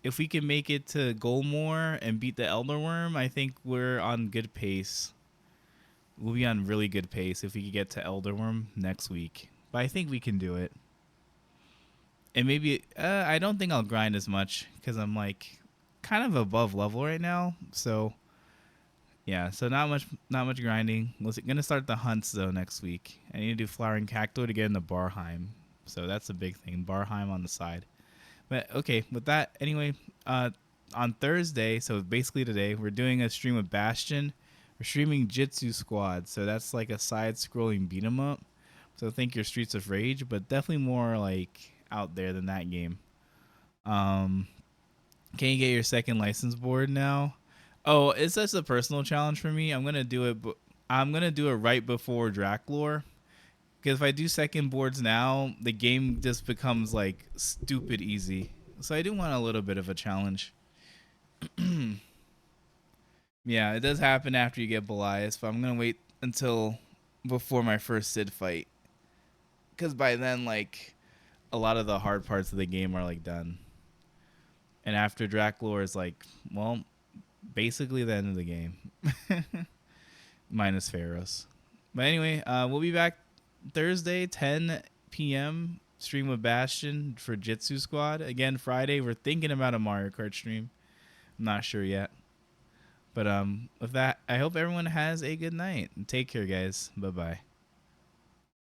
If we can make it to Golmore and beat the Elder Worm, I think we're on good pace. We'll be on really good pace if we can get to Elder Worm next week. But I think we can do it. And maybe I don't think I'll grind as much because I'm like kind of above level right now. So yeah, so not much grinding. We're gonna start the hunts though next week. I need to do Flowering Cacto to get into Barheim. So that's a big thing. Barheim on the side. But okay, with that, anyway, on Thursday, so basically today, we're doing a stream with Bastion. We're streaming Jitsu Squad, so that's like a side-scrolling beat 'em up. So think your Streets of Rage, but definitely more like out there than that game. Can you get your second license board now? Oh, it's just a personal challenge for me. I'm gonna do it, but I'm gonna do it right before Draclore. Because if I do second boards now, the game just becomes like stupid easy. So I do want a little bit of a challenge. Yeah, it does happen after you get Belias, but I'm going to wait until before my first Sid fight. Because by then, like, a lot of the hard parts of the game are like done. And after Draclore is like, well, basically the end of the game. Minus Pharaohs. But anyway, we'll be back Thursday, 10 p.m. stream with Bastion for Jitsu Squad. Again, Friday, we're thinking about a Mario Kart stream. I'm not sure yet. But with that, I hope everyone has a good night. Take care, guys. Bye-bye.